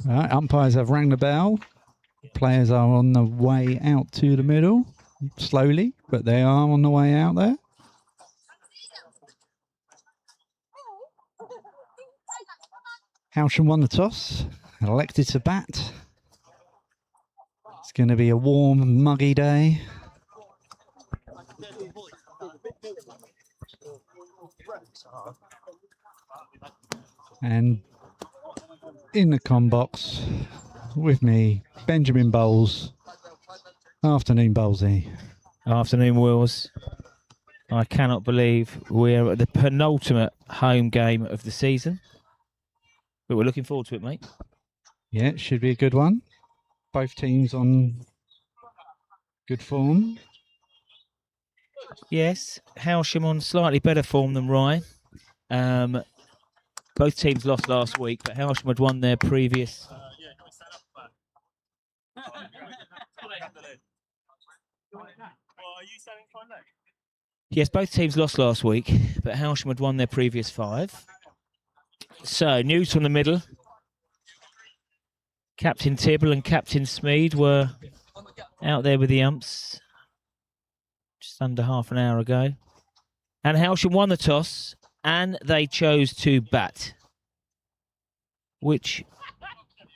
Right, umpires have rang the bell. Players are on the way out to the middle, slowly, but they are on the way out there. Hailsham won the toss, elected to bat. It's going to be a warm, muggy day. And in the comm box with me, Benjamin Bowles. Afternoon, Bowlesy. Afternoon, Wills. I cannot believe we're at the penultimate home game of the season. But we're looking forward to it, mate. Yeah, it should be a good one. Both teams on good form. Yes, Hailsham on slightly better form than Rye. Both teams lost last week, but Hailsham had won their previous... Yes, both teams lost last week, but Hailsham had won their previous 5. So, news from the middle. Captain Tibble and Captain Smead were out there with the umps just under half an hour ago. And Hailsham won the toss, and they chose to bat, which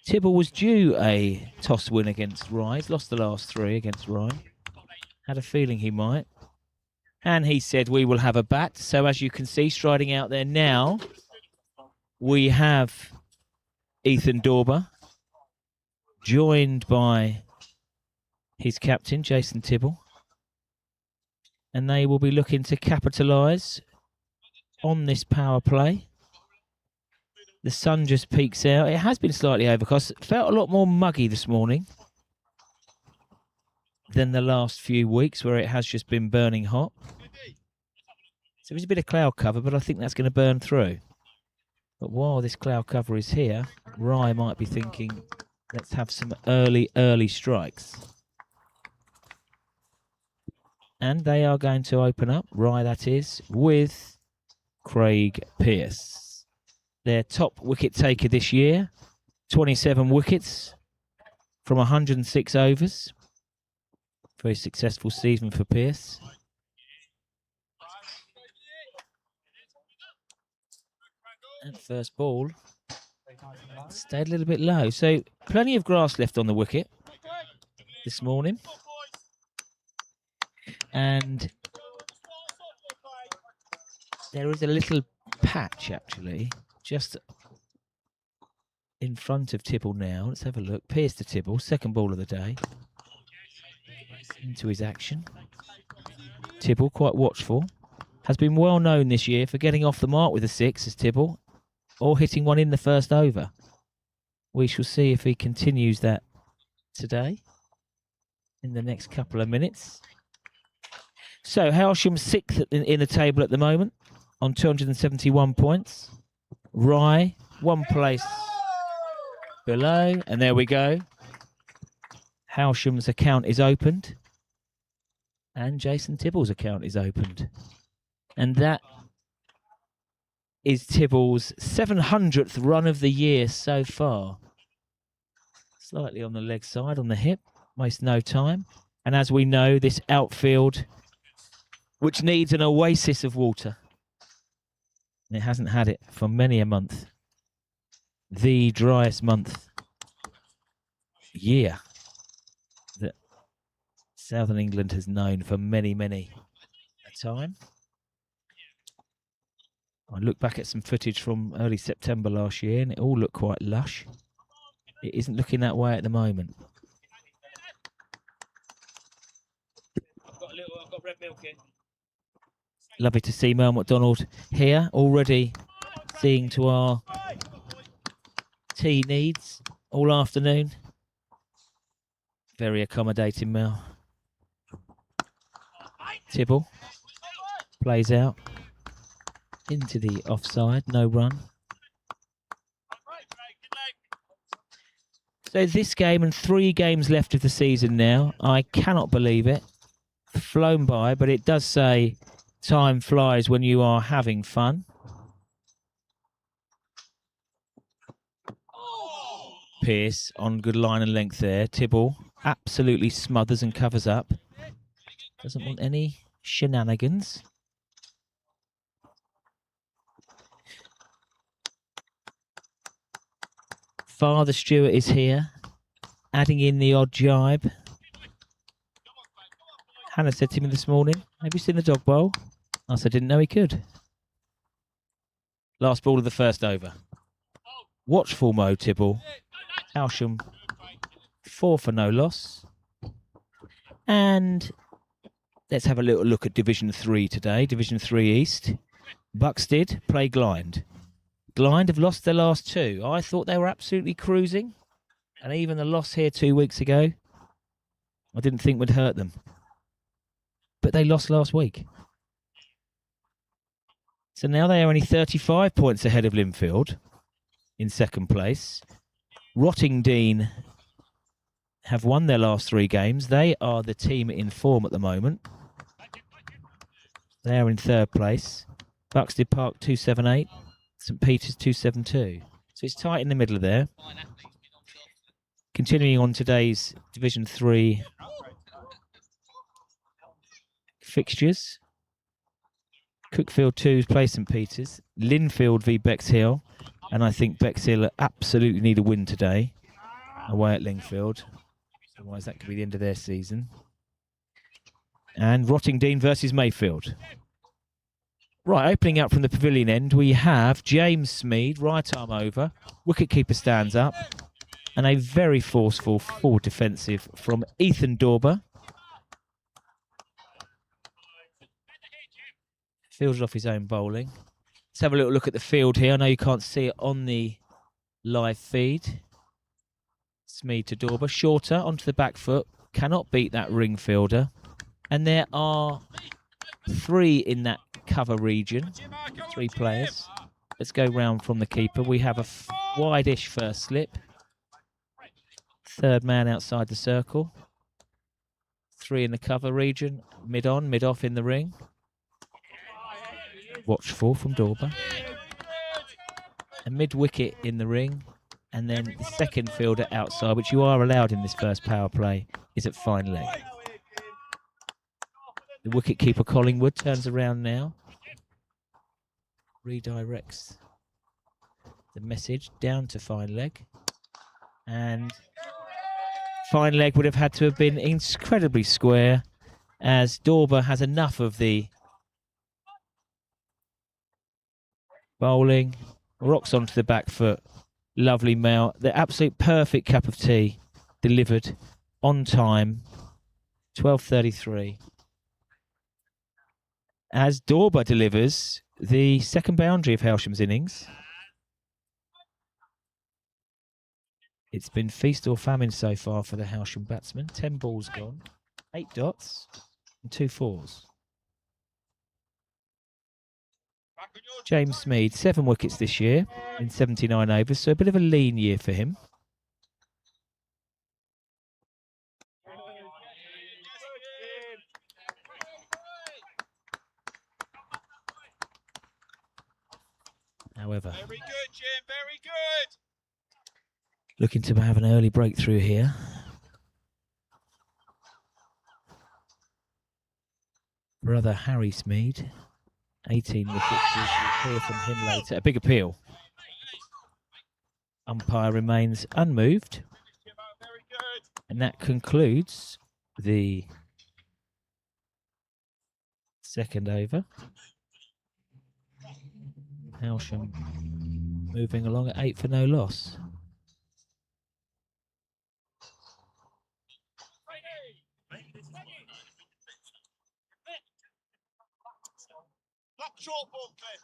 Tibble was due a toss win against Rye. He's lost the last 3 against Rye. Had a feeling he might. And he said, we will have a bat. So as you can see, striding out there now, we have Ethan Dorber, joined by his captain, Jason Tibble. And they will be looking to capitalise on this power play. The sun just peeks out. It has been slightly overcast. It felt a lot more muggy this morning than the last few weeks where it has just been burning hot. So there's a bit of cloud cover, but I think that's going to burn through. But while this cloud cover is here, Rye might be thinking, let's have some early strikes. And they are going to open up, Rye that is, with Craig Pearce. Their top wicket taker this year, 27 wickets from 106 overs. Very successful season for Pearce. And first ball stayed a little bit low. So plenty of grass left on the wicket this morning. And there is a little patch actually just in front of Tibble now. Let's have a look. Pearce to Tibble, second ball of the day. Into his action. Tibble, quite watchful. Has been well known this year for getting off the mark with a 6 as Tibble, or hitting one in the first over. We shall see if he continues that today in the next couple of minutes. So Hailsham 6th in the table at the moment on 271 points. Rye 1 place below, and there we go. Hailsham's account is opened, and Jason Tibble's account is opened, and that is Tibble's 700th run of the year so far. Slightly on the leg side, on the hip, waste no time. And as we know, this outfield, which needs an oasis of water, it hasn't had it for many a month. The driest year that Southern England has known for many a time. I look back at some footage from early September last year and it all looked quite lush. It isn't looking that way at the moment. I've got red milk in. Lovely to see Mel McDonald here, already seeing to our tea needs all afternoon. Very accommodating, Mel. Tibble plays out into the offside, no run. So this game and 3 games left of the season now. I cannot believe it. Flown by, but it does say Time flies when you are having fun. Pearce on good line and length there. Tibble absolutely smothers and covers up. Doesn't want any shenanigans. Father Stewart is here, adding in the odd jibe. Hannah said to me this morning, "Have you seen the dog bowl?" I said, "Didn't know he could." Last ball of the first over. Watchful mode, Tibble. Hailsham, 4 for no loss. And let's have a little look at Division 3 today. Division 3 East. Buxted play Glynde. Glynde have lost their last 2. I thought they were absolutely cruising. And even the loss here 2 weeks ago, I didn't think would hurt them. But they lost last week. So now they are only 35 points ahead of Linfield in second place. Rottingdean have won their last 3 games. They are the team in form at the moment. They are in third place. Buxted Park 278, St Peter's 272. So it's tight in the middle there. Continuing on today's Division 3 fixtures. Cookfield 2 plays St Peter's. Linfield v Bexhill. And I think Bexhill absolutely need a win today away at Linfield. Otherwise that could be the end of their season. And Rottingdean versus Mayfield. Right, opening up from the pavilion end, we have James Smead, right arm over. Wicketkeeper stands up. And a very forceful forward defensive from Ethan Dorber. Fielded off his own bowling. Let's have a little look at the field here. I know you can't see it on the live feed. Smead to Dorber. Shorter onto the back foot. Cannot beat that ring fielder. And there are 3 in that cover region. 3 players. Let's go round from the keeper. We have a wide-ish first slip. Third man outside the circle. 3 in the cover region. Mid-on, mid-off in the ring. Watchful from Dorber. A mid-wicket in the ring. And then the second fielder outside, which you are allowed in this first power play, is at fine leg. The wicket-keeper Collingwood turns around now. Redirects the message down to fine leg. And fine leg would have had to have been incredibly square, as Dorber has enough of the bowling, rocks onto the back foot. Lovely mail. The absolute perfect cup of tea delivered on time. 12:33. As Dorber delivers the second boundary of Hailsham's innings. It's been feast or famine so far for the Hailsham batsmen. 10 balls gone, 8 dots and 2 fours. James Smead, 7 wickets this year in 79 overs, so a bit of a lean year for him. However, very good, Jim, very good. Looking to have an early breakthrough here. Brother Harry Smead, 18 wickets. We'll hear from him later. A big appeal. Umpire remains unmoved. And that concludes the second over. Hailsham moving along at 8 for no loss. Short ball, Cliff.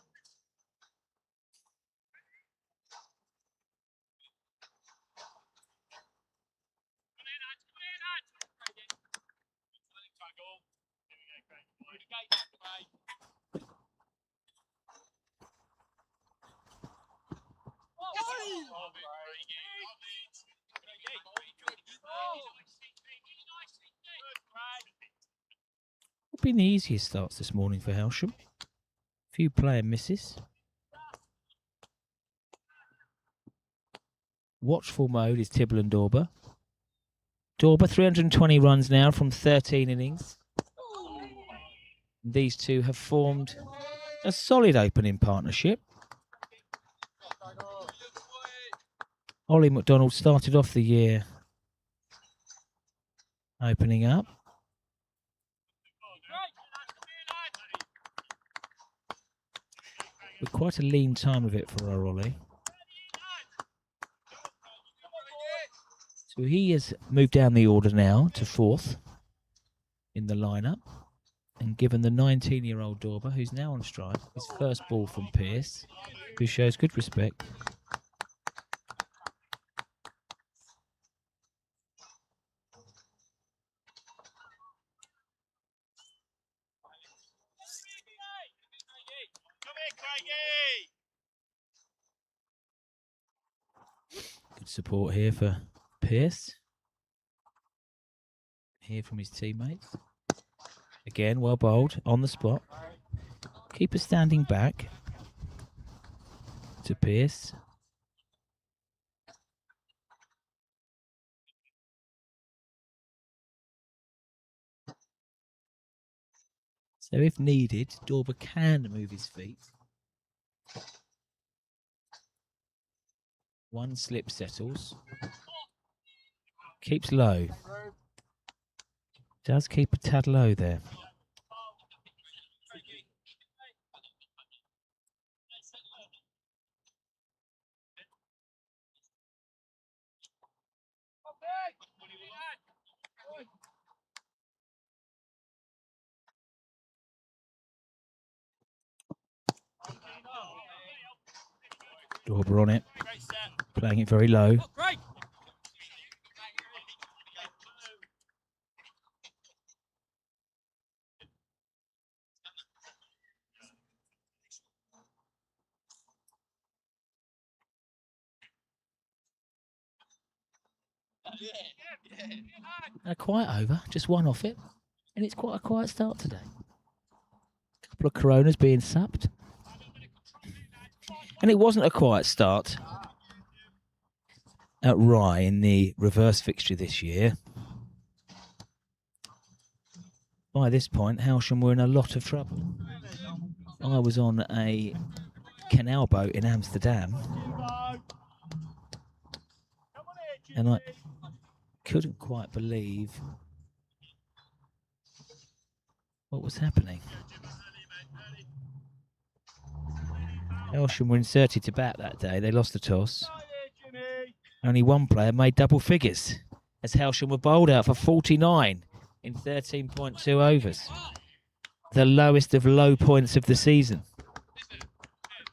been the easiest starts this morning for Hailsham. Few player misses. Watchful mode is Tibble and Dorber. Dorber, 320 runs now from 13 innings. These two have formed a solid opening partnership. Ollie McDonald started off the year opening up. With quite a lean time of it for our Ollie. So he has moved down the order now to 4th in the lineup and given the 19-year-old Dorber, who's now on strike, his first ball from Pearce, who shows good respect. Good support here for Pearce. Hear from his teammates. Again, well bowled, on the spot. Keeper standing back to Pearce. So if needed, Dorber can move his feet. One slip settles. Keeps low. Does keep a tad low there. Dorber on it, playing it very low. A quiet over, just one off it, and it's quite a quiet start today. A couple of Coronas being supped. And it wasn't a quiet start at Rye in the reverse fixture this year. By this point, Hailsham were in a lot of trouble. I was on a canal boat in Amsterdam, and I couldn't quite believe what was happening. Hailsham were inserted to bat that day. They lost the toss. Only one player made double figures as Hailsham were bowled out for 49 in 13.2 overs. The lowest of low points of the season.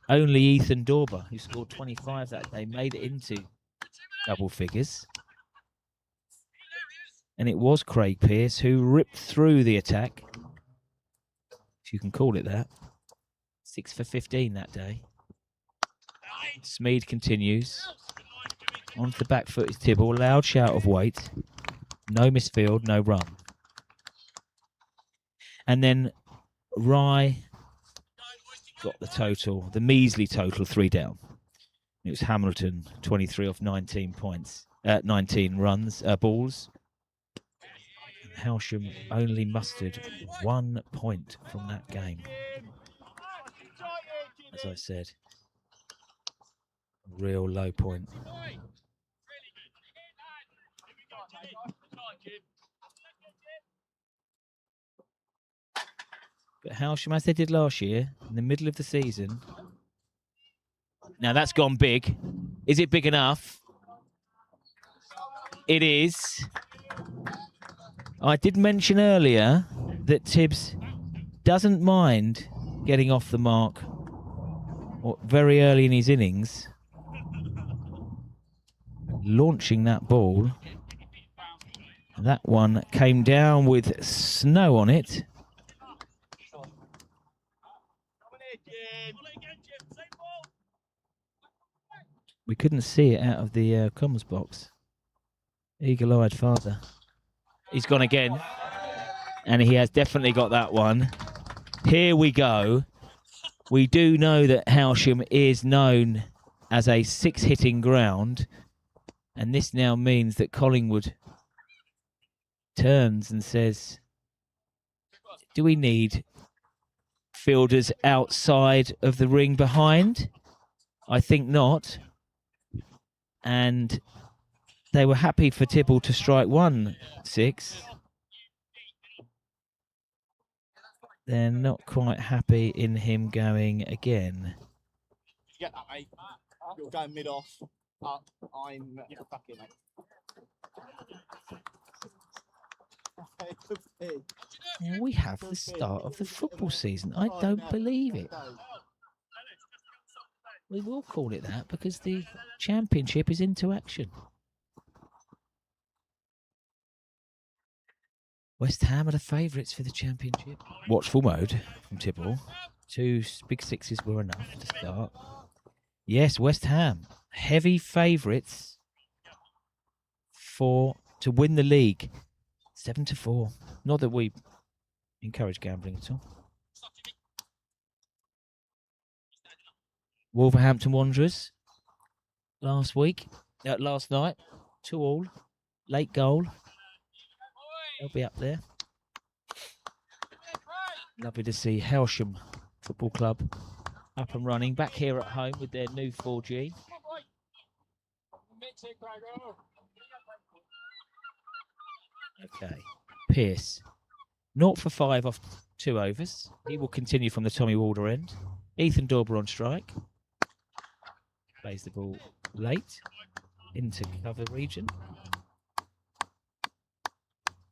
Only Ethan Dorber, who scored 25 that day, made it into double figures. And it was Craig Pearce who ripped through the attack, if you can call it that. 6 for 15 that day. Smead continues. Onto the back foot is Tibble. Loud shout of weight. No misfield, no run. And then Rye got the total, the measly total, 3 down. It was Hamilton, 23 off 19 points, 19 runs, balls. Hailsham only mustered 1 point from that game. As I said, real low point. But Hailsham, as they did last year, in the middle of the season. Now that's gone big. Is it big enough? It is. I did mention earlier that Tibbs doesn't mind getting off the mark very early in his innings. Launching that ball. That one came down with snow on it. We couldn't see it out of the comms box. Eagle-eyed father. He's gone again. And he has definitely got that one. Here we go. We do know that Hailsham is known as a 6-hitting ground. And this now means that Collingwood turns and says, do we need fielders outside of the ring behind? I think not. And they were happy for Tibble to strike 1-6. They're not quite happy in him going again. Get that, mate. You're going mid off. Up. I'm fucking mate. Now we have the start of the football season. I don't believe it. We will call it that because the championship is into action. West Ham are the favourites for the championship. Watchful mode from Tibble. 2 big sixes were enough to start. Yes, West Ham, heavy favourites to win the league. 7-4. Not that we encourage gambling at all. Wolverhampton Wanderers last night, 2-2, late goal. They'll be up there. Lovely to see Hailsham Football Club up and running, back here at home with their new 4G. Okay, Pearce, 0 for 5 off 2 overs. He will continue from the Tommy Walder end. Ethan Dauber on strike. Plays the ball late into cover region.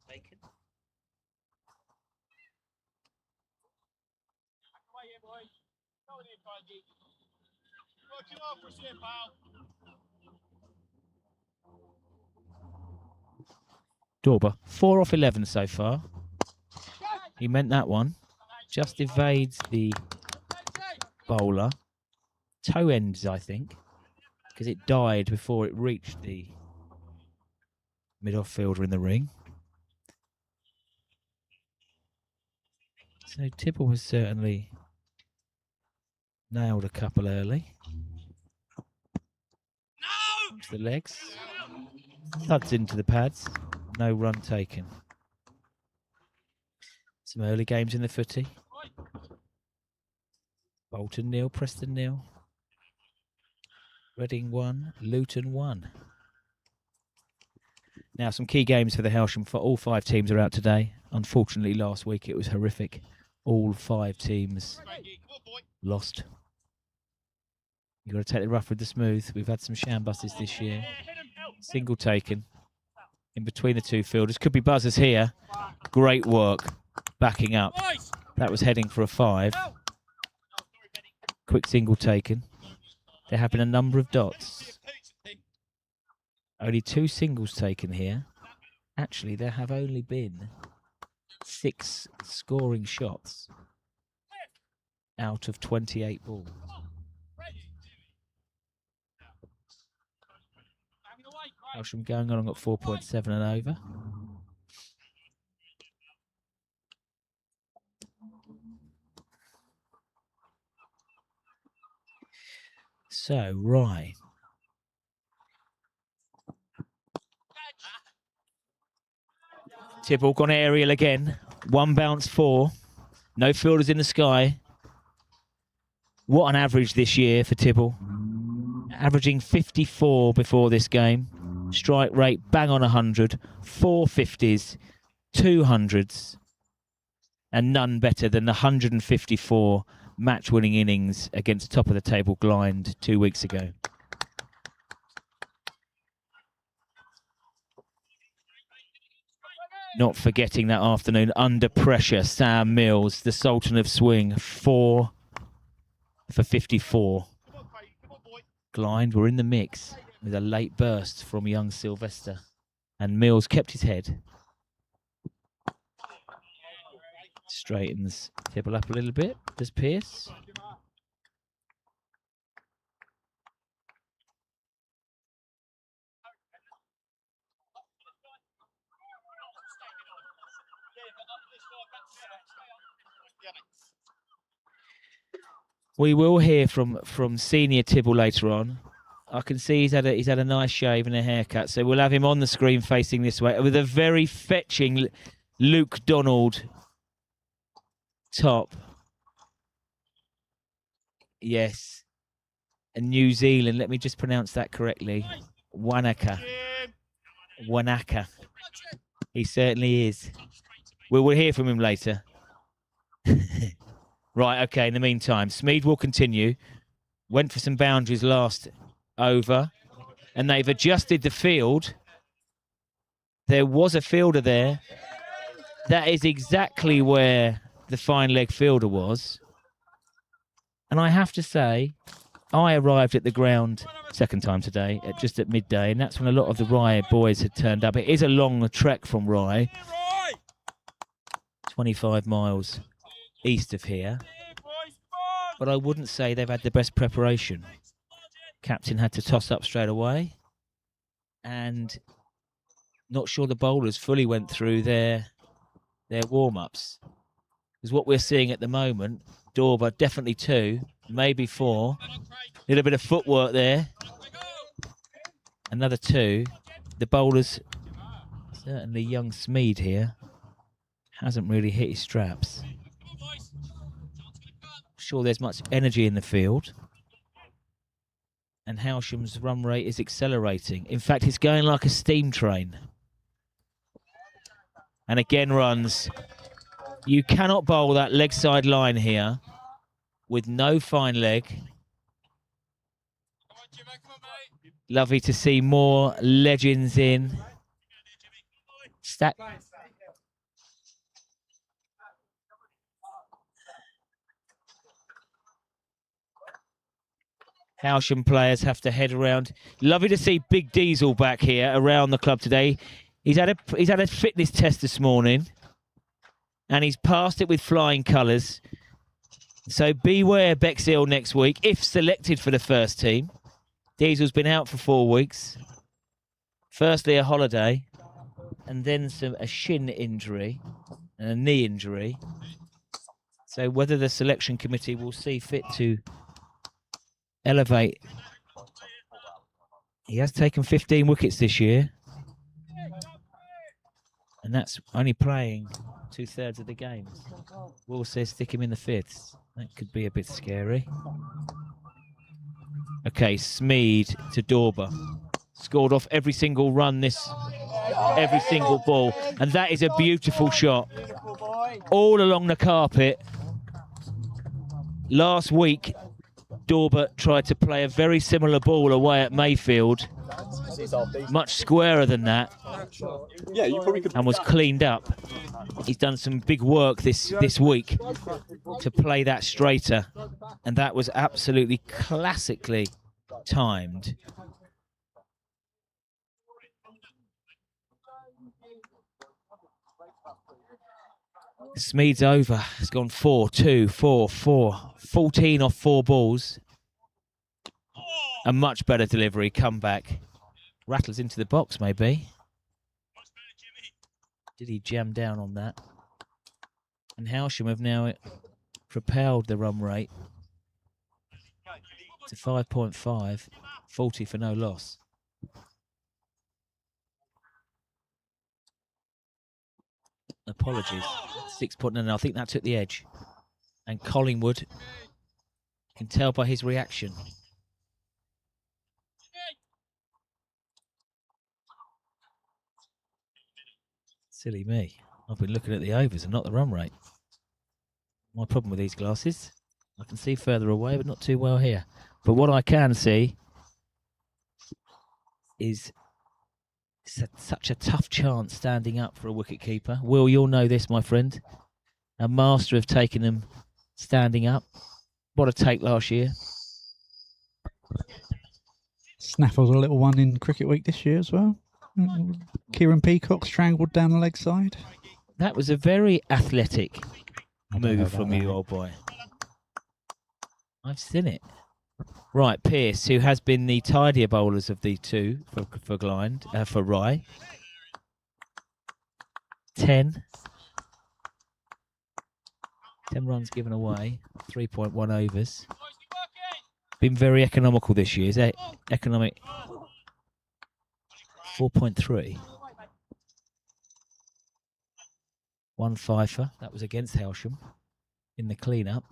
Bacon. Dauber, 4 off 11 so far. He meant that one. Just evades the bowler. Toe ends, I think, because it died before it reached the mid-off fielder in the ring. So Tibble has certainly nailed a couple early. Onto the legs. Thuds into the pads. No run taken. Some early games in the footy. Bolton 0, Preston 0. Reading 1, Luton 1. Now some key games for the Hailsham. For all 5 teams are out today. Unfortunately, last week it was horrific. All 5 teams lost. You've got to take the rough with the smooth. We've had some sham-buses this year. Single taken in between the 2 fielders. Could be buzzers here. Great work backing up. That was heading for a 5. Quick single taken. There have been a number of dots. Only 2 singles taken here. Actually, there have only been 6 scoring shots out of 28 balls. Hailsham going on at 4.7 and over. So, Rye. Tibble gone aerial again. 1 bounce 4. No fielders in the sky. What an average this year for Tibble. Averaging 54 before this game. Strike rate bang on 100. 4 50s, 2 hundreds. And none better than the 154 match-winning innings against top-of-the-table Glynde 2 weeks ago. Not forgetting that afternoon, under pressure, Sam Mills, the Sultan of Swing, 4 for 54. Glynde were in the mix with a late burst from young Sylvester. And Mills kept his head. Straightens Tibble up a little bit. Does Pearce? We will hear from senior Tibble later on. I can see he's had a nice shave and a haircut, so we'll have him on the screen facing this way with a very fetching Luke Donald top. Yes, and New Zealand. Let me just pronounce that correctly. Wanaka. He certainly is. We'll hear from him later. Right, okay, in the meantime, Smeed will continue. Went for some boundaries last over, and they've adjusted the field. There was a fielder there. That is exactly where the fine leg fielder was. And I have to say, I arrived at the ground second time today, just at midday, and that's when a lot of the Rye boys had turned up. It is a long trek from Rye, 25 miles east of here, but I wouldn't say they've had the best preparation. Captain had to toss up straight away, and not sure the bowlers fully went through their warm-ups. Because what we're seeing at the moment, Dorber, definitely 2, maybe 4. A little bit of footwork there. Another 2. The bowlers, certainly young Smeed here, hasn't really hit his straps. Sure there's much energy in the field. And Hailsham's run rate is accelerating. In fact, it's going like a steam train. And again runs. You cannot bowl that leg side line here with no fine leg. Lovely to see more legends in. Hailsham players have to head around. Lovely to see Big Diesel back here around the club today. He's had a fitness test this morning, and he's passed it with flying colours. So beware Bexhill next week if selected for the first team. Diesel's been out for 4 weeks. Firstly a holiday, and then a shin injury and a knee injury. So whether the selection committee will see fit to elevate. He has taken 15 wickets this year, and that's only playing 2/3 of the games. Will says stick him in the 5ths. That could be a bit scary. Okay, Smeed to Dorber. Scored off every single run every single ball, and that is a beautiful shot. All along the carpet. Last week, Dorber tried to play a very similar ball away at Mayfield, much squarer than that, and was cleaned up. He's done some big work this week to play that straighter, and that was absolutely classically timed. Smeed's over. It's gone 4, 2, 4, 4. 14 off 4 balls. A much better delivery. Comeback. Rattles into the box, maybe. Did he jam down on that? And Hailsham have now propelled the run rate to 5.5. 40 for no loss. Apologies. 6.9. I think that took the edge. And Collingwood, can tell by his reaction. Silly me. I've been looking at the overs and not the run rate. My problem with these glasses, I can see further away, but not too well here. But what I can see is such a tough chance standing up for a wicket-keeper. Will, you'll know this, my friend. A master of taking them standing up. What a take last year. Snaffle's a little one in Cricket Week this year as well. Kieran Peacock strangled down the leg side. That was a very athletic move from you, old boy. I've seen it. Right, Pearce, who has been the tidier bowlers of the two for Rye. 10. 10 runs given away, 3.1 overs. Been very economical this year. Is that economic? 4.3. One fifer. That was against Hailsham in the clean-up.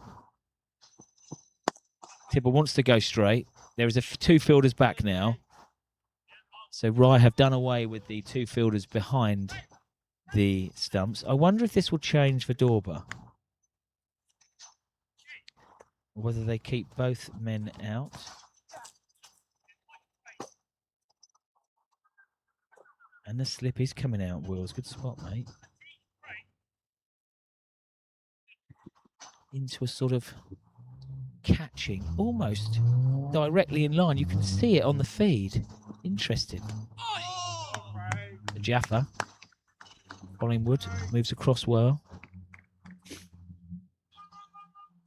Tibble wants to go straight. There is two fielders back now. So Rye have done away with the two fielders behind the stumps. I wonder if this will change for Dorber. Or whether they keep both men out. And the slip is coming out, Wills. Good spot, mate. Into a sort of catching, almost directly in line. You can see it on the feed. Interesting. The Jaffa. Collingwood moves across well.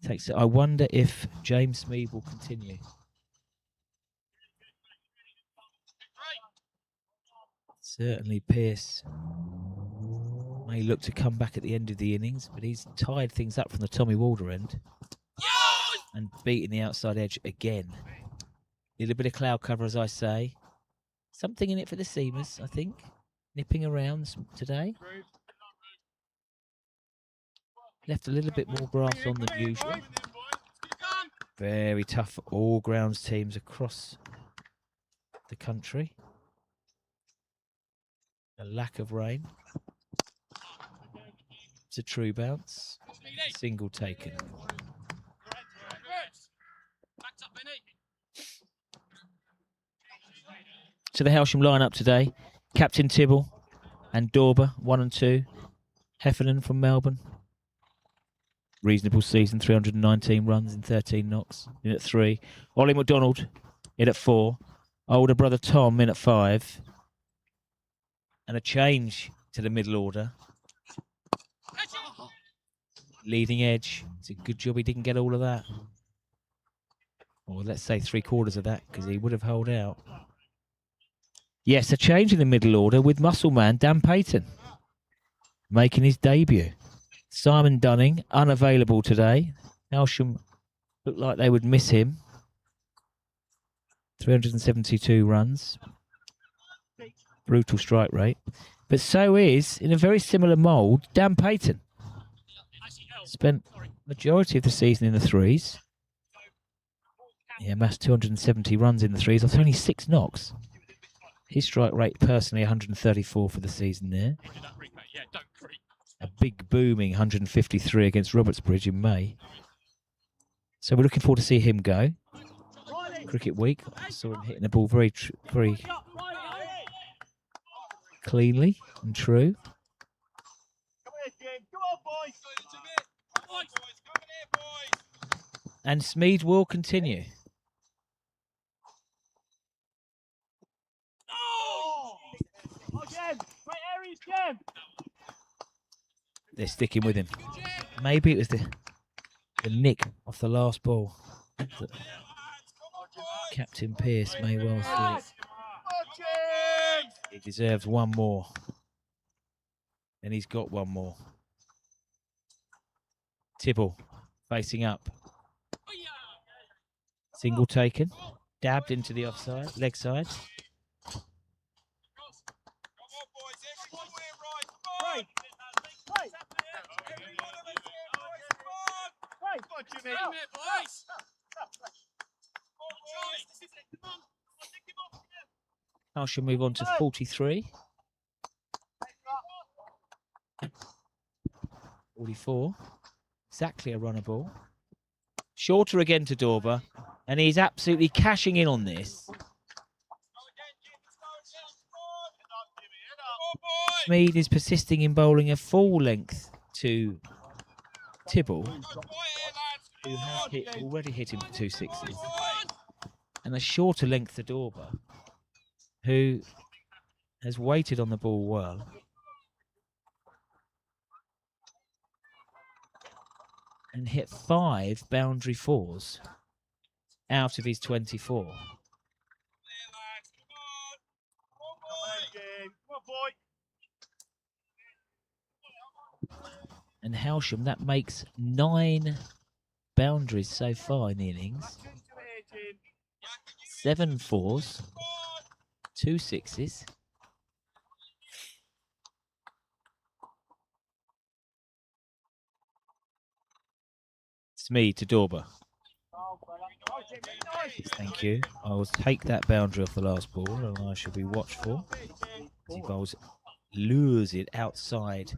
Takes it. I wonder if James Smead will continue. Certainly Pearce may look to come back at the end of the innings, but he's tied things up from the Tommy Walder end and beating the outside edge again. A little bit of cloud cover, as I say. Something in it for the seamers, I think. Nipping around today. Left a little bit more grass on than usual. Very tough for all grounds teams across the country. A lack of rain. It's a true bounce. Single taken. So the Hailsham line-up today. Captain Tibble and Dorber, 1 and 2. Heffernan from Melbourne. Reasonable season, 319 runs in 13 knocks. In at 3. Ollie McDonald in at 4. Older brother Tom in at 5. And a change to the middle order. Leading edge. It's a good job he didn't get all of that. Or let's say 3/4 of that, because he would have held out. Yes, a change in the middle order with muscle man Dan Payton making his debut. Simon Dunning, unavailable today. Hailsham looked like they would miss him. 372 runs. Brutal strike rate. But so is, in a very similar mould, Dan Payton. Spent majority of the season in the threes. Yeah, amassed 270 runs in the threes off only 6 knocks. His strike rate personally 134 for the season there. A big booming 153 against Robertsbridge in May. So we're looking forward to see him go. Cricket week, I saw him hitting the ball very cleanly and true. And Smead will continue. They're sticking with him. Maybe it was the nick off the last ball that Captain Pearce may well see. He deserves one more. And he's got one more. Tibble facing up. Single taken. Dabbed into the offside, leg side. I shall move on to 43. 44. Exactly a runner ball. Shorter again to Dorber. And he's absolutely cashing in on this. Smead is persisting in bowling a full length to Tibble, who has already hit him for 2 sixes. And a shorter length to Dorber, who has waited on the ball well. And hit 5 boundary 4s out of his 24. And Hailsham, that makes 9 boundaries so far in the innings. 7 fours, 2 sixes. Smee to Dorber. Thank you. I will take that boundary off the last ball and I shall be watchful. He bowls, lures it outside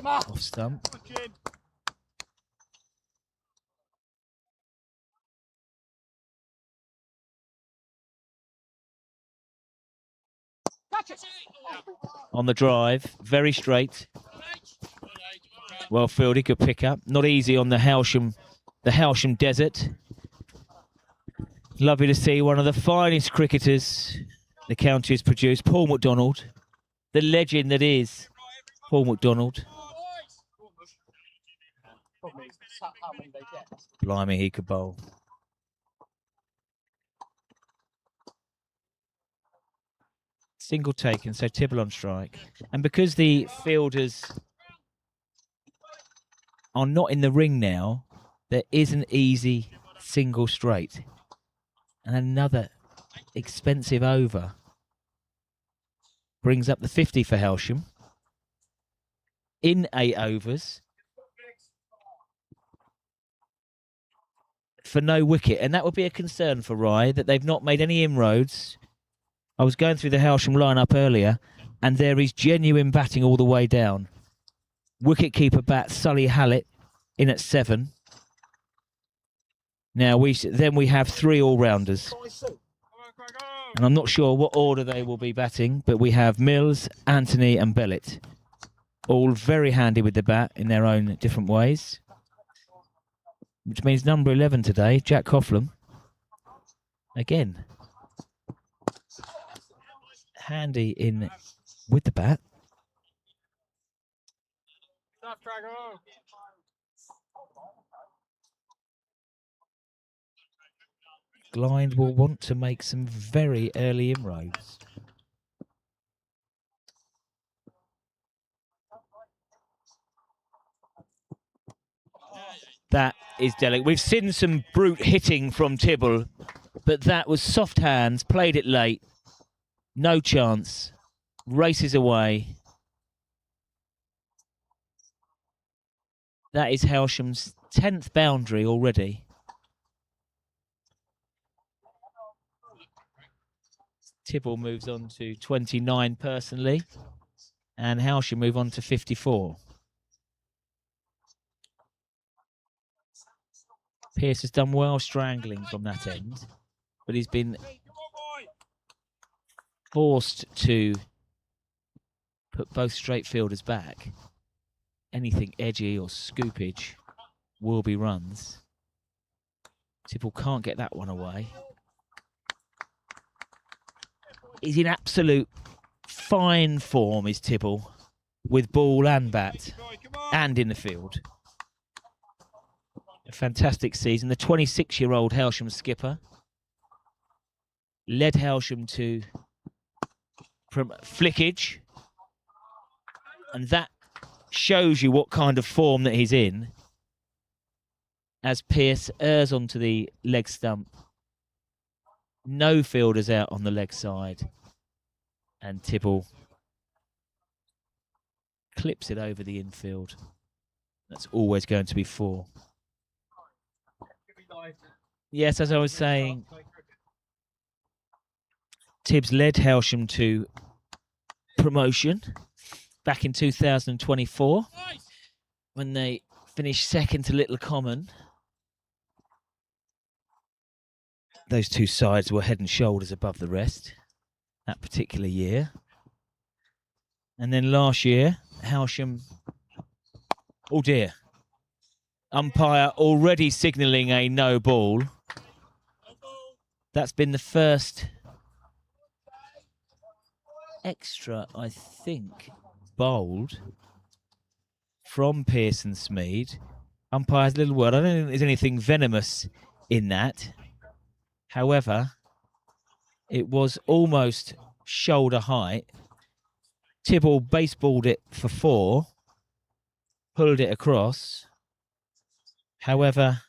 off stump. On the drive, very straight. Well fielded, good pick up. Not easy on the Hailsham desert. Lovely to see one of the finest cricketers the county has produced, Paul McDonald, the legend that is Paul McDonald. Blimey, he could bowl. Single taken, so Tibble on strike. And because the fielders are not in the ring now, there is an easy single straight. And another expensive over. Brings up the 50 for Hailsham. In 8 overs. For no wicket. And that would be a concern for Rye, that they've not made any inroads. I was going through the Hailsham lineup earlier, and there is genuine batting all the way down. Wicket-keeper bat Sully Hallett in at 7. Now we have 3 all-rounders. And I'm not sure what order they will be batting, but we have Mills, Anthony and Bellett. All very handy with the bat in their own different ways. Which means number 11 today, Jack Coughlin. Again. Handy in with the bat. Blind will want to make some very early inroads. That is delicate. We've seen some brute hitting from Tibble, but that was soft hands, played it late. No chance. Races away. That is Hailsham's 10th boundary already. Tibble moves on to 29 personally. And Hailsham move on to 54. Pearce has done well strangling from that end. But he's been forced to put both straight fielders back. Anything edgy or scoopage will be runs. Tibble can't get that one away. He's in absolute fine form, is Tibble, with ball and bat and in the field. A fantastic season. The 26-year-old Hailsham skipper led Hailsham to flickage, and that shows you what kind of form that he's in as Pearce errs onto the leg stump. No fielders out on the leg side, and Tibble clips it over the infield. That's always going to be 4. Yes, as I was saying, Tibbs led Hailsham to promotion back in 2024 when they finished second to Little Common. Those two sides were head and shoulders above the rest that particular year. And then last year, Hailsham... Oh dear. Umpire already signalling a no ball. That's been the first extra, I think, bowled from Pearson Smead. Umpire's little word. I don't think there's anything venomous in that. However, it was almost shoulder height Tibble baseballed it for 4, pulled it across. However,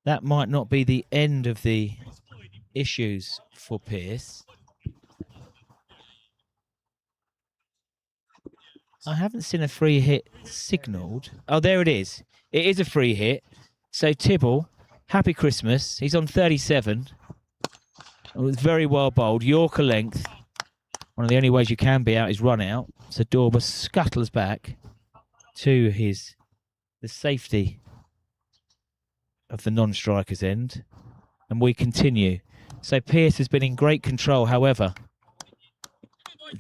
that might not be the end of the issues for Pearce. I haven't seen a free hit signalled. Oh, there it is. It is a free hit. So Tibble, happy Christmas. He's on 37. It was very well bowled. Yorker length. One of the only ways you can be out is run out. So Dorber scuttles back to the safety of the non-striker's end. And we continue. So Pearce has been in great control. However,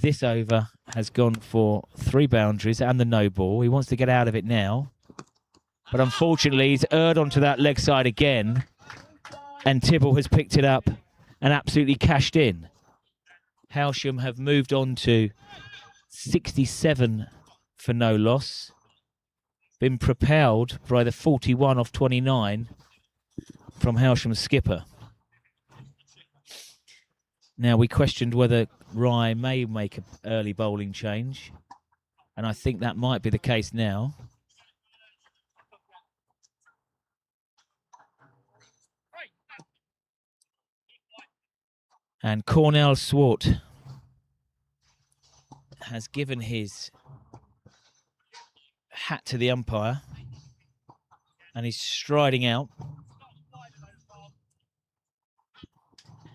this over has gone for 3 boundaries and the no ball. He wants to get out of it now. But unfortunately, he's erred onto that leg side again. And Tibble has picked it up and absolutely cashed in. Hailsham have moved on to 67 for no loss. Been propelled by the 41 off 29 from Hailsham's skipper. Now, we questioned whether Rye may make an early bowling change. And I think that might be the case now. And Cornell Swart has given his hat to the umpire and he's striding out.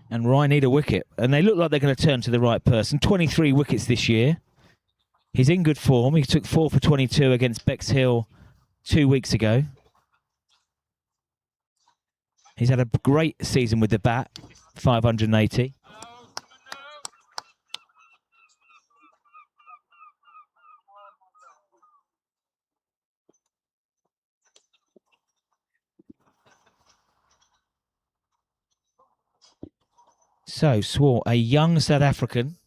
And Rye need a wicket. And they look like they're going to turn to the right person. 23 wickets this year. He's in good form. He took 4 for 22 against Bexhill 2 weeks ago. He's had a great season with the bat, 580. So, Swart, a young South African,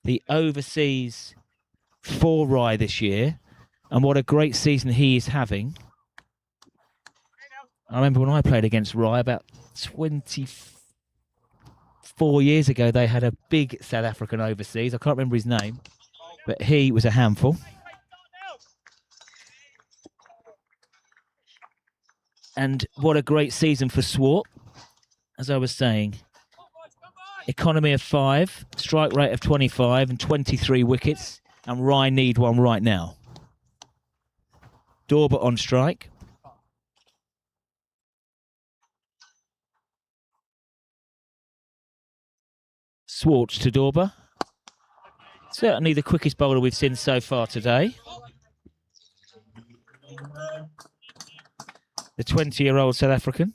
the overseas for Rye this year, and what a great season he is having. I remember when I played against Rye about 24 years ago, they had a big South African overseas. I can't remember his name, but he was a handful. And what a great season for Swart. As I was saying, economy of 5, strike rate of 25 and 23 wickets. And Rye need one right now. Dorber on strike. Swart to Dorber. Certainly the quickest bowler we've seen so far today. The 20-year-old South African.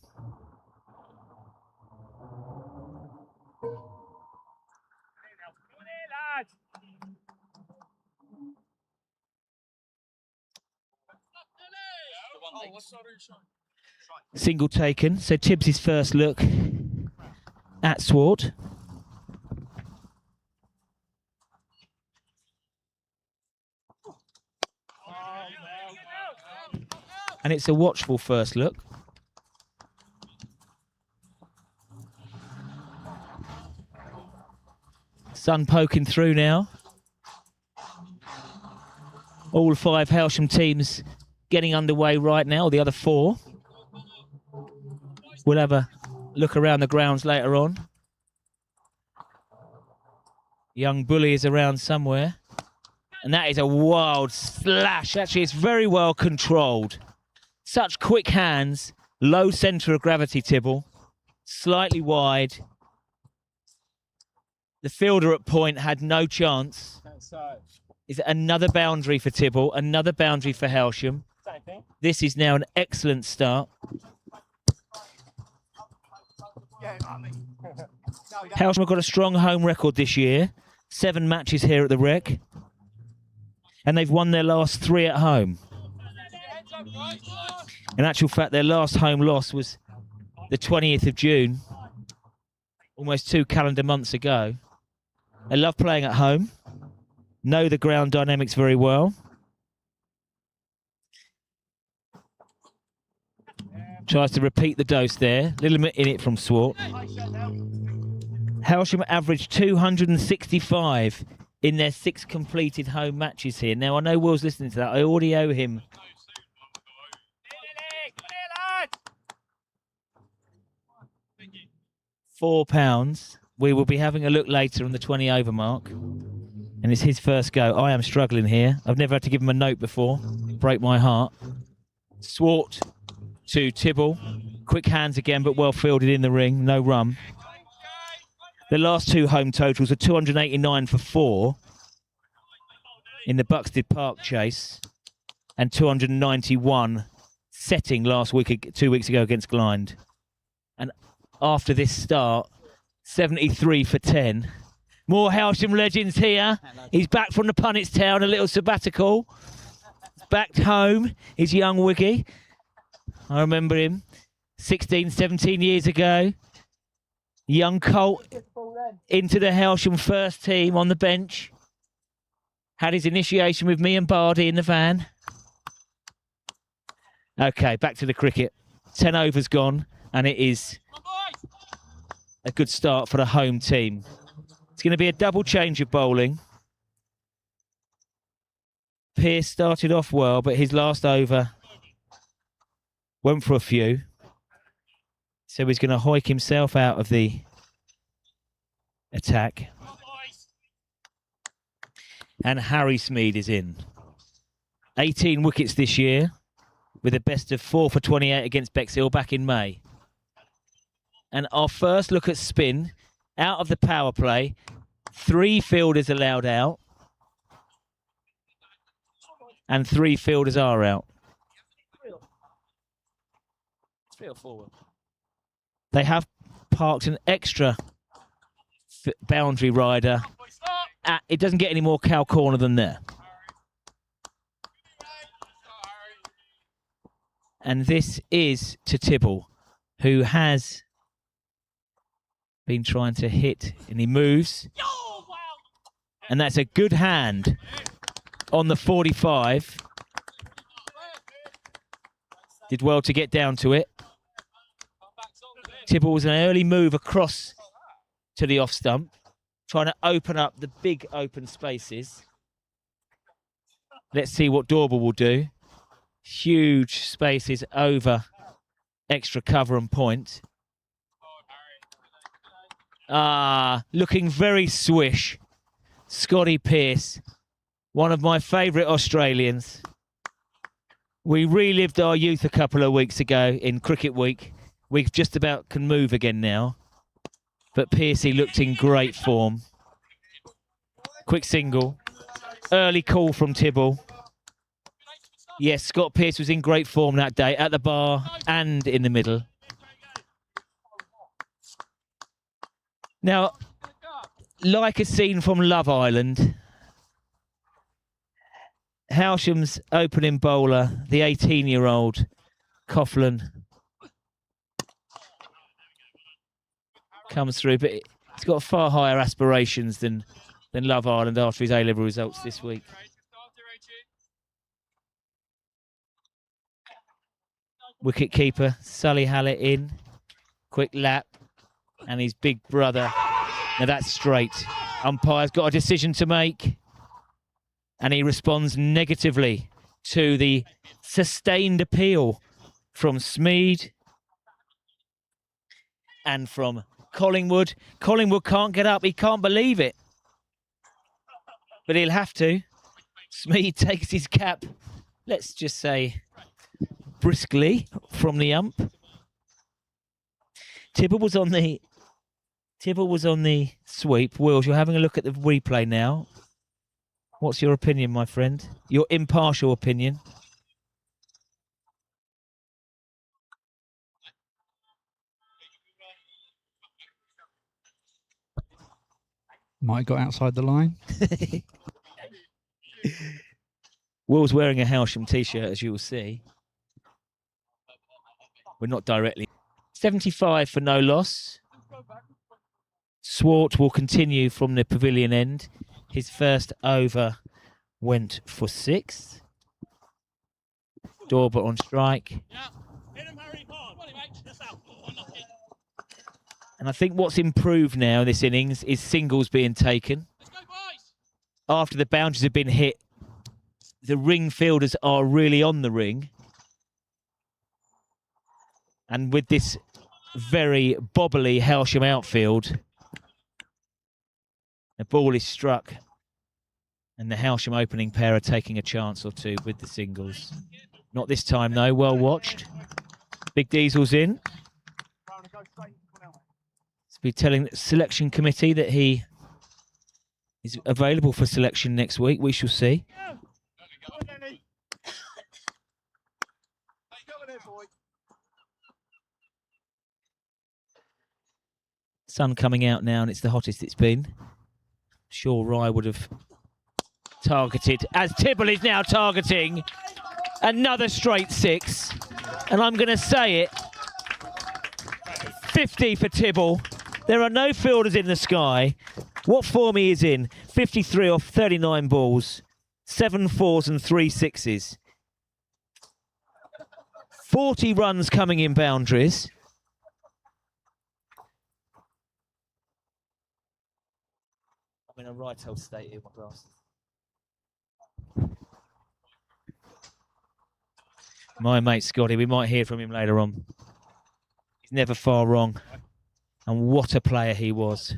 Single taken. So Tibbs' first look at Swart. And it's a watchful first look. Sun poking through now. All 5 Hailsham teams getting underway right now, the other 4. We'll have a look around the grounds later on. Young Bully is around somewhere. And that is a wild slash. Actually, it's very well controlled. Such quick hands, low centre of gravity, Tibble. Slightly wide. The fielder at point had no chance. Is it another boundary for Tibble? Another boundary for Hailsham. This is now an excellent start. Hailsham have got a strong home record this year. 7 matches here at the Rec. And they've won their last 3 at home. In actual fact, their last home loss was the 20th of June, almost 2 calendar months ago. They love playing at home, know the ground dynamics very well. Tries to repeat the dose there. Little bit in it from Swart. Hailsham averaged 265 in their 6 completed home matches here. Now, I know Will's listening to that. I already owe him £4. We will be having a look later on the 20 over mark. And it's his first go. I am struggling here. I've never had to give him a note before. Break my heart. Swart to Tibble. Quick hands again, but well fielded in the ring. No rum. The last 2 home totals are 289 for 4 in the Buxted Park chase and 291 setting last week, 2 weeks ago against Glynde. And after this start, 73 for 10. More Hailsham legends here. He's back from the Punnets Town, a little sabbatical. Back home, his young Wiggy. I remember him 16, 17 years ago. Young Colt into the Hailsham first team on the bench. Had his initiation with me and Bardi in the van. Okay, back to the cricket. 10 overs gone, and it is a good start for the home team. It's going to be a double change of bowling. Pearce started off well, but his last over went for a few. So he's going to hoik himself out of the attack. And Harry Smead is in. 18 wickets this year, with a best of 4 for 28 against Bexhill back in May. And our first look at spin, out of the power play, 3 fielders allowed out, and 3 fielders are out. 3 or 4. They have parked an extra boundary rider. It doesn't get any more cow corner than there. And this is to Tibble, who has been trying to hit, and he moves. And that's a good hand on the 45. Did well to get down to it. Tibble was an early move across to the off stump, trying to open up the big open spaces. Let's see what Dorber will do. Huge spaces over extra cover and point. Looking very swish. Scotty Pearce, one of my favourite Australians. We relived our youth a couple of weeks ago in Cricket Week. We just about can move again now. But Pearcey looked in great form. Quick single. Early call from Tibble. Yes, Scott Pearce was in great form that day, at the bar and in the middle. Now, like a scene from Love Island, Hailsham's opening bowler, the 18-year-old Coughlin, comes through, but he's got far higher aspirations than Love Island after his A-level results this week. Wicket keeper Sully Hallett in, quick lap, and his big brother. Now that's straight. Umpire's got a decision to make, and he responds negatively to the sustained appeal from Smead and from Collingwood. Collingwood can't get up. He can't believe it. But he'll have to. Smead takes his cap, let's just say, briskly from the ump. Tibble was on the sweep. Wills, you're having a look at the replay now. What's your opinion, my friend? Your impartial opinion. Might have got outside the line. Will's wearing a Hailsham t-shirt, as you will see. We're not directly. 75 for no loss. Swart will continue from the pavilion end. His first over went for 6. Dorber on strike. And I think what's improved now in this innings is singles being taken. After the boundaries have been hit, the ring fielders are really on the ring. And with this very bobbly Hailsham outfield, the ball is struck and the Hailsham opening pair are taking a chance or two with the singles. Not this time though, well watched. Big Diesel's in. Be telling the selection committee that he is available for selection next week. We shall see. Sun coming out now, and it's the hottest it's been. Sure, Rye would have targeted, as Tibble is now targeting another straight six. And I'm going to say it, 50 for Tibble. There are no fielders in the sky. What form he is in? 53 off 39 balls, 7 fours and 3 sixes. 40 runs coming in boundaries. I'm in a right old state here, my glasses. My mate Scotty, we might hear from him later on. He's never far wrong. And what a player he was.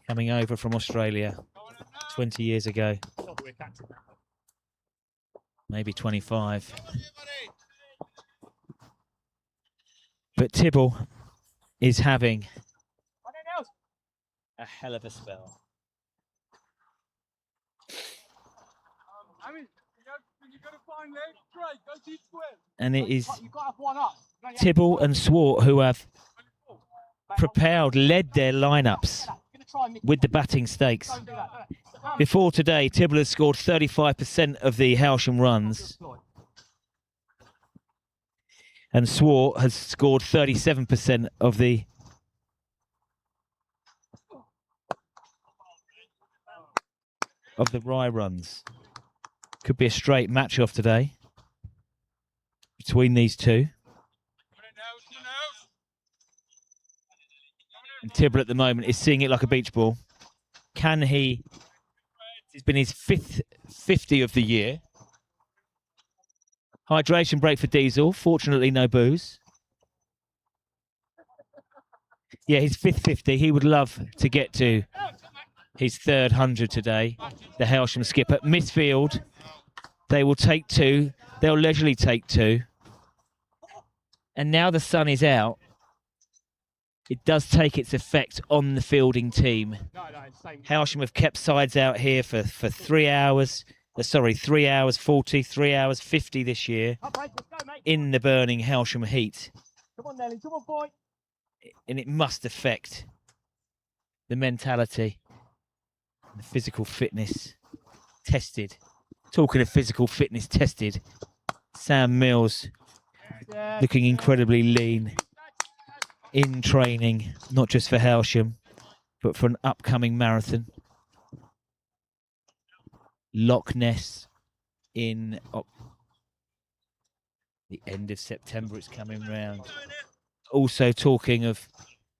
Coming over from Australia 20 years ago. Maybe 25. But Tibble is having a hell of a spell. And it is Tibble and Swart who have led their lineups with the batting stakes. Before today, Tibble has scored 35% of the Hailsham runs. And Swart has scored 37% of the Rye runs. Could be a straight match off today between these two. And Tibble at the moment is seeing it like a beach ball. Can he? It's been his 5th 50 of the year. Hydration break for Diesel. Fortunately, no booze. Yeah, his 5th 50. He would love to get to his 3rd 100 today. The Hailsham skipper. Misfield. They will take 2. They'll leisurely take 2. And now the sun is out. It does take its effect on the fielding team. Hailsham have kept sides out here for 3 hours. 3 hours 40, 3 hours 50 this year in the burning Hailsham heat. Come on, Nelly. Come on, boy. And it must affect the mentality and the physical fitness tested. Talking of physical fitness tested, Sam Mills looking incredibly lean in training, not just for Hailsham, but for an upcoming marathon. Loch Ness in the end of September, it's coming round. Also talking of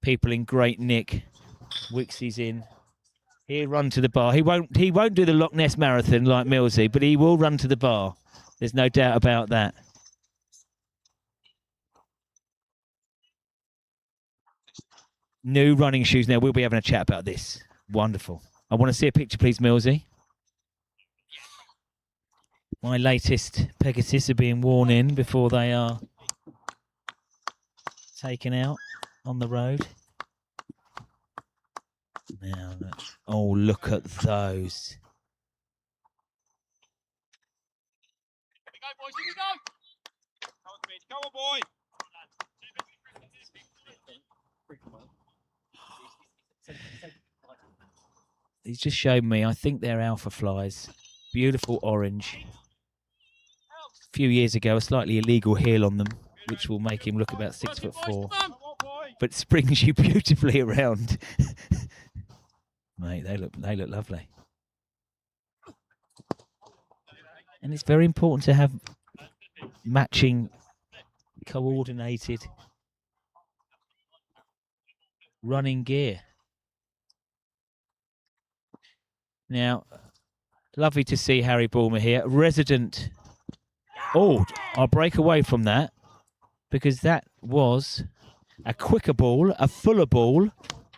people in great nick, Wixie's in. He'll run to the bar. He won't do the Loch Ness marathon like Millsy, but he will run to the bar. There's no doubt about that. New running shoes now. We'll be having a chat about this. Wonderful. I want to see a picture, please, Millsy. My latest Pegasus are being worn in before they are taken out on the road. Now, oh, look at those. Here we go, boys. Here we go. Come on, boy. He's just showed me, I think they're alpha flies. Beautiful orange. A few years ago, a slightly illegal heel on them, which will make him look about 6'4". But springs you beautifully around. Mate, they look lovely. And it's very important to have matching, coordinated running gear. Now, lovely to see Harry Bulmer here, resident. Oh, I'll break away from that because that was a quicker ball, a fuller ball,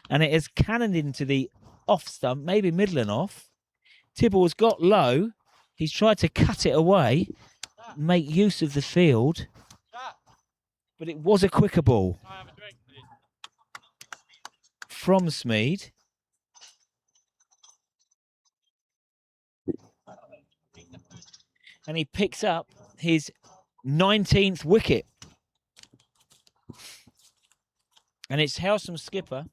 and it has cannoned into the off stump, maybe middle and off. Tibble has got low. He's tried to cut it away, make use of the field, but it was a quicker ball from Smead. And he picks up his 19th wicket. And it's Hailsham skipper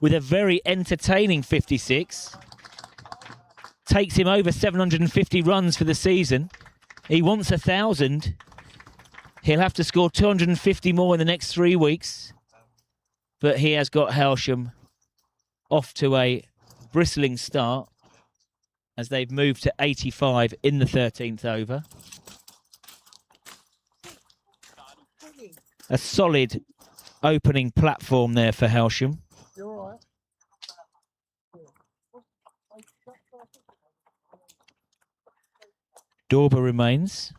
with a very entertaining 56. Takes him over 750 runs for the season. He wants 1,000. He'll have to score 250 more in the next 3 weeks. But he has got Hailsham off to a bristling start as they've moved to 85 in the 13th over. A solid opening platform there for Hailsham. Dorber remains.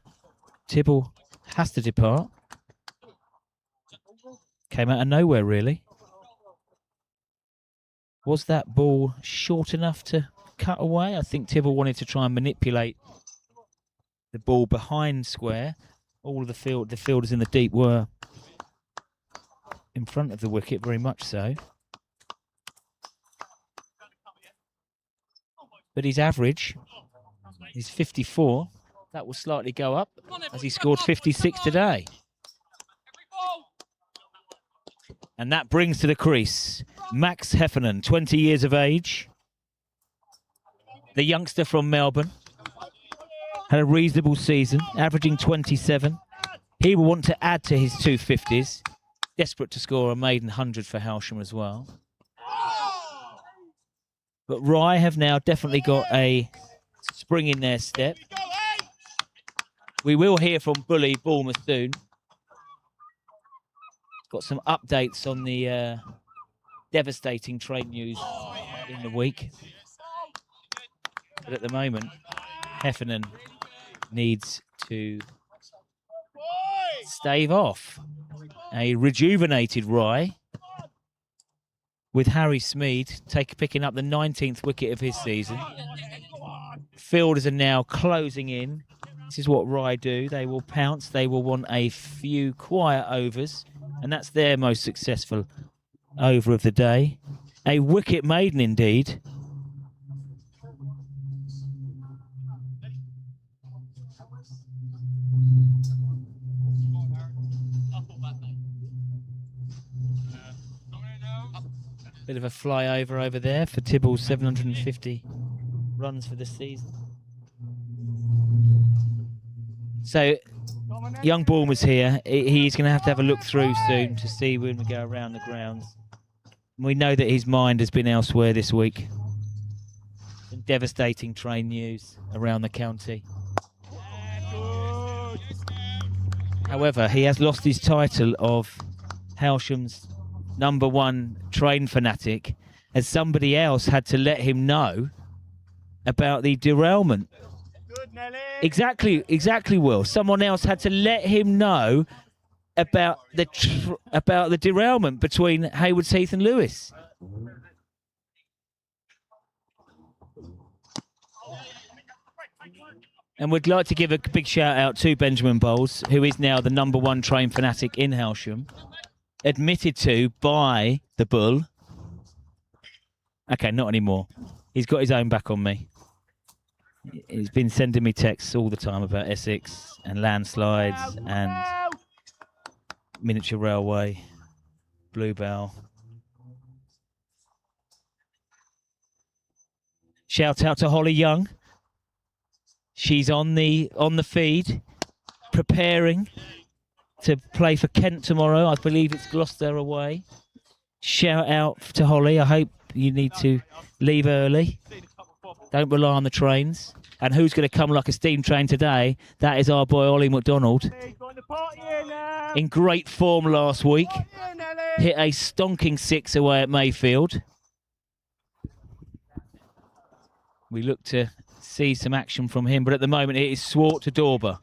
Tibble has to depart. Came out of nowhere, really. Was that ball short enough to cut away? I think Tibble wanted to try and manipulate the ball behind square. All of the fielders in the deep were in front of the wicket, very much so. But his average is 54. That will slightly go up as he scored 56 today. And that brings to the crease Max Heffernan, 20 years of age. The youngster from Melbourne. Had a reasonable season, averaging 27. He will want to add to his 250s. Desperate to score a maiden 100 for Hailsham as well. But Rye have now definitely got a spring in their step. We will hear from Bully Bulmer soon. Got some updates on the devastating trade news in the week. But at the moment, Heffernan needs to stave off a rejuvenated Rye with Harry Smead picking up the 19th wicket of his season. Fielders are now closing in. This is what Rye do. They will pounce. They will want a few quiet overs, and that's their most successful over of the day. A wicket maiden indeed. Bit of a flyover over there for Tibble's 750 runs for the season. So, young Bulmer's here. He's going to have a look through soon to see when we go around the grounds. We know that his mind has been elsewhere this week. Some devastating train news around the county. However, he has lost his title of Hailsham's #1 train fanatic, as somebody else had to let him know about the derailment. Exactly, Will. Someone else had to let him know about the derailment between Haywards Heath and Lewis. And we'd like to give a big shout out to Benjamin Bowles, who is now the #1 train fanatic in Hailsham. Admitted to by the Bull. Okay, not anymore. He's got his own back on me. He's been sending me texts all the time about Essex and landslides and miniature railway, Bluebell. Shout out to Holly Young. She's on the feed, preparing to play for Kent tomorrow. I believe it's Gloucester away. Shout out to Holly. I hope you need to leave early. Don't rely on the trains. And who's going to come like a steam train today? That is our boy Ollie McDonald. In great form last week. Hit a stonking 6 away at Mayfield. We look to see some action from him, but at the moment it is Swart to Dorber.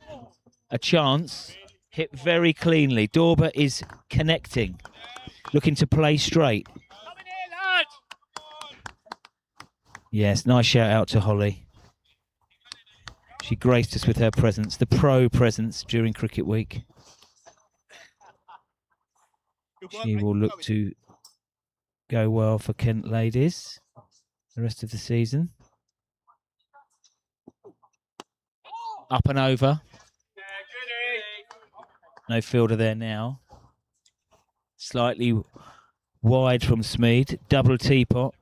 A chance, hit very cleanly. Dorber is connecting, looking to play straight. Yes, nice shout out to Holly. She graced us with her presence, the pro presence during Cricket Week. She will look to go well for Kent ladies the rest of the season. Up and over. No fielder there now. Slightly wide from Smead. Double teapot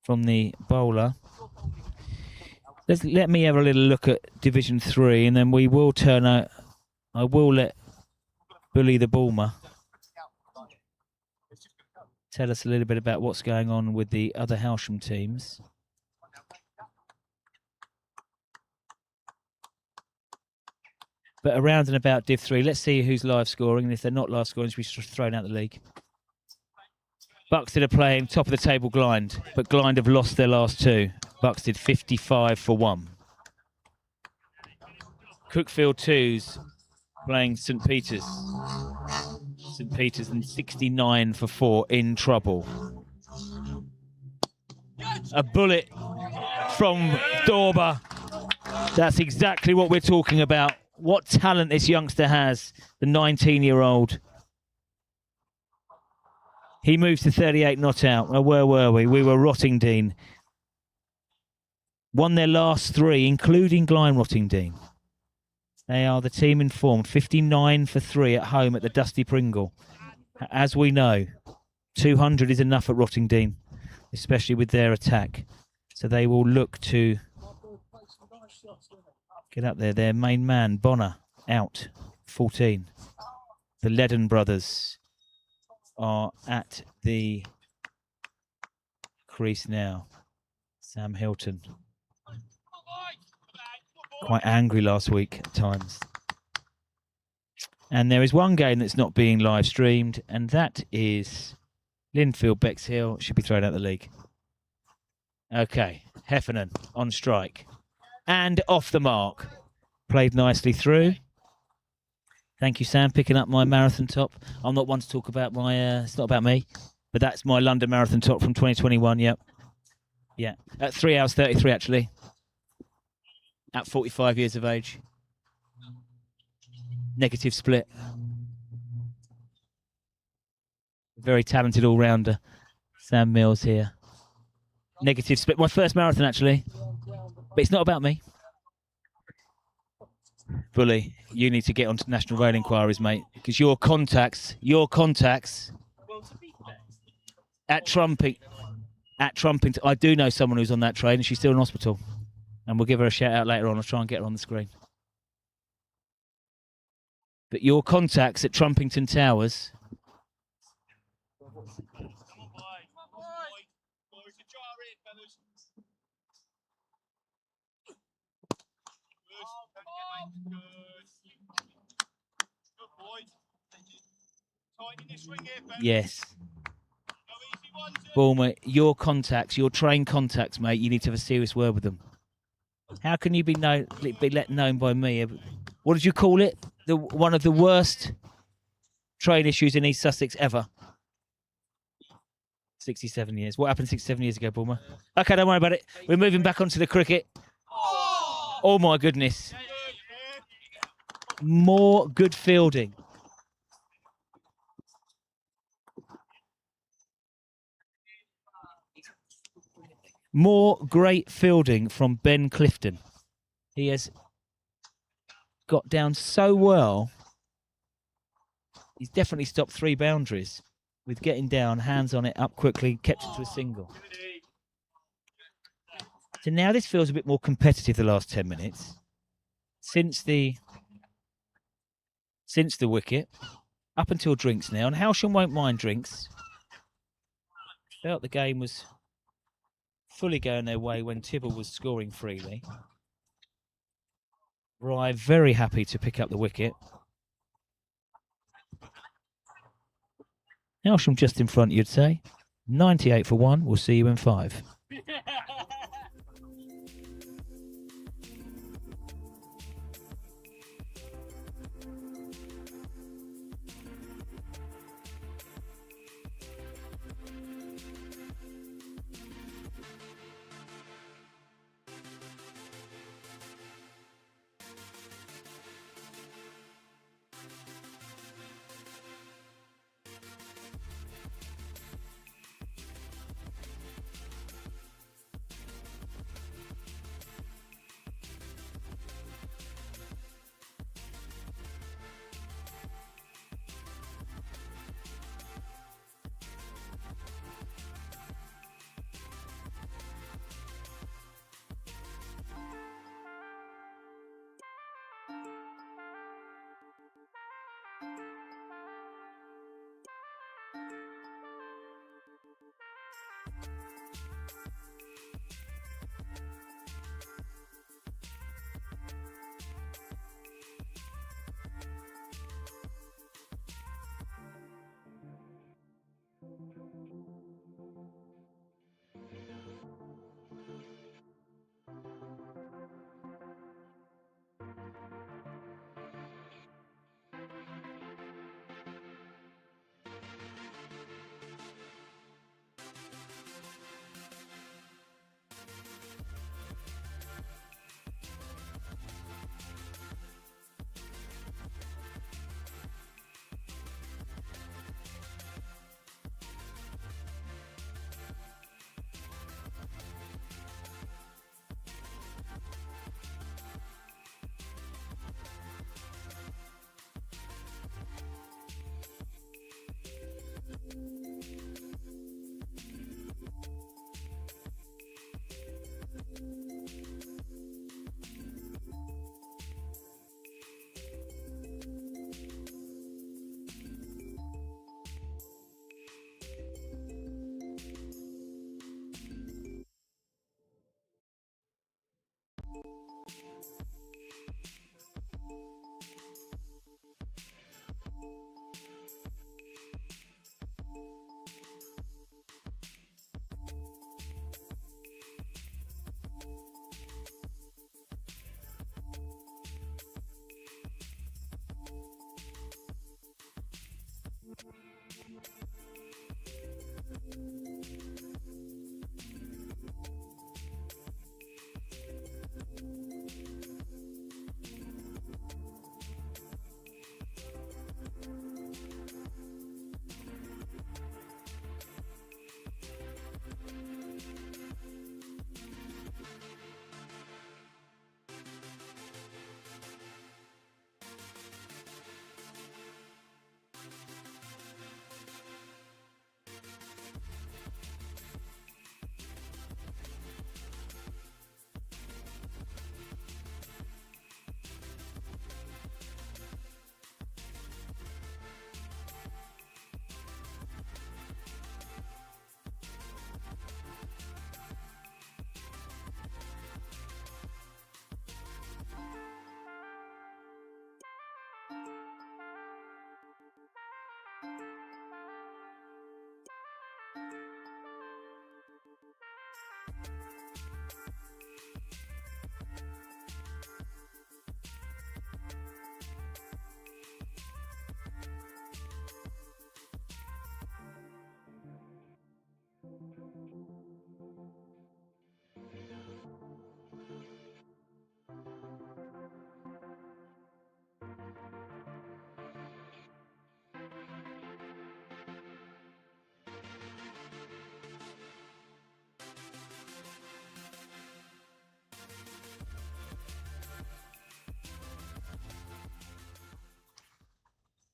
from the bowler. Let me have a little look at Division 3 and then we will turn out. I will let Bully the Bulmer tell us a little bit about what's going on with the other Hailsham teams. But around and about Div 3, let's see who's live scoring. And if they're not live scoring, should be thrown out the league. Buxted are playing top of the table Glynde, but Glynde have lost their last 2. Buxted 55 for 1. Cookfield 2's playing St Peter's. St Peter's and 69 for 4 in trouble. A bullet from Dorber. That's exactly what we're talking about. What talent this youngster has, the 19-year-old. He moves to 38 not out. Well, where were we? We were Rottingdean. Won their last 3, including Glynde Rottingdean. They are the team in form. 59 for 3 at home at the Dusty Pringle. As we know, 200 is enough at Rottingdean, especially with their attack. So they will look to get up there. Their main man, Bonner, out, 14. The Ledden brothers are at the crease now. Sam Hilton. Quite angry last week at times. And there is one game that's not being live streamed, and that is Linfield Bexhill. Should be thrown out the league. Okay, Heffernan on strike. And off the mark. Played nicely through. Thank you, Sam, picking up my marathon top. I'm not one to talk about my... it's not about me, but that's my London Marathon top from 2021, yep. Yeah, at 3 hours 33, actually. At 45 years of age. Negative split. Very talented all-rounder. Sam Mills here. Negative split. My first marathon, actually. But it's not about me. Bully, you need to get onto National Rail Inquiries, mate, because your contacts at Trumpington, I do know someone who's on that train and she's still in hospital. And we'll give her a shout out later on. I'll try and get her on the screen. But your contacts at Trumpington Towers. Yes. Bulmer, your contacts, your train contacts, mate, you need to have a serious word with them. How can you be let known by me? What did you call it? One of the worst train issues in East Sussex ever. 67 years. What happened 67 years ago, Bulmer? Okay, don't worry about it. We're moving back onto the cricket. Oh my goodness. More good fielding. More great fielding from Ben Clifton. He has got down so well. He's definitely stopped 3 boundaries with getting down, hands on it, up quickly, kept it to a single. So now this feels a bit more competitive the last 10 minutes. Since the wicket, up until drinks now, and Hailsham won't mind drinks. Felt the game was fully going their way when Tibble was scoring freely. Rye very happy to pick up the wicket. Hailsham just in front, you'd say. 98 for 1. We'll see you in 5.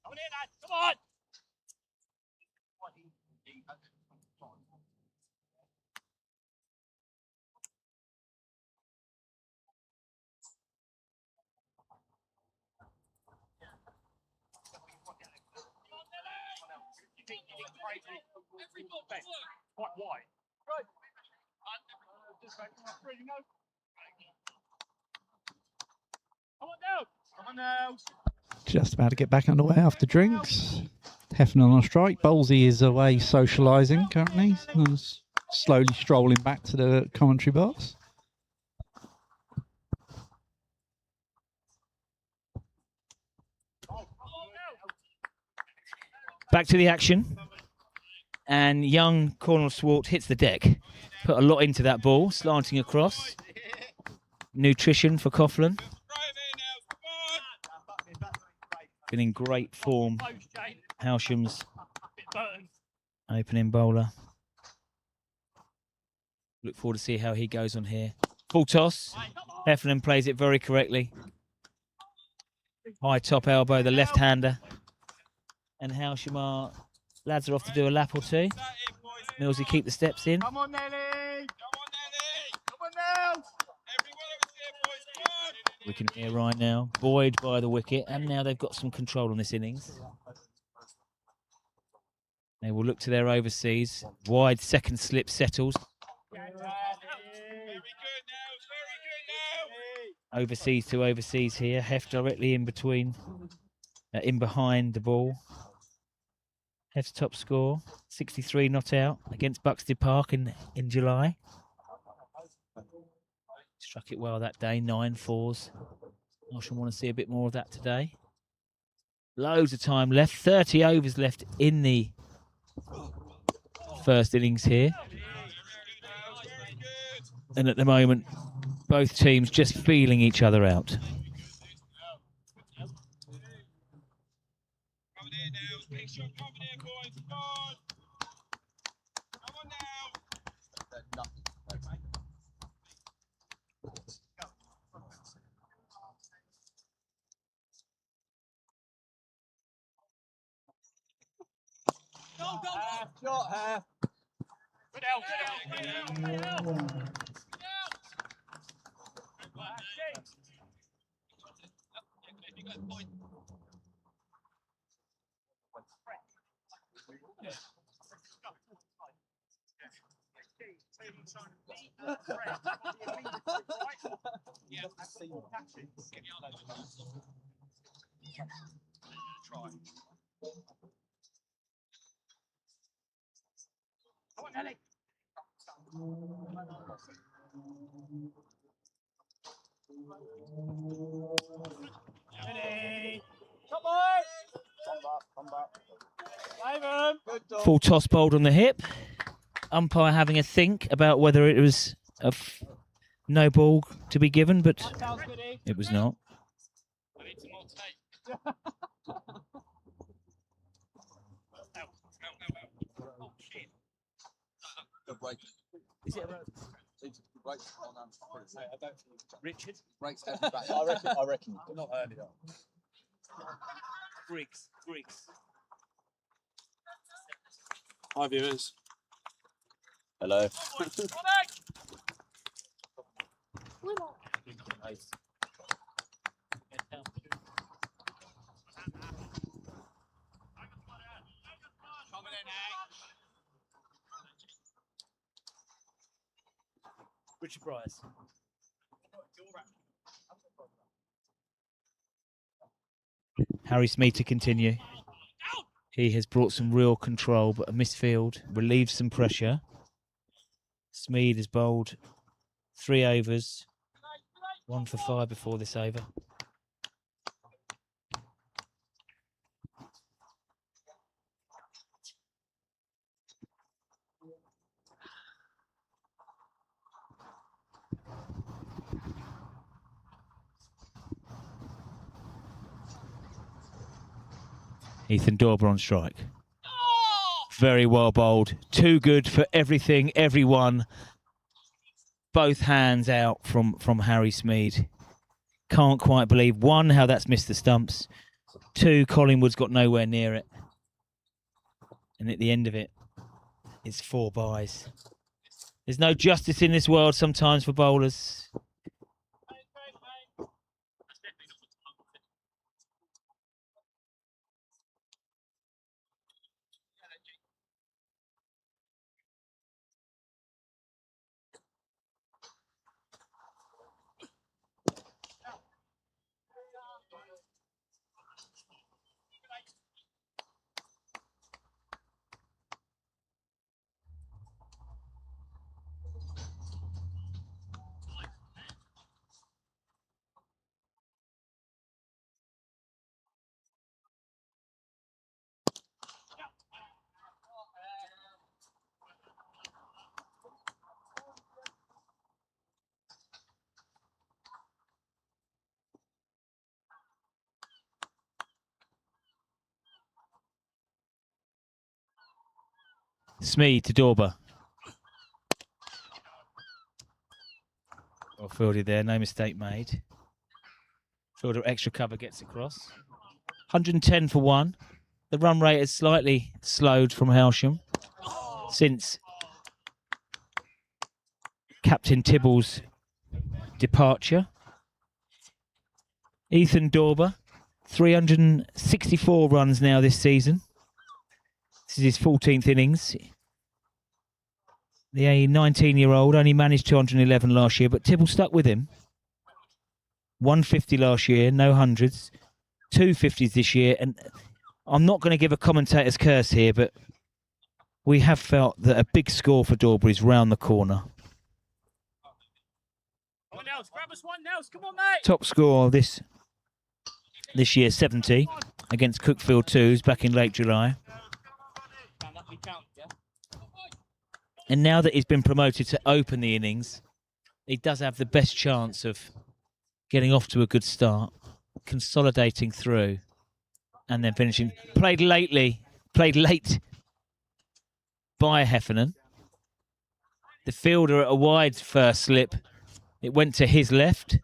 Come on in, lad. Come on. You think crazy? Quite wide. Right. Come on now. Come on now. Just about to get back underway after drinks. Heffernan on strike. Bowlesy is away socialising currently. Slowly strolling back to the commentary box. Back to the action. And young Cornel Swart hits the deck. Put a lot into that ball, slanting across. Nutrition for Coughlin. Been in great form. Hailsham's opening bowler. Look forward to see how he goes on here. Full toss. Heffernan plays it very correctly. High top elbow, the left-hander. And Hailsham lads are off to do a lap or two. Millsy keep the steps in. Come on, Nelly. Come on, Nelly. Come on now. Everyone over here, boys. Come on. We can hear right now. Buoyed by the wicket, and now they've got some control on this innings. They will look to their overseas. Wide second slip settles. Very good now. Very good now. Overseas to overseas here. Hef directly in between, in behind the ball. Hef's top score, 63 not out against Buxted Park in July. Struck it well that day, 9 fours. I should want to see a bit more of that today. Loads of time left, 30 overs left in the first innings here. And at the moment, both teams just feeling each other out. Make sure you're coming in, boys. Come on. Come on now. Shot half. Good out, good out, good out, good out. Try. Come on, Nelly. Ready. Come on. Come back. Ivan. Good dog. Full toss bowled on the hip. Umpire having a think about whether it was a no ball to be given, but Sounds good, Eve. it was not. I need some more tape. Oh, shit. Good break. Is it Seems to be breaks on I don't Richard? breaks every back. I reckon. Not earlier. Briggs. Hi viewers. Hello. Richard Bryce. Harry Smead to continue. He has brought some real control, but a misfield relieves some pressure. Smead has bowled 3 overs, 1 for 5 before this over. Ethan Dauber on strike. Very well bowled. Too good for everything, everyone. Both hands out from Harry Smead. Can't quite believe, 1, how that's missed the stumps. 2, Collingwood's got nowhere near it. And at the end of it, it's 4 byes. There's no justice in this world sometimes for bowlers. Smeed to Dorber. Well fielded there, no mistake made. Fielder extra cover gets across. 110 for 1. The run rate has slightly slowed from Hailsham since Captain Tibble's departure. Ethan Dorber, 364 runs now this season. This is his 14th innings. The 19-year-old only managed 211 last year, but Tibble stuck with him. 150 last year, no hundreds. 250s this year. And I'm not going to give a commentator's curse here, but we have felt that a big score for Dorber is round the corner. Come on, Nels, grab us one, Nels. Come on, mate. Top score this year, 70, against Cookfield 2s back in late July. And now that he's been promoted to open the innings, he does have the best chance of getting off to a good start, consolidating through, and then finishing. Played late by Heffernan. The fielder at a wide first slip. It went to his left.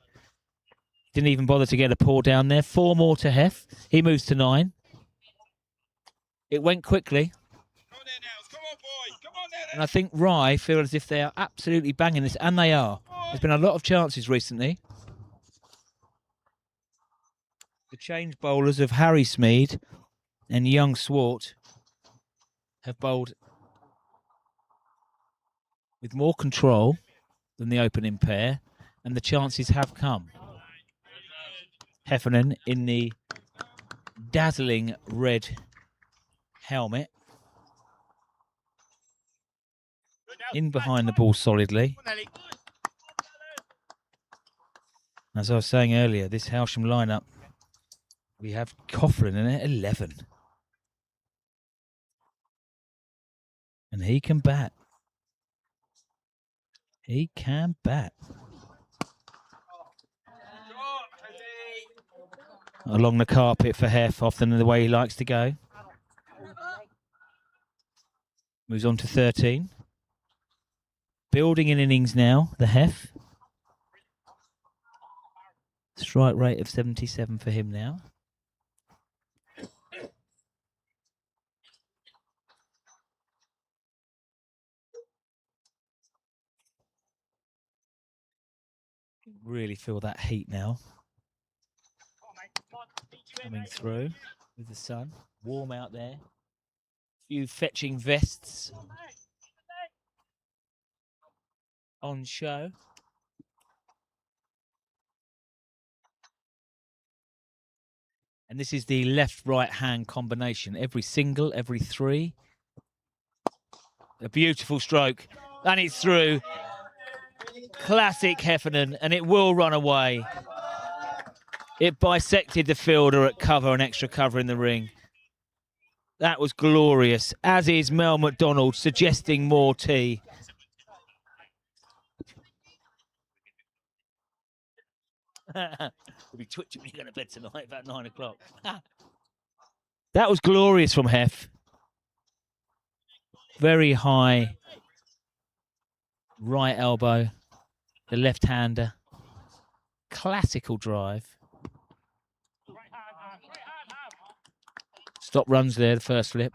Didn't even bother to get a paw down there. 4 more to Hef. He moves to 9. It went quickly. Come on there, Nels. Come on, boy. Come on there. And I think Rye feel as if they are absolutely banging this, and they are. There's been a lot of chances recently. The change bowlers of Harry Smeed and Young Swart have bowled with more control than the opening pair, and the chances have come. Heffernan in the dazzling red helmet, in behind the ball solidly. As I was saying earlier, this Hailsham lineup, we have Coughlin in it, 11. And he can bat. He can bat. Along the carpet for Hef, often the way he likes to go. Moves on to 13. Building in innings now, the Hef. Strike rate of 77 for him now. Really feel that heat now. Coming through with the sun. Warm out there. Few fetching vests on show. And this is the left-right hand combination. Every single, every 3. A beautiful stroke. And it's through. Classic Heffernan, and it will run away. It bisected the fielder at cover and extra cover in the ring. That was glorious, as is Mel McDonald suggesting more tea. We'll be twitching when you go to bed tonight about 9 o'clock. That was glorious from Hef. Very high right elbow, the left-hander. Classical drive. Stop runs there, the first slip.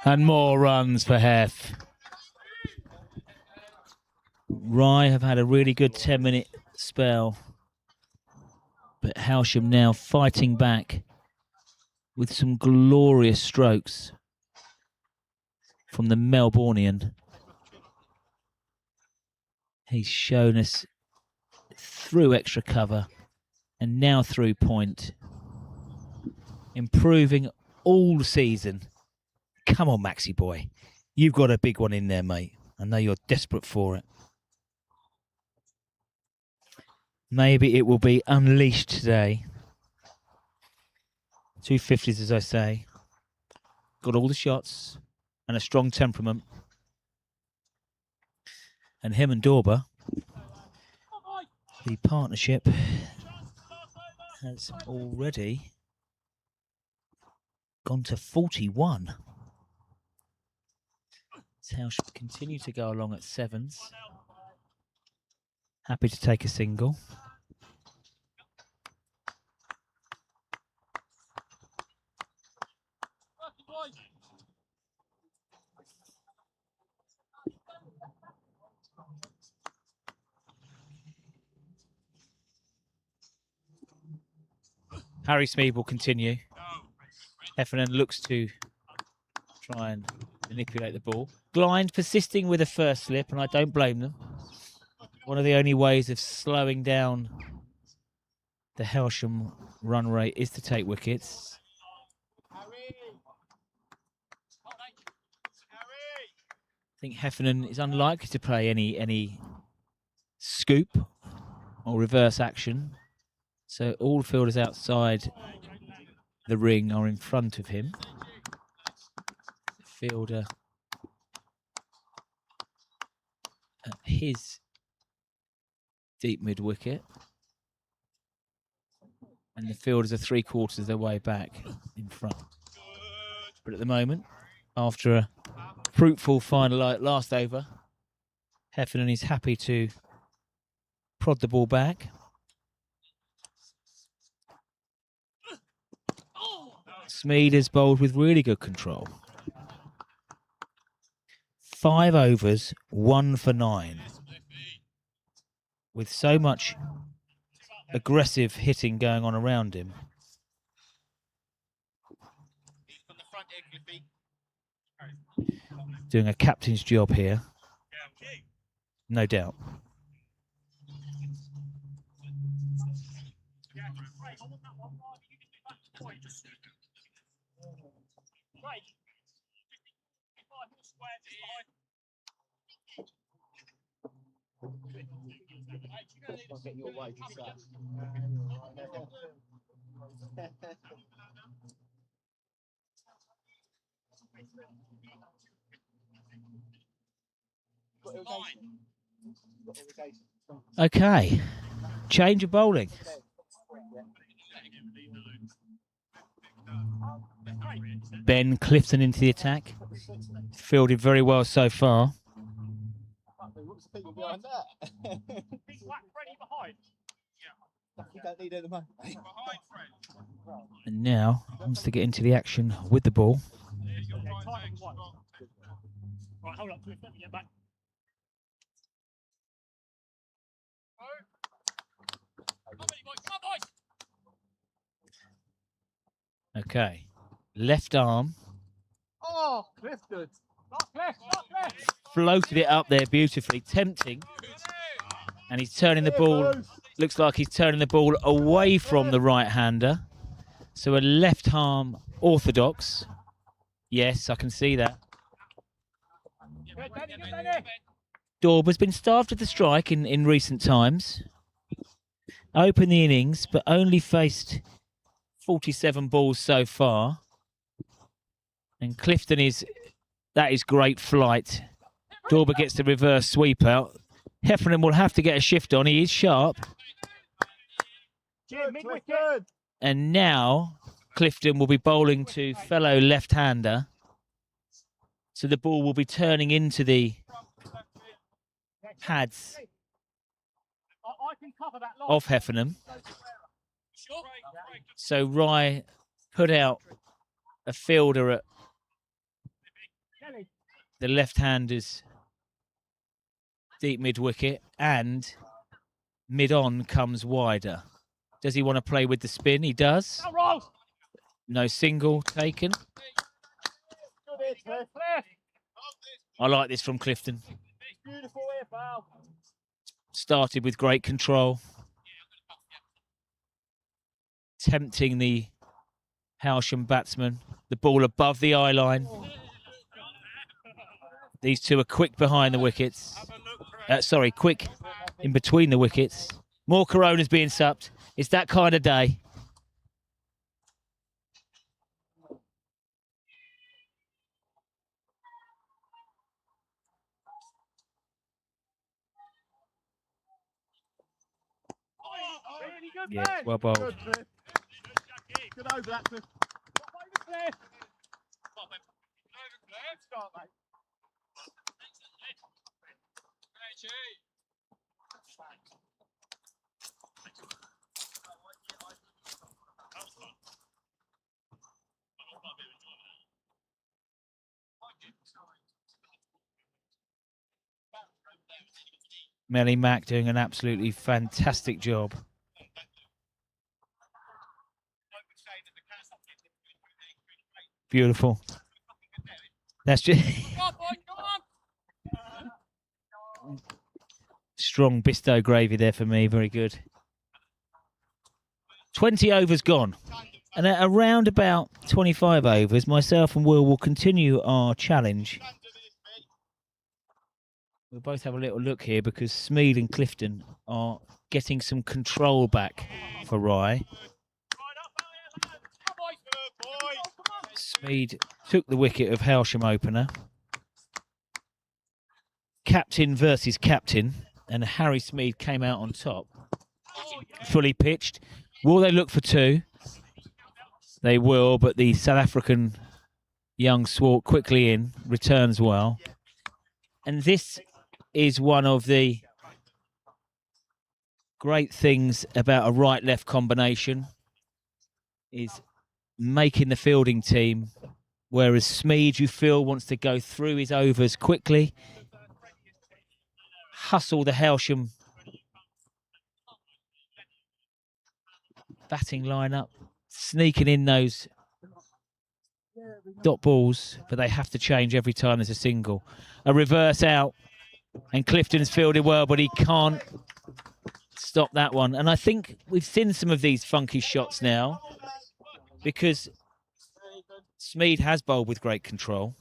And more runs for Hef. Rye have had a really good 10-minute spell. But Hailsham now fighting back with some glorious strokes from the Melbourneian. He's shown us through extra cover and now through point. Improving all season. Come on, Maxie boy. You've got a big one in there, mate. I know you're desperate for it. Maybe it will be unleashed today. 250s, as I say. Got all the shots and a strong temperament. And him and Dorber, the partnership, has already gone to 41. Hailsham continue to go along at sevens. Happy to take a single. Harry Smead will continue. Heffernan looks to try and manipulate the ball. Blind persisting with a first slip, and I don't blame them. One of the only ways of slowing down the Hailsham run rate is to take wickets. I think Heffernan is unlikely to play any scoop or reverse action. So all fielders outside the ring are in front of him. Fielder at his deep mid wicket. And the fielders are 3/4 of their way back in front. But at the moment, after a fruitful final last over, Heffernan is happy to prod the ball back. Smead is bowled with really good control. 5 overs, 1 for 9. With so much aggressive hitting going on around him. Doing a captain's job here. No doubt. Get your way to that. Okay, change of bowling. Ben Clifton into the attack. Fielded very well so far. What's the people behind that? You don't need any money. And now wants to get into the action with the ball. Right, hold up, Clifton, get back. Okay, left arm. Oh, Clifton. Floated it up there beautifully, tempting. And he's turning the ball, looks like he's turning the ball away from the right-hander. So a left arm orthodox. Yes, I can see that. Dorber's been starved at the strike in recent times. Opened the innings, but only faced 47 balls so far. And Clifton that is great flight. Dorber gets the reverse sweep out. Heffernan will have to get a shift on. He is sharp. And now Clifton will be bowling to fellow left-hander. So the ball will be turning into the pads of Heffernan. So Rye put out a fielder at the left-hander's deep mid-wicket, and mid-on comes wider. Does he want to play with the spin? He does. No single taken. I like this from Clifton. Started with great control. Tempting the Hailsham batsman. The ball above the eye line. These two are quick behind the wickets. Quick in between the wickets. More Coronas being supped. It's that kind of day. Really good, Yeah, Ben. well bowled. Good, Cliff. Good over that, Cliff. Over, Cliff. Start, mate. Melly Mack doing an absolutely fantastic job. Beautiful. That's just strong Bisto gravy there for me. Very good. 20 overs gone. And at around about 25 overs, myself and Will continue our challenge. We'll both have a little look here because Smead and Clifton are getting some control back for Rye. Smead took the wicket of Hailsham opener. Captain versus captain, and Harry Smead came out on top. Fully pitched. Will they look for two? They will, but the South African young swart quickly in, returns well. And this is one of the great things about a right-left combination, is making the fielding team, whereas Smead, you feel, wants to go through his overs quickly, hustle the Hailsham batting lineup, sneaking in those dot balls, but they have to change every time there's a single. A reverse out, and Clifton's fielded well, but he can't stop that one. And I think we've seen some of these funky shots now because Smead has bowled with great control.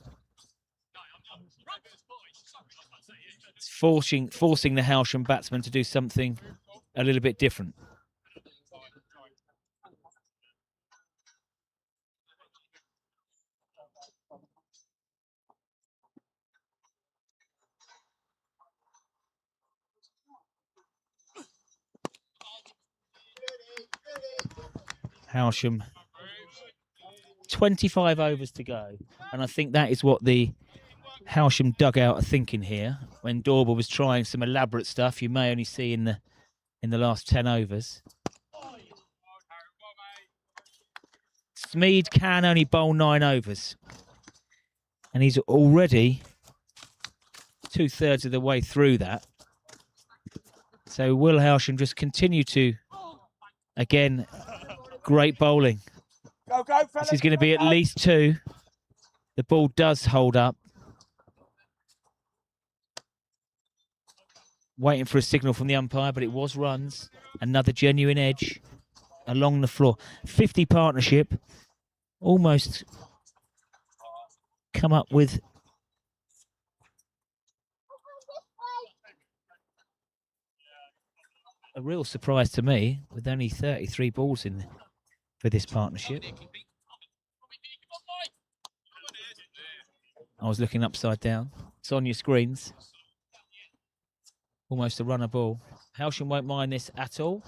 It's forcing the Hailsham batsman to do something a little bit different. Hailsham, 25 overs to go, and I think that is what the Hailsham dugout are thinking here. When Dorber was trying some elaborate stuff, you may only see in the last 10 overs. Smead can only bowl 9 overs, and he's already 2/3 of the way through that. So will Hailsham just continue to, again, great bowling. Go, go, fellas. This is going to be at least 2. The ball does hold up. Waiting for a signal from the umpire, but it was runs. Another genuine edge along the floor. 50 partnership. Almost come up with a real surprise to me, with only 33 balls in for this partnership. I was looking upside down. It's on your screens. Almost a runner ball. Hailsham won't mind this at all.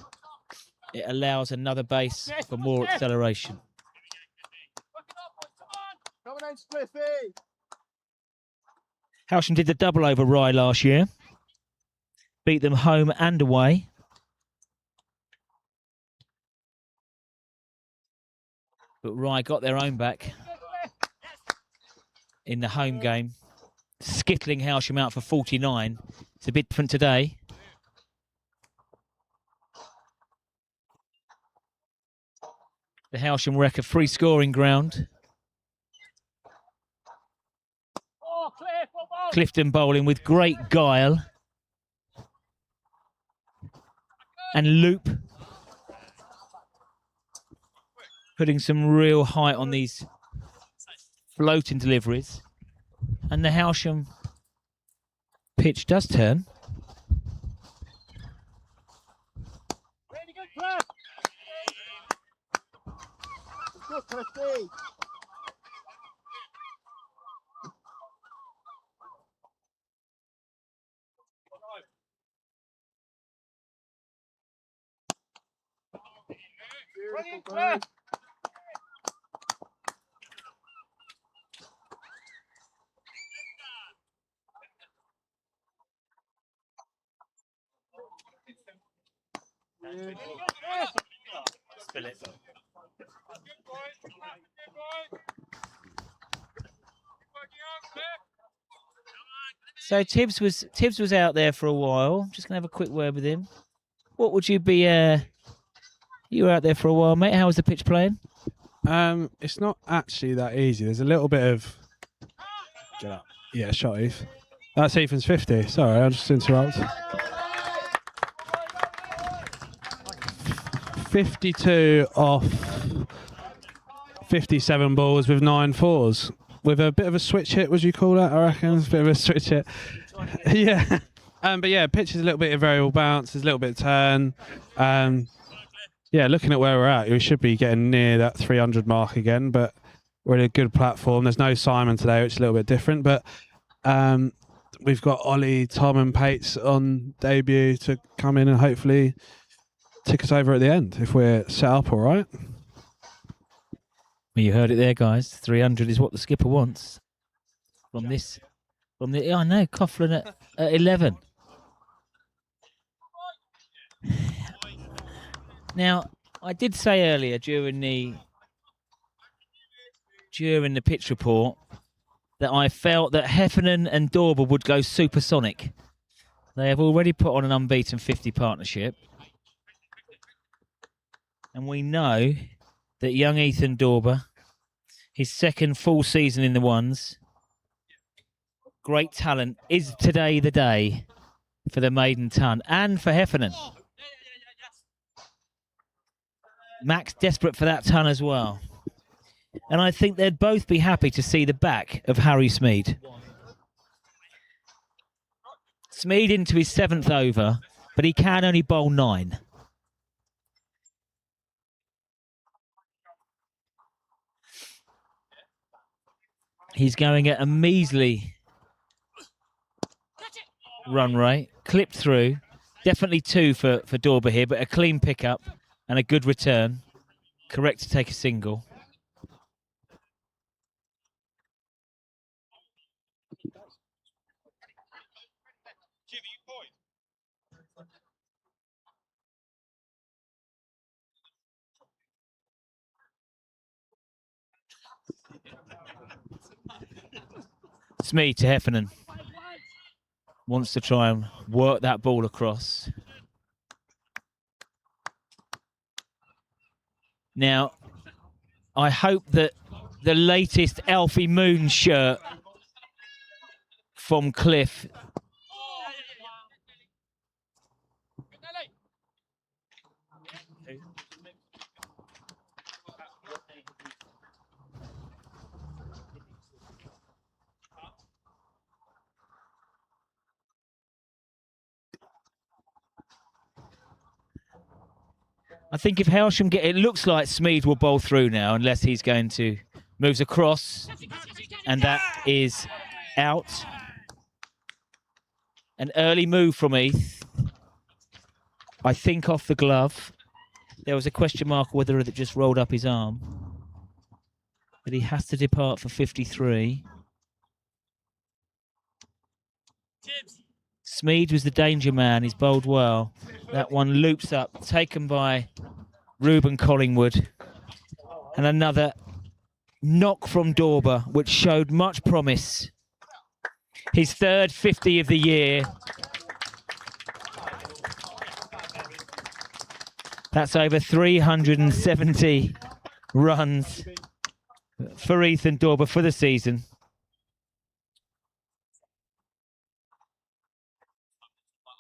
It allows another base for more acceleration. Come on, Spliffy. Hailsham did the double over Rye last year. Beat them home and away. But Rye got their own back in the home game, skittling Hailsham out for 49. It's a bit different today. The Hailsham wreck a free scoring ground. Clifton bowling with great guile. And Loop putting some real height on these floating deliveries. And the Hailsham pitch does turn. Kirsty. Spill it. So Tibbs was out there for a while. Just gonna have a quick word with him. What would you be? You were out there for a while, mate. How was the pitch playing? It's not actually that easy. There's a little bit of. Get up. Yeah, shot Eve. That's Ethan's 50. Sorry, I'll just interrupt. 52 off 57 balls with 9 fours. With a bit of a switch hit, would you call that? I reckon it's a bit of a switch hit. Yeah. But yeah, pitch is a little bit of variable bounce. There's a little bit of turn. Yeah, looking at where we're at, we should be getting near that 300 mark again, but we're in a good platform. There's no Simon today, which is a little bit different, but we've got Ollie, Tom and Pates on debut to come in and hopefully tick us over at the end if we're set up all right. Well, you heard it there, guys. 300 is what the skipper wants. I know, Coughlin at 11. Now, I did say earlier during the pitch report that I felt that Heffernan and Dorber would go supersonic. They have already put on an unbeaten 50 partnership. And we know that young Ethan Dorber, his second full season in the ones, great talent, is today the day for the maiden ton and for Heffernan. Max desperate for that ton as well. And I think they'd both be happy to see the back of Harry Smead. Smead into his 7th over, but he can only bowl 9. He's going at a measly run rate, clipped through. Definitely 2 for Dorber here, but a clean pickup and a good return. Correct to take a single. Smee to Heffernan. Wants to try and work that ball across. Now, I hope that the latest Alfie Moon shirt from Cliff I think if Hailsham it looks like Smead will bowl through now unless he's going to moves across, and that is out. An early move from Heath. I think off the glove. There was a question mark whether it just rolled up his arm. But he has to depart for 53. Smead was the danger man. He's bowled well. That one loops up, taken by Reuben Collingwood. And another knock from Dorber, which showed much promise. His 3rd 50 of the year. That's over 370 runs for Ethan Dorber for the season.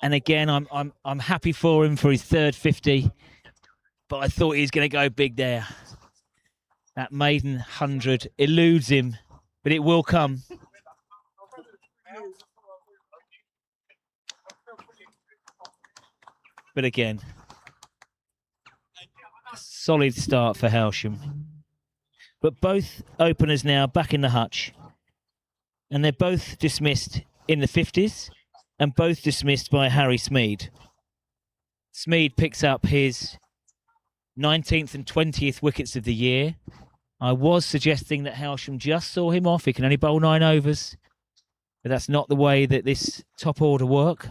And again, I'm happy for him for his 3rd 50, but I thought he was going to go big there. That maiden 100 eludes him, but it will come. But again, a solid start for Hailsham. But both openers now back in the hutch. And they're both dismissed in the 50s and both dismissed by Harry Smead. Smead picks up his 19th and 20th wickets of the year. I was suggesting that Hailsham just saw him off. He can only bowl 9 overs. But that's not the way that this top order work.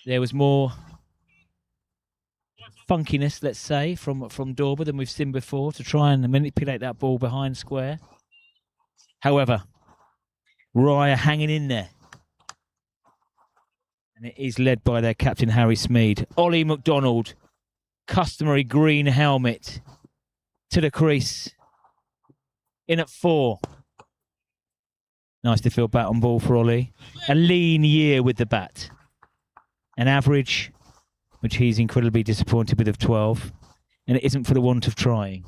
There was more funkiness, let's say, from Dorber than we've seen before to try and manipulate that ball behind square. However, Rye are hanging in there. And it is led by their captain, Harry Smead. Ollie McDonald, customary green helmet to the crease. In at 4. Nice to feel bat on ball for Ollie. A lean year with the bat. An average, which he's incredibly disappointed with, of 12. And it isn't for the want of trying.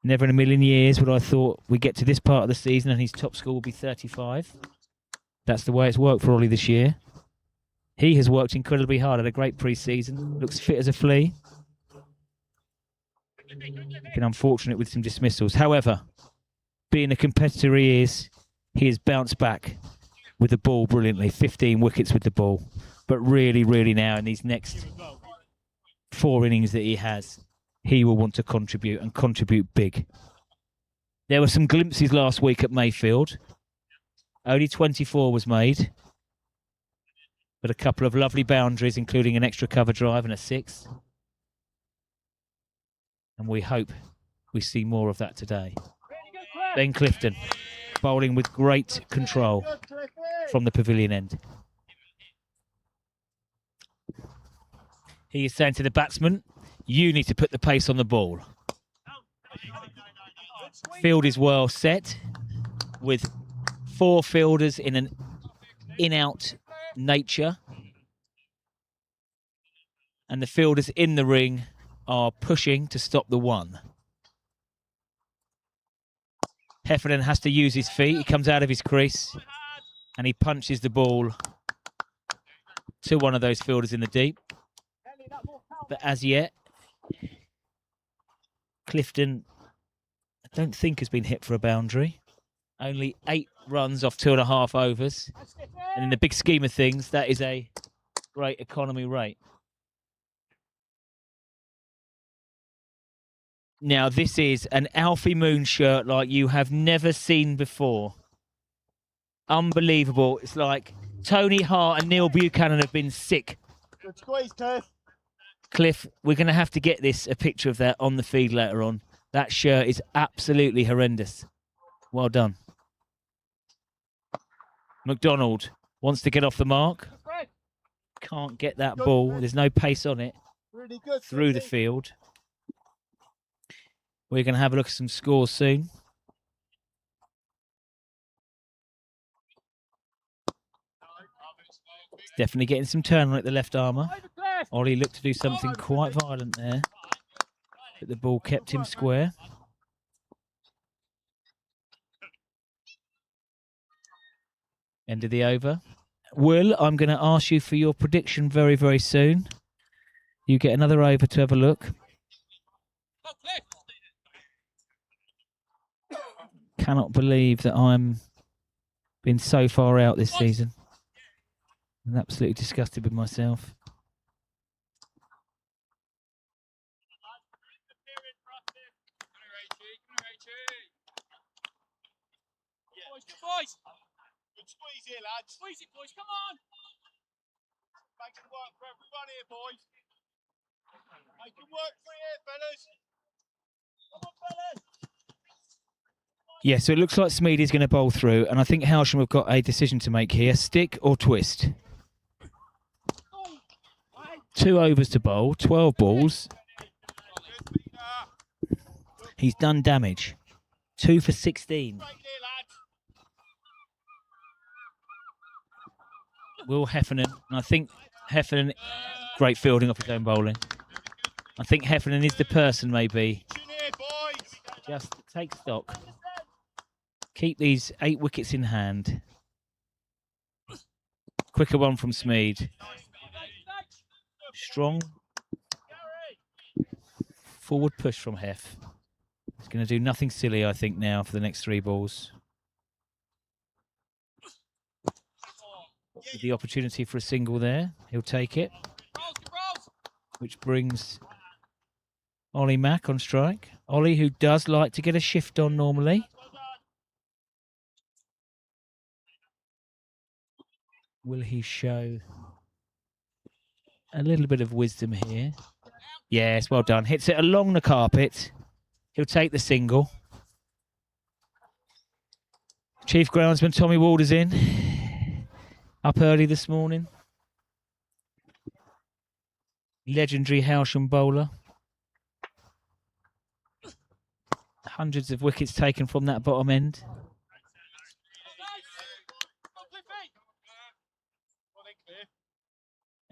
Never in a million years would I thought we'd get to this part of the season and his top score will be 35. That's the way it's worked for Ollie this year. He has worked incredibly hard, had a great pre-season, looks fit as a flea. Been unfortunate with some dismissals. However, being the competitor he is, he has bounced back with the ball brilliantly. 15 wickets with the ball. But really, really now in these next 4 innings that he has, he will want to contribute and contribute big. There were some glimpses last week at Mayfield. Only 24 was made. But a couple of lovely boundaries, including an extra cover drive and a 6. And we hope we see more of that today. Ben Clifton, bowling with great control from the pavilion end. He is saying to the batsman, you need to put the pace on the ball. Field is well set with 4 fielders in an in-out nature. And the fielders in the ring are pushing to stop the 1. Heffernan has to use his feet. He comes out of his crease and he punches the ball to one of those fielders in the deep. But as yet, Clifton, I don't think has been hit for a boundary. Only 8 runs off 2.5 overs. And in the big scheme of things, that is a great economy rate. Now, this is an Alfie Moon shirt like you have never seen before. Unbelievable. It's like Tony Hart and Neil Buchanan have been sick. Good squeeze, Cliff. Cliff, we're going to have to get a picture of that on the feed later on. That shirt is absolutely horrendous. Well done. McDonald wants to get off the mark. Can't get that ball. There's no pace on it. Really good. Through the field. We're going to have a look at some scores soon. It's definitely getting some turn on at the left armour. Ollie looked to do something quite violent there. But the ball kept him square. End of the over. Will, I'm going to ask you for your prediction very, very soon. You get another over to have a look. Cannot believe that I'm been so far out this season. I'm absolutely disgusted with myself. Boys, Good squeeze here, lads. squeeze it, boys, come on. Make it work for everyone here, boys. Make it work for you, fellas. Come on, fellas. Yeah, so it looks like Smead is going to bowl through, and I think Hailsham have got a decision to make here. Stick or twist? 2 overs to bowl, 12 balls. He's done damage. 2 for 16. Right here, lads. Will Heffernan, and I think Heffernan, great fielding off his own bowling. I think Heffernan is the person, maybe. Chin here, boys. Just take stock. Keep these 8 wickets in hand. Quicker one from Smead. Strong forward push from Hef. He's going to do nothing silly, I think, now for the next 3 balls. With the opportunity for a single there, he'll take it. Which brings Ollie Mack on strike. Ollie, who does like to get a shift on normally. Will he show a little bit of wisdom here? Yes, well done. Hits it along the carpet. He'll take the single. Chief groundsman Tommy Walder's in. Up early this morning. Legendary Hailsham bowler. Hundreds of wickets taken from that bottom end.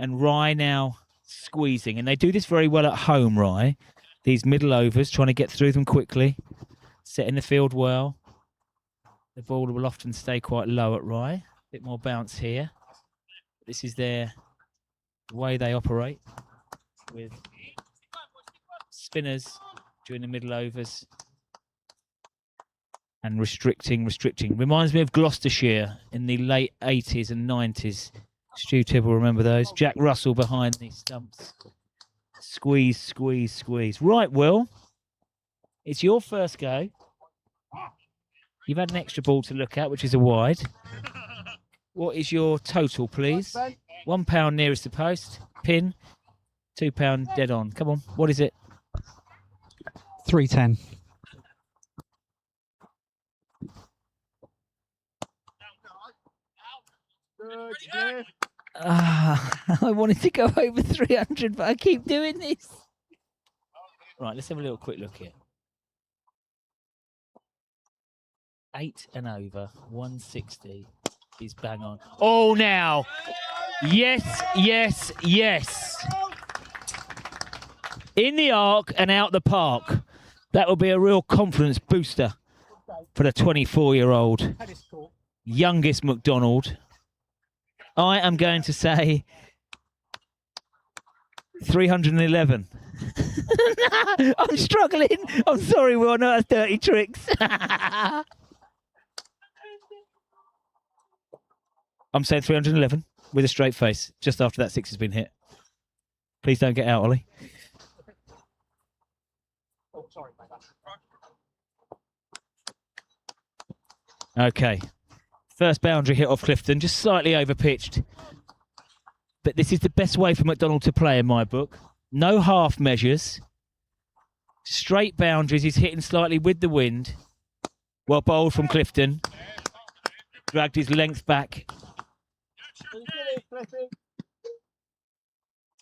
And Rye now squeezing. And they do this very well at home, Rye. These middle overs, trying to get through them quickly. Setting the field well. The ball will often stay quite low at Rye. A bit more bounce here. This is their way they operate. With spinners during the middle overs. And restricting. Reminds me of Gloucestershire in the late 80s and 90s. Stu Tibb will remember those. Jack Russell behind the stumps. Squeeze. Right, Will. It's your first go. You've had an extra ball to look at, which is a wide. What is your total, please? £1 nearest the post. Pin. £2 dead on. Come on. What is it? 310. I wanted to go over 300, but I keep doing this. Right, let's have a little quick look here. 8 and over, 160 is bang on. Oh, now. Yes. In the arc and out the park. That will be a real confidence booster for the 24-year-old youngest McDonald. I am going to say 311. I'm struggling. I'm sorry, Will. I know that's dirty tricks. I'm saying 311 with a straight face just after that 6 has been hit. Please don't get out, Ollie. Oh, sorry, mate. Okay. First boundary hit off Clifton, just slightly overpitched. But this is the best way for McDonald to play in my book. No half measures. Straight boundaries. He's hitting slightly with the wind. Well bowled from Clifton. Dragged his length back.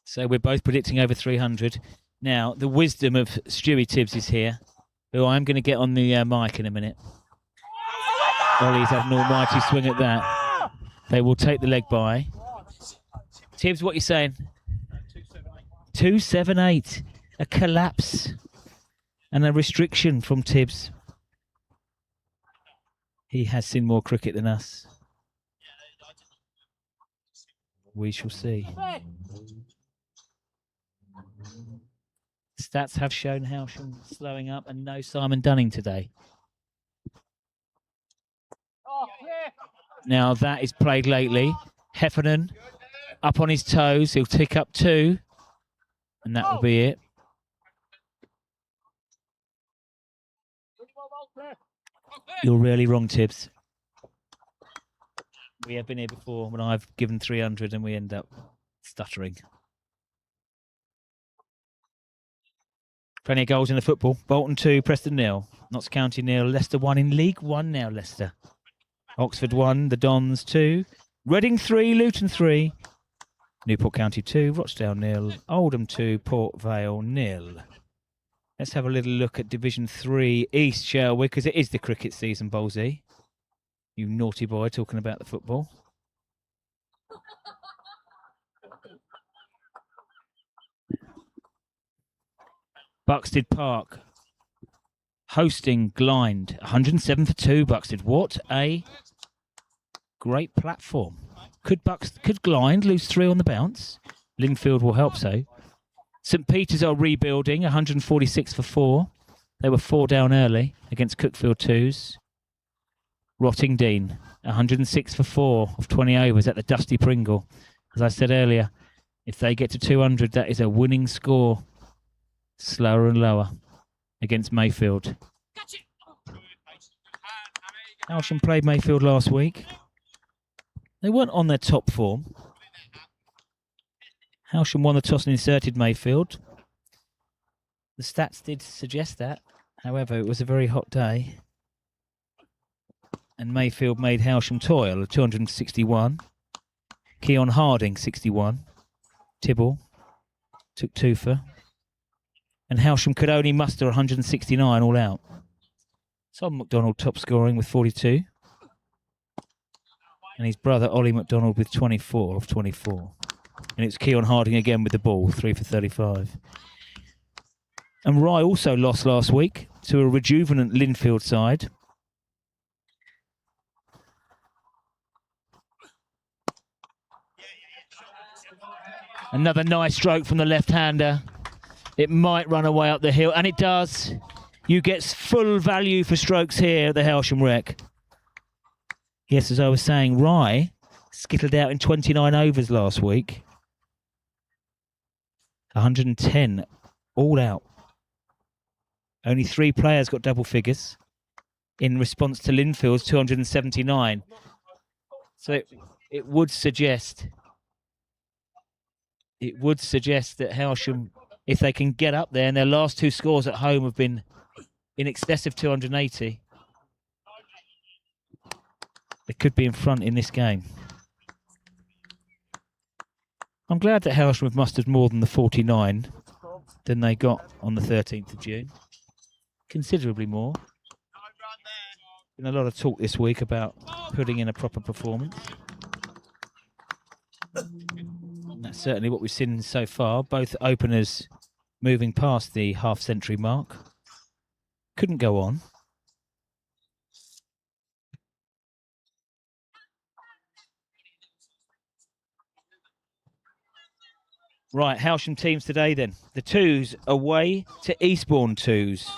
So we're both predicting over 300. Now, the wisdom of Stewie Tibbs is here, who I'm going to get on the mic in a minute. Ollie's had an almighty swing at that. They will take the leg by. Tibbs, what are you saying? 278. A collapse. And a restriction from Tibbs. He has seen more cricket than us. We shall see. Stats have shown Hailsham slowing up and no Simon Dunning today. Now that is played lately. Heffernan up on his toes. He'll tick up 2. And that will be it. You're really wrong, Tibbs. We have been here before when I've given 300 and we end up stuttering. Plenty of goals in the football. Bolton 2, Preston 0. Notts County 0, Leicester 1 in League 1 now, Leicester. Oxford 1, the Dons 2. Reading 3, Luton 3. Newport County 2, Rochdale 0. Oldham 2, Port Vale 0. Let's have a little look at Division 3 East, shall we? Because it is the cricket season, Bolsey. You naughty boy talking about the football. Buxted Park hosting Glynde. 107 for 2, Buxted. What a great platform. Could Glynde lose 3 on the bounce? Lingfield will help so. St Peter's are rebuilding, 146 for 4. They were 4 down early against Cookfield 2s. Rottingdean, 106 for 4 of 20 overs at the Dusty Pringle. As I said earlier, if they get to 200, that is a winning score. Slower and lower against Mayfield. Hailsham played Mayfield last week. They weren't on their top form. Hailsham won the toss and inserted Mayfield. The stats did suggest that. However, it was a very hot day. And Mayfield made Hailsham toil at 261. Keon Harding, 61. Tibble took 2 for. And Hailsham could only muster 169 all out. Tom McDonald top scoring with 42. And his brother Ollie McDonald with 24 of 24. And it's Keon Harding again with the ball, 3 for 35. And Rye also lost last week to a rejuvenant Linfield side. Another nice stroke from the left-hander. It might run away up the hill, and it does. You get full value for strokes here at the Hailsham Rec. Yes, as I was saying, Rye skittled out in 29 overs last week. 110 all out. Only 3 players got double figures in response to Linfield's 279. So it would suggest that Hailsham, if they can get up there, and their last 2 scores at home have been in excess of 280, they could be in front in this game. I'm glad that Hailsham have mustered more than the 49 than they got on the 13th of June. Considerably more. Been a lot of talk this week about putting in a proper performance. And that's certainly what we've seen so far. Both openers moving past the half-century mark. Couldn't go on. Right, Hailsham teams today then. The 2s away to Eastbourne 2s.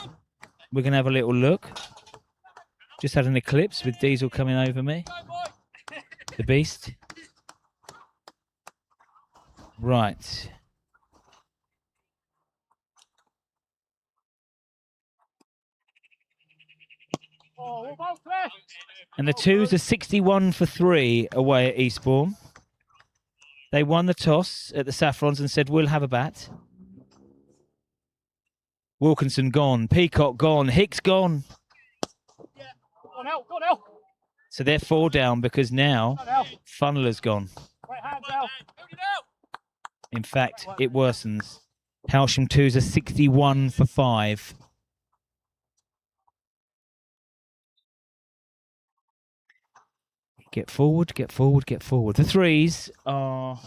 We're going to have a little look. Just had an eclipse with Diesel coming over me. The beast. Right. And the 2s are 61 for 3 away at Eastbourne. They won the toss at the Saffrons and said, we'll have a bat. Wilkinson gone. Peacock gone. Hicks gone. So they're 4 down because now Funneller's gone. In fact, it worsens. Hailsham 2s are 61 for 5. Get forward, get forward, get forward. The 3s are...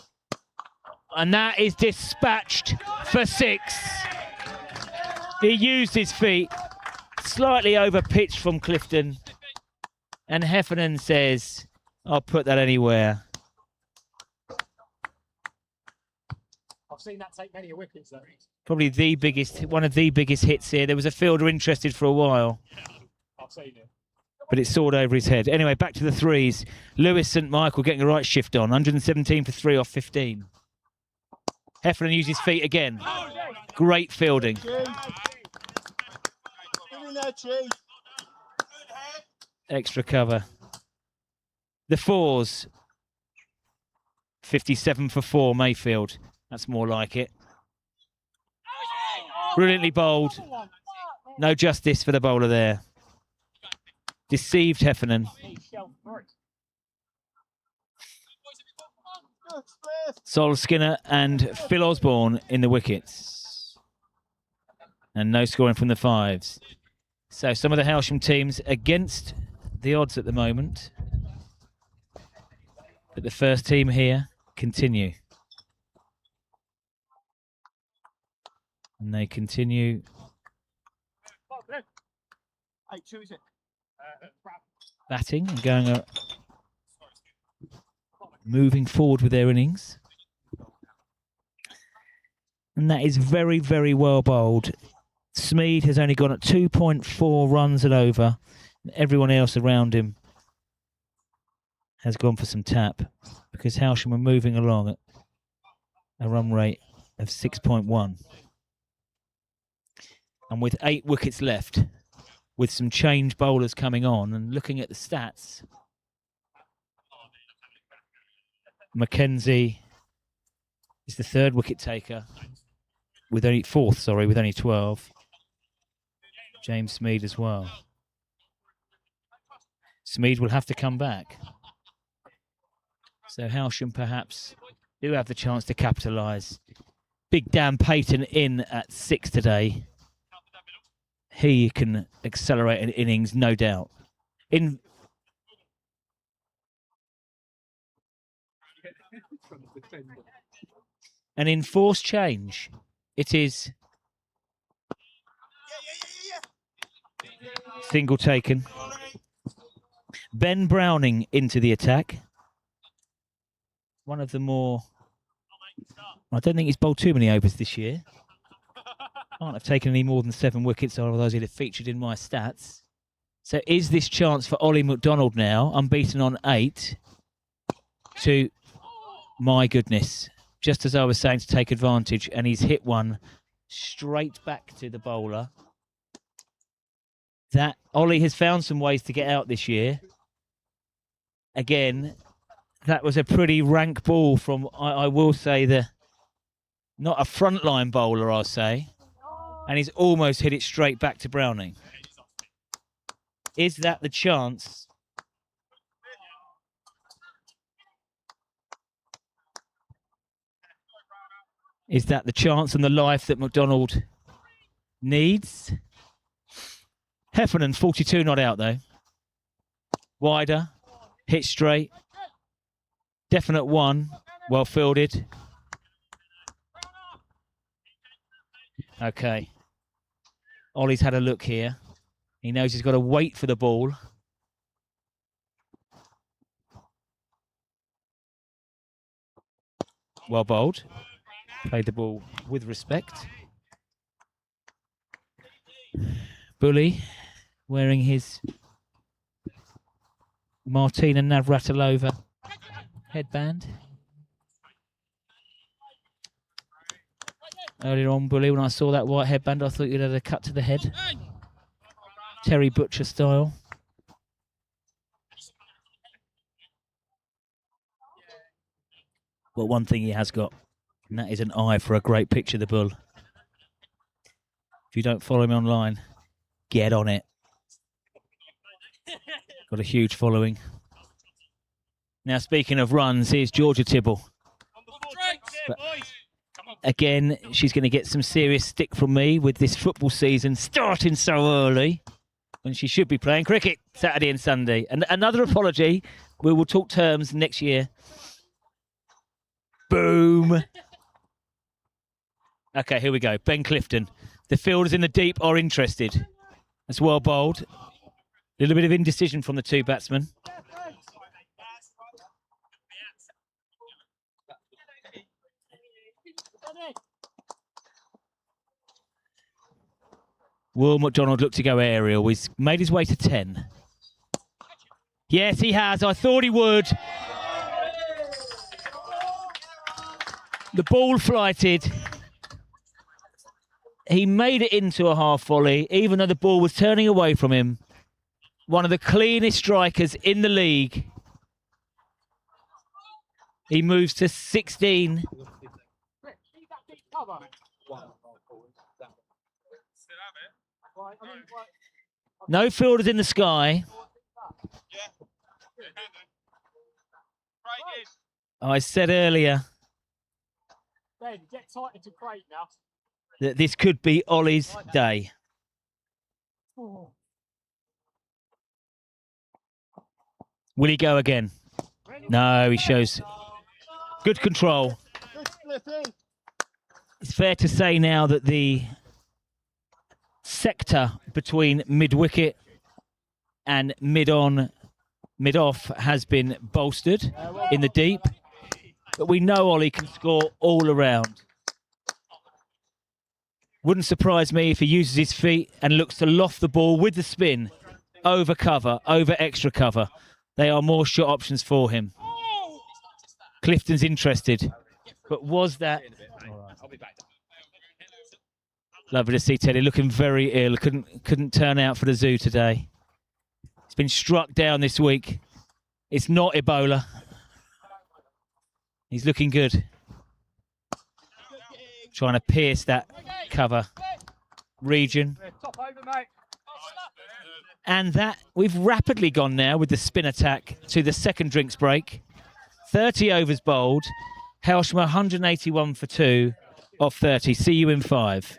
And that is dispatched for 6. He used his feet. Slightly over pitch from Clifton. And Heffernan says, I'll put that anywhere. I've seen that take many wickets, though. Probably one of the biggest hits here. There was a fielder interested for a while. I've seen it. But it soared over his head. Anyway, back to the 3s. Lewis St Michael getting the right shift on. 117 for 3 off 15. Heffernan used his feet again. Great fielding. Extra cover. The 4s. 57 for 4, Mayfield. That's more like it. Brilliantly bowled. No justice for the bowler there. Deceived Heffernan. Sol Skinner and Phil Osborne in the wickets. And no scoring from the 5s. So some of the Hailsham teams against the odds at the moment. But the first team here continue. And they continue batting and going moving forward with their innings. And that is very, very well bowled. Smeed has only gone at 2.4 runs and over. Everyone else around him has gone for some tap because Hailsham are moving along at a run rate of 6.1. And with 8 wickets left, with some change bowlers coming on and looking at the stats, Mackenzie is the 3rd wicket taker with only 4th, with only 12. James Smeed as well. Smeed will have to come back. So Hailsham perhaps do have the chance to capitalise. Big Dan Payton in at 6 today. He can accelerate an innings, no doubt. An enforced change. It is single taken. Ben Browning into the attack. One of the more... I don't think he's bowled too many overs this year. Can't have taken any more than 7 wickets, otherwise he'd have featured in my stats. So is this chance for Ollie McDonald now, unbeaten on 8, to, my goodness, just as I was saying, to take advantage, and he's hit one straight back to the bowler. That Ollie has found some ways to get out this year. Again, that was a pretty rank ball from, I will say, not a frontline bowler, I'll say. And he's almost hit it straight back to Browning. Is that the chance? Is that the chance and the life that McDonald needs? Heffernan, 42 not out though. Wider, hit straight. Definite one, well fielded. Okay. Ollie's had a look here. He knows he's got to wait for the ball. Well bowled. Played the ball with respect. Bully wearing his Martina Navratilova headband. Earlier on, Bully, when I saw that white headband, I thought you'd had a cut to the head. Terry Butcher style. But one thing he has got, and that is an eye for a great picture, the Bull. If you don't follow him online, get on it. Got a huge following. Now, speaking of runs, here's Georgia Tibble. But again, she's going to get some serious stick from me with this football season starting so early when she should be playing cricket Saturday and Sunday. And another apology. We will talk terms next year. Boom. Okay, here we go. Ben Clifton. The fielders in the deep are interested. That's well bowled. A little bit of indecision from the 2 batsmen. Will McDonald look to go aerial? He's made his way to 10. Yes, he has. I thought he would. The ball flighted. He made it into a half volley, even though the ball was turning away from him. One of the cleanest strikers in the league. He moves to 16. No fielders in the sky. I said earlier that this could be Ollie's day. Will he go again? No, he shows good control. It's fair to say now that the sector between mid-wicket and mid-off has been bolstered in the deep. But we know Ollie can score all around. Wouldn't surprise me if he uses his feet and looks to loft the ball with the spin over cover, over extra cover. They are more shot options for him. Clifton's interested, but was that... Lovely to see Teddy looking very ill. Couldn't turn out for the zoo today. He's been struck down this week. It's not Ebola. He's looking good. Trying to pierce that cover region. And that, we've rapidly gone now with the spin attack to the second drinks break. 30 overs bowled. Hailsham 181 for 2 off 30. See you in 5.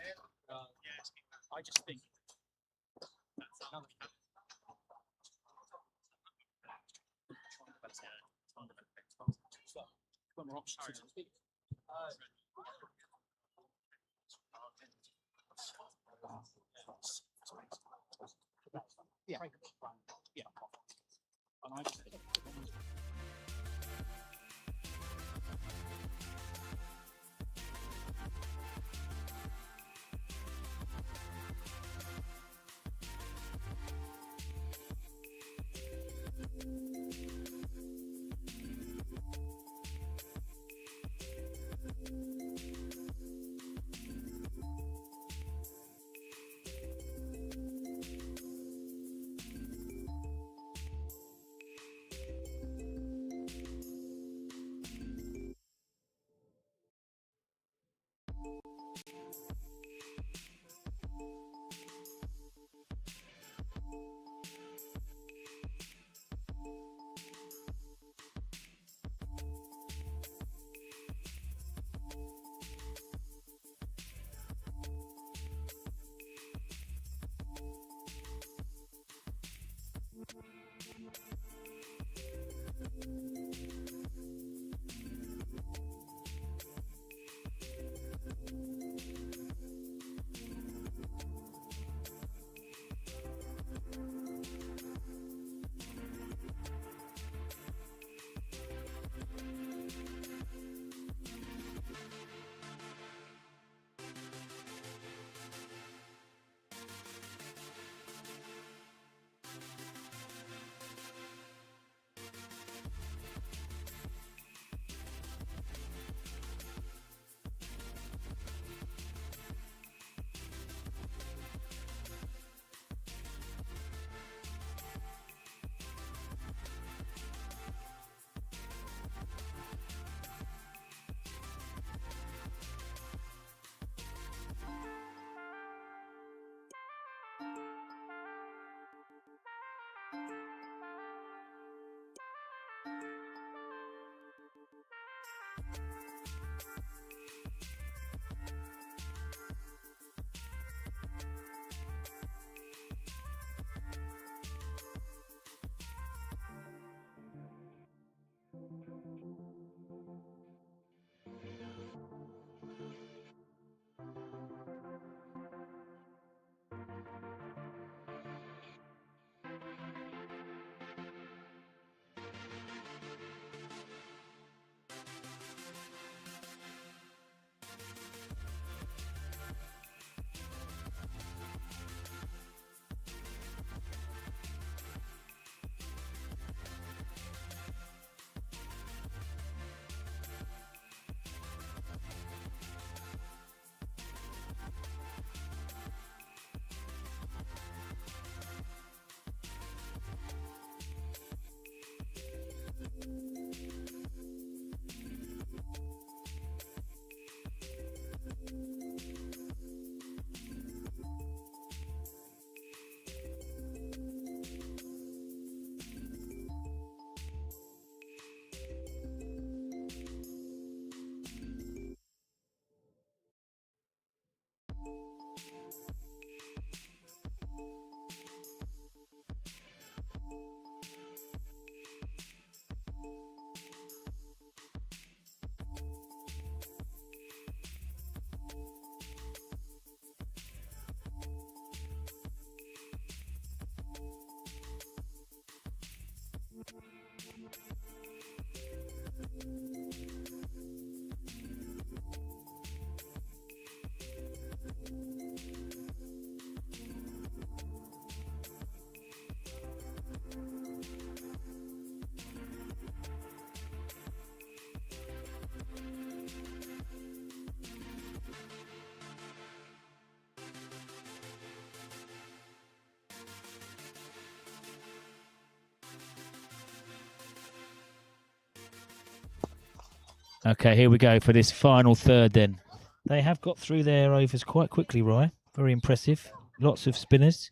Okay, here we go for this final third then. They have got through their overs quite quickly, Roy. Very impressive. Lots of spinners.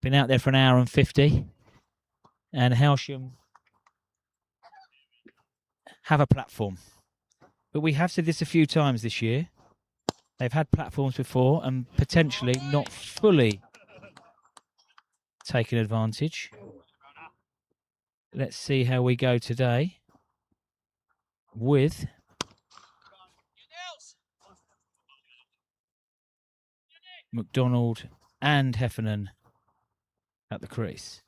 Been out there for an hour and 50. And Hailsham have a platform. But we have said this a few times this year. They've had platforms before and potentially not fully taken advantage. Let's see how we go today with McDonald and Heffernan at the crease.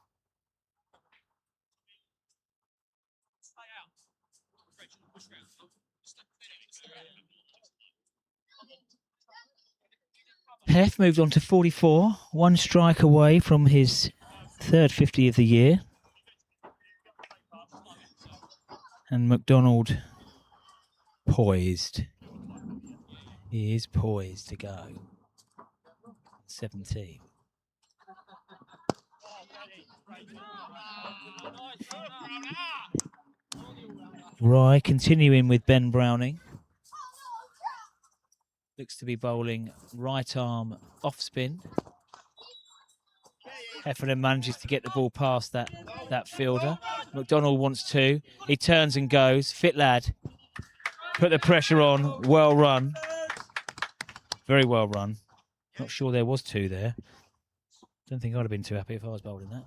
Hef moved on to 44, one strike away from his third 50 of the year. And McDonald poised. He is poised to go. 17. Rye continuing with Ben Browning. Looks to be bowling right arm off spin. Heffernan manages to get the ball past that fielder. McDonald wants to. He turns and goes. Fit lad. Put the pressure on. Well run. Very well run. Not sure there was two there. Don't think I'd have been too happy if I was bowling that.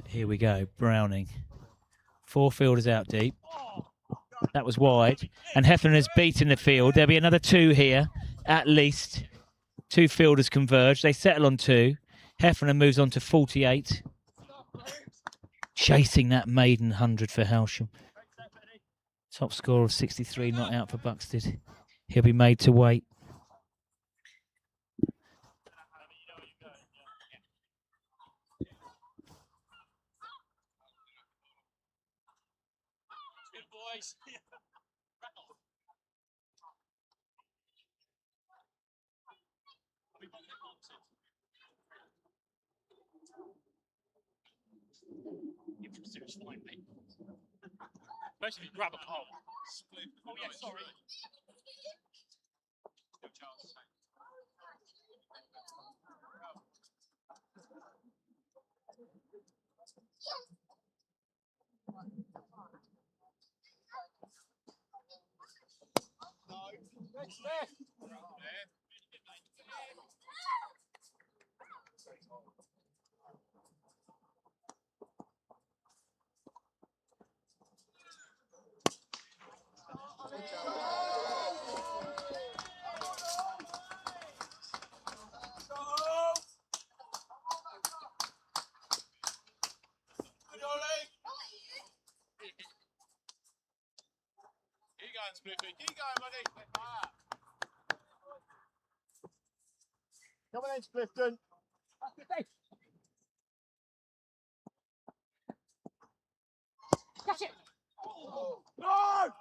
Here we go. Browning. 4 fielders out deep. That was wide. And Heffernan has beaten the field. There'll be another 2 here, at least. 2 fielders converge. They settle on 2. Heffernan moves on to 48. Chasing that maiden 100 for Hailsham. Top score of 63, not out for Buxted. He'll be made to wait. Basically, grab a pole. Oh, yeah, sorry. Keep going, Spliffy. Keep going, buddy. Come on in, Splifton. Catch it. No!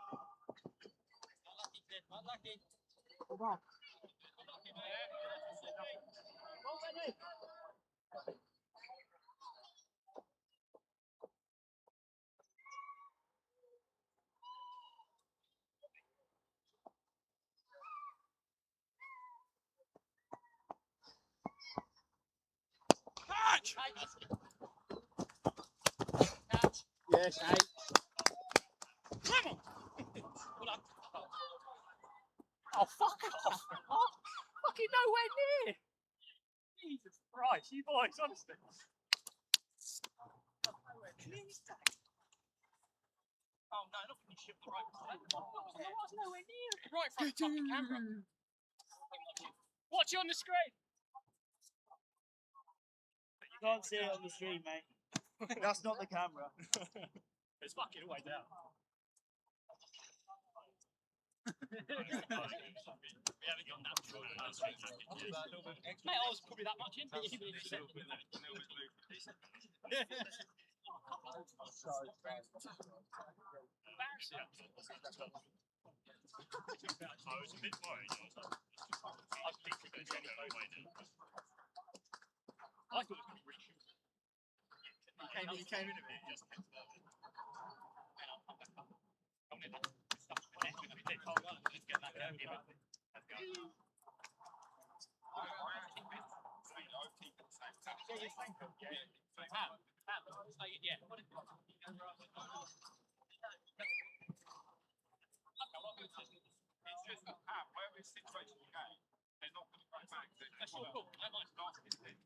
Unlucky. Catch! Yes, 8. Come on! Oh, fuck off! Oh, fucking nowhere near! Jesus Christ, you boys, honestly. Oh, no, not when you shift the right side. I was nowhere near it. Right front fucking camera. Watch it on the screen. You can't see it on the screen, mate. That's not the camera. It's fucking always out. We haven't got natural. Mate, I was probably that much in. Embarrassing. I was a bit worried. I was thinking that Jenny way now. I thought it was going to be really short. He came in a bit, just It's just that wherever it's situational game, they're not going to go back. That's your call. I might start this thing.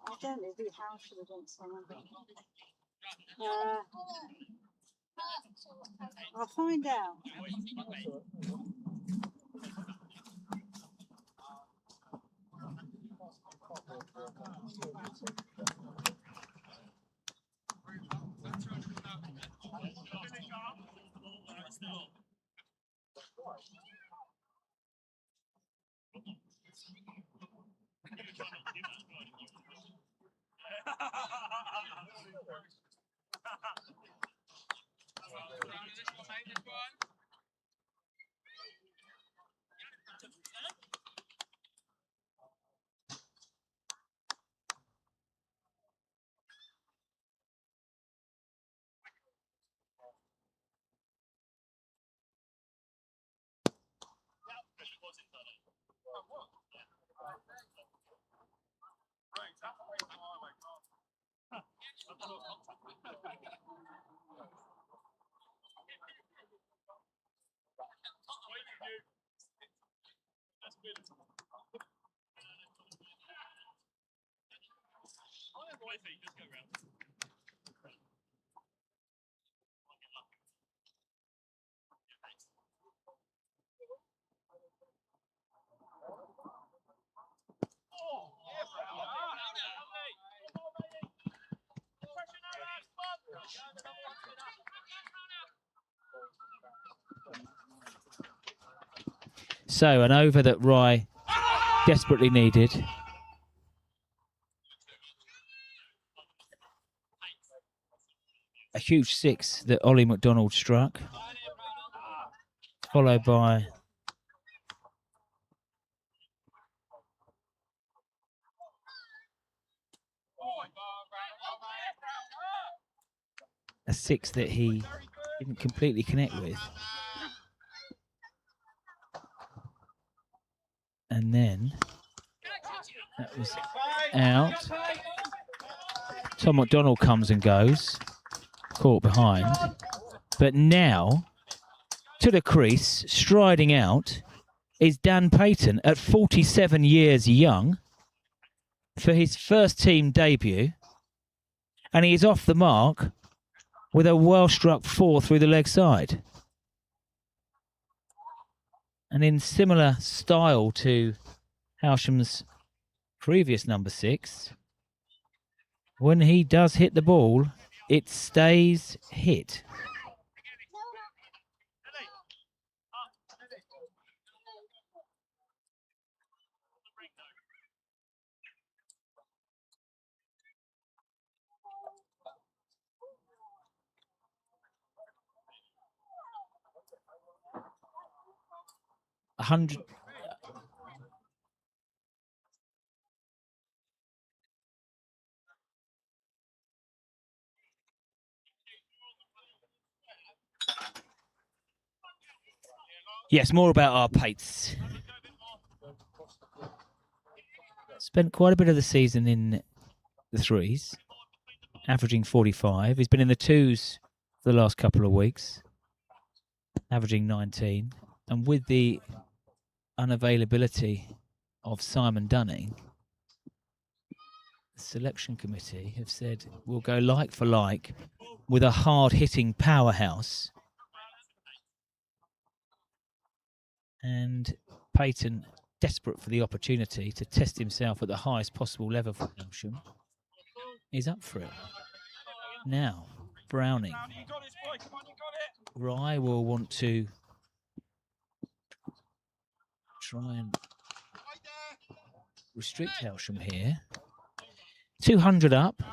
I don't know the Hailsham against someone. I'll find out. So an over that Rye desperately needed. A huge six that Ollie McDonald struck, followed by a six that he didn't completely connect with. And then that was out. Tom McDonald comes and goes, caught behind. But now, to the crease, striding out, is Dan Payton at 47 years young for his first team debut. And he is off the mark with a well-struck four through the leg side. And in similar style to Hailsham's previous number six, when he does hit the ball, it stays hit. 100. Yes, more about our Pates. Spent quite a bit of the season in the threes, averaging 45. He's been in the twos for the last couple of weeks, averaging 19. And with the unavailability of Simon Dunning, the selection committee have said we'll go like for like with a hard-hitting powerhouse. And Peyton, desperate for the opportunity to test himself at the highest possible level for Hailsham, is up for it. Now, Browning. Rye will want to try and restrict Hailsham here. 200 up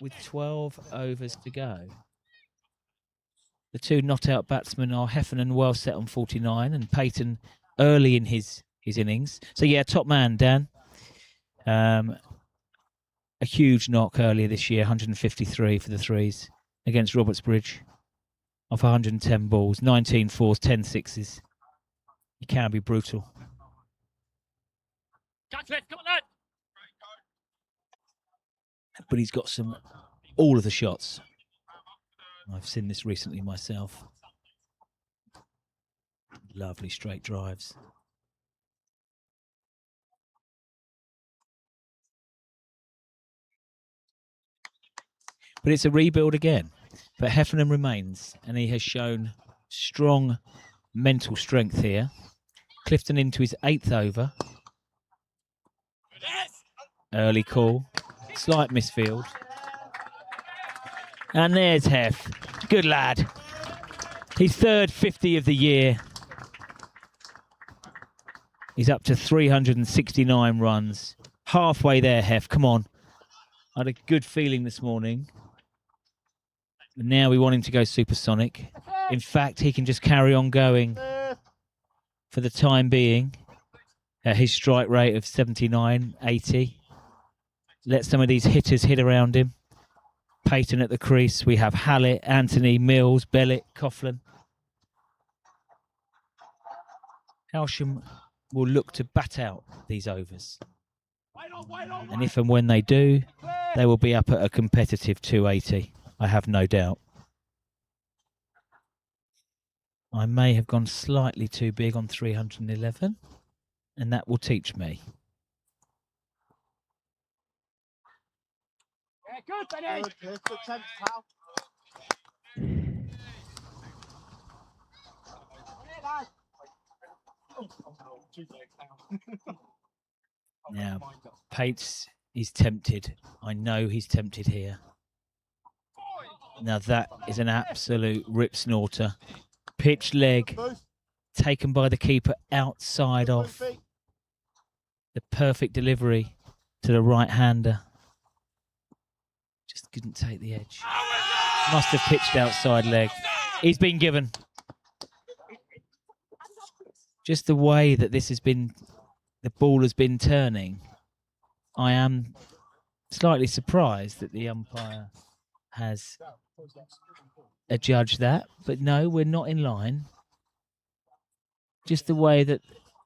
with 12 overs to go. The two not-out batsmen are Heffernan well set on 49 and Peyton early in his innings. So, yeah, top man, Dan. A huge knock earlier this year, 153 for the threes against Robertsbridge off 110 balls, 19 fours, 10 sixes. He can be brutal. But he's got all of the shots. I've seen this recently myself. Lovely straight drives. But it's a rebuild again. But Heffernan remains, and he has shown strong mental strength here. Clifton into his 8th over. Early call. Slight misfield. And there's Hef. Good lad. His 3rd 50 of the year. He's up to 369 runs. Halfway there, Hef. Come on. I had a good feeling this morning. Now we want him to go supersonic. In fact, he can just carry on going for the time being at his strike rate of 79, 80. Let some of these hitters hit around him. Peyton at the crease. We have Hallett, Anthony, Mills, Bellick, Coughlin. Hailsham will look to bat out these overs. And if and when they do, they will be up at a competitive 280. I have no doubt. I may have gone slightly too big on 311, and that will teach me. Yeah, good, Benny. Good attempt, pal. Now, Pates is tempted. I know he's tempted here. Now that is an absolute rip snorter. Pitch leg taken by the keeper outside off. The perfect delivery to the right-hander. Just couldn't take the edge. Must have pitched outside leg. He's been given. Just the way that this has been, the ball has been turning. I am slightly surprised that the umpire has adjudged that. But no, we're not in line. Just the way that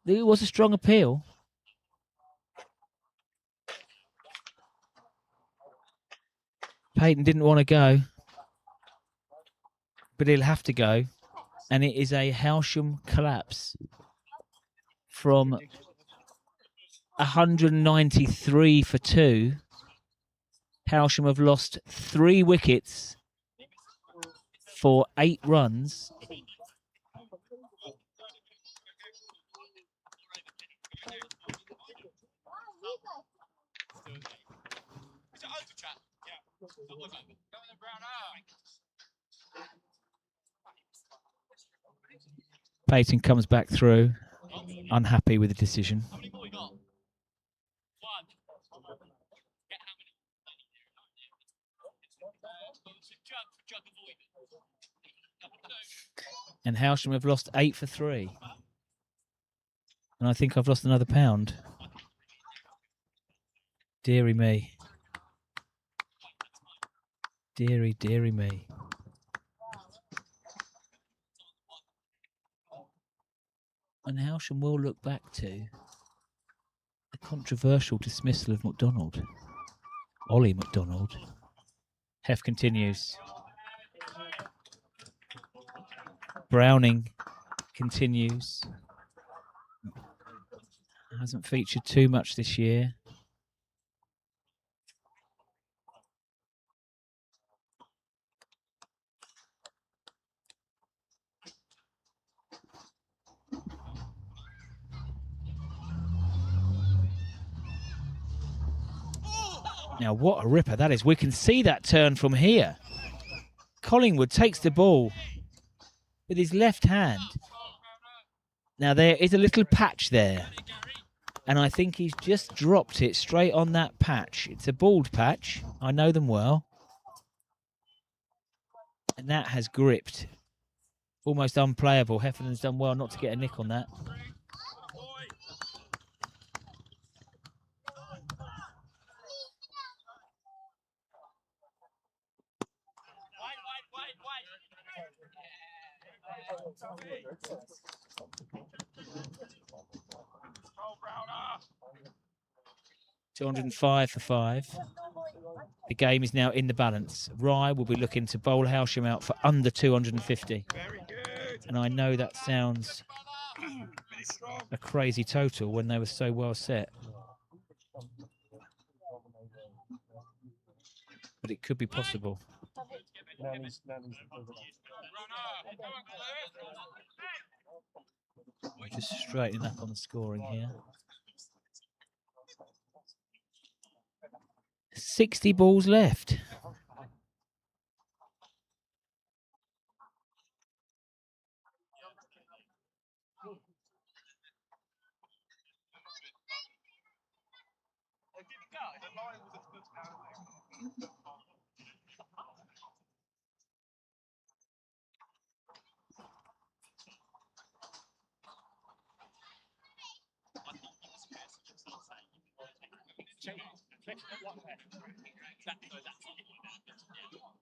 it was a strong appeal. Peyton didn't want to go, but he'll have to go. And it is a Hailsham collapse from 193 for 2. Hailsham have lost 3 wickets for 8 runs. Peyton comes back through, unhappy with the decision. And Hailsham have lost 8 for 3. And I think I've lost another pound. Deary me. Deary, deary me. And Hailsham will look back to the controversial dismissal of McDonald. Ollie McDonald. Hef continues. Browning continues. Hasn't featured too much this year. Now, what a ripper that is. We can see that turn from here. Collingwood takes the ball with his left hand. Now, there is a little patch there. And I think he's just dropped it straight on that patch. It's a bald patch. I know them well. And that has gripped. Almost unplayable. Heffernan's done well not to get a nick on that. $205 for 5. The game is now in the balance. Rye will be looking to bowl Hailsham out for under 250. And I know that sounds a crazy total when they were so well set. But it could be possible. Just straightening up on the scoring here. 60 balls left.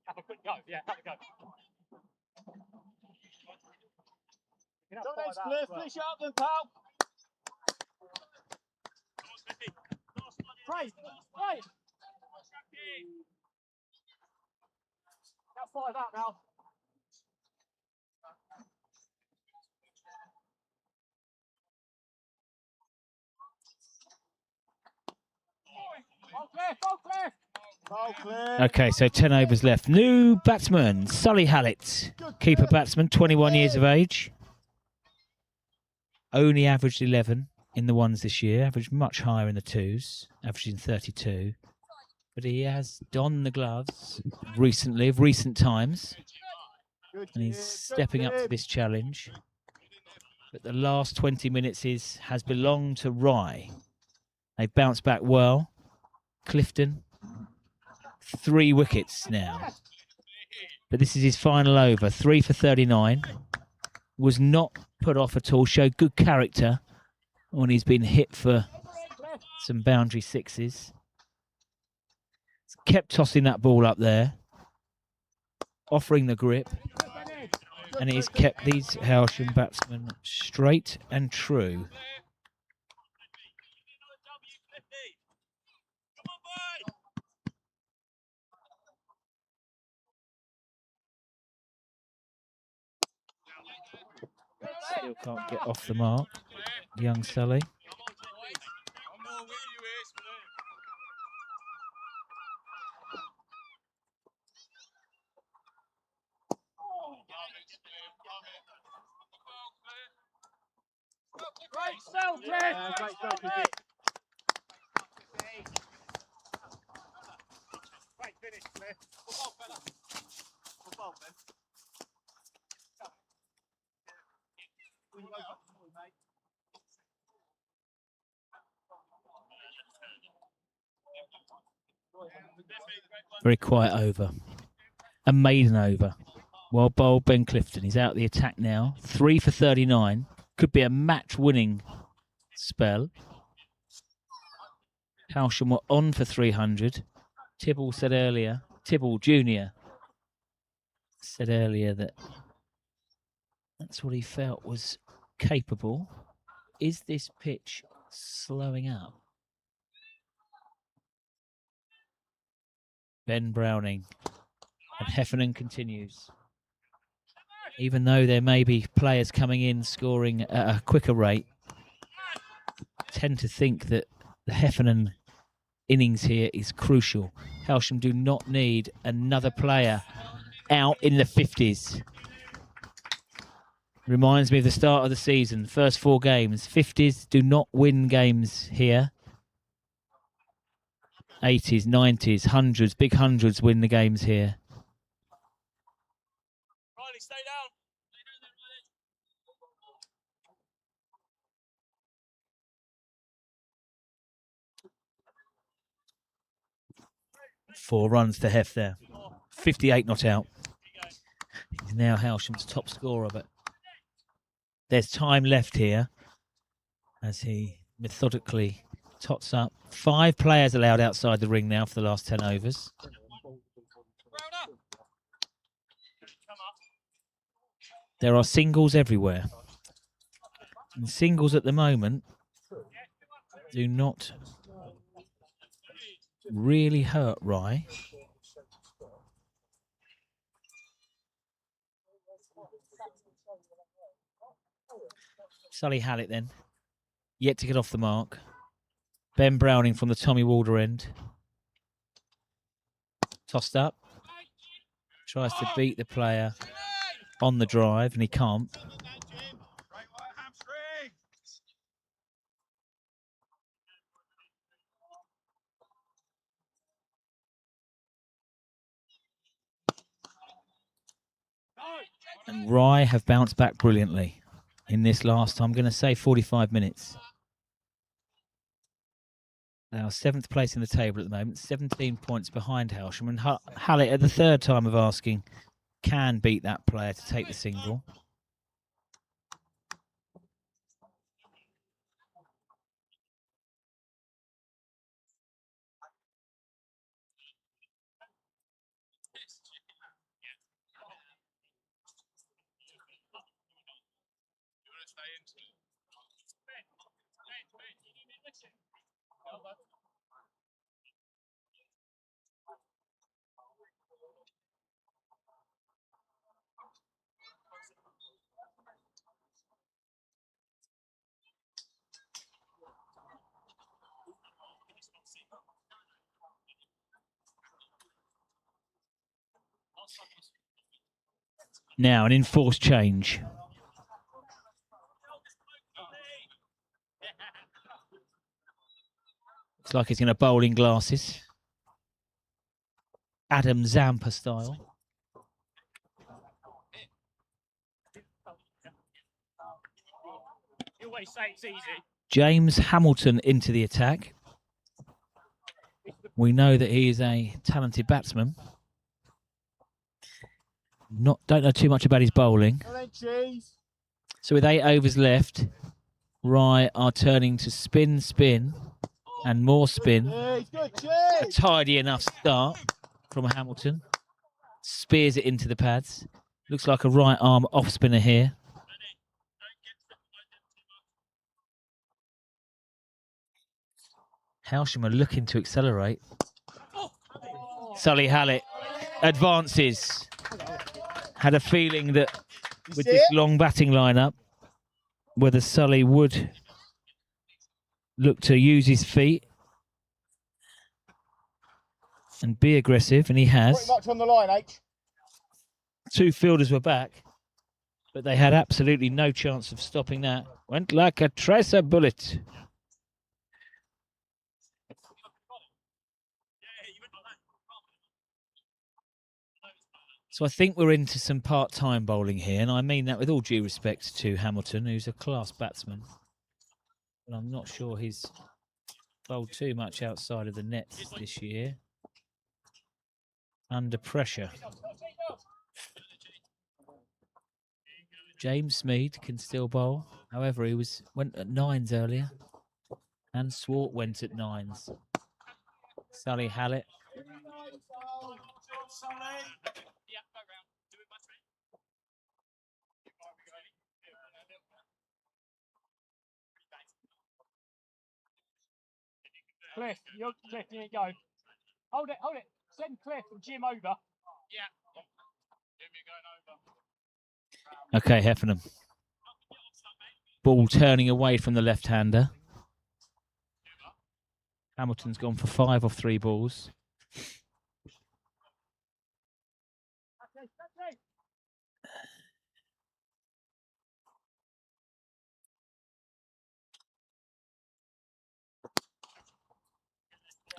Have a quick go. Yeah, have a go. Thanks, Cliff. Finish it up then, pal. Right, right. Got 5 out now. Okay, so 10 overs left. New batsman, Sully Hallett. Keeper batsman, 21 years of age. Only averaged 11 in the ones this year. Averaged much higher in the twos. Averaging 32. But he has donned the gloves recently, of recent times. And he's stepping up to this challenge. But the last 20 minutes has belonged to Rye. They've bounced back well. Clifton, 3 wickets now. But this is his final over. 3 for 39. Was not put off at all. Showed good character when he's been hit for some boundary sixes. Kept tossing that ball up there. Offering the grip. And he's kept these Hailsham batsmen straight and true. Still can't get off the mark, young Sully. Great spell, Cliff. Great spell, Cliff. Great finish, Cliff. Good ball, fella. Good ball, Ben. Very quiet over. A maiden over. Well bowled, Ben Clifton. He's out the attack now. 3 for 39. Could be a match-winning spell. Hailsham were on for 300. Tibble said earlier, Tibble Jr. said earlier that that's what he felt was capable. Is this pitch slowing up? Ben Browning and Heffernan continues. Even though there may be players coming in scoring at a quicker rate, I tend to think that the Heffernan innings here is crucial. Hailsham do not need another player out in the 50s. Reminds me of the start of the season, first 4 games. 50s do not win games here. 80s, 90s, hundreds, big hundreds win the games here. Riley, stay down. 4 runs to Hef there. 58 not out. He's now Hailsham's top scorer, but there's time left here as he methodically tots up. 5 players allowed outside the ring now for the last 10 overs. There are singles everywhere. And singles at the moment do not really hurt Rye. Sully Hallett then, yet to get off the mark. Ben Browning from the Tommy Walder end. Tossed up. Tries to beat the player on the drive, and he can't. And Rye have bounced back brilliantly in this last, I'm going to say, 45 minutes. Now, 7th place in the table at the moment, 17 points behind Hailsham. And Hallett, at the 3rd time of asking, can beat that player to take the single. Now, an enforced change. Looks like he's going to bowl in glasses. Adam Zampa style. You always say it's easy. James Hamilton into the attack. We know that he is a talented batsman. Don't know too much about his bowling. So with 8 overs left, Rye are turning to spin, spin, and more spin. A tidy enough start from Hamilton. Spears it into the pads. Looks like a right arm off spinner here. Hailsham are looking to accelerate. Sully Hallett advances. Had a feeling that with this long batting lineup, whether Sully would look to use his feet and be aggressive, and he has. Pretty much on the line, H. 2 fielders were back, but they had absolutely no chance of stopping that. Went like a tracer bullet. So I think we're into some part-time bowling here, and I mean that with all due respect to Hamilton, who's a class batsman. But I'm not sure he's bowled too much outside of the nets this year. Under pressure. James Smead can still bowl. However, he went at 9s earlier. And Swart went at 9s. Sully Hallett. Yeah, go round. Do it, my friend. Cliff, Cliff, here you go. Hold it. Send Cliff and Jim over. Yeah. Jim, you're going over. Okay, Heffernan. Ball turning away from the left-hander. Hamilton's gone for 5 off 3 balls.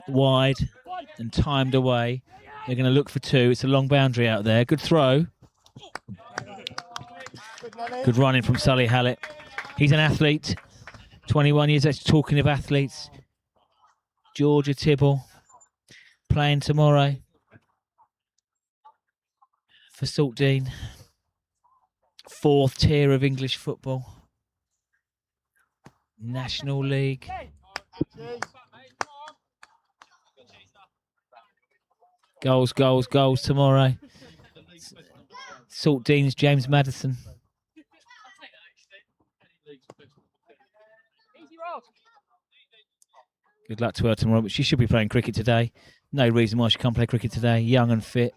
Wide and timed away. They're going to look for 2. It's a long boundary out there. Good throw. Good running from Sully Hallett. He's an athlete. 21 years old. Talking of athletes. Georgia Tibble playing tomorrow for Saltdean. 4th tier of English football. National League. Goals tomorrow. Saltdean's James Maddison. Good luck to her tomorrow, but she should be playing cricket today. No reason why she can't play cricket today. Young and fit.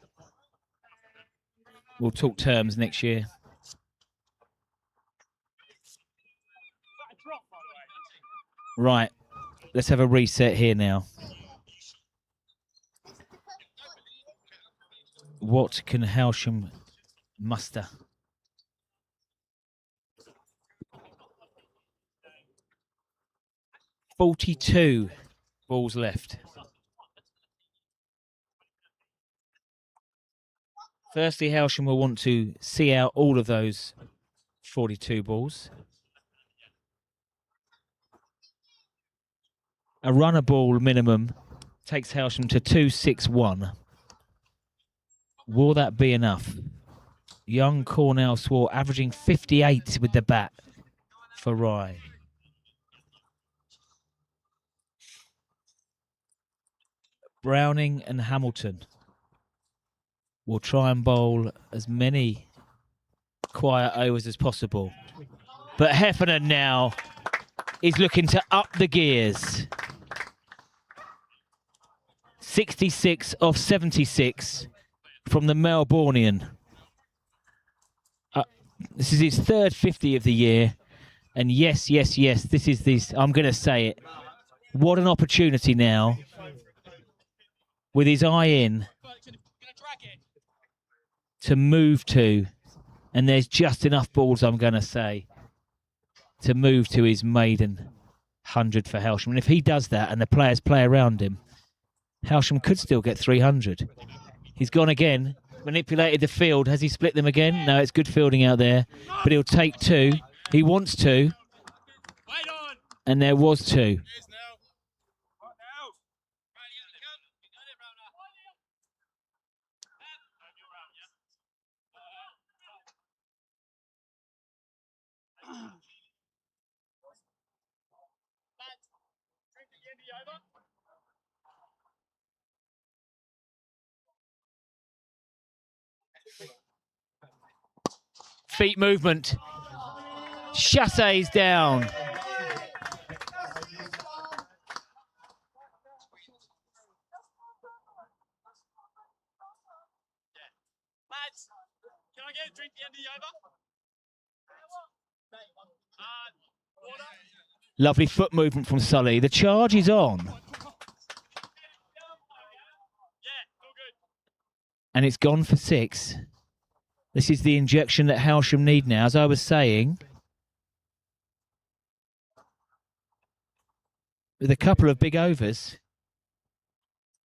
We'll talk terms next year. Right, let's have a reset here now. What can Hailsham muster? $42 balls left. Firstly, Hailsham will want to see out all of those 42 balls. A runner ball minimum takes Hailsham to 261. Will that be enough? Young Cornell Swart averaging 58 with the bat for Rye. Browning and Hamilton will try and bowl as many quiet overs as possible. But Heffernan now is looking to up the gears. 66 off 76 from the Melbourneian. This is his 3rd 50 of the year. And yes, this is this. I'm going to say it. What an opportunity now. With his eye in to move to, and there's just enough balls, I'm going to say, to move to his maiden 100 for Hailsham. And if he does that and the players play around him, Hailsham could still get 300. He's gone again, manipulated the field. Has he split them again? No, it's good fielding out there, but he'll take 2. He wants 2, and there was 2. Feet movement. Chassez down. Mads, can I get a drink at the end of the over? Water? Lovely foot movement from Sully. The charge is on. Yeah, all good. And it's gone for 6. This is the injection that Hailsham need now. As I was saying, with a couple of big overs,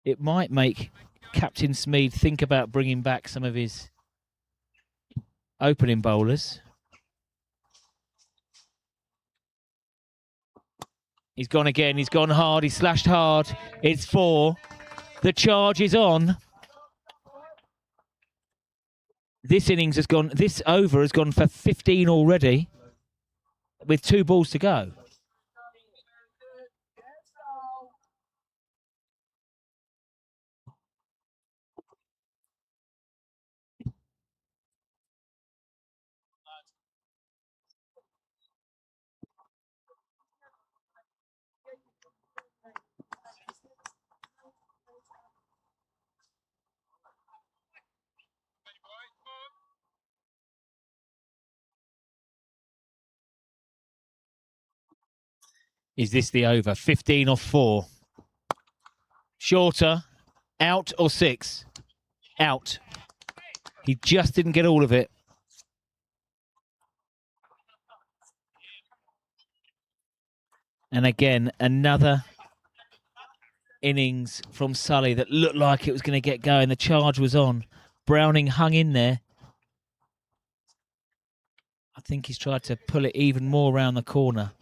it might make Captain Smead think about bringing back some of his opening bowlers. He's gone again. He's gone hard. He slashed hard. It's 4. The charge is on. This innings has gone. This over has gone for 15 already, with 2 balls to go. Is this the over? 15 off 4. Shorter. Out or 6? Out. He just didn't get all of it. And again, another innings from Sully that looked like it was going to get going. The charge was on. Browning hung in there. I think he's tried to pull it even more around the corner.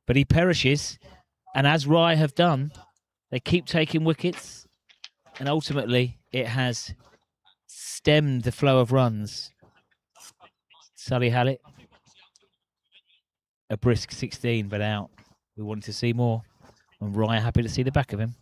But he perishes. And as Rye have done, they keep taking wickets. And ultimately, it has stemmed the flow of runs. Sully Hallett, a brisk 16, but out. We wanted to see more. And Rye happy to see the back of him.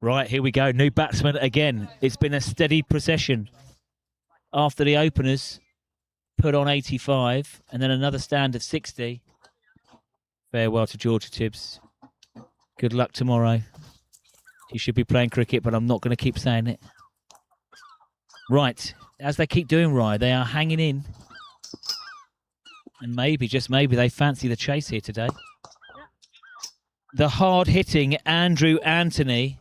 Right, here we go. New batsman again. It's been a steady procession. After the openers put on 85 and then another stand of 60. Farewell to Georgia Tibbs. Good luck tomorrow. You should be playing cricket, but I'm not going to keep saying it. Right, as they keep doing, Rye, they are hanging in. And maybe, just maybe, they fancy the chase here today. The hard-hitting Andrew Anthony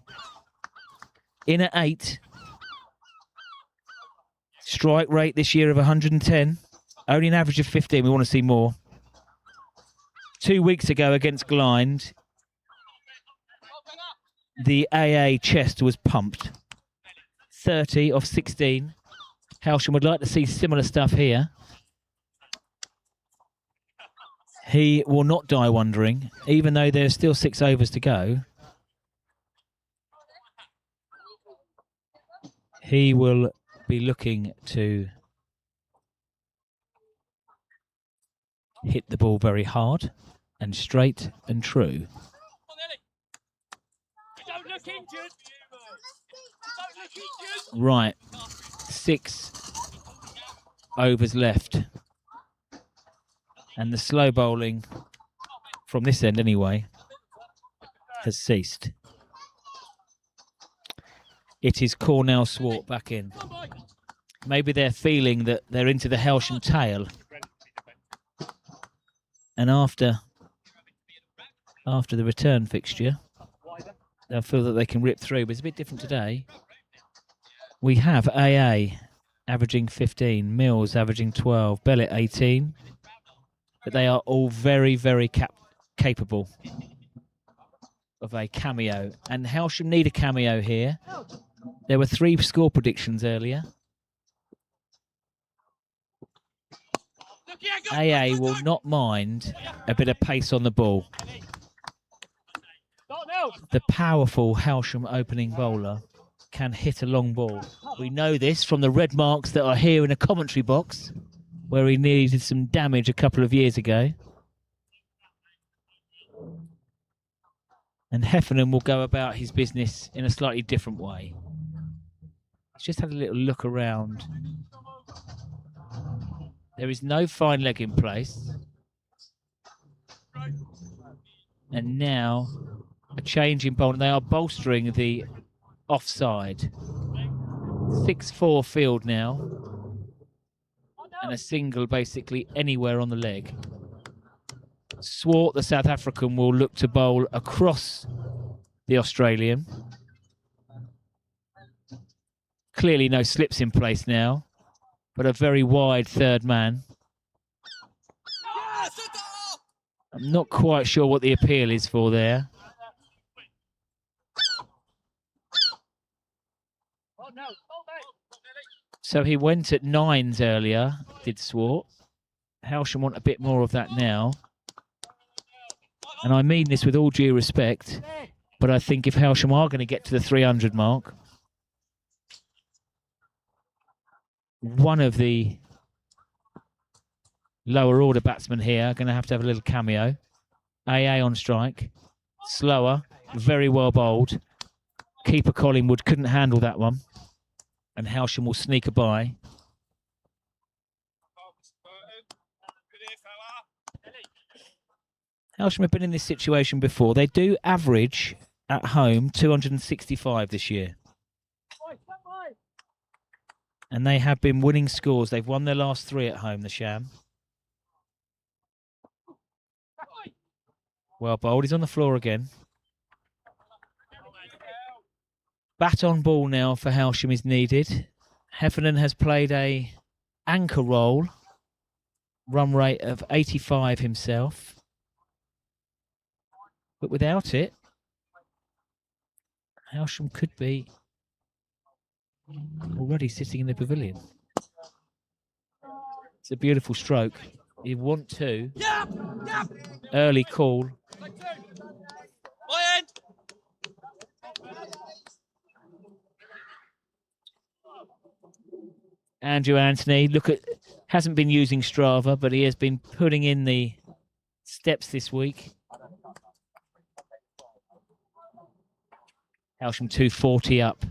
in at 8. Strike rate this year of 110. Only an average of 15. We want to see more. 2 weeks ago against Glynde, the AA chest was pumped. 30 off 16. Hailsham would like to see similar stuff here. He will not die wondering, even though there's still 6 overs to go. He will be looking to hit the ball very hard and straight and true. Right, 6 overs left. And the slow bowling, from this end anyway, has ceased. It is Cornell Swart back in. Maybe they're feeling that they're into the Hailsham tail. And after the return fixture, they'll feel that they can rip through. But it's a bit different today. We have AA averaging 15, Mills averaging 12, Bellett 18. But they are all very, very capable of a cameo. And Hailsham need a cameo here. There were 3 score predictions earlier. AA will not mind a bit of pace on the ball. The powerful Hailsham opening bowler can hit a long ball. We know this from the red marks that are here in a commentary box, where he needed some damage a couple of years ago. And Heffernan will go about his business in a slightly different way. He's just had a little look around There is no fine leg in place. And now a change in bowl. They are bolstering the offside. 6-4 field now. And a single basically anywhere on the leg. Swart, the South African, will look to bowl across the Australian. Clearly no slips in place now, but a very wide third man. I'm not quite sure what the appeal is for there. So he went at 9s earlier, did Swart. Hailsham want a bit more of that now. And I mean this with all due respect, but I think if Hailsham are going to get to the 300 mark, one of the lower order batsmen here are going to have a little cameo. AA on strike. Slower, very well bowled. Keeper Collingwood couldn't handle that one. And Hailsham will sneak a by. Hailsham have been in this situation before. They do average at home 265 this year. And they have been winning scores. They've won their last 3 at home, the Sham. Well bowled. He's on the floor again. Bat on ball now for Hailsham is needed. Heffernan has played a anchor role. Run rate of 85 himself. But without it, Hailsham could be already sitting in the pavilion. It's a beautiful stroke. You want to. Early call. Andrew Anthony, look at, hasn't been using Strava, but he has been putting in the steps this week. Hailsham 240 up.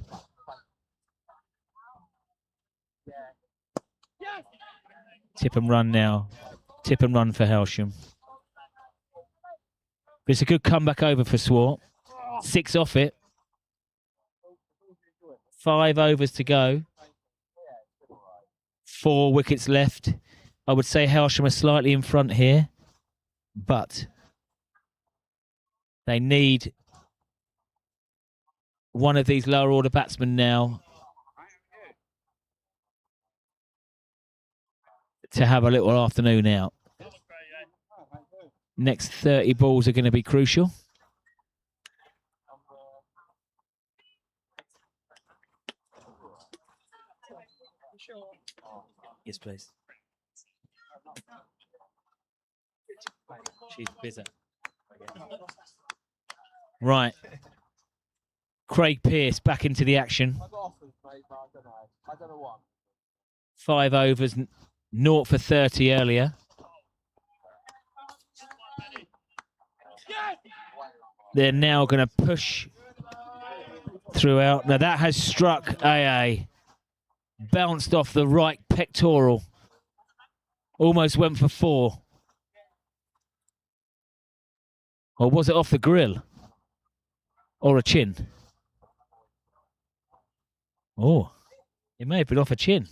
Tip and run now. Tip and run for Hailsham. It's a good comeback over for Swart. 6 off it. 5 overs to go. 4 wickets left. I would say Hailsham are slightly in front here, but they need one of these lower order batsmen now to have a little afternoon out. Next 30 balls are going to be crucial. Yes, please. She's busy. Right. Craig Pearce back into the action. 5 overs, 0 for 30 earlier. They're now going to push throughout. Now that has struck AA. Bounced off the right pectoral. Almost went for 4. Or was it off the grill? Or a chin? Oh, it may have been off a chin.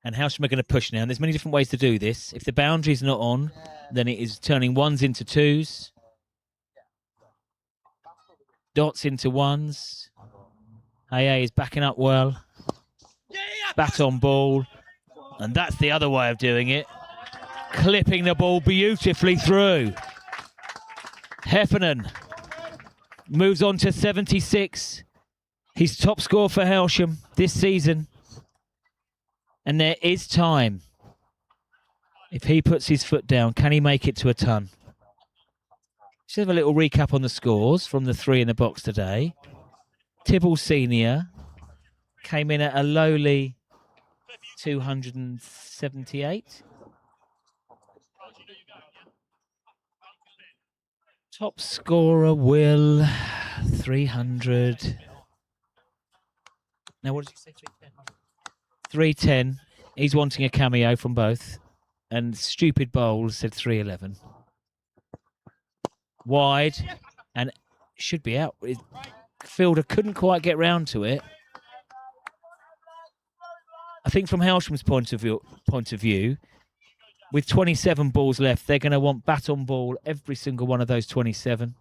And Hailsham are going to push now. And there's many different ways to do this. If the boundary's not on, then it is turning 1s into 2s. Dots into 1s. AA is backing up well. Bat on ball. And that's the other way of doing it. Clipping the ball beautifully through. Heffernan moves on to 76. He's top scorer for Hailsham this season. And there is time. If he puts his foot down, can he make it to a ton? Let's have a little recap on the scores from the 3 in the box today. Tibble Senior came in at a lowly 278. Top scorer, Will, 300. Now, what did you say? 310. He's wanting a cameo from both. And Stupid Bowles said 311. Wide. And should be out. Fielder couldn't quite get round to it. I think from Hailsham's point of view, with 27 balls left, they're going to want bat on ball every single one of those 27.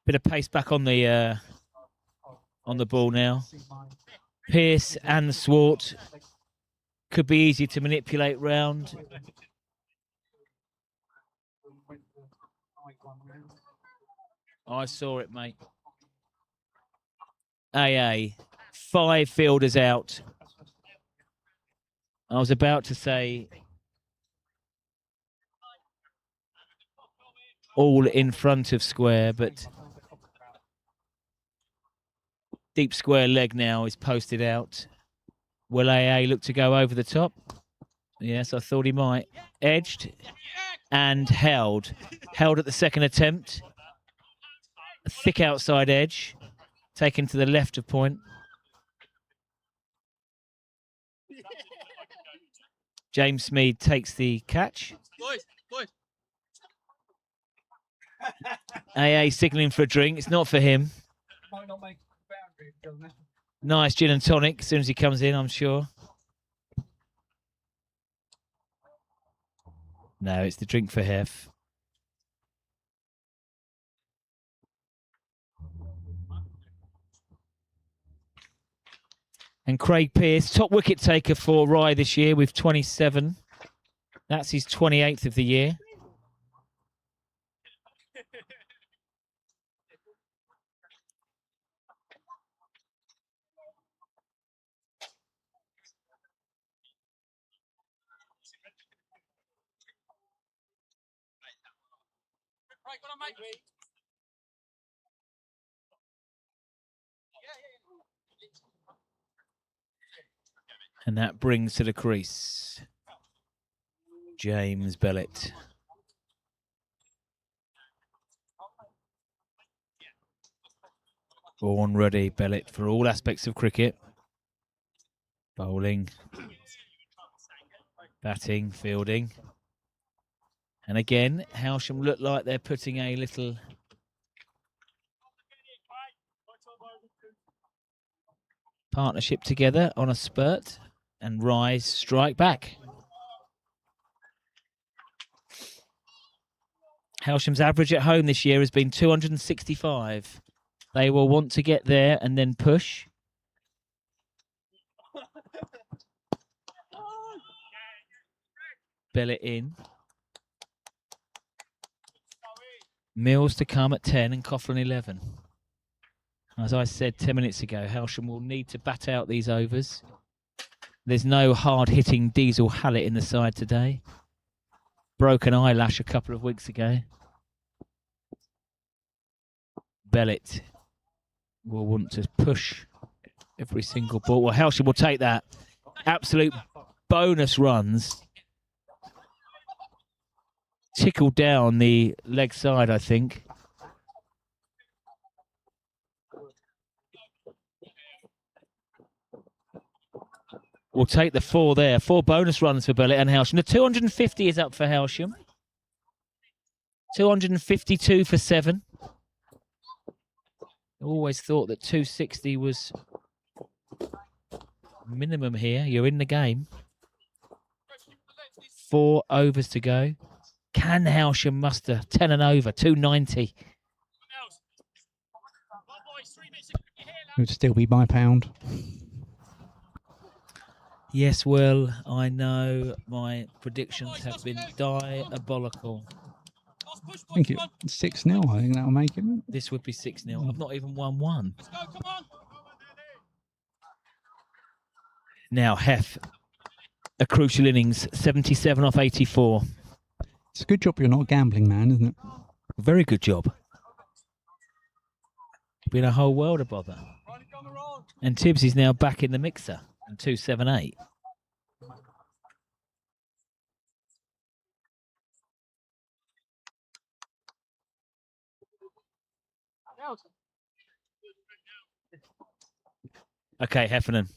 Bit of pace back on the ball now. Pearce and Swart could be easy to manipulate round. I saw it, mate. AA, 5 fielders out. I was about to say all in front of square, but deep square leg now is posted out. Will AA look to go over the top? Yes, I thought he might. Edged and held. Held at the second attempt. A thick outside edge. Taken to the left of point. James Smead takes the catch. AA signalling for a drink. It's not for him. Nice gin and tonic as soon as he comes in, I'm sure. No, it's the drink for Hef. And Craig Pearce, top wicket taker for Rye this year with 27. That's his 28th of the year. Right, go on, mate. And that brings to the crease James Bellett. Born ready, Bellett, for all aspects of cricket. Bowling, batting, fielding. And again, Hailsham look like they're putting a little partnership together on a spurt, and Rise strike back. Hailsham's average at home this year has been 265. They will want to get there and then push. Bellett in. Mills to come at 10 and Coughlin 11. As I said 10 minutes ago, Hailsham will need to bat out these overs. There's no hard-hitting Diesel Hallett in the side today. Broken eyelash a couple of weeks ago. Bellett will want to push every single ball. Well, Hailsham will take that. Absolute bonus runs. Tickled down the leg side, I think. We'll take the 4 there. 4 bonus runs for Bellett and Hailsham. The 250 is up for Hailsham. 252 for 7. Always thought that 260 was minimum here. You're in the game. 4 overs to go. Can Hailsham muster 10 and over? 290. It would still be by pound. Yes, well, I know my predictions have been diabolical. I think it's 6-0. I think that'll make it. This would be 6-0. I've not even won one. Now, Hef, a crucial innings, 77 off 84. It's a good job you're not a gambling man, isn't it? Very good job. Been a whole world of bother. And Tibbs is now back in the mixer in 278. Okay, Heffernan.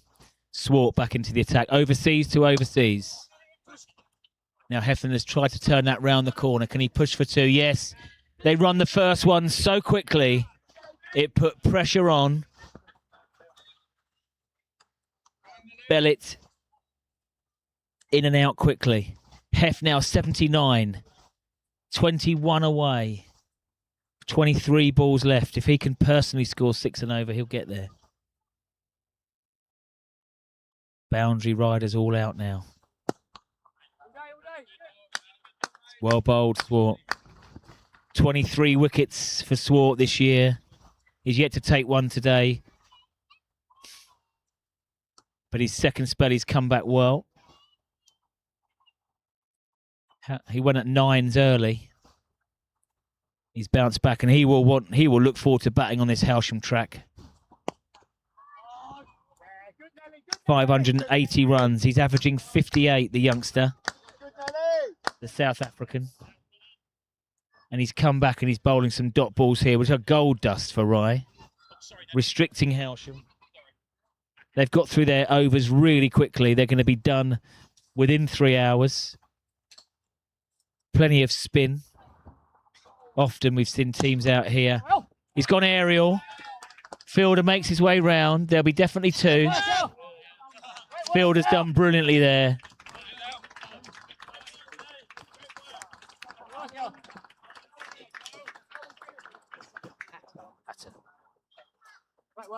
Swart back into the attack. Overseas to overseas. Now Heffernan has tried to turn that round the corner. Can he push for two? Yes. They run the first one so quickly. It put pressure on. Bellet in and out quickly. Hef now 79. 21 away. 23 balls left. If he can personally score 6 and over, he'll get there. Boundary riders all out now. Well bowled, Swart. 23 wickets for Swart this year. He's yet to take one today. But his second spell, he's come back well. He went at 9s early. He's bounced back, and he will look forward to batting on this Hailsham track. 580 runs. He's averaging 58, the youngster, the South African. And he's come back and he's bowling some dot balls here, which are gold dust for Rye. Restricting Hailsham. They've got through their overs really quickly. They're going to be done within 3 hours. Plenty of spin. Often we've seen teams out here. He's gone aerial. Fielder makes his way round. There'll be definitely 2. Fielder's done brilliantly there.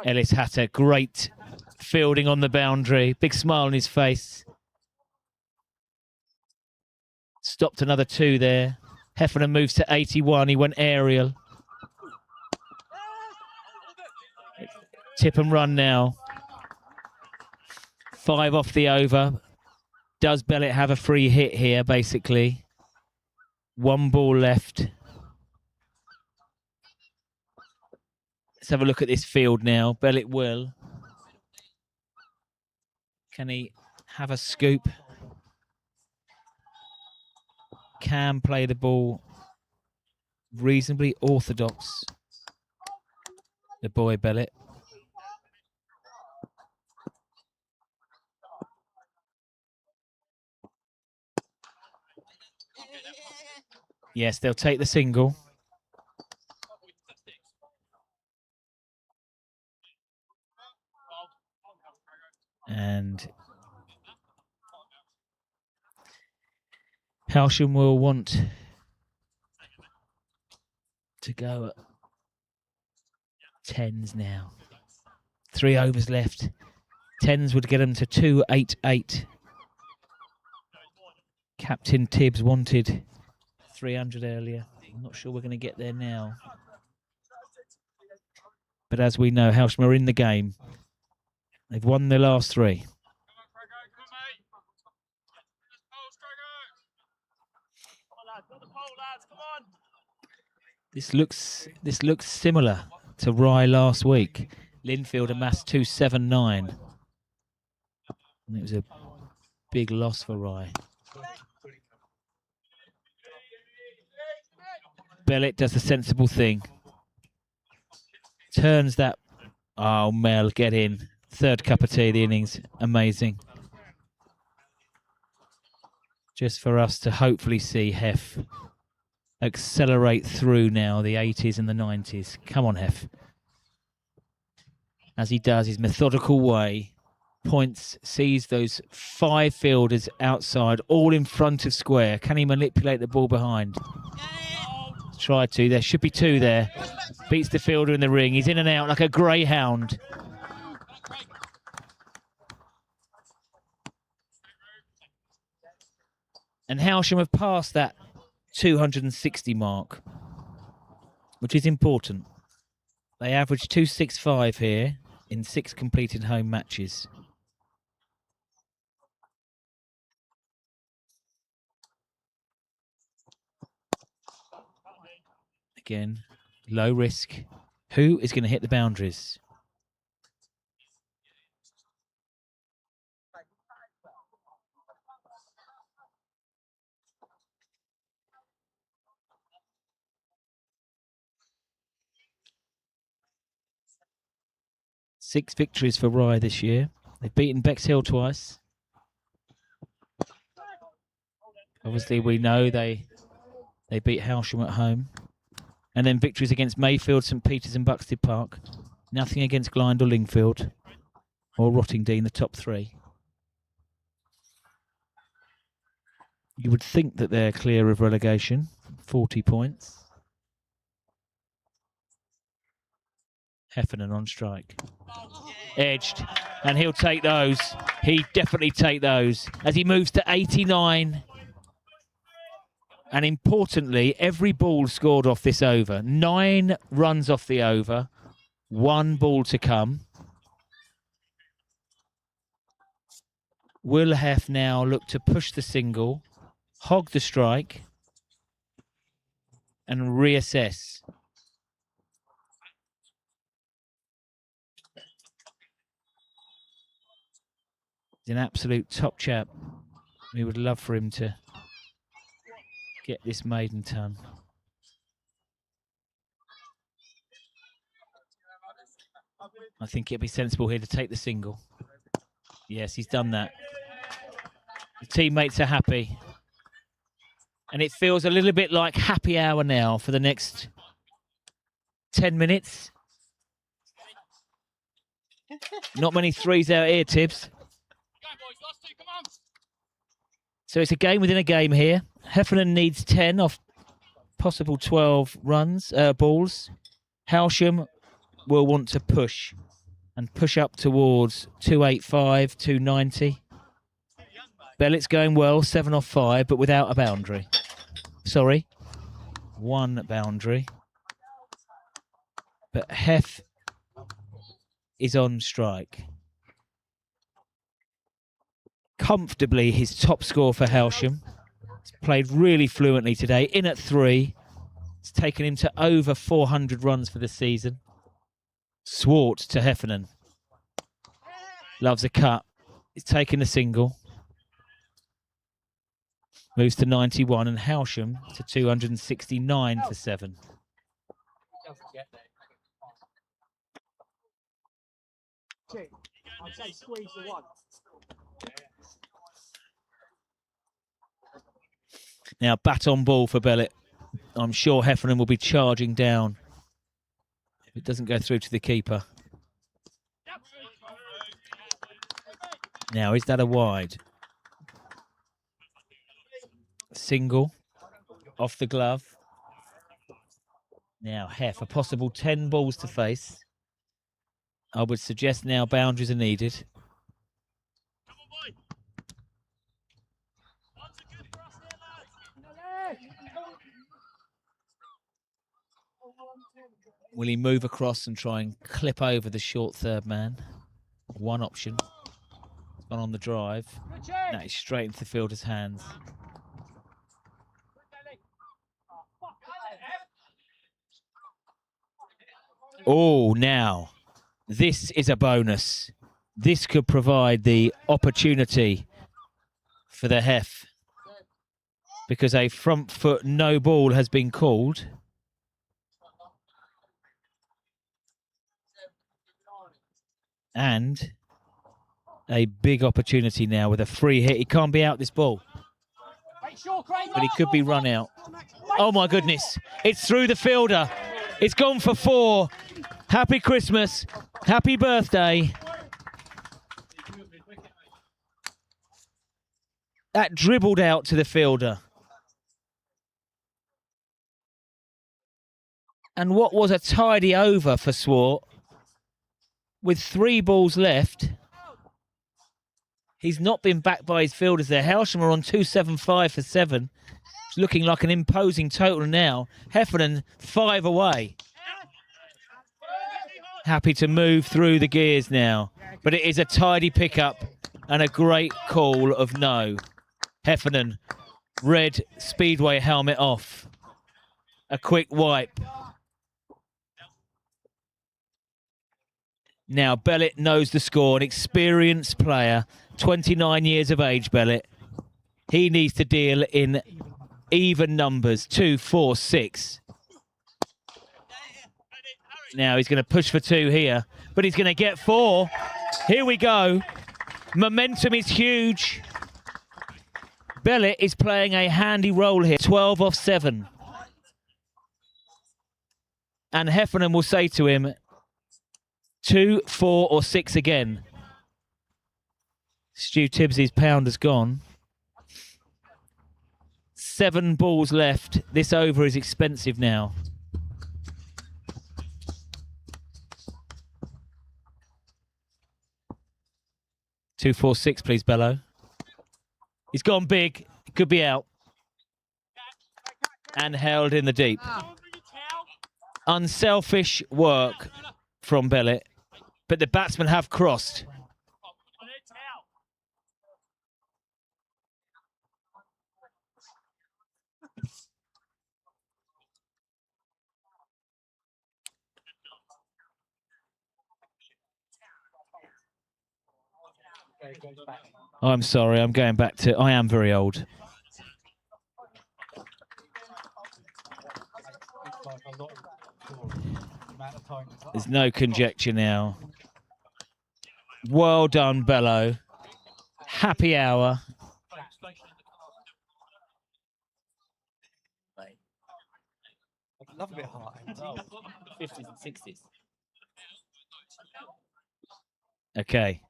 Ellis Hatter, great fielding on the boundary. Big smile on his face. Stopped another 2 there. Heffernan moves to 81. He went aerial. Tip and run now. 5 off the over. Does Bellet have a free hit here, basically? 1 ball left. Let's have a look at this field now. Bellet will. Can he have a scoop? Can play the ball reasonably orthodox. The boy Bellet. Yes, they'll take the single. And Hailsham will want to go at 10s now. 3 overs left. 10s would get them to 288. Captain Tibbs wanted 300 earlier. I'm not sure we're going to get there now. But as we know, Hailsham are in the game. They've won the last 3. This looks similar to Rye last week. Linfield amassed 279. And it was a big loss for Rye. Bellet does the sensible thing. Turns that. Oh, Mel, get in. 3rd cup of tea of the innings. Amazing. Just for us to hopefully see Hef accelerate through now the 80s and the 90s. Come on, Hef. As he does his methodical way, points, sees those 5 fielders outside, all in front of square. Can he manipulate the ball behind? Try to. There should be 2 there. Beats the fielder in the ring. He's in and out like a greyhound. And Hailsham have passed that 260 mark, which is important. They average 265 here in 6 completed home matches. Again, low risk. Who is going to hit the boundaries? 6 victories for Rye this year. They've beaten Bexhill twice. Obviously, we know they beat Hailsham at home. And then victories against Mayfield, St Peters and Buxted Park. Nothing against Glynde or Lingfield or Rottingdean, the top 3. You would think that they're clear of relegation. 40 points. Heffernan on strike. Edged. And he'll take those. He definitely take those. As he moves to 89. And importantly, every ball scored off this over. 9 runs off the over. 1 ball to come. Will Heff now look to push the single, hog the strike, and reassess. He's an absolute top chap. We would love for him to get this maiden ton. I think it'd be sensible here to take the single. Yes, he's done that. The teammates are happy. And it feels a little bit like happy hour now for the next 10 minutes. Not many threes out here, Tibbs. So it's a game within a game here. Heffernan needs 10 off possible 12 runs, balls. Hailsham will want to push and push up towards 285, 290. Bellett's going well, 7 off 5, but without a boundary. Sorry, 1 boundary. But Heff is on strike. Comfortably his top score for Hailsham. He's played really fluently today, in at 3. It's taken him to over 400 runs for the season. Swart to Heffernan. Loves a cut. He's taken a single. Moves to 91 and Hailsham to 269 for 7. I'd say squeeze the 1. Now bat on ball for Bellett. I'm sure Heffernan will be charging down if it doesn't go through to the keeper. Now, is that a wide? Single off the glove. Now Heff, a possible 10 balls to face. I would suggest now boundaries are needed. Will he move across and try and clip over the short third man? One option. It's gone on the drive. Now he's straight into the fielder's hands. Oh, now, this is a bonus. This could provide the opportunity for the Heff, because a front foot no ball has been called. And a big opportunity now with a free hit. He can't be out this ball, but he could be run out. Oh my goodness, it's through the fielder. It's gone for 4. Happy Christmas. Happy birthday. That dribbled out to the fielder. And what was a tidy over for Swart, with 3 balls left. He's not been backed by his fielders there. Hailsham are on 275 for 7. It's looking like an imposing total now. Heffernan 5 away. Happy to move through the gears now. But it is a tidy pickup and a great call of no. Heffernan, red Speedway helmet off. A quick wipe. Now, Bellett knows the score, an experienced player, 29 years of age, Bellett. He needs to deal in even numbers, 2, 4, 6. Now, he's going to push for 2 here, but he's going to get 4. Here we go. Momentum is huge. Bellet is playing a handy role here. 12 off 7. And Heffernan will say to him, 2, 4 or 6 again. Stu Tibbs's pound has gone. 7 balls left. This over is expensive now. Two, 4, 6, please, Bello. He's gone big. Could be out. And held in the deep. Unselfish work from Bellet, but the batsmen have crossed. Oh, I'm sorry, I'm going back to... I am very old. There's no conjecture now. Well done, Bello. Happy hour. I'd love a bit of heart. 50s and 60s. Okay.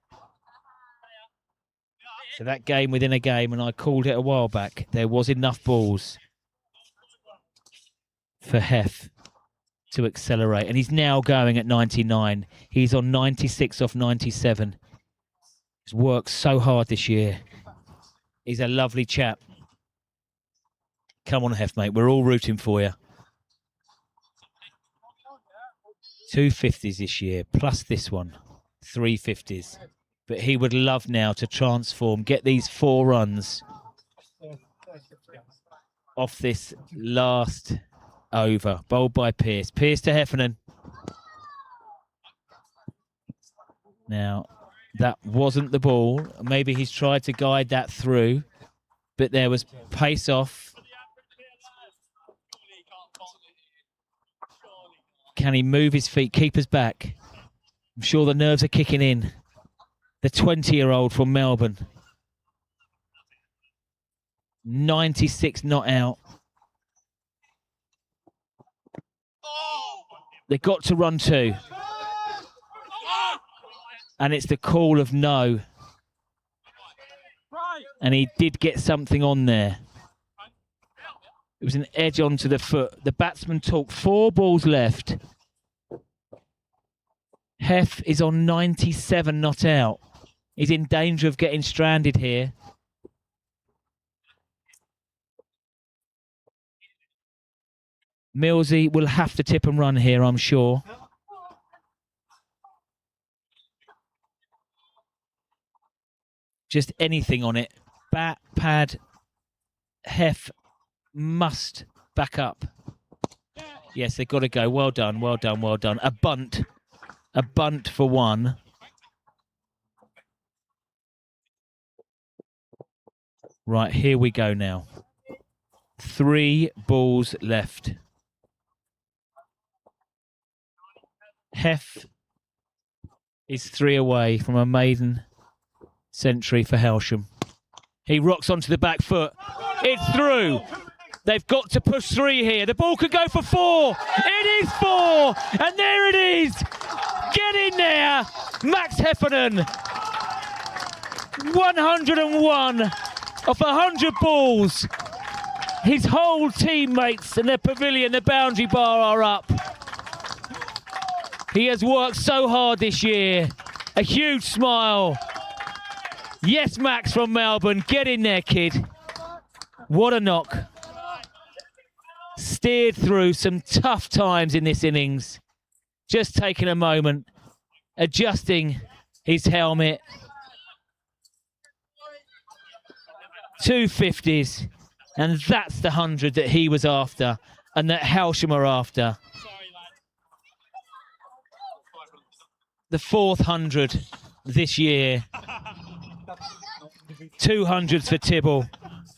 So that game within a game, and I called it a while back, there was enough balls for Hef to accelerate. And he's now going at 99. He's on 96 off 97. He's worked so hard this year. He's a lovely chap. Come on, Hef, mate. We're all rooting for you. 2 50s this year, plus this one. 3 50s. But he would love now to transform, get these 4 runs off this last over. Bowled by Pearce. Pearce to Heffernan. Now, that wasn't the ball. Maybe he's tried to guide that through, but there was pace off. Can he move his feet? Keeper's back. I'm sure the nerves are kicking in. The 20-year-old from Melbourne. 96 not out. They got to run 2. And it's the call of no. And he did get something on there. It was an edge onto the foot. The batsman took 4 balls left. Hef is on 97 not out. He's in danger of getting stranded here. Millsy will have to tip and run here, I'm sure. Just anything on it. Bat, pad, Hef must back up. Yes, they've got to go. Well done, well done, well done. A bunt. A bunt for 1. Right, here we go now. 3 balls left. Hef is 3 away from a maiden century for Hailsham. He rocks onto the back foot. It's through. They've got to push 3 here. The ball could go for 4. It is 4. And there it is. Get in there. Max Heffernan. 101 off 100 balls. His whole teammates and their pavilion, the boundary bar are up. He has worked so hard this year. A huge smile. Yes, Max from Melbourne. Get in there, kid. What a knock. Steered through some tough times in this innings. Just taking a moment. Adjusting his helmet. 2 50s. And that's the 100 that he was after. And that Hailsham are after. The 4th 100 this year. 200s for Tibble.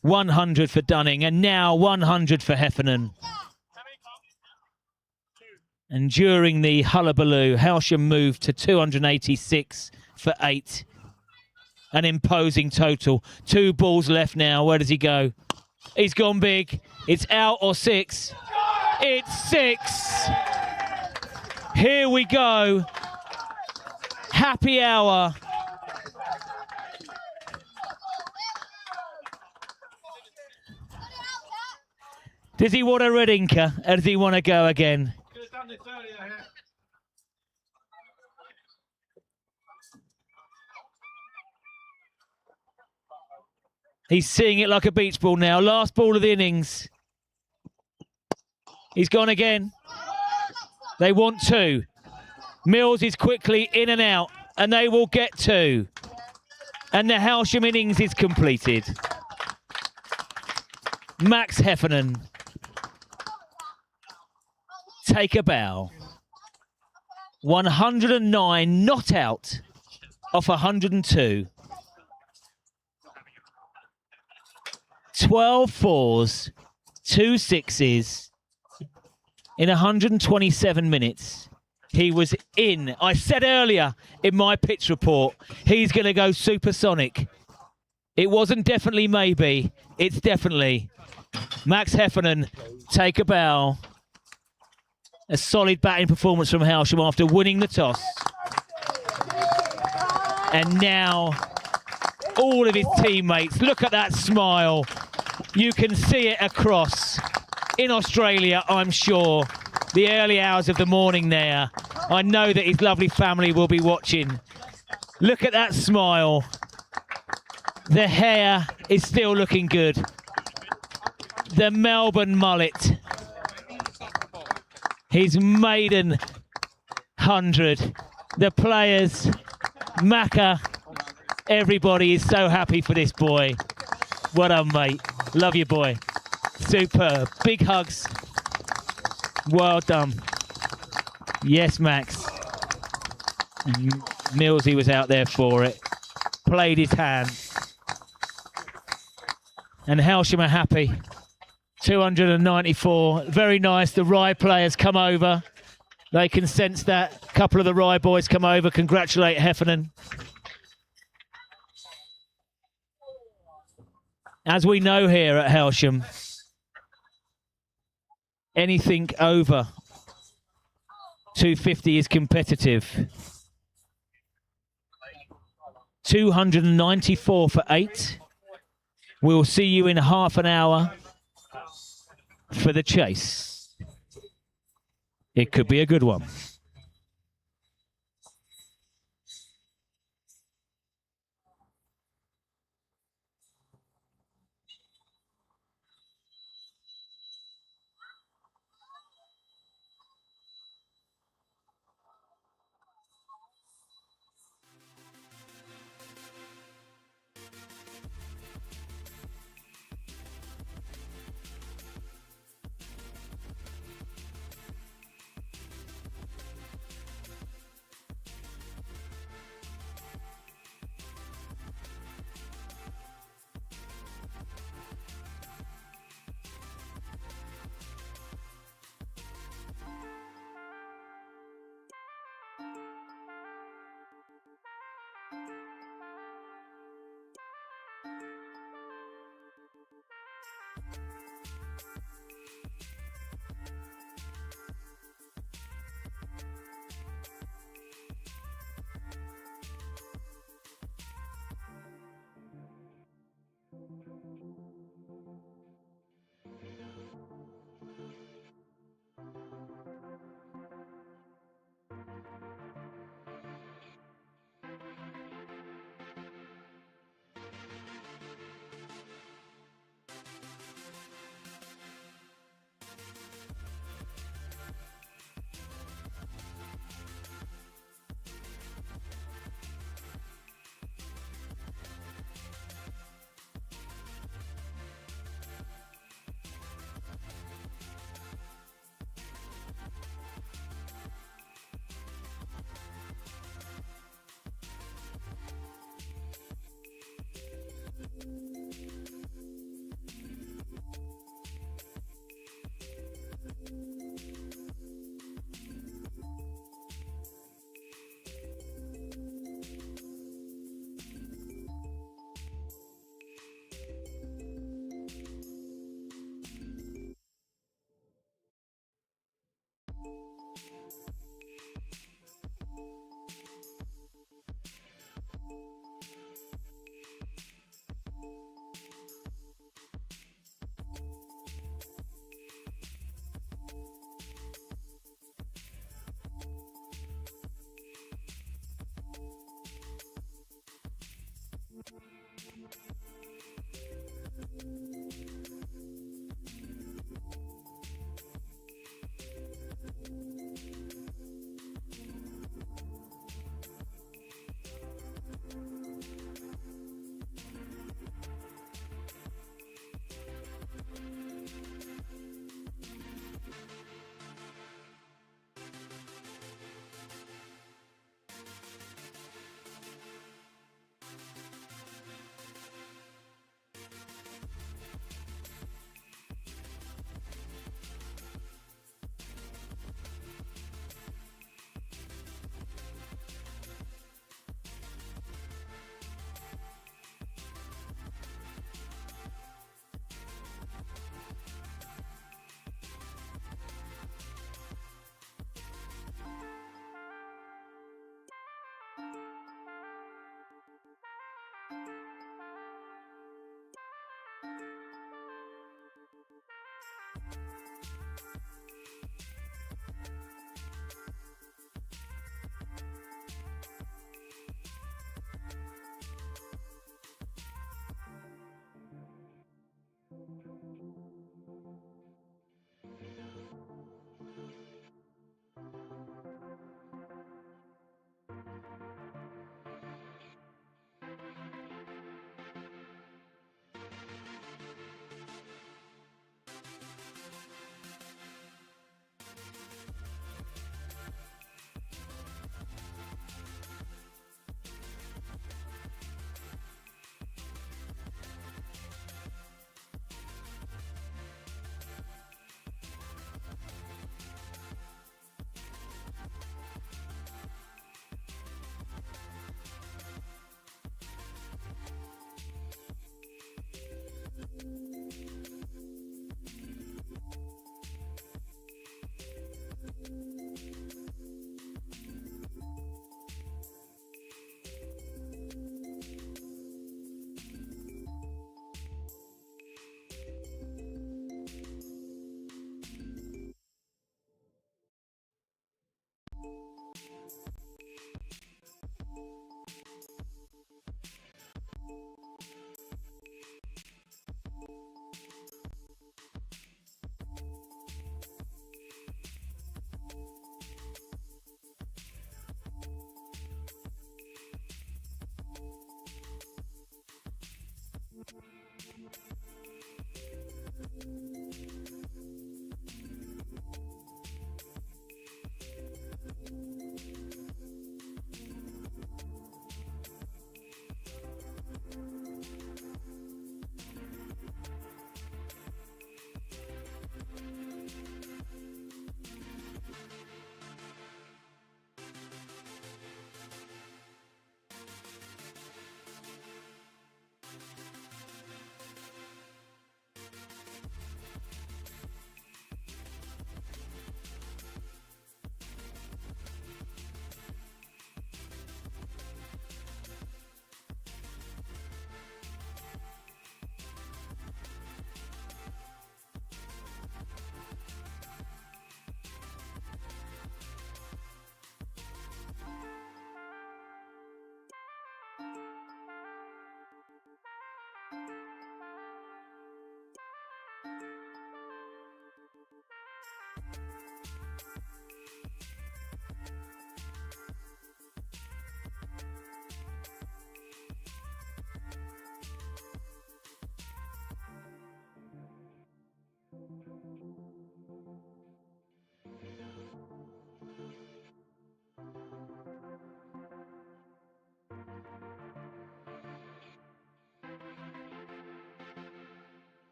100 for Dunning. And now 100 for Heffernan. And during the hullabaloo, Hailsham moved to 286 for 8. An imposing total. 2 balls left now. Where does he go? He's gone big. It's out or 6. It's 6. Here we go. Happy hour. Does he want a red inker? Or does he want to go again? He's seeing it like a beach ball now. Last ball of the innings. He's gone again. They want 2. Mills is quickly in and out, and they will get 2. And the Hailsham innings is completed. Max Heffernan. Take a bow. 109 not out off 102. 12 fours, 2 sixes in 127 minutes. He was in. I said earlier in my pitch report, he's going to go supersonic. It wasn't definitely maybe. It's definitely. Max Heffernan, take a bow. A solid batting performance from Hailsham after winning the toss. And now all of his teammates, look at that smile. You can see it across in Australia, I'm sure. The early hours of the morning there. I know that his lovely family will be watching. Look at that smile. The hair is still looking good. The Melbourne mullet. His maiden 100. The players, Macca, everybody is so happy for this boy. Well done, mate. Love you, boy. Superb. Big hugs. Well done. Yes, Max. And Millsy was out there for it. Played his hand. And Hailsham are happy. 294. Very nice. The Rye players come over. They can sense that. A couple of the Rye boys come over. Congratulate Heffernan. As we know here at Hailsham, anything over 250 is competitive. 294 for 8. We'll see you in half an hour for the chase. It could be a good one.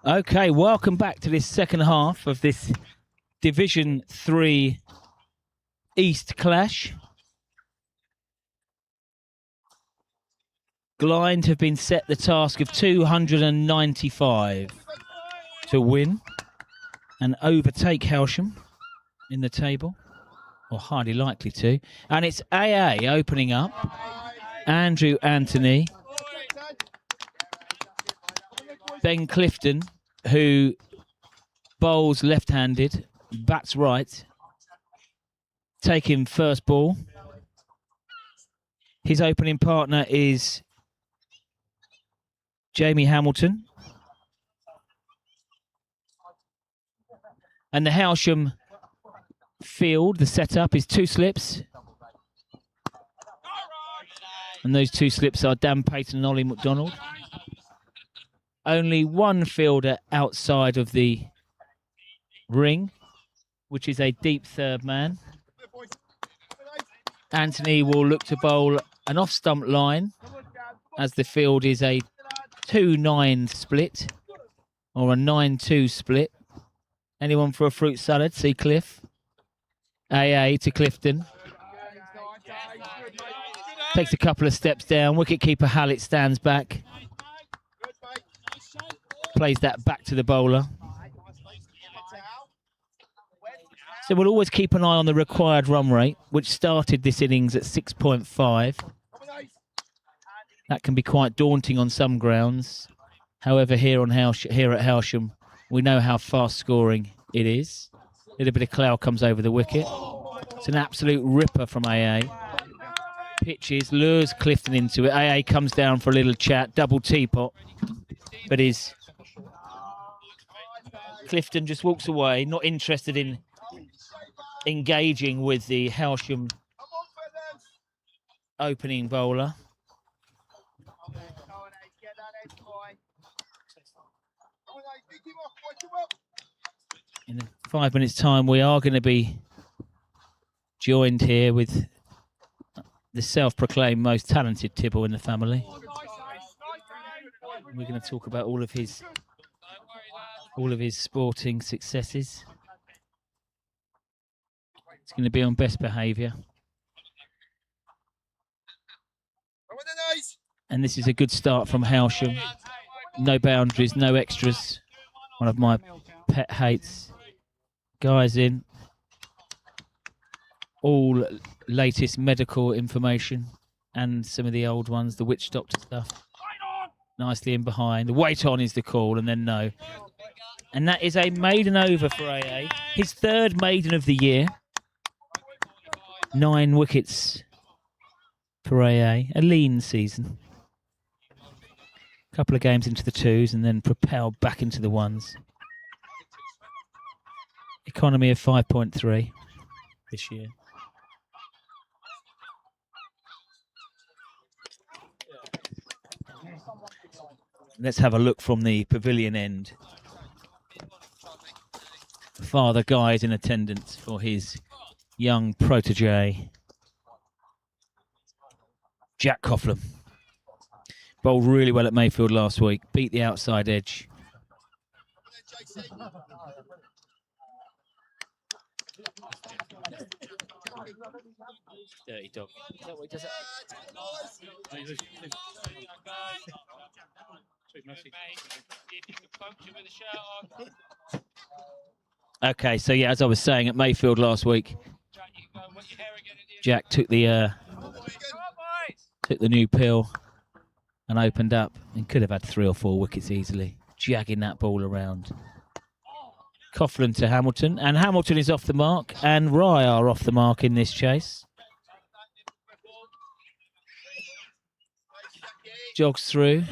Okay, welcome back to this second half of this Division 3 East clash. Glynde have been set the task of 295 to win and overtake Hailsham in the table, or hardly likely to. And it's AA opening up. Andrew Anthony, Ben Clifton, who bowls left-handed, bats right, taking first ball. His opening partner is Jamie Hamilton. And the Hailsham field, the setup is 2 slips. And those 2 slips are Dan Payton and Ollie McDonald. Only 1 fielder outside of the ring, which is a deep third man. Anthony will look to bowl an off-stump line, as the field is a 2-9 split, or a 9-2 split. Anyone for a fruit salad? See Cliff. AA to Clifton. Takes a couple of steps down. Wicketkeeper Hallett stands back. Plays that back to the bowler. So we'll always keep an eye on the required run rate, which started this innings at 6.5. That can be quite daunting on some grounds. However, here at Hailsham, we know how fast scoring it is. A little bit of cloud comes over the wicket. It's an absolute ripper from AA. Pitches, lures Clifton into it. AA comes down for a little chat, double teapot. But Clifton just walks away, not interested in engaging with the Hailsham opening bowler. In 5 minutes' time, we are going to be joined here with the self-proclaimed most talented Tibble in the family. We're going to talk about all of his sporting successes. It's going to be on best behaviour. And this is a good start from Hailsham. No boundaries, no extras. One of my pet hates. Guys in. All latest medical information and some of the old ones, the witch doctor stuff. Nicely in behind. The wait on is the call, and then no. And that is a maiden over for AA. His 3rd maiden of the year. 9 wickets for AA. A lean season. A couple of games into the 2s and then propelled back into the 1s. Economy of 5.3 this year. Let's have a look from the pavilion end. Father Guy is in attendance for his young protege, Jack Coughlin. Bowled really well at Mayfield last week. Beat the outside edge. Dirty dog. Is that what he does? Okay, so yeah, as I was saying, at Mayfield last week, Jack took the new pill and opened up and could have had 3 or 4 wickets easily, jagging that ball around. Coughlin to Hamilton, and Hamilton is off the mark, and Rye are off the mark in this chase. Jogs through.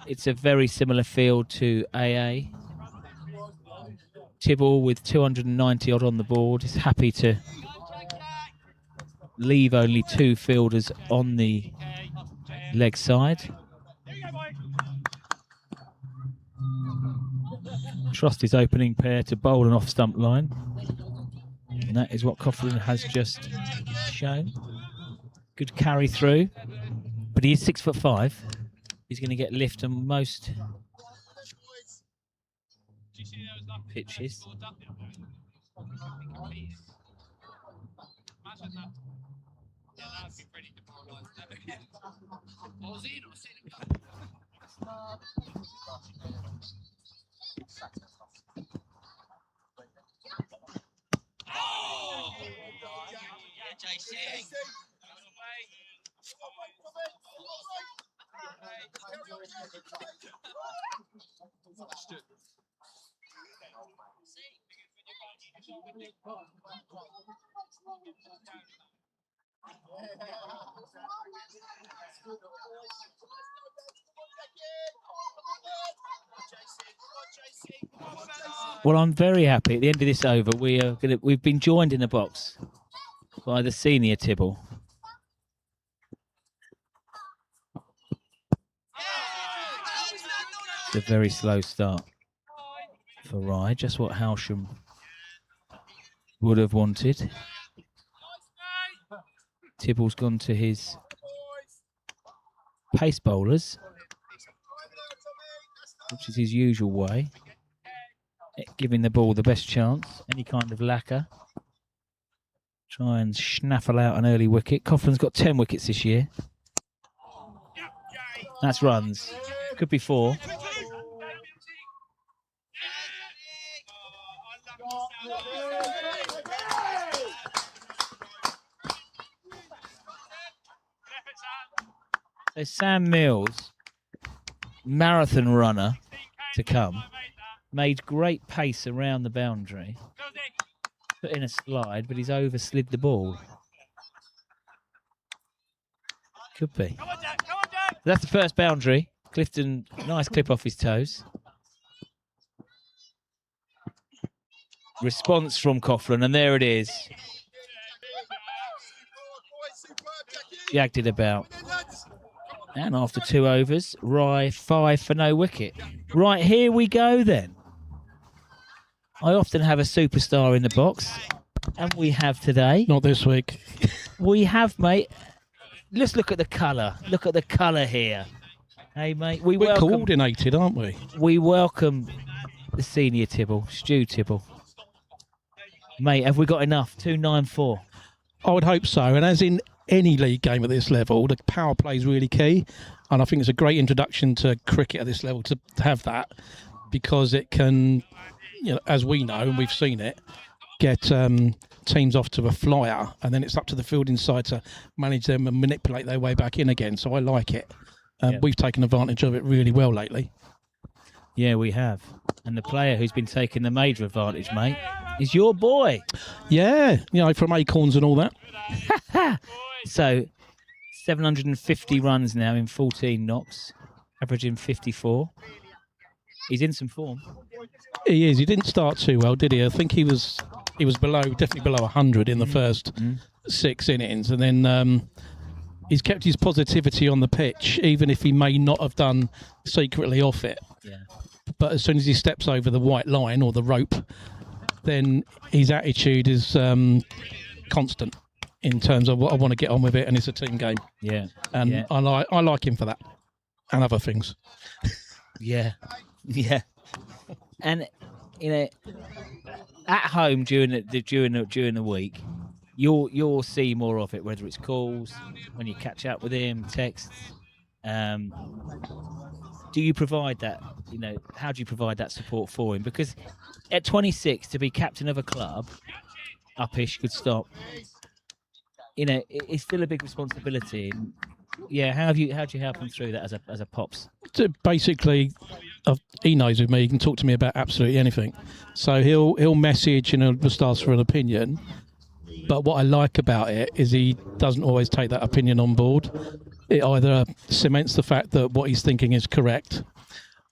It's a very similar field to AA. Tibble with 290 odd on the board is happy to leave only 2 fielders on the leg side. Trust his opening pair to bowl an off stump line. And that is what Coughlin has just shown. Good carry through. But he is 6'5". He's going to get lift on most pitches. Well, I'm very happy. At the end of this over, we've been joined in the box by the senior Tibble. It's a very slow start for Rye, just what Hailsham would have wanted. Tibble's gone to his pace bowlers, which is his usual way, giving the ball the best chance. Any kind of lacquer. Try and snaffle out an early wicket. Coughlin's got 10 wickets this year. That's runs. Could be 4. So Sam Mills, marathon runner to come, made great pace around the boundary, put in a slide, but he's overslid the ball. Could be. That's the first boundary. Clifton, nice clip off his toes. Response from Coughlin, and there it is. Jagged it about. And after 2 overs, Rye 5 for no wicket. Right, here we go then. I often have a superstar in the box, and we have today. Not this week. We have, mate. Let's look at the colour. Look at the colour here. Hey, mate. We're coordinated, aren't we? We welcome the senior Tibble, Stu Tibble. Mate, have we got enough? 294. I would hope so. And as in any league game at this level, the power play is really key. And I think it's a great introduction to cricket at this level to have that, because it can, you know, as we know and we've seen it, get teams off to a flyer, and then it's up to the fielding side to manage them and manipulate their way back in again. So I like it. Yeah. We've taken advantage of it really well lately. Yeah, we have. And the player who's been taking the major advantage, mate, is your boy. Yeah, you know, from Acorns and all that. So, 750 runs now in 14 knocks, averaging 54. He's in some form. He is. He didn't start too well, did he? I think he was definitely below 100 in the first 6 innings, and then he's kept his positivity on the pitch, even if he may not have done secretly off it. Yeah. But as soon as he steps over the white line or the rope, then his attitude is constant in terms of what I want to get on with it, and it's a team game. Yeah. And yeah. I like him for that and other things. Yeah. Yeah. And you know, at home during the week, you'll see more of it, whether it's calls, when you catch up with him, texts. Do you provide that? You know, how do you provide that support for him? Because at 26, to be captain of a club, uppish, good stop. You know, it's still a big responsibility. Yeah, how do you help him through that as a pops? Basically, he knows with me. He can talk to me about absolutely anything. So he'll message and he'll just ask for an opinion. But what I like about it is he doesn't always take that opinion on board. It either cements the fact that what he's thinking is correct,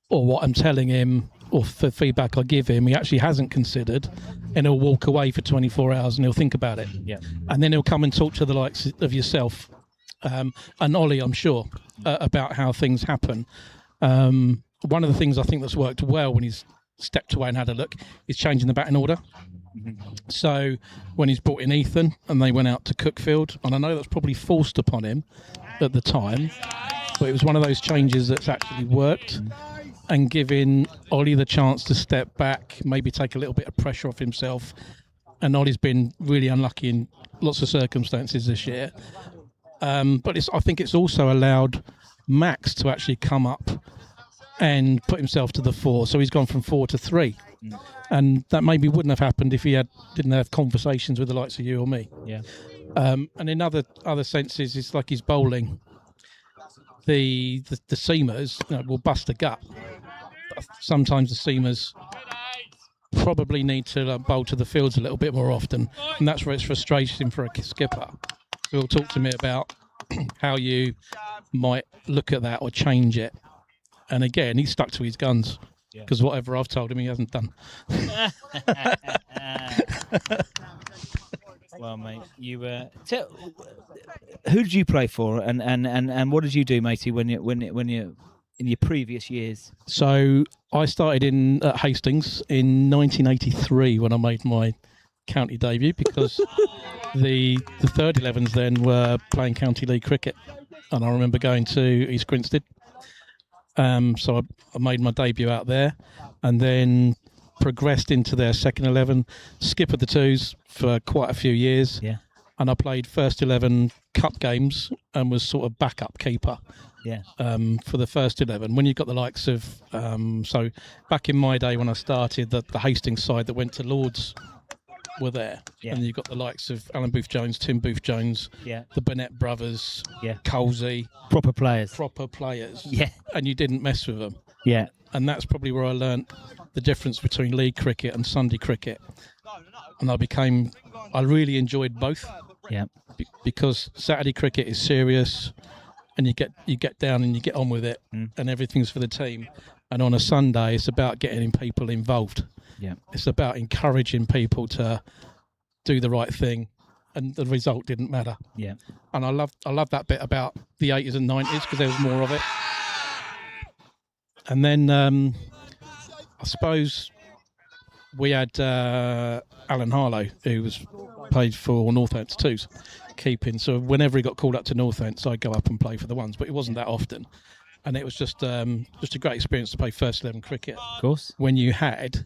or what I'm telling him, or the feedback I give him, he actually hasn't considered, and he'll walk away for 24 hours and he'll think about it. Yeah. And then he'll come and talk to the likes of yourself and Ollie, I'm sure, about how things happen. One of the things I think that's worked well when he's stepped away and had a look, is changing the batting order. So when he's brought in Ethan and they went out to Cookfield, and I know that's probably forced upon him at the time, but it was one of those changes that's actually worked and giving Ollie the chance to step back, maybe take a little bit of pressure off himself. And Ollie's been really unlucky in lots of circumstances this year. But I think it's also allowed Max to actually come up and put himself to the fore. So he's gone from 4 to 3. And that maybe wouldn't have happened if he didn't have conversations with the likes of you or me. Yeah. And in other senses, it's like he's bowling. The seamers will bust a gut. Sometimes the seamers probably need to bowl to the fields a little bit more often, and that's where it's frustrating for a skipper. So he'll talk to me about how you might look at that or change it. And again, he's stuck to his guns because whatever I've told him, he hasn't done. Well, mate, you who did you play for, and what did you do, matey, when you in your previous years? So I started at Hastings in 1983 when I made my county debut, because the third 11s then were playing county league cricket, and I remember going to East Grinstead. So I made my debut out there, and then progressed into their second 11, skippered the twos for quite a few years. Yeah. And I played first 11 cup games and was sort of backup keeper. Yeah. For the first 11, when you've got the likes of, so back in my day when I started, the Hastings side that went to Lords were there. Yeah. And you've got the likes of Alan Booth-Jones, Tim Booth-Jones, the Burnett brothers, Colsey. Proper players. Yeah. And you didn't mess with them. Yeah. And that's probably where I learnt the difference between league cricket and Sunday cricket. And I really enjoyed both. Yeah. Because Saturday cricket is serious, and you get down and you get on with it, and everything's for the team. And on a Sunday, it's about getting people involved. Yeah. It's about encouraging people to do the right thing, and the result didn't matter. Yeah. And I love that bit about the 80s and 90s because there was more of it. And then I suppose we had Alan Harlow, who played for Northants Twos, keeping. So whenever he got called up to Northants, I'd go up and play for the ones, but it wasn't that often. And it was just a great experience to play first 11 cricket. Of course. When you had,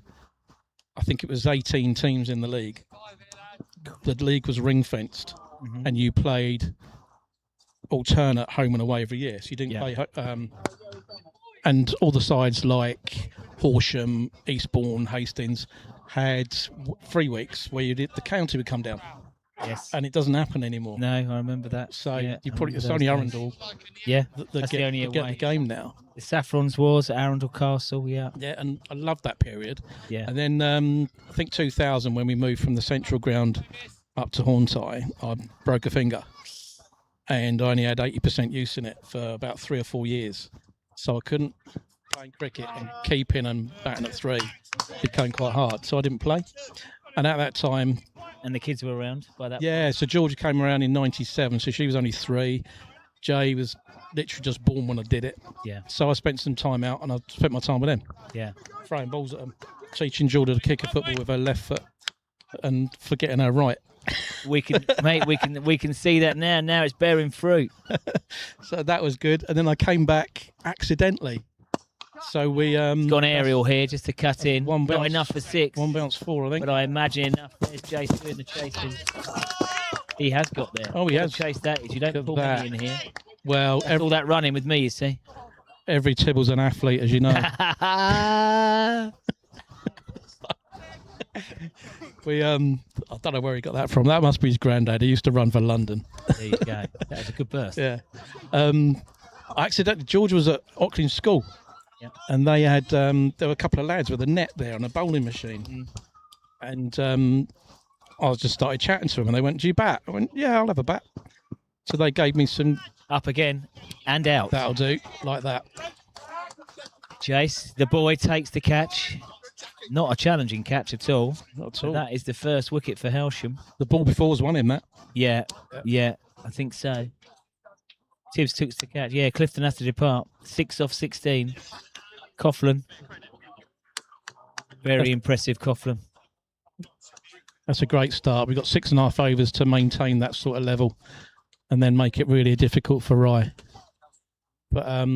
I think it was 18 teams in the league. The league was ring fenced, and you played alternate home and away every year. So you didn't play. And all the sides like Hailsham, Eastbourne, Hastings had 3 weeks where the county would come down. Yes. And it doesn't happen anymore. No, I remember that. So it's it's only Arundel. Yeah, that that's the only get away the game now. The Saffrons Wars at Arundel Castle, yeah. Yeah, and I loved that period. Yeah. And then I think 2000, when we moved from the central ground up to Hornsey, I broke a finger. And I only had 80% use in it for about 3 or 4 years. So I couldn't play cricket, and keeping and batting at 3 became quite hard. So I didn't play. And at that time... And the kids were around by that point? So Georgia came around in 97, so she was only 3. Jay was literally just born when I did it. Yeah. So I spent some time out, and I spent my time with them. Yeah. Throwing balls at them, teaching Georgia to kick a football with her left foot and forgetting her right. We can see that now. Now it's bearing fruit. So that was good. And then I came back accidentally. So we got an aerial here just to cut in. One bounce, not enough for 6. 1 bounce 4, I think. But I imagine enough. There's Jason doing the chasing. He has got there. Oh, he has. Chased that. You don't pull me in here. Well, all that running with me, you see. Every Tibble's an athlete, as you know. I don't know where he got that from. That must be his granddad. He used to run for London. There you go. That was a good burst. Yeah. George was at Auckland School. Yep. And they had there were a couple of lads with a net there on a bowling machine. And I just started chatting to them, and they went, "Do you bat?" I went, "Yeah, I'll have a bat." So they gave me some... Up again and out. That'll do, like that. Jace, the boy, takes the catch. Not a challenging catch at all. Not at all. That is the first wicket for Hailsham. The ball before was one in that. Yeah, I think so. Tibbs took the catch. Yeah, Clifton has to depart. 6 off 16. Coughlin. Very impressive, Coughlin. That's a great start. We've got 6.5 overs to maintain that sort of level and then make it really difficult for Rye. But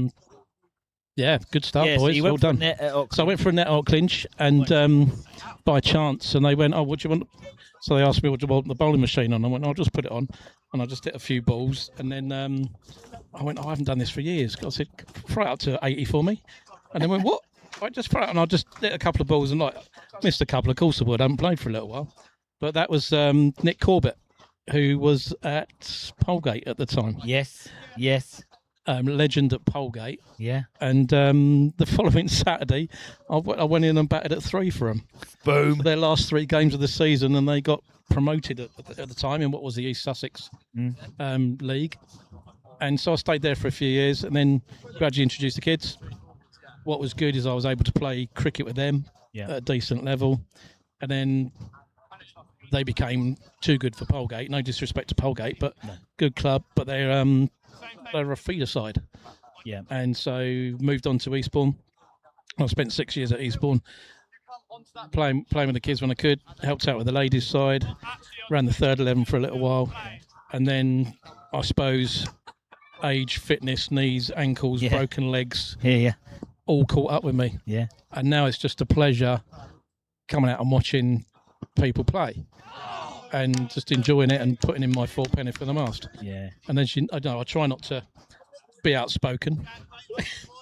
yeah, good start, Yeah, so boys. you Well went for a done. net at Oxford. So I went for a net or clinch, and by chance, and they went, "Oh, what do you want?" So they asked me what do you want the bowling machine on. I went, "I'll just put it on," and I just hit a few balls, and then I went, "Oh, I haven't done this for years." I said, "Throw it up to 80 for me," and they went, "What?" I just throw it, and I just hit a couple of balls, and like missed a couple. Of course, I would. I haven't played for a little while, but that was Nick Corbett, who was at Polegate at the time. Yes. Legend at Polegate. Yeah. And the following Saturday, I went in and batted at 3 for them. Boom. Their last 3 games of the season, and they got promoted at the time in what was the East Sussex League. And so I stayed there for a few years, and then gradually introduced the kids. What was good is I was able to play cricket with them at a decent level, and then they became too good for Polegate. No disrespect to Polegate, but good club. But they're a feeder side. Yeah. And so moved on to Eastbourne. I spent 6 years at Eastbourne, playing with the kids when I could, helped out with the ladies' side, ran the third 11 for a little while. And then I suppose age, fitness, knees, ankles, broken legs, all caught up with me. Yeah. And now it's just a pleasure coming out and watching people play and just enjoying it and putting in my 4 penny for the mast. Yeah. And then I don't know, I try not to be outspoken,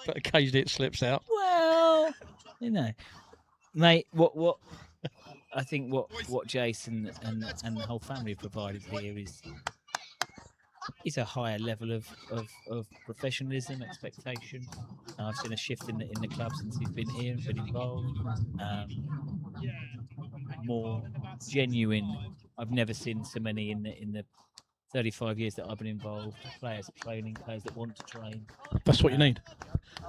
but occasionally it slips out. Well, you know, mate, what I think what Jason and the whole family provided here is a higher level of professionalism, expectation. I've seen a shift in the club since he's been here and been involved. More genuine. I've never seen so many in the 35 years that I've been involved. Players at training, players that want to train. That's what you need.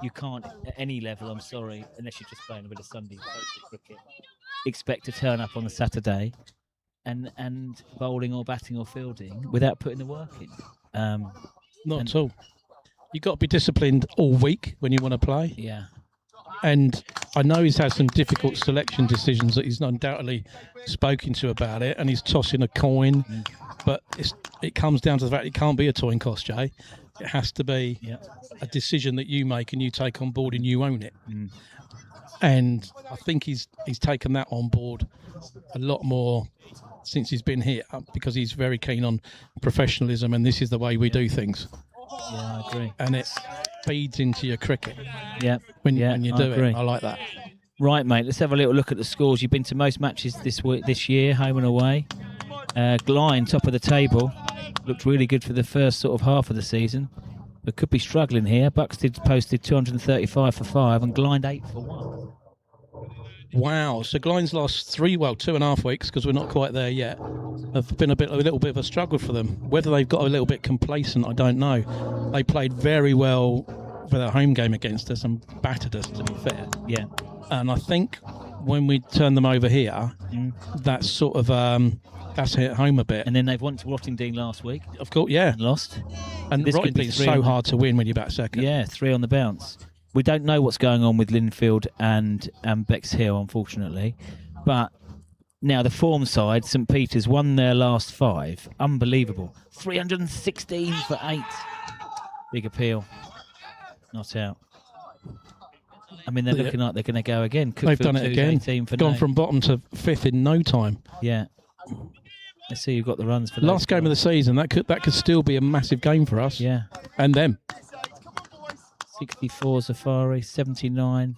You can't at any level. I'm sorry, unless you're just playing a bit of Sunday cricket, expect to turn up on a Saturday and bowling or batting or fielding without putting the work in. Not at all. You've got to be disciplined all week when you want to play. Yeah. And I know he's had some difficult selection decisions that he's undoubtedly spoken to about it, and he's tossing a coin. But it comes down to the fact it can't be a toy and cost, Jay. It has to be a decision that you make and you take on board and you own it. And I think he's taken that on board a lot more since he's been here, because he's very keen on professionalism, and this is the way we do things. Yeah, I agree. And it feeds into your cricket. Yeah. When you do agree. it, I like that. Right, mate. Let's have a little look at the scores. You've been to most matches this year, home and away. Glyn, top of the table, looked really good for the first sort of half of the season, but could be struggling here. Buxted posted 235 for 5 and Glyn 8 for 1. Wow. So Glyn's last 2.5 weeks, because we're not quite there yet, have been a little bit of a struggle for them. Whether they've got a little bit complacent, I don't know. They played very well for their home game against us and battered us, to be fair. Yeah. And I think when we turn them over here, that's sort of that's hit home a bit. And then they've won to Rottingdean last week. Of course, yeah. And lost. And This could be Rottingdean's 3 so on- hard to win when you bat second. Yeah, 3 on the bounce. We don't know what's going on with Linfield and Bexhill, unfortunately. But now the form side, St Peter's, won their last 5. Unbelievable. 316 for 8. Big appeal. Not out. I mean, they're looking like they're going to go again. They've done it again. 18 for Gone 9. from bottom to 5th in no time. Yeah. Let's see who've got the runs for Last game of the season, that could still be a massive game for us. Yeah. And them. 64 Zafari, 79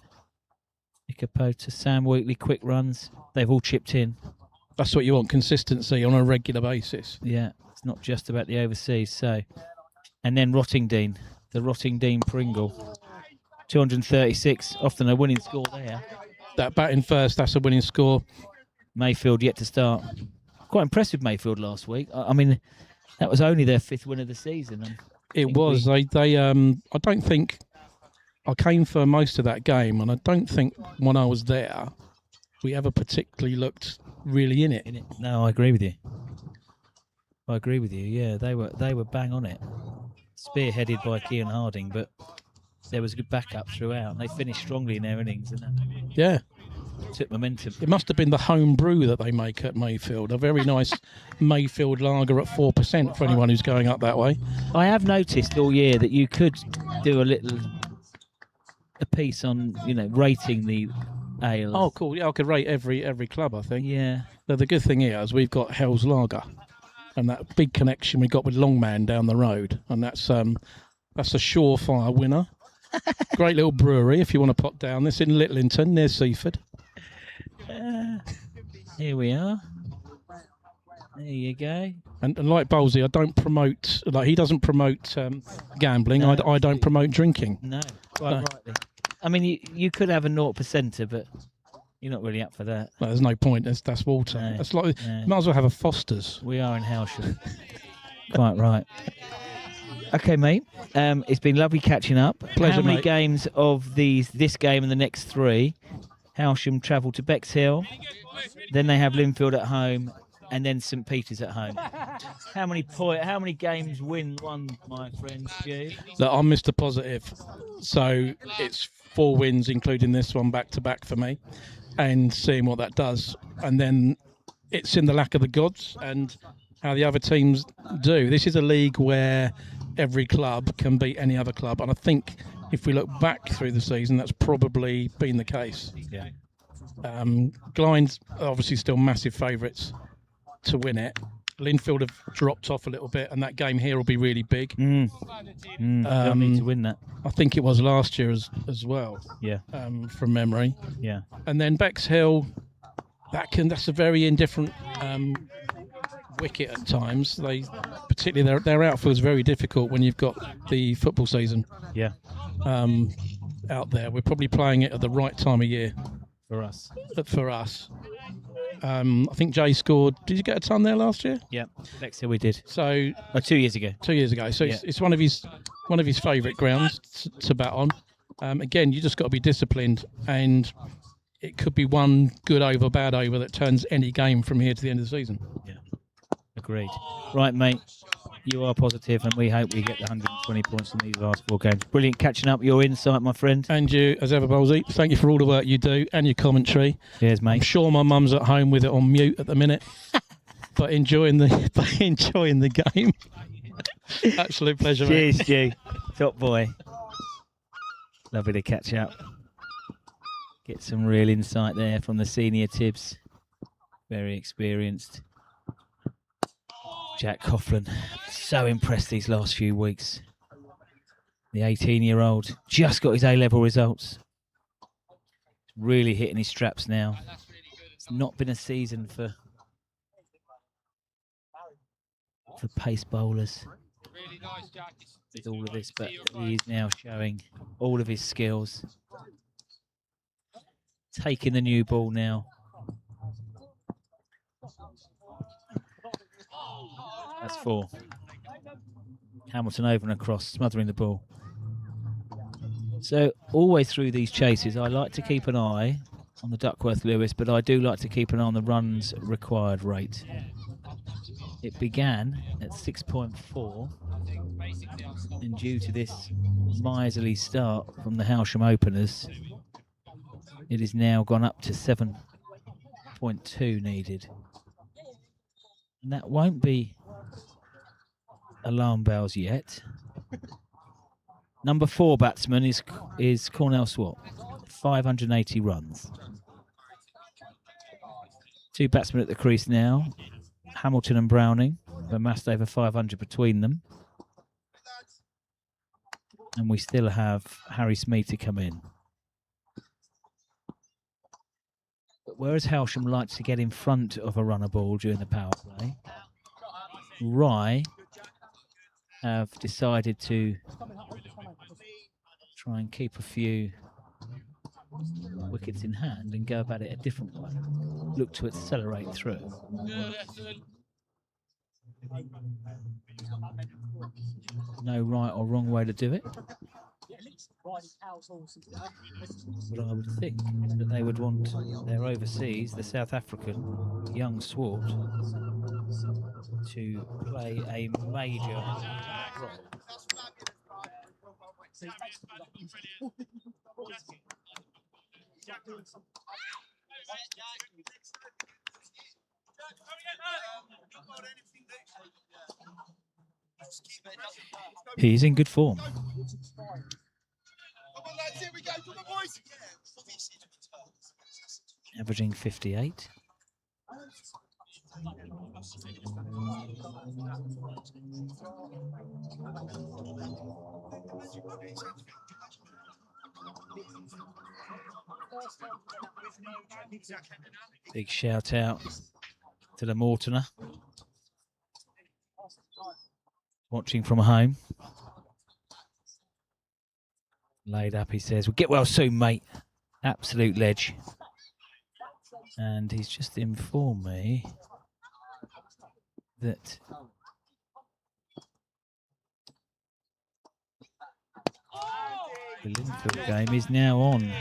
Nikapota, Sam Wheatley, quick runs. They've all chipped in. That's what you want, consistency on a regular basis. Yeah, it's not just about the overseas. So, and then Rottingdean, the Rottingdean Pringle, 236, often a winning score there. That batting first, that's a winning score. Mayfield yet to start. Quite impressed with Mayfield last week. I mean, that was only their 5th win of the season. It was. They I don't think I came for most of that game, and I don't think when I was there we ever particularly looked really in it. No, I agree with you. Yeah, they were bang on it. Spearheaded by Kean Harding, but there was a good backup throughout, and they finished strongly in their innings. Yeah. took momentum. It must have been the home brew that they make at Mayfield. A very nice Mayfield lager at 4% for anyone who's going up that way. I have noticed all year that you could do a piece on, rating the ales. Oh, cool. Yeah, I could rate every club, I think. Yeah. But the good thing here is we've got Hell's Lager and that big connection we got with Longman down the road. And that's a surefire winner. Great little brewery if you want to pop down. This in Litlington near Seaford. Here we are. There you go. And like Bowlesy, I don't promote, like he doesn't promote gambling. No. I don't promote drinking. No, quite rightly. I mean, you could have a 0%, but you're not really up for that. Well, there's no point. That's water. No, That's like no. might as well have a Foster's. We are in Hailsham. Quite right. Okay, mate. It's been lovely catching up. Pleasure, How many mate. games of this game and the next 3? Hailsham travel to Bexhill, then they have Linfield at home, and then St Peter's at home. How many games won, my friend Stu? Look, I'm Mr. Positive, so it's 4 wins, including this one back to back for me, and seeing what that does, and then it's in the lack of the gods and how the other teams do. This is a league where every club can beat any other club, and I think if we look back through the season, that's probably been the case. Yeah. Glyn's obviously still massive favourites to win it. Linfield have dropped off a little bit, and that game here will be really big. They'll need to win that. I think it was last year as well. Yeah. From memory. Yeah. And then Bexhill, that's a very indifferent wicket at times. Particularly their outfield is very difficult when you've got the football season. Yeah. Out there, we're probably playing it at the right time of year For us. I think Jay scored. Did you get a ton there last year? Yeah. Bexhill we did. So 2 years ago. 2 years ago. So Yeah. it's one of his favourite grounds to bat on. Again, you just got to be disciplined, and it could be one good over, bad over that turns any game from here to the end of the season. Yeah. Agreed. Right, mate. You are positive, and we hope we get the 120 points in these last 4 games. Brilliant catching up. Your insight, my friend. And you, as ever, Bowlesy, thank you for all the work you do and your commentary. Cheers, I'm mate. sure my mum's at home with it on mute at the minute, but enjoying the game. Absolute pleasure, mate. Cheers, Stu. Top boy. Lovely to catch up. Get some real insight there from the senior Tibbs. Very experienced. Jack Coughlin. So impressed these last few weeks. The 18-year-old just got his A-level results. Really hitting his straps now. It's not been a season for pace bowlers with all of this, but he is now showing all of his skills. Taking the new ball now. That's 4. Hamilton over and across, smothering the ball. So always through these chases, I like to keep an eye on the Duckworth-Lewis, but I do like to keep an eye on the runs required rate. It began at 6.4, and due to this miserly start from the Hailsham openers, it has now gone up to 7.2 needed. And that won't be alarm bells yet. Number 4 batsman is Cornell Swap, 580 runs. 2 batsmen at the crease now, Hamilton and Browning, have amassed over 500 between them. And we still have Harry Smee to come in. But whereas Hailsham likes to get in front of a runner ball during the power play, Rye have decided to try and keep a few wickets in hand and go about it a different way. Look to accelerate through. No right or wrong way to do it. But I would think that they would want their overseas, the South African young swart, to play a major role. He's in good form. Come on, lads, here we go. Come on, boys. Averaging 58. Big shout out to the Mortoner watching from home. Laid up, he says, "Well, get well soon, mate." Absolute ledge. And he's just informed me that the Linfield game is now on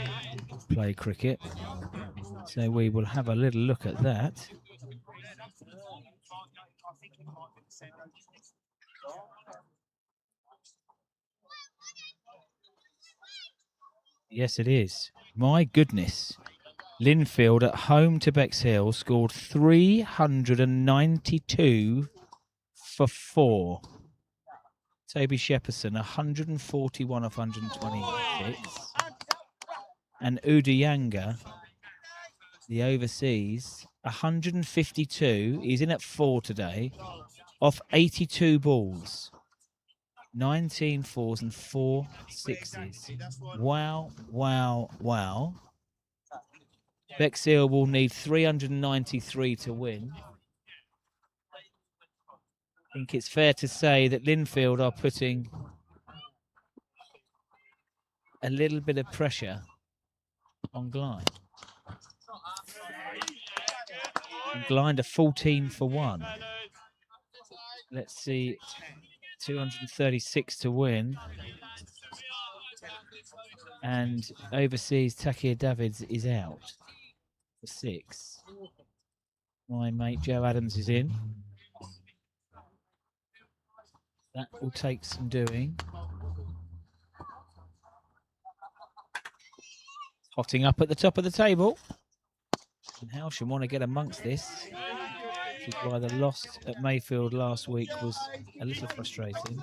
Play Cricket. So we will have a little look at that. Yes, it is. My goodness. Linfield at home to Bexhill scored 392 for 4. Toby Shepperson, 141 of 126. And Udayanga, the overseas, 152. He's in at 4 today, off 82 balls. 19 fours and 4 sixes. Wow, wow, wow. Bexhill will need 393 to win. I think it's fair to say that Linfield are putting a little bit of pressure on Glide. And Glide are 14 for 1. Let's see, 236 to win. And overseas, Takir Davids is out for 6. My mate Joe Adams is in. That will take some doing. Hotting up at the top of the table. And Hailsham want to get amongst this. Which is why the loss at Mayfield last week was a little frustrating.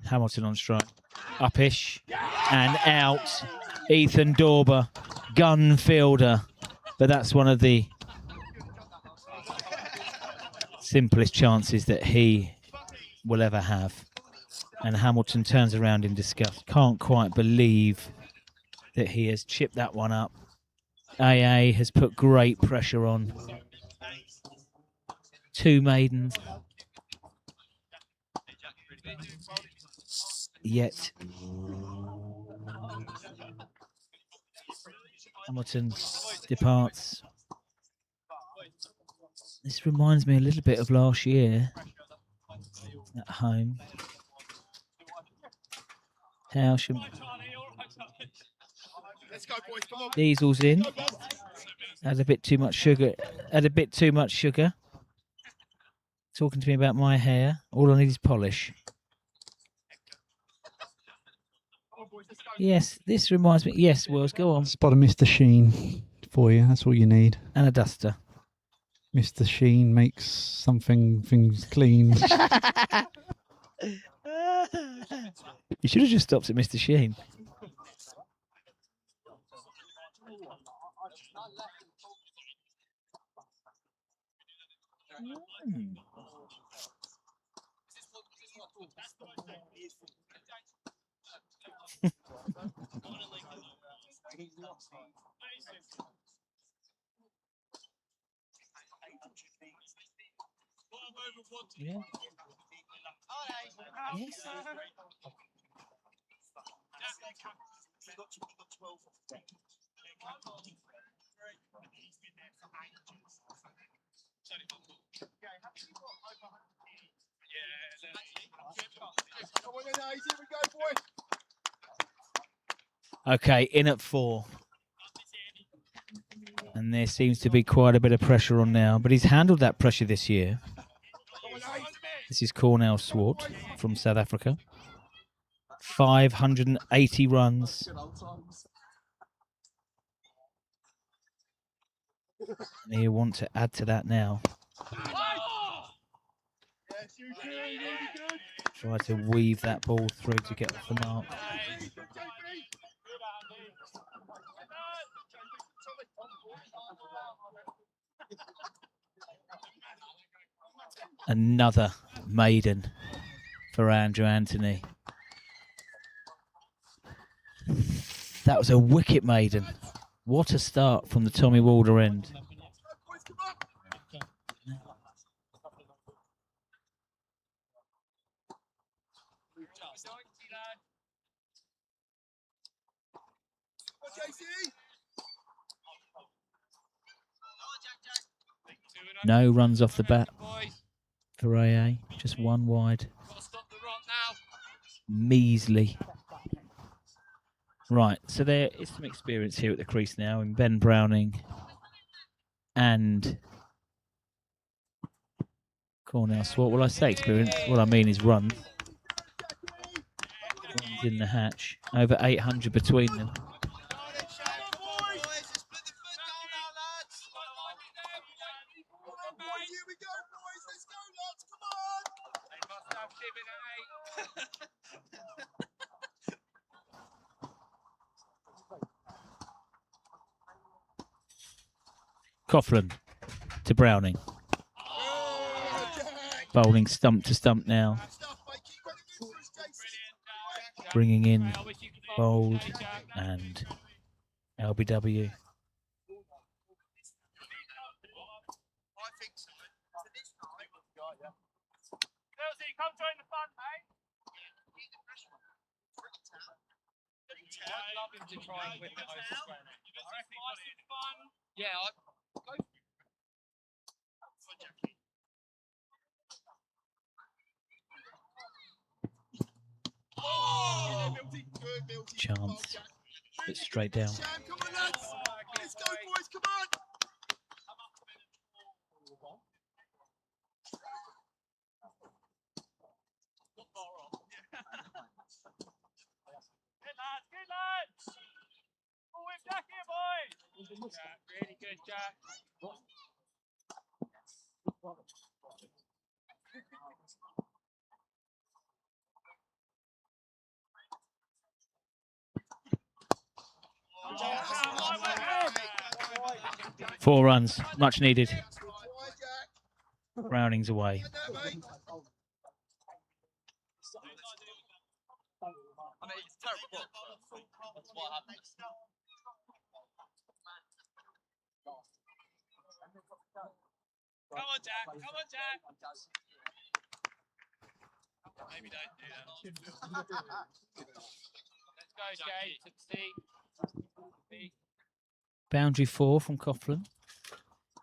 Hamilton on strike. Upish and out. Ethan Dorber, gun fielder. But that's one of the simplest chances that he will ever have. And Hamilton turns around in disgust. Can't quite believe that he has chipped that one up. AA has put great pressure on. 2 maidens. Yet Hamilton departs. This reminds me a little bit of last year at home. Hailsham. Diesel's in. Had a bit too much sugar. Talking to me about my hair. All I need is polish. Yes, this reminds me. Yes, Wills, go on. Spot of Mr. Sheen for you. That's all you need. And a duster. Mr. Sheen makes things clean. You should have just stopped at Mr. Sheen. Yeah. Yes. Okay, in at 4. And there seems to be quite a bit of pressure on now, but he's handled that pressure this year. This is Cornell Swart from South Africa. 580 runs. And he'll want to add to that now. Try to weave that ball through to get off the mark. Another maiden for Andrew Anthony. That was a wicket maiden. What a start from the Tommy Walder end. No runs off the bat for AA, just one wide. Measly. Right, so there is some experience here at the crease now in Ben Browning and Cornell Swart. Well, I say experience, what I mean is runs. Runs in the hatch. Over 800 between them. Coughlin to Browning. Bowling stump to stump now. Bringing in Bold and LBW. Come join the fun, mate. I'd love him to try and whip it over square. Yeah, go. Chance. Put straight down. Come on, lads. Let's go, boys. Come on. Good lads. Oh, we're back here, boys. Yeah, really good, Jack. 4 runs, much needed. Browning's away. Come on, Jack. Come on, Jack. Maybe don't do that. Let's go, Jay. To C. Boundary 4 from Coughlin.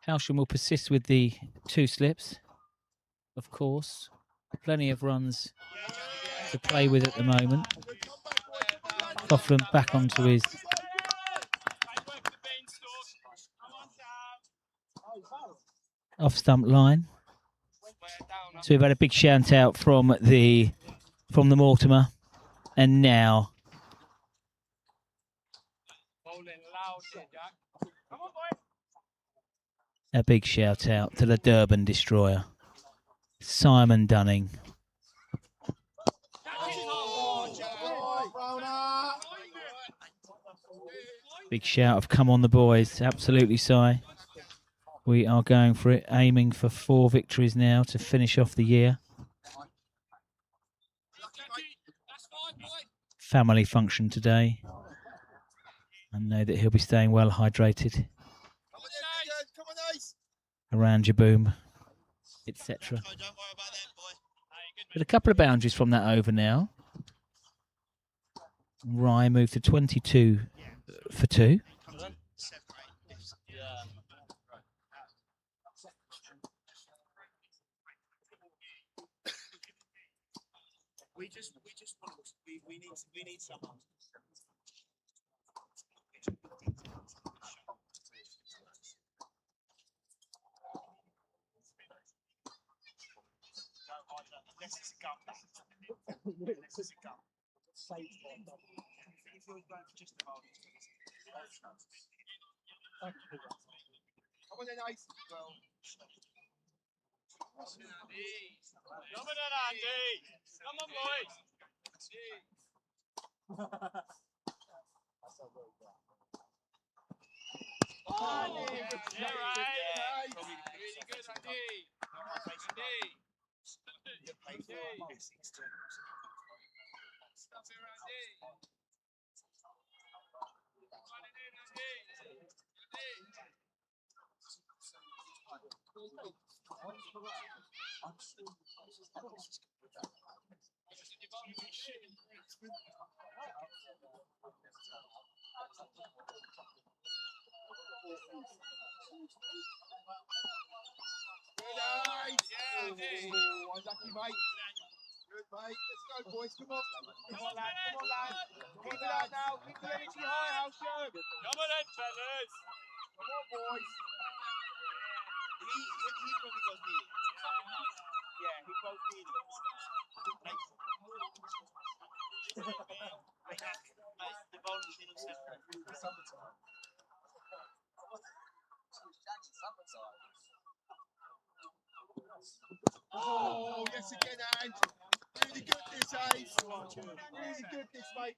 Hailsham will persist with the 2 slips, of course. Plenty of runs to play with at the moment. Coughlin back onto his off-stump line. So we've had a big shout out from the Mortimer, and now a big shout out to the Durban Destroyer, Simon Dunning. Big shout of come on the boys, absolutely, Si. We are going for it, aiming for 4 victories now to finish off the year. Family function today. I know that he'll be staying well hydrated. Around Jaboom, etc. But a couple of boundaries from that over now. Rye moved to 22 for 2. We need someone. Come on then, Ace. Come on then, Andy. Come on, boys. Oh, yeah, right. Really good, Andy. Andy. Stop here, Andy. Come on in, Andy. Good, Ace. Yeah, Andy. Oh, unlucky, mate. Good, mate. Let's go, boys. Come on. Come on, lad. Come on, lad. Keep it out now. Keep the energy high, Hailsham. Come on then, fellas. Come on, boys. He probably does need it. Yeah, he both need it. The volume's in separate. Oh, yes again, Ange. Really good this, Ace. Really good this, mate.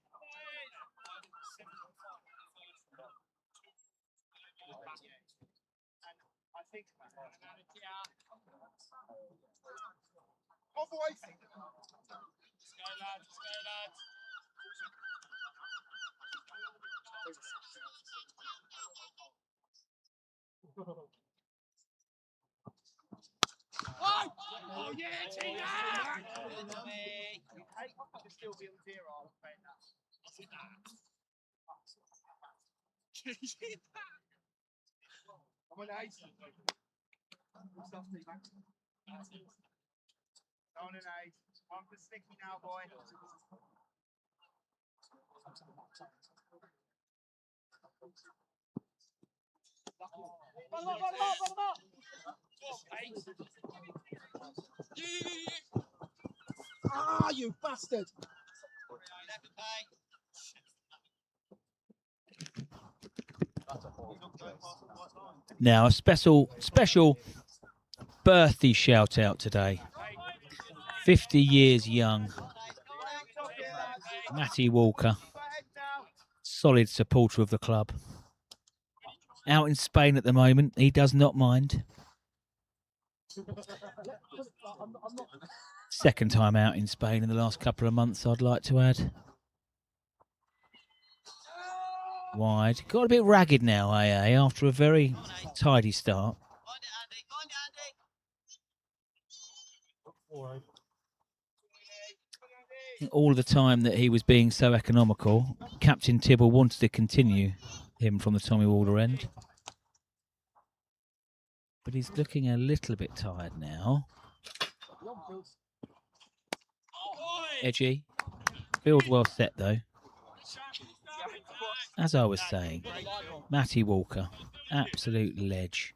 Oh, boys. Let's go, lads. Let's go, lads. Oh, yeah, Tina! To still be on zero, I'm playing that. Come on, Ace. Go on, Ace. One for Sticky now, boy. Bottom up. Ah, you bastard! Now a special birthday shout out today. 50 years young, Matty Walker, solid supporter of the club. Out in Spain at the moment, he does not mind. Second time out in Spain in the last couple of months, I'd like to add. Wide. Got a bit ragged now, AA, after a very tidy start. All the time that he was being so economical, Captain Tibble wanted to continue him from the Tommy Walder end. But he's looking a little bit tired now. Edgy. Field well set though. As I was saying, Matty Walker, absolute ledge.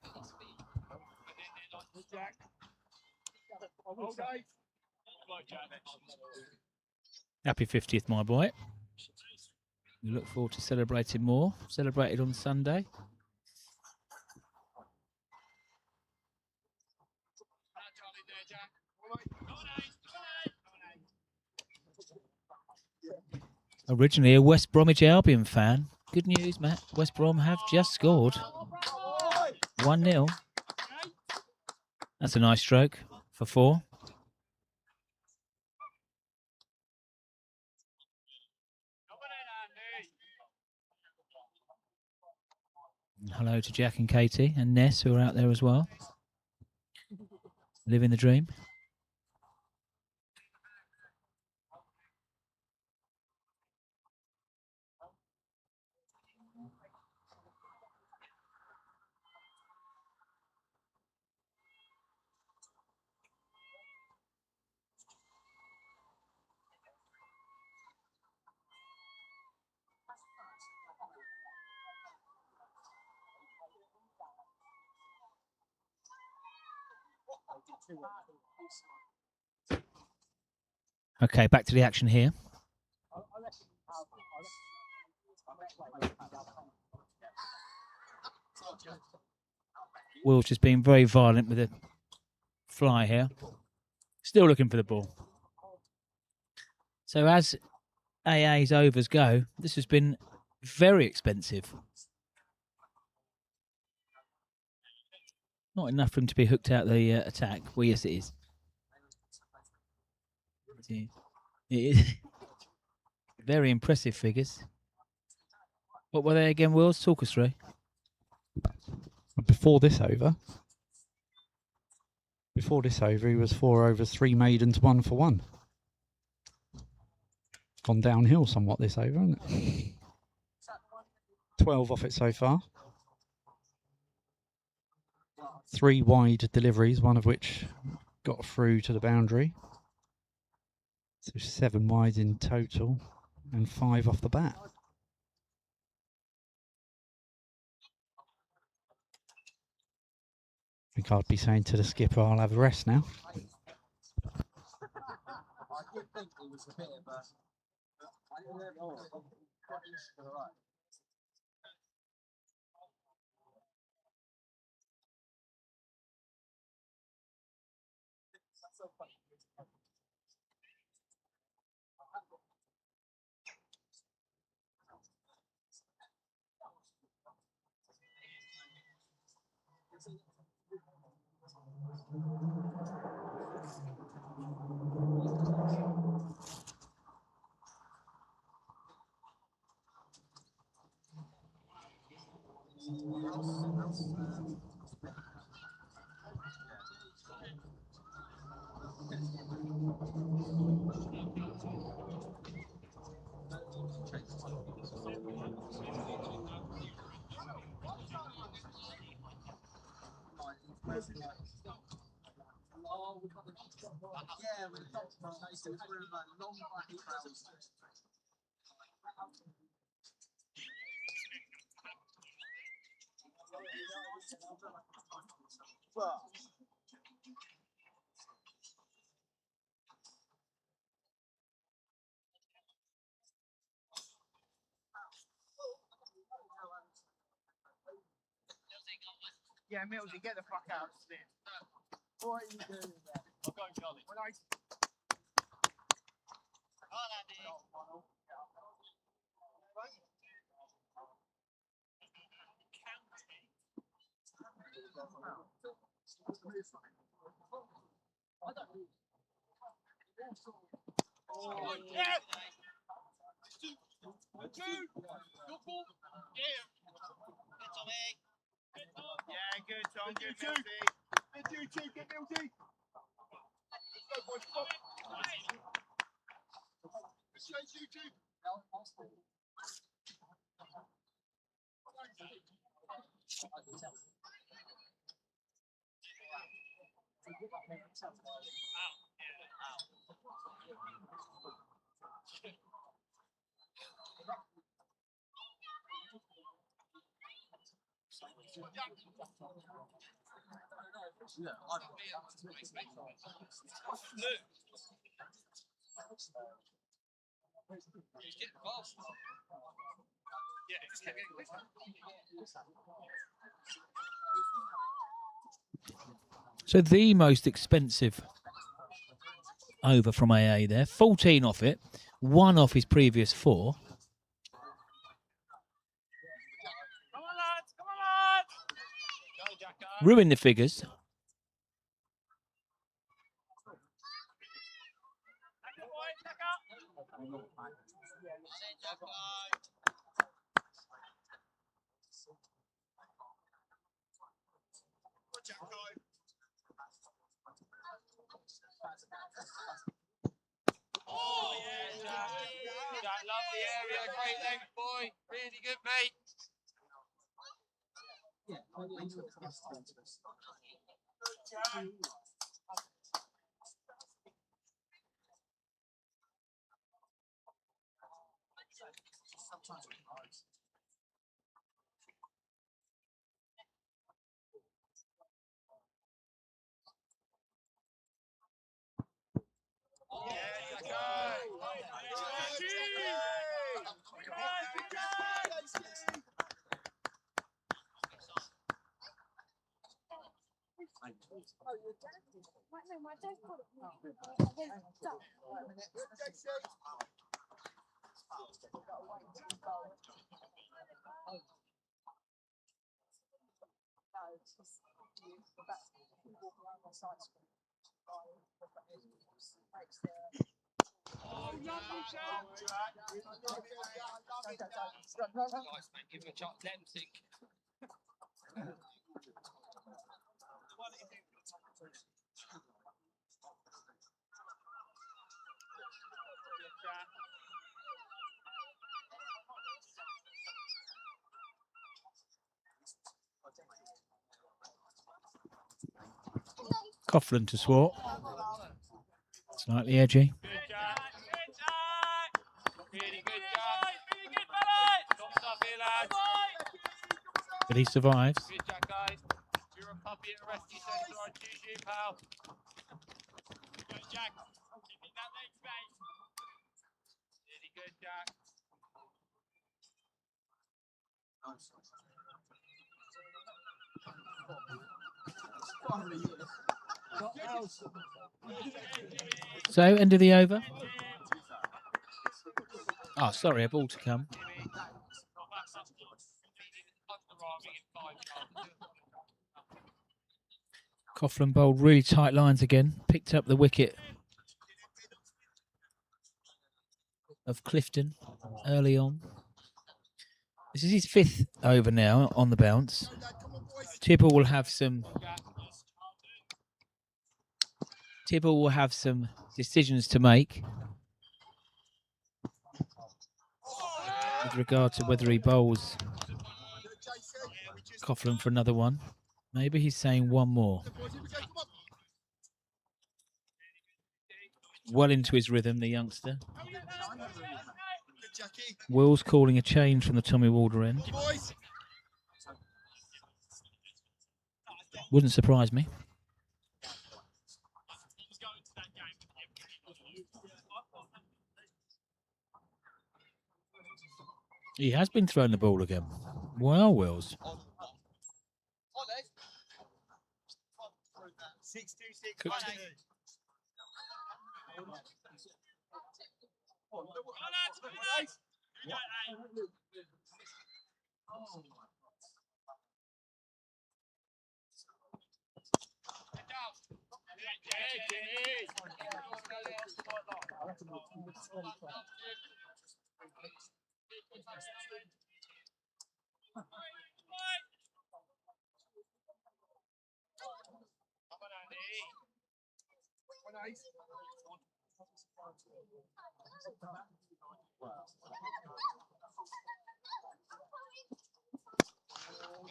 Happy 50th, my boy. We look forward to celebrating more. Celebrated on Sunday. Originally a West Bromwich Albion fan. Good news, Matt. West Brom have just scored. 1-0. That's a nice stroke for 4. Hello to Jack and Katie and Ness, who are out there as well. Living the dream. Okay, back to the action here. Will's just being very violent with the fly here. Still looking for the ball. So as AA's overs go, this has been very expensive. Not enough for him to be hooked out the attack. Well, yes, it is. It is. Very impressive figures. What were they again, Wills? Talk us through. Before this over, he was 4 overs, 3 maidens, 1 for 1. Gone downhill somewhat this over, hasn't it? 12 off it so far. 3 wide deliveries, one of which got through to the boundary. So 7 wides in total and 5 off the bat. I think I'd be saying to the skipper, I'll have a rest now. I did think it was a bit of a. Yeah, with the nice and wearing like long black trousers. Yeah, Millsy, get the fuck out. What are you doing there? I'll go, Charlie. When I... Yeah, good, Tom. Good, Millsy. Good, you two. Good, Millsy. Let's go, boys. Come on. Let's chase you two. So the most expensive over from AA there. 14 off it. 1 off his previous 4. Come on, lads. Come on, lads. Go, Jacko. Ruin the figures. Oh, yeah, Jack. Jack, love the area. Great length, boy. Really good, mate. Yeah, Jacko. Nice, mate. Give him a chance. Let him sink. Coughlin to Swart. Slightly edgy. Really good, Jack. Really good, fella. Top stuff here, lads. But he survives. Good, Jack, guys. You're a puppy at a rescue centre. I choose you, pal. Go, Jack. Keep it that leg space. Really good, Jack. So, end of the over. Oh, sorry, a ball to come. Coughlin bowled really tight lines again. Picked up the wicket of Clifton early on. This is his 5th over now on the bounce. Tibble will have some decisions to make with regard to whether he bowls Coughlin for another one. Maybe he's saying one more. Well into his rhythm, the youngster. Will's calling a change from the Tommy Walder end. Wouldn't surprise me. He has been throwing the ball again. Well, Wills. 6-2-6. Cooked.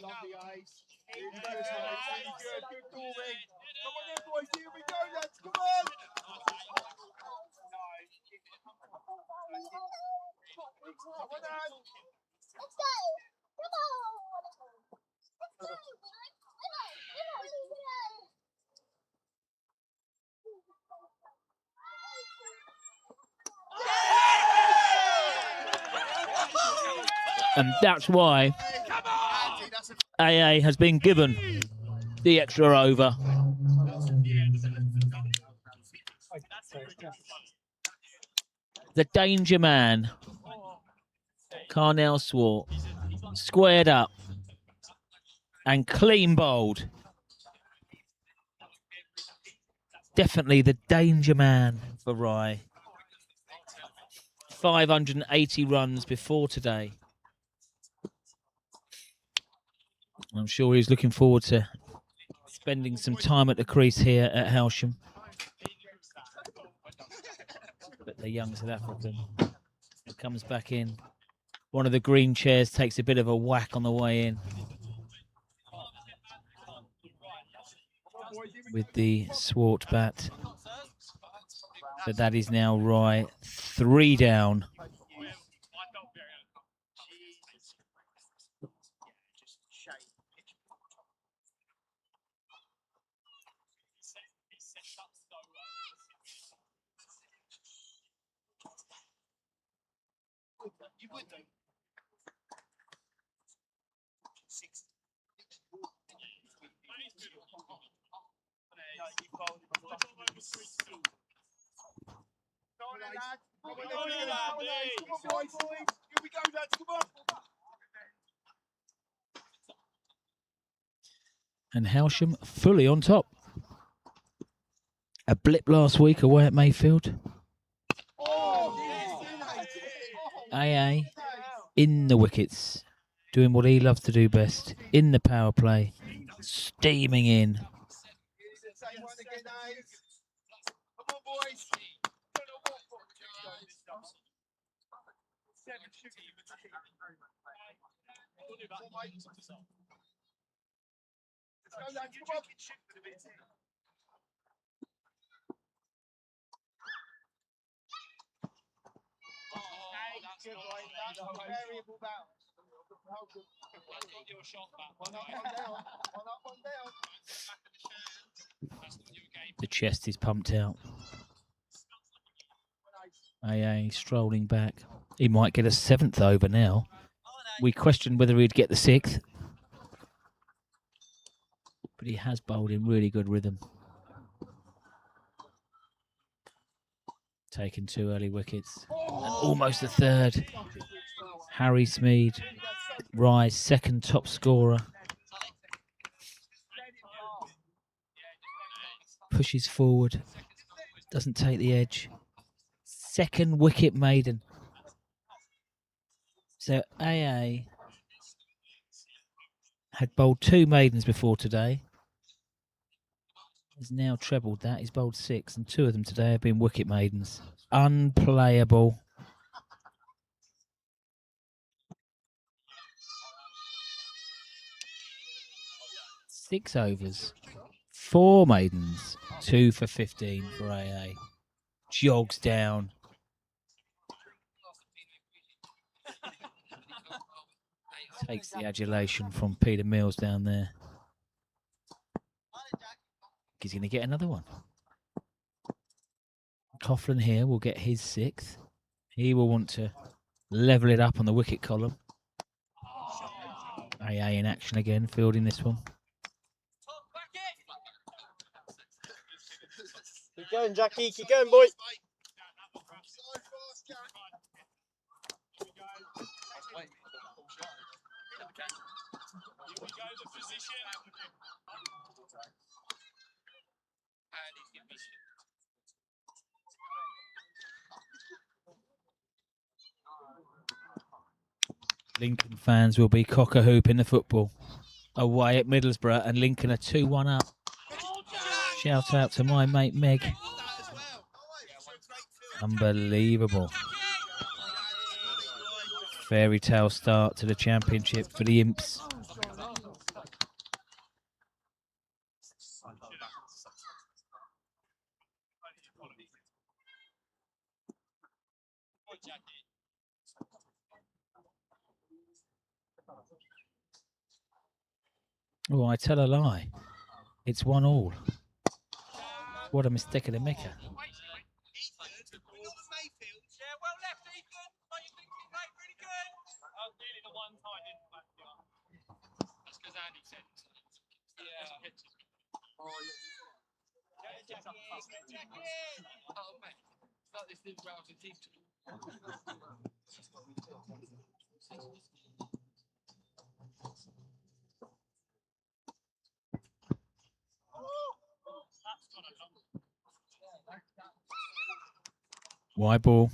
Lovely ice. Good calling. Come on in, boys. Here we go, lads. Come on. Come on, Dan. And that's why AA has been given the extra over. The danger man, Carnell Swart, squared up and clean bowled. Definitely the danger man for Rye. 580 runs before today. I'm sure he's looking forward to spending some time at the crease here at Hailsham. But the young South African comes back in. One of the green chairs takes a bit of a whack on the way in with the Swart bat. But that is now Rye 3 down. lads. Come on, Come let's on, go, Andy. come on, boys. Here we go, lads. Come on. And Hailsham fully on top. A blip last week away at Mayfield. AA in the wickets, doing what he loves to do best, in the power play, steaming in. Same one again, Ace. Come on, boys. Let's go, lads. Come on. Good boy. That's a variable bounce. That's not your shot back. One up, one down. One up, one down. That's not your game. The chest is pumped out. AA strolling back. He might get a 7th over now. We questioned whether he'd get the 6th. But he has bowled in really good rhythm. Taken 2 early wickets. And almost a 3rd. Harry Smeed, Rise, 2nd top scorer. Pushes forward. Doesn't take the edge. 2nd wicket maiden. So AA had bowled 2 maidens before today. He's now trebled that. He's bowled 6, and 2 of them today have been wicket maidens. Unplayable. Six overs, 4 maidens, 2 for 15 for AA. Jogs down. Takes the adulation from Peter Mills down there. He's going to get another one. Coughlin here will get his 6th. He will want to level it up on the wicket column. AA in action again, fielding this one. Keep going, Jackie. Keep going, boy. Lincoln fans will be cock-a-hoop in the football. Away at Middlesbrough, and Lincoln are 2-1 up. Shout out to my mate Meg. Unbelievable. Fairy tale start to the championship for the Imps. Oh, I tell a lie. It's 1-1. What a mistake of the maker. Yeah, well left, Ethan. But you think he played really good. Really, the one time didn't back you up. That's because Andy said it. Yeah. Oh, mate. It's like this thing where I was a teacher. Wide ball.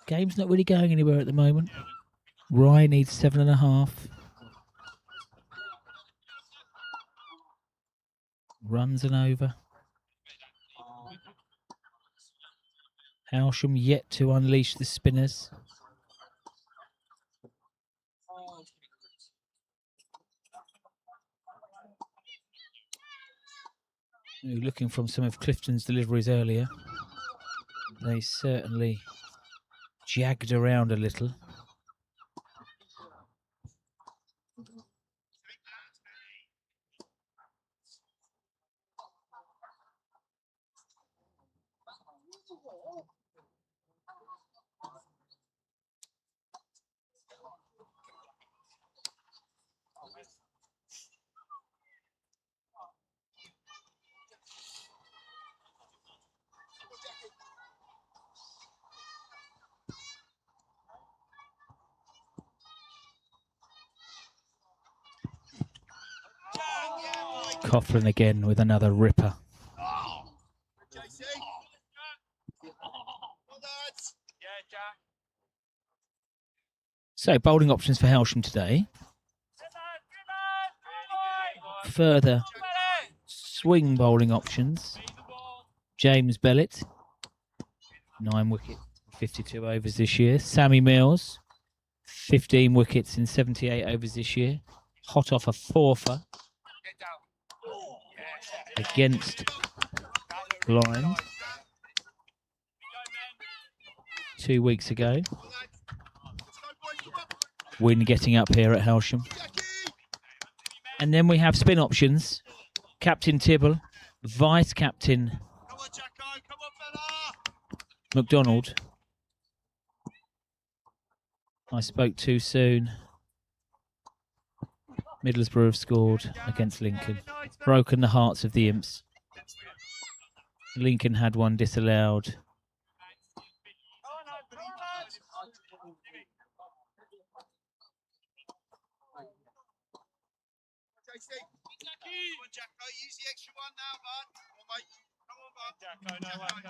Game's not really going anywhere at the moment. Rye needs 7.5. Runs and over. Hailsham yet to unleash the spinners. Looking from some of Clifton's deliveries earlier. They certainly jagged around a little. Coughlin again with another ripper. JC. Well done. Yeah, Jack. So bowling options for Hailsham today. Further swing bowling options. James Bellett, 9 wickets, 52 overs this year. Sammy Mills, 15 wickets in 78 overs this year. Hot off a fourfer against Blind 2 weeks ago. Win getting up here at Hailsham. And then we have spin options. Captain Tibble, Vice Captain Come on, Jacko. Come on, fella. McDonald. I spoke too soon. Middlesbrough have scored against Lincoln. Broken the hearts of the Imps. Lincoln had one disallowed. JC. Come on, Jacko. Use the extra one now, bud. Come on, mate. Come on, bud. Jacko, no work,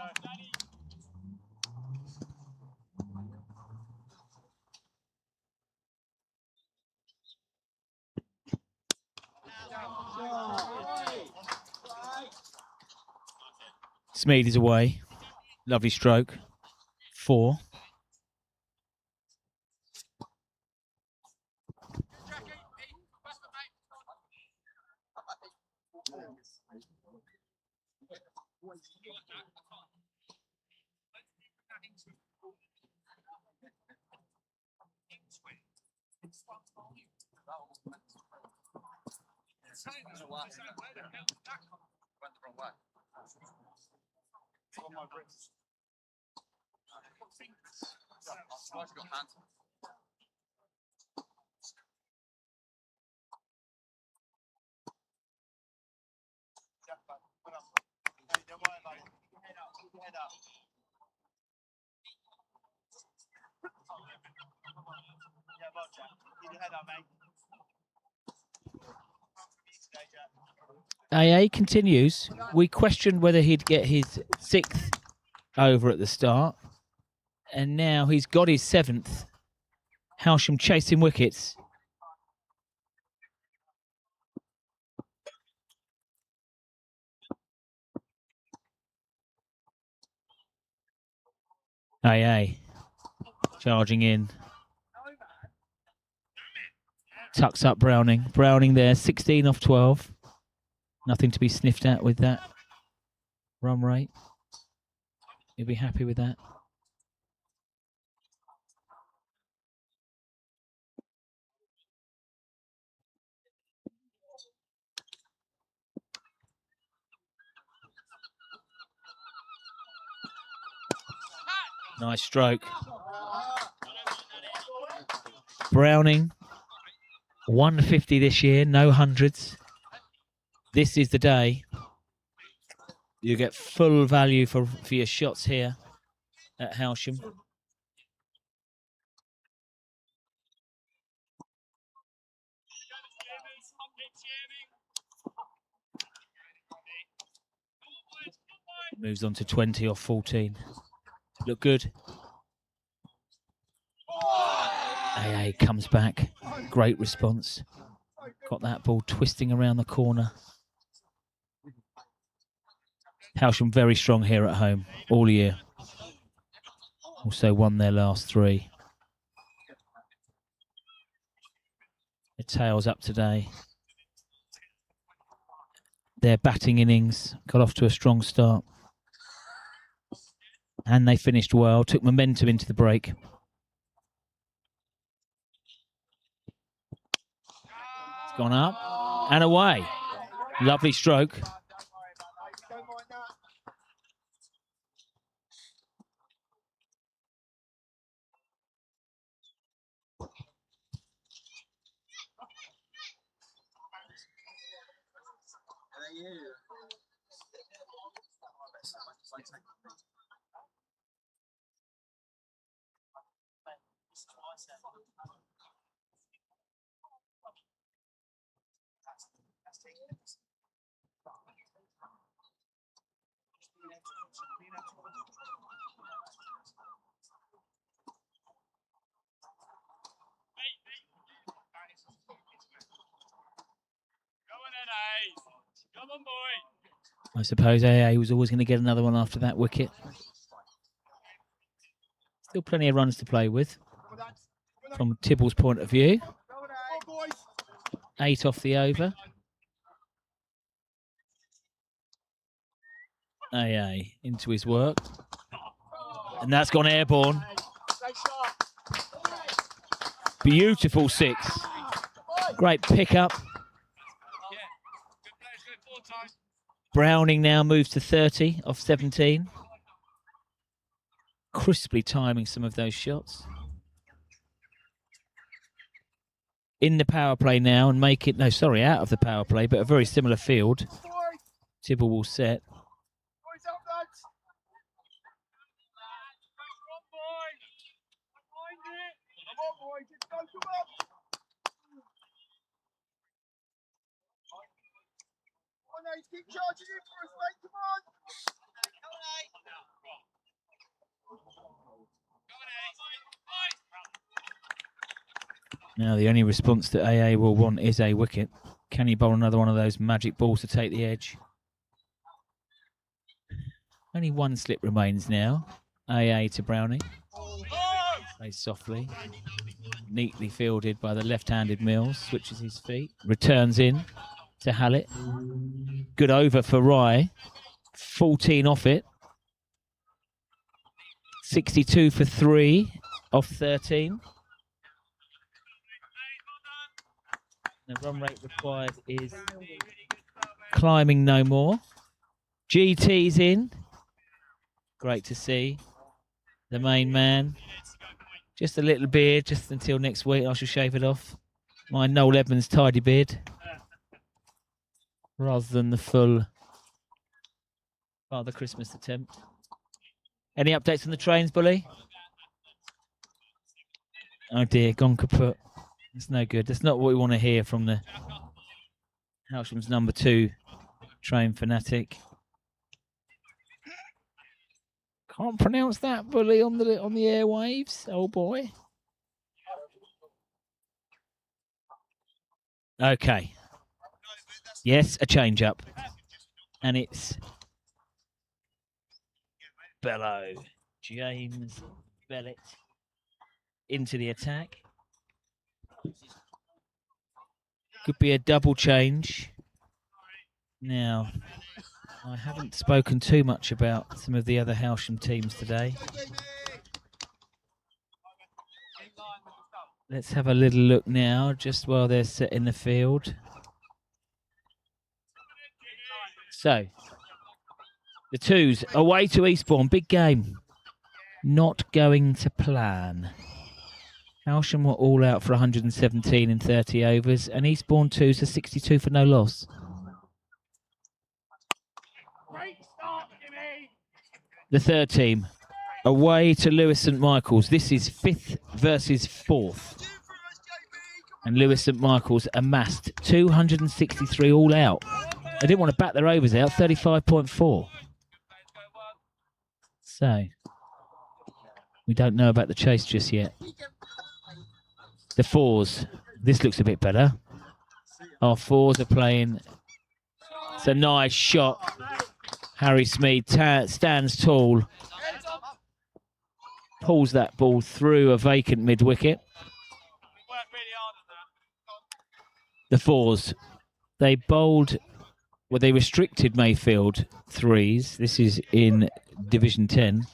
Smead is away. Lovely stroke. 4. AA continues. We questioned whether he'd get his 6th over at the start. And now he's got his 7th. Hailsham chasing wickets. AA charging in. Tucks up Browning. Browning there, 16 off 12. Nothing to be sniffed at with that run rate. You'll be happy with that. Nice stroke. Browning, 150 this year, no hundreds. This is the day. You get full value for your shots here at Hailsham. Moves on to 20 or 14. Look good. AA comes back. Great response. Got that ball twisting around the corner. Hailsham very strong here at home all year. Also won their last 3. The tails up today. Their batting innings got off to a strong start. And they finished well, took momentum into the break. It's gone up and away. Lovely stroke. Come on, boy. I suppose AA was always going to get another one after that wicket. Still plenty of runs to play with from Tibble's point of view. 8 off the over. AA into his work. And that's gone airborne. Beautiful 6. Great pickup. Browning now moves to 30 off 17. Crisply timing some of those shots. In the power play now and make it, out of the power play, but a very similar field. Tibble will set. Keep charging in for us, mate. Come on. Now the only response that AA will want is a wicket. Can he bowl another one of those magic balls to take the edge? Only one slip remains now. AA to Browning. Plays softly. Neatly fielded by the left-handed Mills. Switches his feet. Returns in to Hallett. Good over for Rye. 14 off it. 62 for 3 off 13. The run rate required is climbing no more. GT's in. Great to see. The main man. Just a little beard, just until next week. I shall shave it off. My Noel Edmonds tidy beard. Rather than the full Father Christmas attempt. Any updates on the trains, Bully? Oh dear, gone kaput. It's no good. That's not what we want to hear from the Hailsham's number 2 train fanatic. Can't pronounce that, Bully, on the airwaves. Oh boy. Okay. Yes, a change up. And it's Bello. James Bellett into the attack. Could be a double change. Now, I haven't spoken too much about some of the other Hailsham teams today. Let's have a little look now, just while they're set in the field. So, the 2s away to Eastbourne, big game. Not going to plan. Hailsham were all out for 117 in 30 overs, and Eastbourne 2s are 62 for no loss. The 3rd team, away to Lewis St Michael's. This is 5th versus 4th. And Lewis St Michael's amassed 263 all out. They didn't want to bat their overs out, 35.4. So, we don't know about the chase just yet. The 4s, this looks a bit better. Our 4s are playing. It's a nice shot. Harry Smead stands tall. Pulls that ball through a vacant mid-wicket. The 4s, they bowled, well, they restricted Mayfield 3s. This is in Division 10.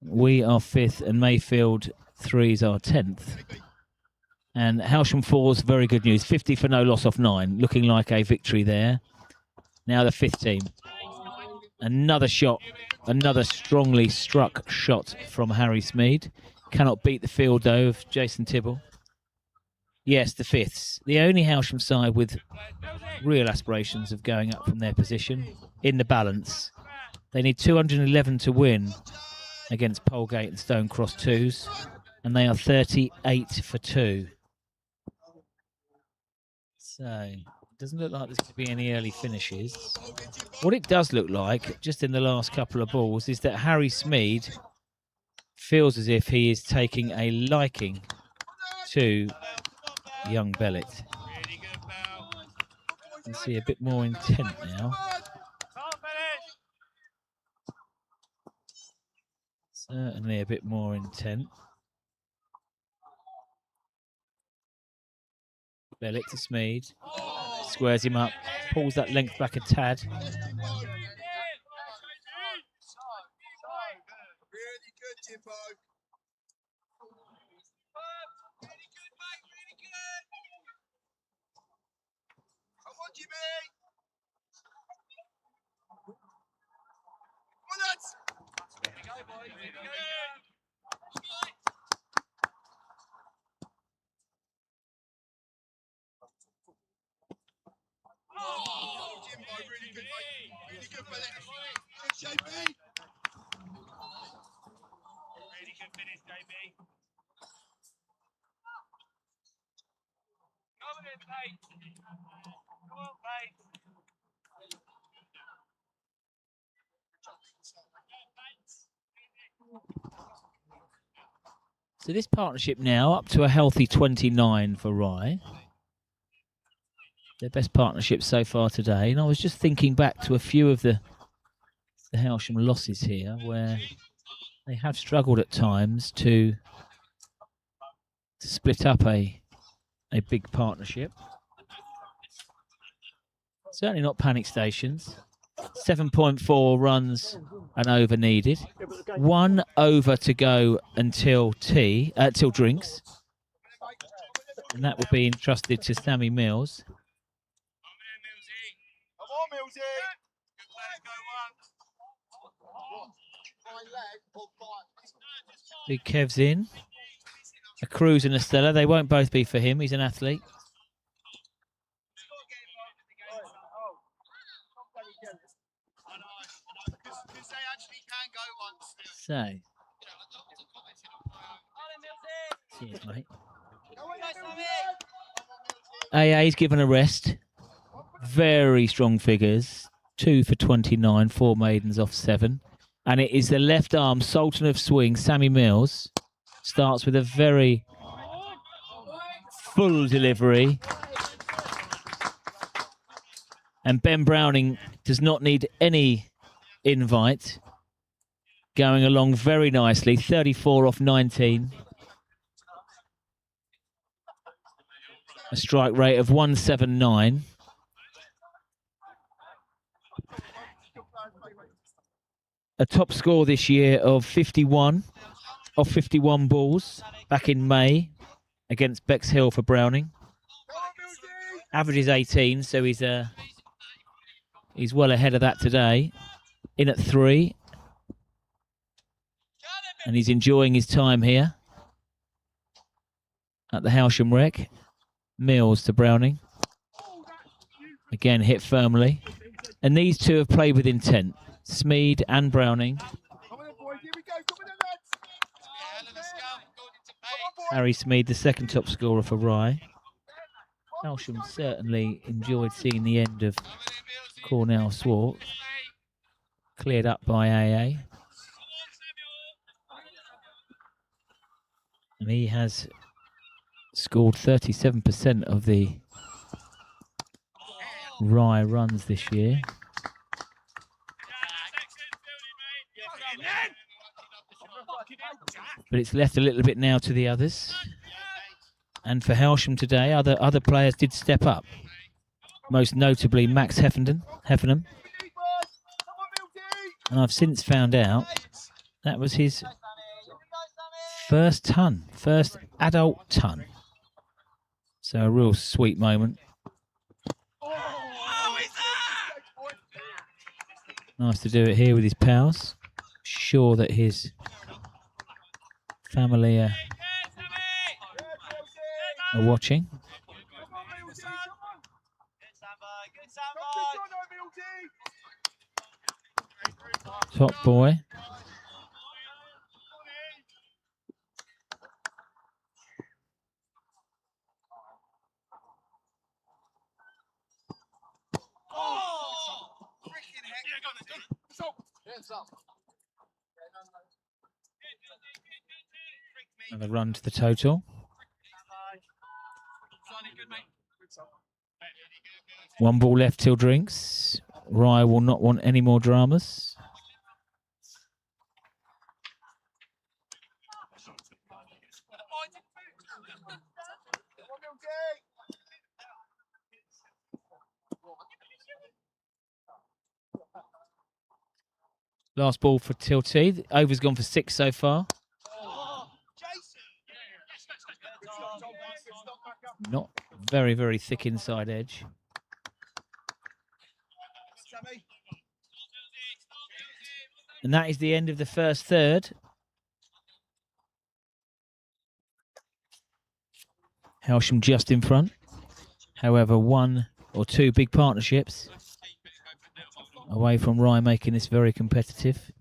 We are 5th and Mayfield 3s are 10th. And Hailsham 4s, very good news. 50 for no loss off 9. Looking like a victory there. Now the 5th team. Another shot. Another strongly struck shot from Harry Smead. Cannot beat the field, though, of Jason Tibble. Yes, the 5ths. The only Hailsham side with real aspirations of going up from their position in the balance. They need 211 to win against Polegate and Stonecross 2s. And they are 38 for 2. So, it doesn't look like there's going to be any early finishes. What it does look like, just in the last couple of balls, is that Harry Smead feels as if he is taking a liking to young Bellett. can see a bit more intent now. Certainly a bit more intent. Bellick to Smeed. Squares him up. Pulls that length back a tad. Really good, Jimbo. Really good, mate. Really good. Come on, Jimmy. Come on, lads. Here we go, boys. Here we go. Oh, Jimbo, really good, mate. Really good, Bellick. Good, JB. Really good finish, JB. Come on in, Pate. Come on, Pate. So this partnership now up to a healthy 29 for Rye. Their best partnership so far today. And I was just thinking back to a few of the Hailsham losses here where they have struggled at times to split up a big partnership. Certainly not panic stations. 7.4 runs and over needed. 1 over to go until till drinks. And that will be entrusted to Sammy Mills. Come on, Millsy. Big Kev's in. A Cruz and a Stella. They won't both be for him. He's an athlete. Because they actually can go once. So. Cheers, mate. AA's given a rest. Very strong figures. 2 for 29, 4 maidens off 7. And it is the left arm Sultan of Swing, Sammy Mills. Starts with a very full delivery. And Ben Browning does not need any invite. Going along very nicely. 34 off 19. A strike rate of 179. A top score this year of 51 off 51 balls back in May against Bexhill for Browning. Average is 18, so he's well ahead of that today. In at 3. And he's enjoying his time here at the Hailsham Rec. Mills to Browning. Again, hit firmly. And these two have played with intent. Smeed and Browning. Harry Smeed, the second top scorer for Rye. Hailsham certainly enjoyed seeing the end of Cornell Swart. Cleared up by AA. And he has scored 37% of the Rye runs this year. But it's left a little bit now to the others. And for Hailsham today, other players did step up. Most notably Max Heffernan. And I've since found out that was his first adult ton. So a real sweet moment. Nice to do it here with his pals. Sure that his family are watching. Top boy. Another run to the total. 1 ball left till drinks. Rye will not want any more dramas. Last ball for Tilty. Over's gone for 6 so far. Not very, very thick inside edge. And that is the end of the first third. Hailsham just in front. However, 1 or 2 big partnerships away from Rye making this very competitive.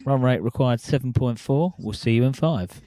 Run rate required 7.4. We'll see you in 5.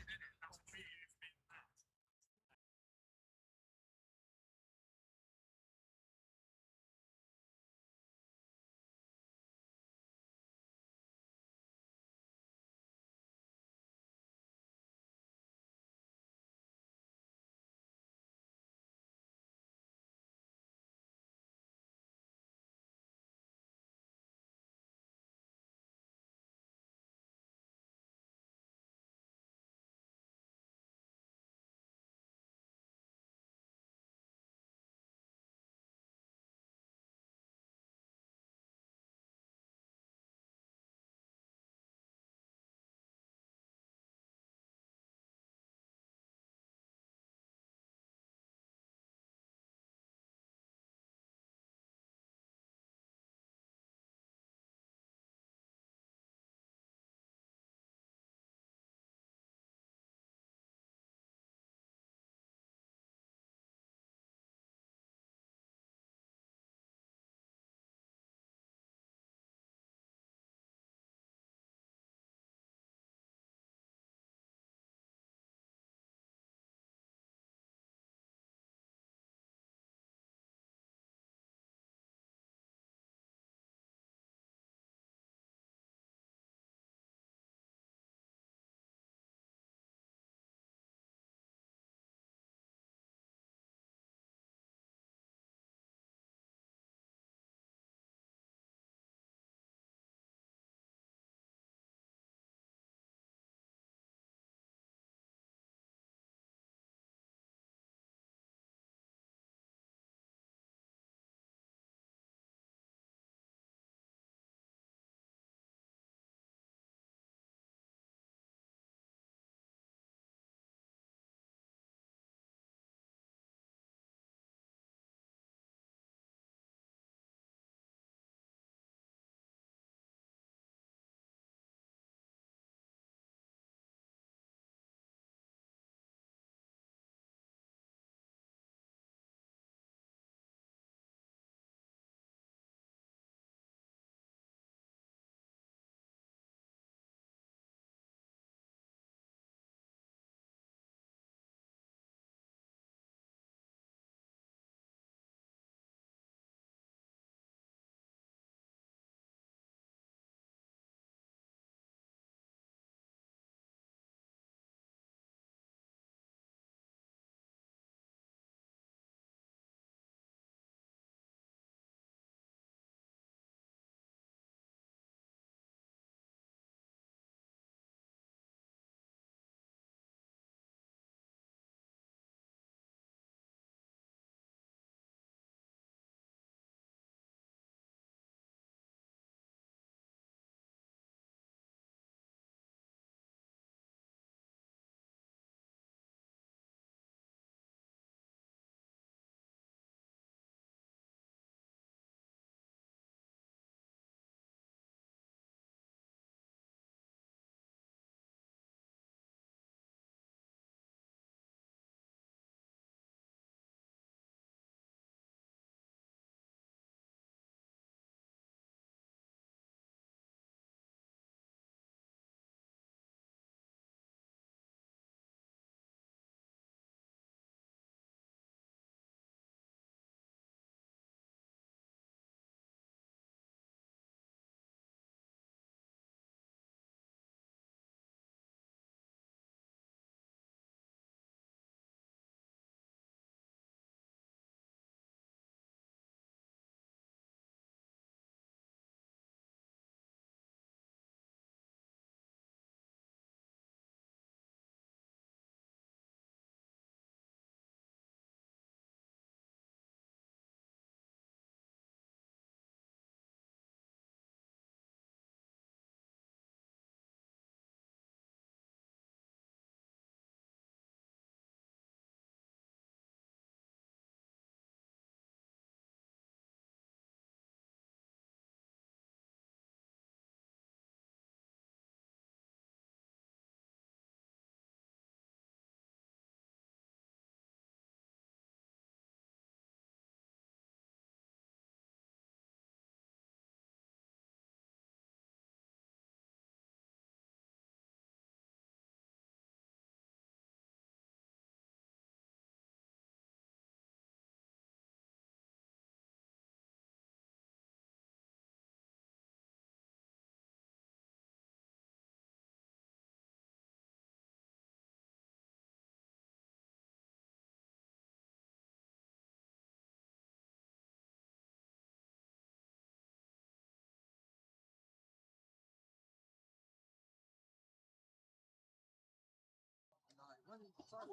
Jimmy.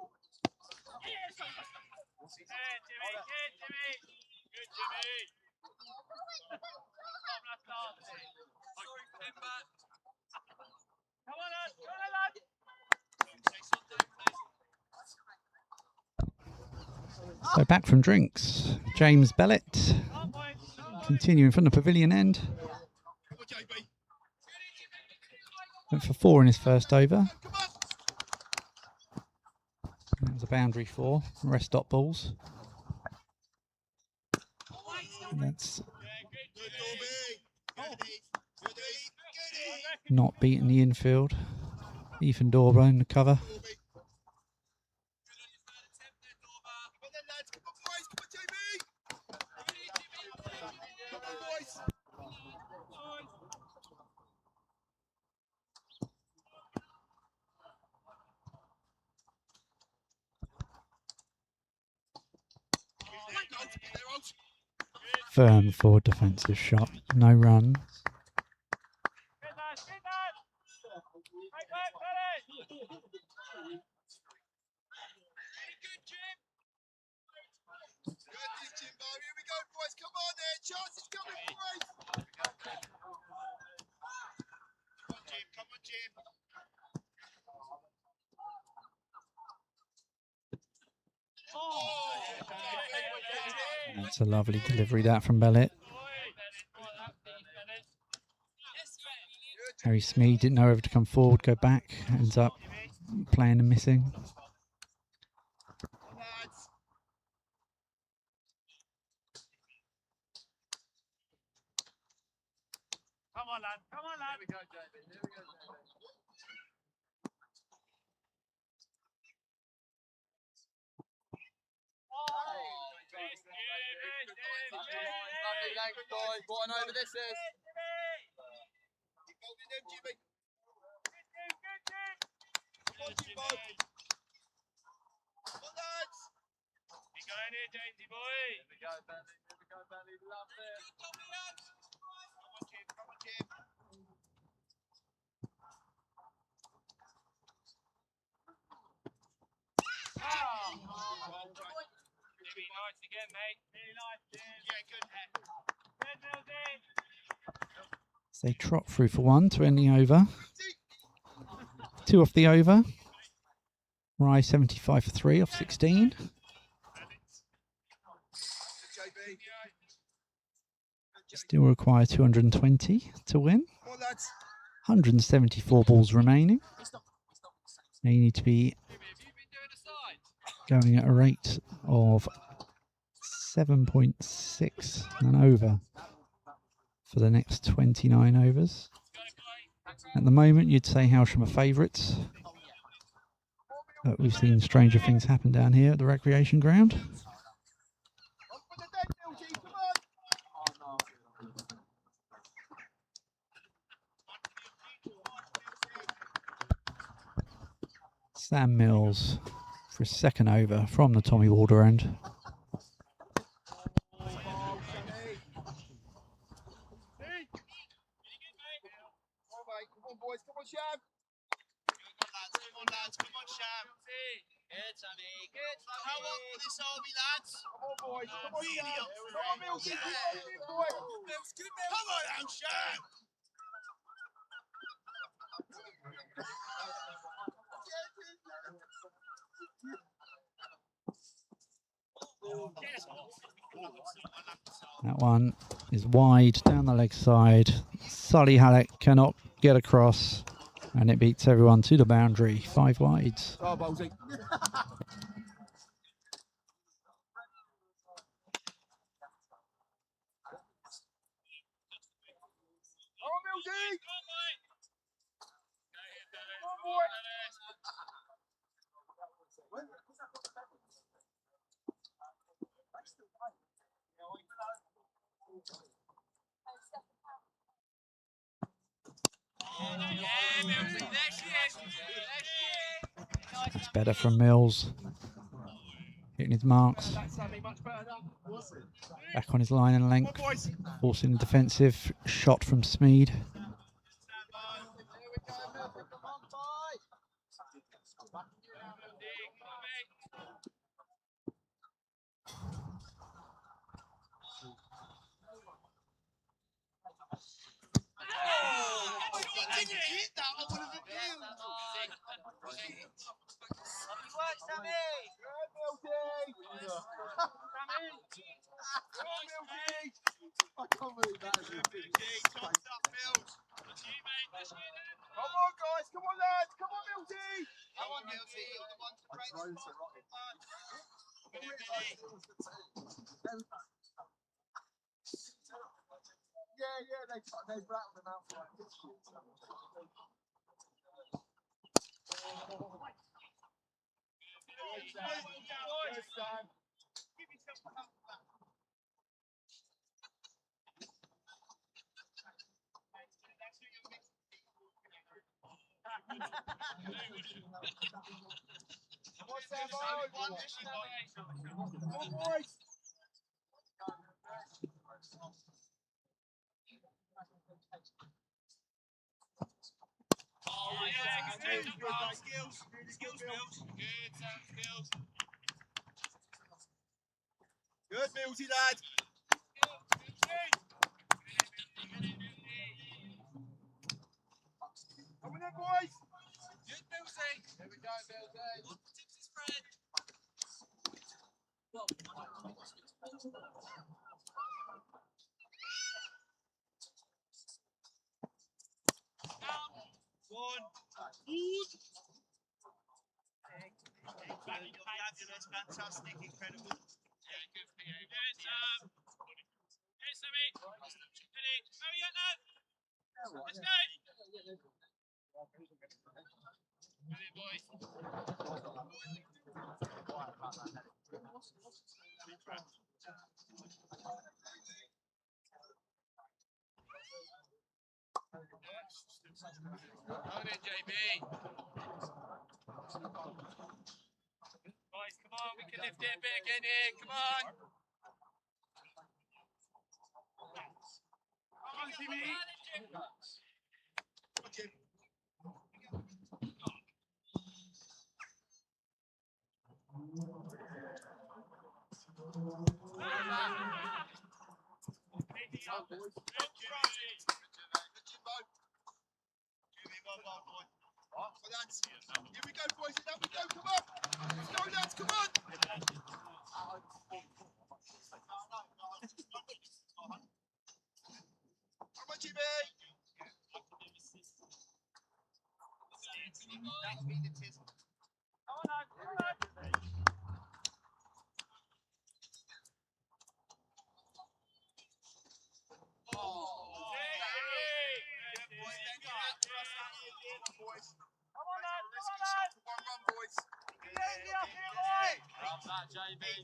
Good, Jimmy. Stop that dancing. Come on, lad. So back from drinks, James Bellett continuing from the pavilion end. Went for 4 in his first over. That was a boundary 4, rest stop balls. And that's not beating the infield. Ethan Dorber in the cover. Firm forward defensive shot, no runs. That's a lovely delivery that from Bellett. Harry Smead didn't know whether to come forward, go back, ends up playing and missing. Come on, lad. Here we go, David. Lovely length, boys. What an over this is. Keep holding him, Jimmy. Come on, Jimbo. Come on, lads. Keep going here, Jamesy boy. Here we go, Bentley. Love it. Come on, Jim. Jimmy, nice again, mate. Really nice, Jim. Yeah, good head. Good, Millsy. So they trot through for 1 to end the over. 2 off the over. Rye 75 for 3 off 16. Still require 220 to win. 174 balls remaining. Now you need to be going at a rate of 7.6 and over for the next 29 overs. At the moment, you'd say Hailsham are favourites. But we've seen stranger things happen down here at the recreation ground. Sam Mills for his second over from the Tommy Walder end. Come on, boys. Come on, Sham. Come on, Sham. Good, Sammy. Good, Sammy. How up for this army, lads? Come on, boys. Come on, really Sham. Come on, Mills. Yeah. Come on, out, Sham. That one is wide down the leg side. Sully Halleck cannot get across, and it beats everyone to the boundary. 5 wides. Oh, Ballsy. It's better from Mills. Hitting his marks. Back on his line and length. Forcing the defensive shot from Smead. you hit that, I would have appealed. Lovely work, Sammy. Good, Milty. Sammy. Good, Milty. I can't believe that. Tops up, Mills. Come on, guys. Come on, lads. Come on, Milty. Come on, Milty. You're the one to break the spot. Yeah, they rattled them out for like 50 years. Good, Sam. Give yourself a pat back. Come on, Sam. Come on, boys. Oh, yeah, Skills, Mills. Good, Sam, skills. Good, Milty, lad. Come on, then, boys. Good, Milty. Here we go, Milty. What's the tips is Fred? One. Fabulous, fantastic, incredible. Yeah, good for you. Here's Sammy. Ready? Hurry up, lad. Let's go. Ready, boys. Come on in, JB. Boys, come on, we can lift it a bit again here. Come on. Come on, Jimmy. Here we go, boys. Here we go. Come on. Let's go, lads. Come on. Come on, Jimmy.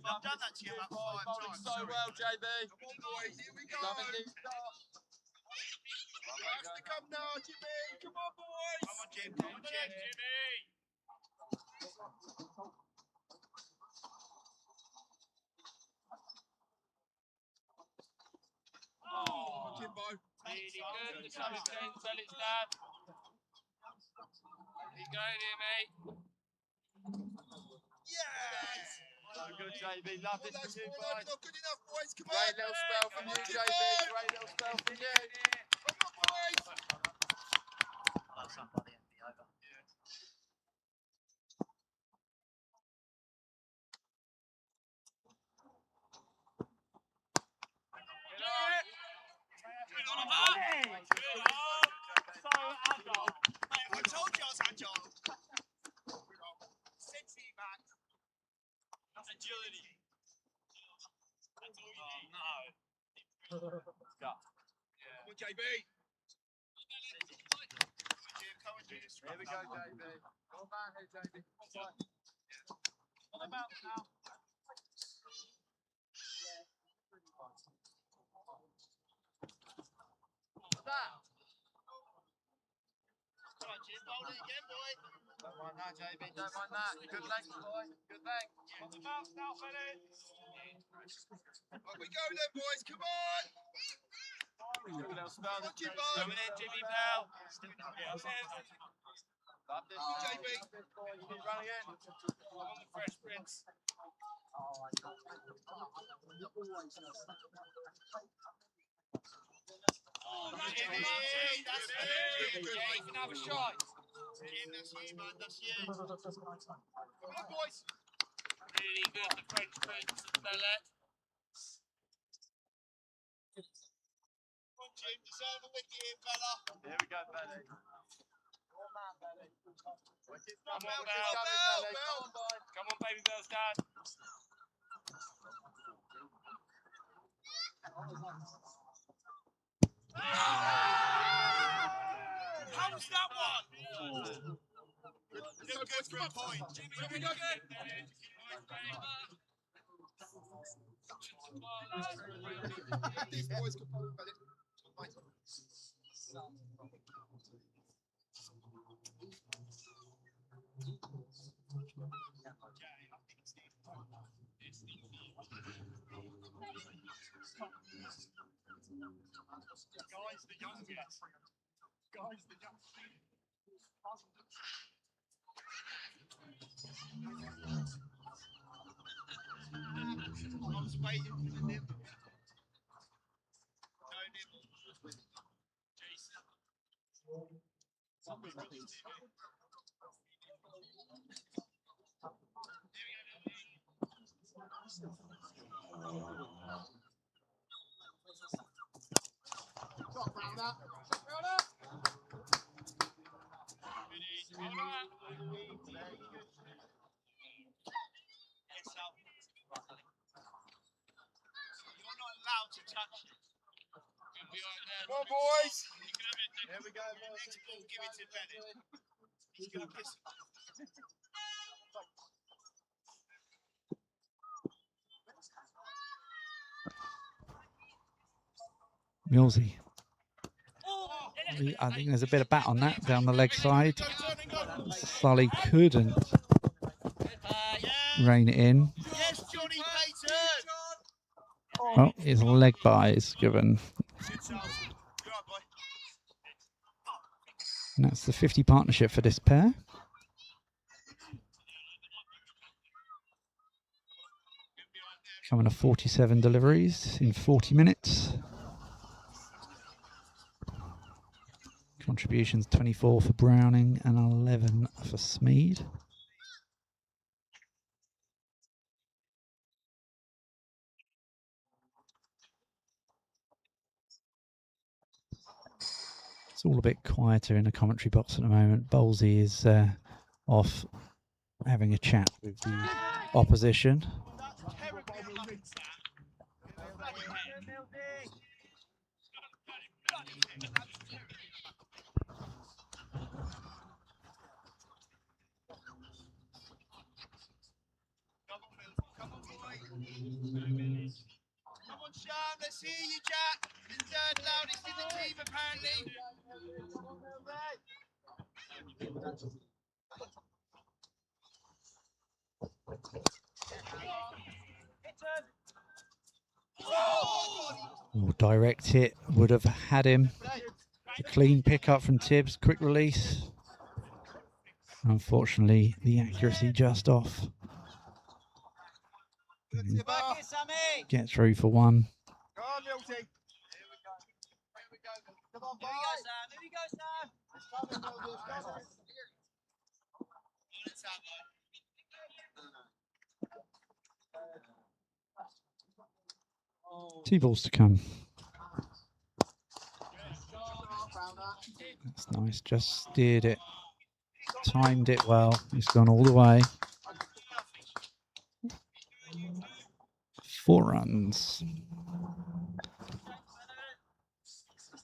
I've done that to you about 5 times. So well, JB. Come on, boys. Here we go. Last to come now, Jimmy. Come on, boys. Come on, Jim. Come on, Jim. Oh, Jimbo. Really good. The sun is going well, it's done. Keep going here, mate. Yes. Good, JB. Love this That's from you, all boys. not good enough, boys. Come on. Great little spell from you, Jimbo. JB. Great little spell from you. Come on, boys. I told you I was agile. Sexy, man. That's agility. That's all you need. Come on, JB. Come on, Jim. Here we go, JB. Come on, here, JB. On the bounce now. Come on, Jim. Hold it again, boy. Don't mind that, JB. Don't mind that. Good length, boy. Good length. On the bounce now, Bennett. Up we go then, boys. Come on. Good little spell. Come on, Jimbo. Coming in, Jimmy Bell. Love this. Come on, JB. Keep running in. I'm on the Fresh Prince. Jimmy, that's yeah, it. you can have a shot. Jim, that's you, man. That's you. Come on, boys. Really good, the French prince, Bella. Come on, Jim. Deserve a wicket here, fella. Here we go, Belly. Come on, Bell. Bell. Come on, boy. Come on, baby Bell's dad. How was that one? Look good for a point. Jimmy, good. These boys can follow Belly. Guys, the youngest. Guys, the youngest. I was waiting for the nibble. No nibble. Jason. You're not allowed to touch it. Come on, boys. Here we go, boys. Next ball, give it to Bennett. He's going to piss it. Millsy. I think there's a bit of bat on that down the leg side. Sully couldn't rein it in. Yes, Johnny Payton. Oh, his leg bye is given. And that's the 50 partnership for this pair. Coming to 47 deliveries in 40 minutes. Contributions 24 for Browning and 11 for Smead. It's all a bit quieter in the commentary box at the moment. Bowlesy is off having a chat with the opposition. Come on, Sham, let's hear you, Jack. The third loudest in the team, apparently. Oh, direct hit would have had him. A clean pickup from Tibbs, quick release. Unfortunately, the accuracy just off. Back here, Sammy. Get through for one. Come on, Milty. Here we go. Here we go. Come on, Here we go, Sam. Here we go, Sam. Two balls to come. That's nice. Just steered it. Timed it well. It's gone all the way. 4 runs.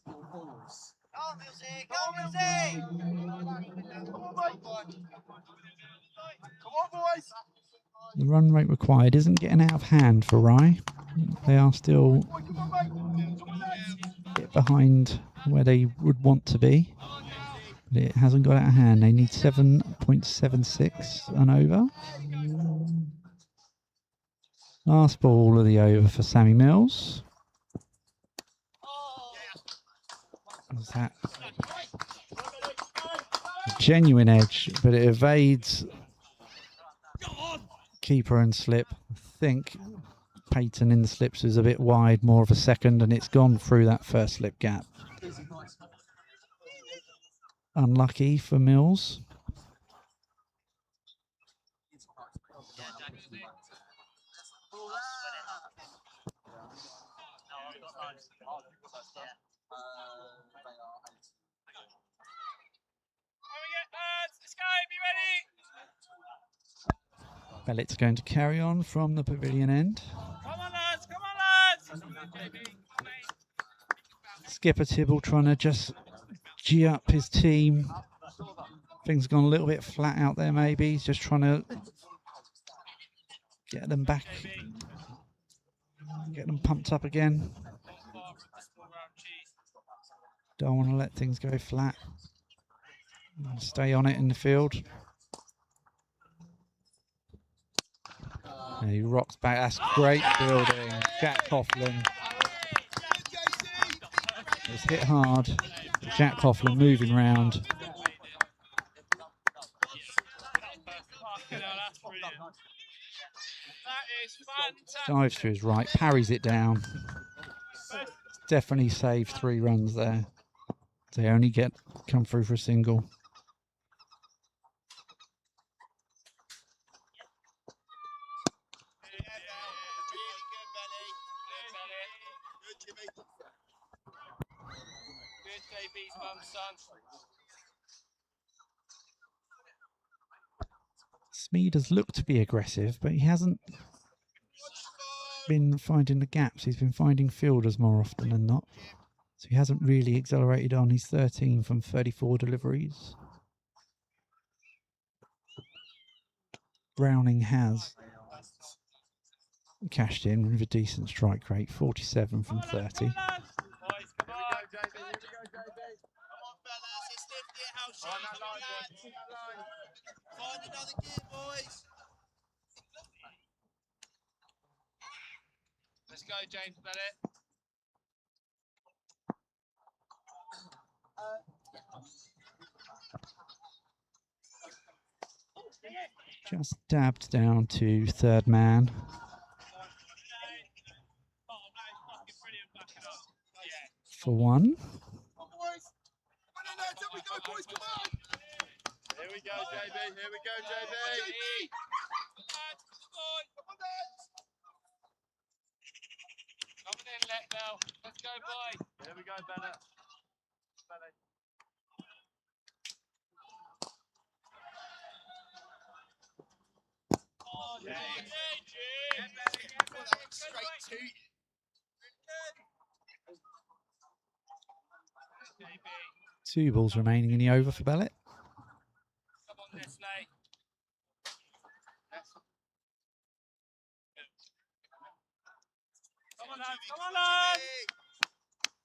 Go on, Milsey. Go on, Milsey. Come on, boys. The run rate required isn't getting out of hand for Rye. They are still a bit behind where they would want to be. But it hasn't got out of hand. They need 7.76 and over. Last ball of the over for Sammy Mills. Was that a genuine edge, but it evades keeper and slip. I think Payton in the slips is a bit wide, more of a second, and it's gone through that first slip gap. unlucky for Mills. Let's go, be ready. Bellett's going to carry on from the pavilion end. Come on, lads, come on, lads. Skipper Tibble trying to just G up his team. Things gone a little bit flat out there, maybe. He's just trying to get them back, get them pumped up again. Don't want to let things go flat. Stay on it in the field. And he rocks back. That's great building. Jack Coughlin. It's hit hard. Jack Coughlin moving round. Dives to his right, parries it down. Definitely saved 3 runs there. They only come through for a single. Smeed has looked to be aggressive, but he hasn't been finding the gaps. He's been finding fielders more often than not. So he hasn't really accelerated on. He's 13 from 34 deliveries. Browning has cashed in with a decent strike rate, 47 from 30. Find another gear, boys. Let's go, James Bennett. Just dabbed down to 3rd man. For 1. Here we go, JB. Here we go, JB. Coming in, let now. Let's go, boy. Here we go, Bennett. Oh, Straight to you. 2 balls remaining in the over for Bellett. Come on, Nestle. Come on, lads. Come on, lads.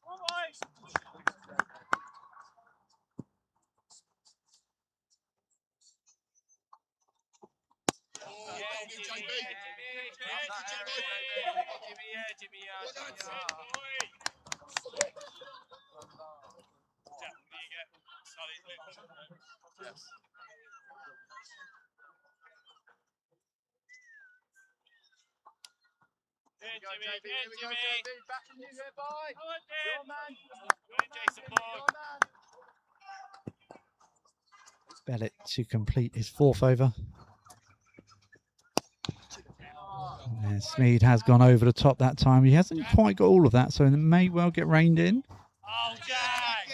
Come on, boys. Bellett to complete his 4th over. Yeah, Smeed has gone over the top that time. He hasn't quite got all of that, so it may well get reined in. Oh, Jack!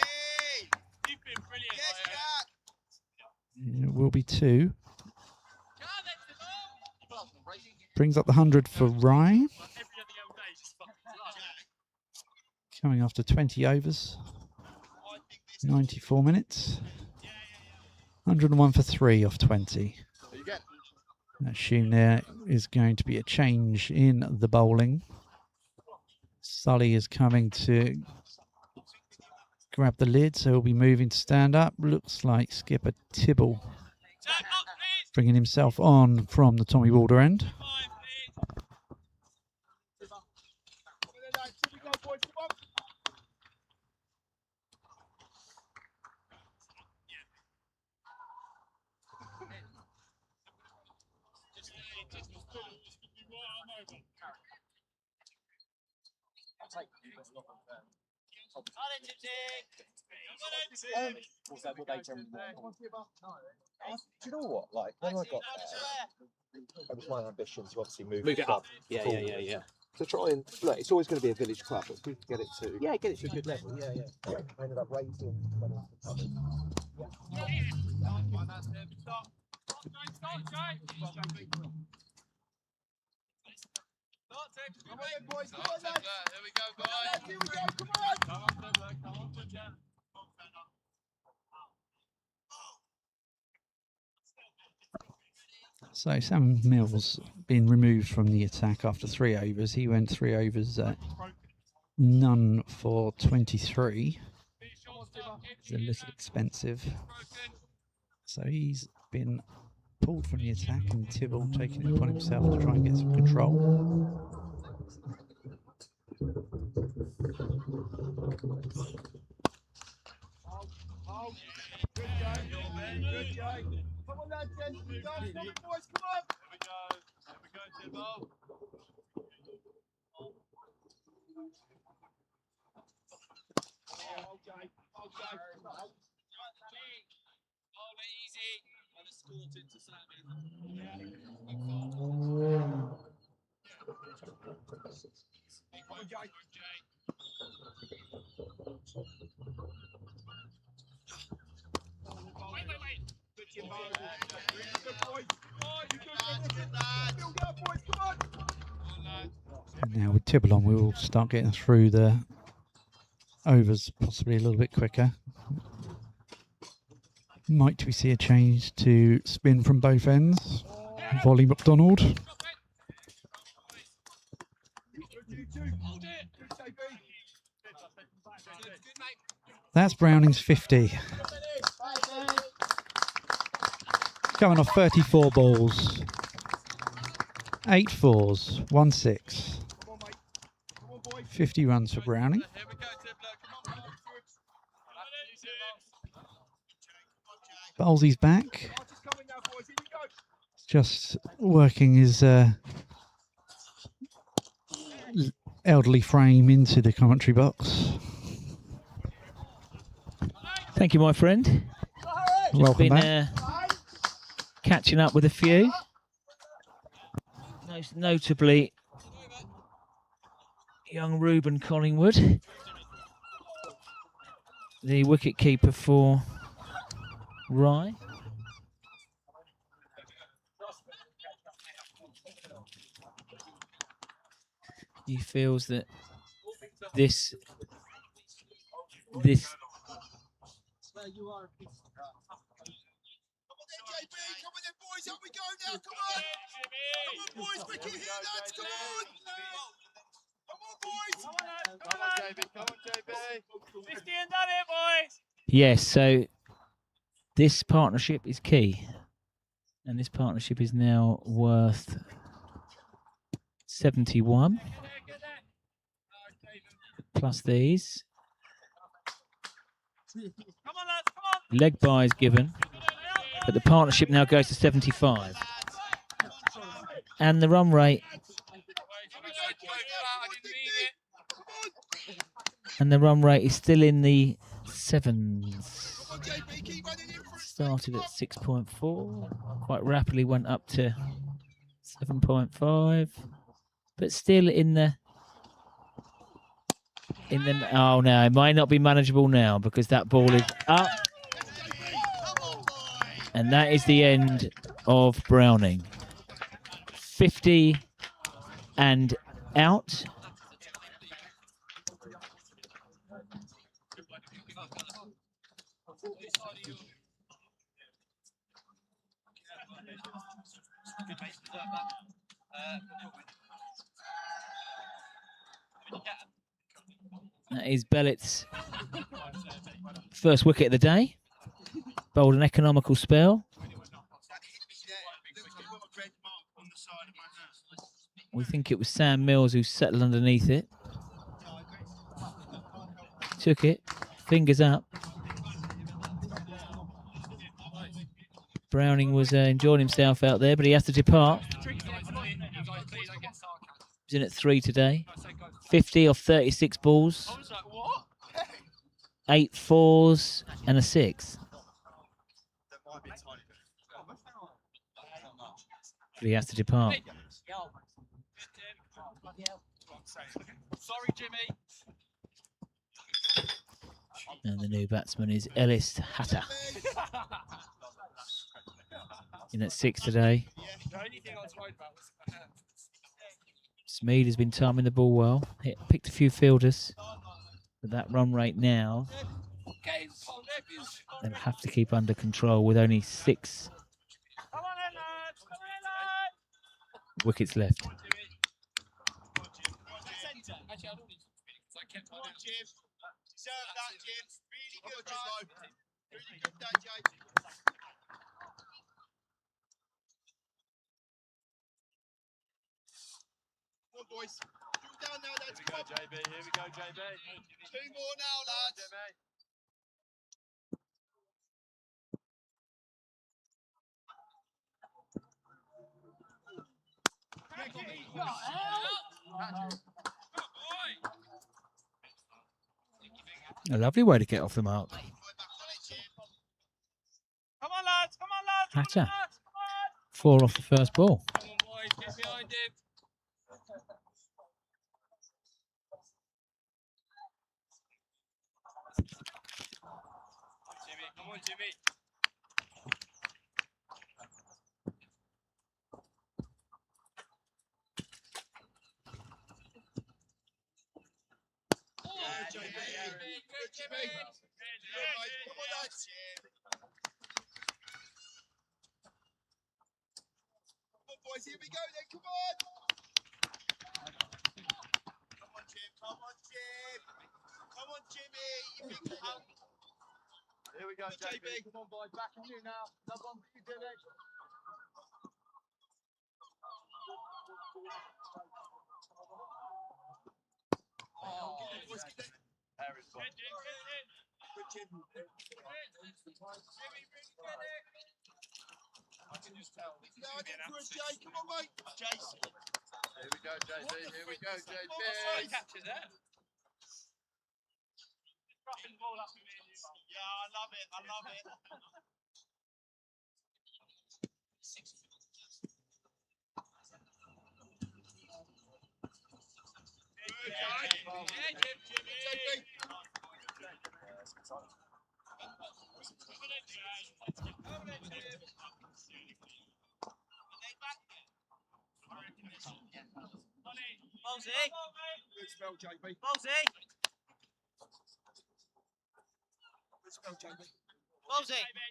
You've been brilliant. Yes, It will be 2. Brings up the 100 for Rye. Coming after 20 overs. 94 minutes. 101 for 3 off 20. I assume there is going to be a change in the bowling. Sully is coming to grab the lid, so he'll be moving to stand up. Looks like Skipper Tibble bringing himself on from the Tommy Walder end. Do you know what? Like when I got there, it was my ambition to obviously move Move the it club up. Yeah. forward. To try and look, it's always going to be a village club, but if we can get it to a good level. I ended up raising when it was covered. Come on, boys. Come on, lads. Here we go, boys. Here we go. Come on. So Sam Mills been removed from the attack after 3 overs. He went 3 overs at none for 23. It's a little expensive. So he's been pulled from the attack and Tibble taking it upon himself to try and get some control. Good game. Come on, lads. Then. Stop it, boys. Come on. Here we go, Tibble. Hold it easy. And escort it to Sammy. Wait. And now with Tibble on, we will start getting through the overs possibly a little bit quicker. Might we see a change to spin from both ends? Volley McDonald. That's Browning's 50. Coming off 34 balls. 8 fours, 1 6. 50 runs for Browning. Bowlsy's back. Just working his elderly frame into the commentary box. Thank you, my friend. Welcome back. Catching up with a few. Most notably, young Ruben Collingwood, the wicket-keeper for Rye. He feels that this Come on then, boys, up we go now, come on! Come on, boys, wicket here, lads, come on! Come on, boys! Come on, JB! 50 and done it, boys! Yes, so this partnership is key. And this partnership is now worth 71. Plus these. Come on, lads, come on! Leg buys given. But the partnership now goes to 75. And the run rate. And the run rate is still in the 7s. Started at 6.4. Quite rapidly went up to 7.5. But still in the... Oh no, it might not be manageable now because that ball is up. And that is the end of Browning. 50 and out. That is Bellett's first wicket of the day. Bowled an economical spell. We think it was Sam Mills who settled underneath it. Took it, fingers up. Browning was enjoying himself out there, but he has to depart. He's in at 3 today. 50 off 36 balls. 8 fours and a 6. There might be a tiny bit. Not much. But he has to depart. Sorry, Jimmy. And the new batsman is Ellis Hatter. In at 6 today. The only thing I was worried about was the hand. Smead has been timing the ball well. Picked a few fielders. But that run rate now, they'll have to keep under control with only 6 Come on in, lads. Come on in, lads. wickets left. Centre. Actually, I don't need to because I kept my Jim. Deserve that, Jim. Really good, lad. Really good, that, Jay. Come on, boys. Drill down now, lads. Here we go, JB. Here we go, JB. 2 more now, lads. A lovely way to get off the mark. Come on, lads. Come on, lads. Come Hatter. on, lads. Come on. 4 off the first ball. Come on, boys. Get behind him. Jimmy, come on, Jimmy. Good, Jimmy. Good, Jimmy. Good, mate. Come on, lads. Come on, boys. Here we go then. Come on. Come on, Jim. Come on, Jim. Come on, Jimmy. You big punk. Here we go, Good, JB. JB. Come on, boys. Back on you now. Love on for you, Jimmy. Oh, get it, boys. Get it. Harry's got it. Good, Jim. I can just tell. This is Now, going to be an for us, absolute... Jay. Come on, mate. Jason. Here we go, JB. Here we go, JB. Sorry, Catches it. Dropping the ball up with me and you. Yeah, I love it. I love it. Yeah, Jimmy. Good spell, JB. Good spell, JB.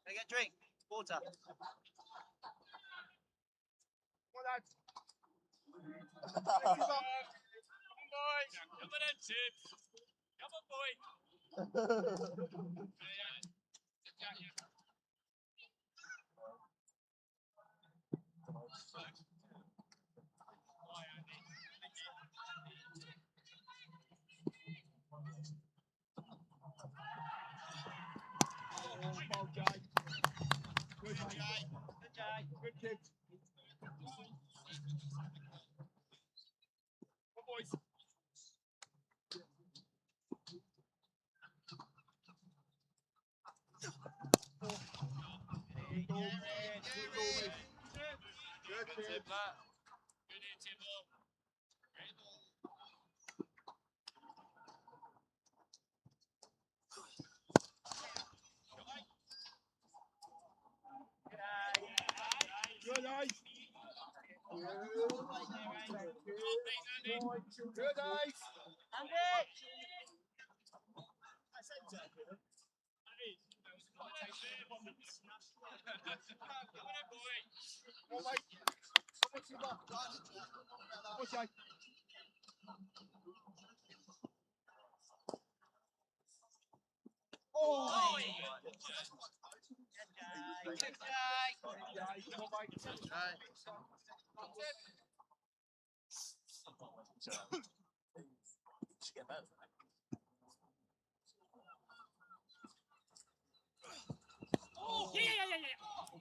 Get a drink. Water. Come on, lads. Come on, boys. Come on, Tips. Come on, boy. Well, Jay. Good, Jay. Good kids. Come on, boys. Good, Good tip, that. Good hit, Tip. Good, Ace. Good, Ace. Come on, mate. Come on, Timber. Come on, Jay. Oh! Oh, yeah.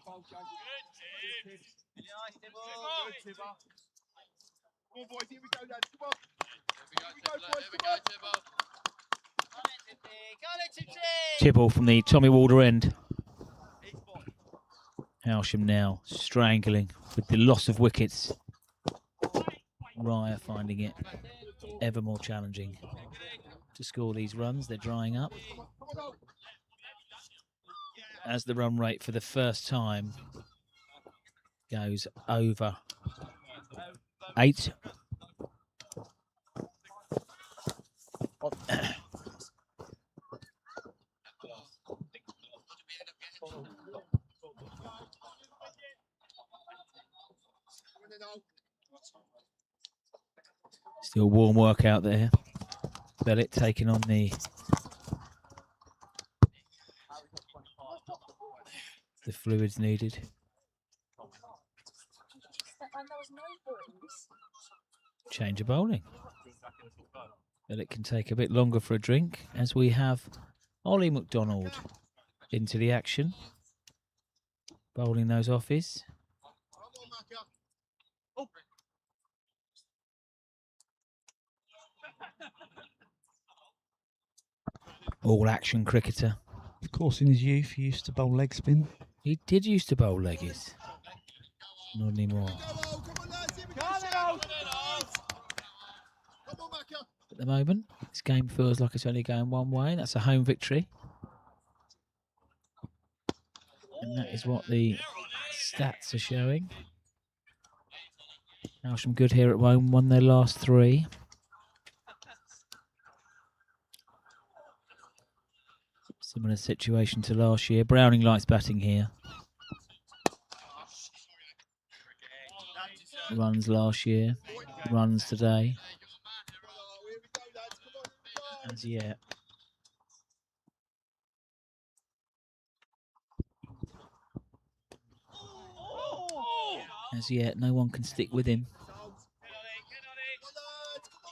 Well, Jay. Good tip. Good, Timber. Come on, boys, here we go, lads. Come on. Here we go, boys. Come on. Tibble from the Tommy Walder end. Hailsham now strangling with the loss of wickets. Rye finding it ever more challenging to score these runs. They're drying up. As the run rate for the first time goes over 8. Still warm work out there. Bellet taking on the fluids needed. Change of bowling. Bellet can take a bit longer for a drink as we have Ollie McDonald into the action. Bowling those offies. All action cricketer. Of course, in his youth, he used to bowl leg spin. He did used to bowl leggies. Not anymore. At the moment, this game feels like it's only going one way. That's a home victory. And that is what the stats are showing. Hailsham good here at home, won their last 3. Similar situation to last year. Browning likes batting here. Runs last year, runs today. As yet. As yet, no one can stick with him.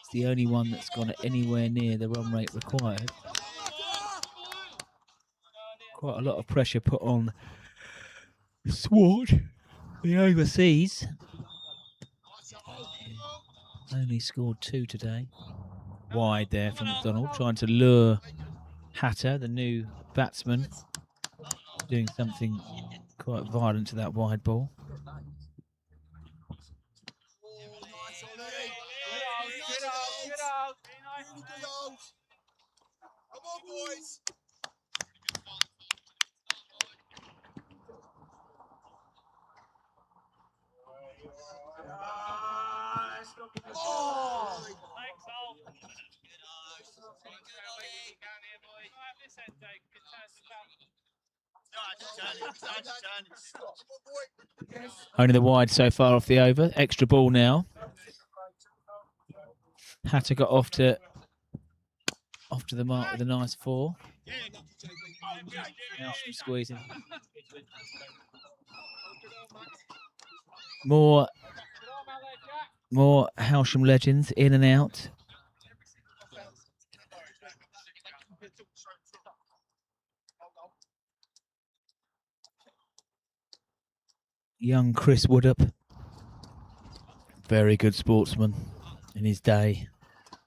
It's the only one that's gone anywhere near the run rate required. Quite a lot of pressure put on Swart, the overseas. Only scored 2 today. Wide there from McDonald, trying to lure Hatter, the new batsman, doing something quite violent to that wide ball. Come on, boys. Only the wide so far off the over. Extra ball now. Hatter got off to the mark with a nice 4. Hailsham squeezing. More Hailsham legends in and out. Young Chris Woodup, very good sportsman in his day.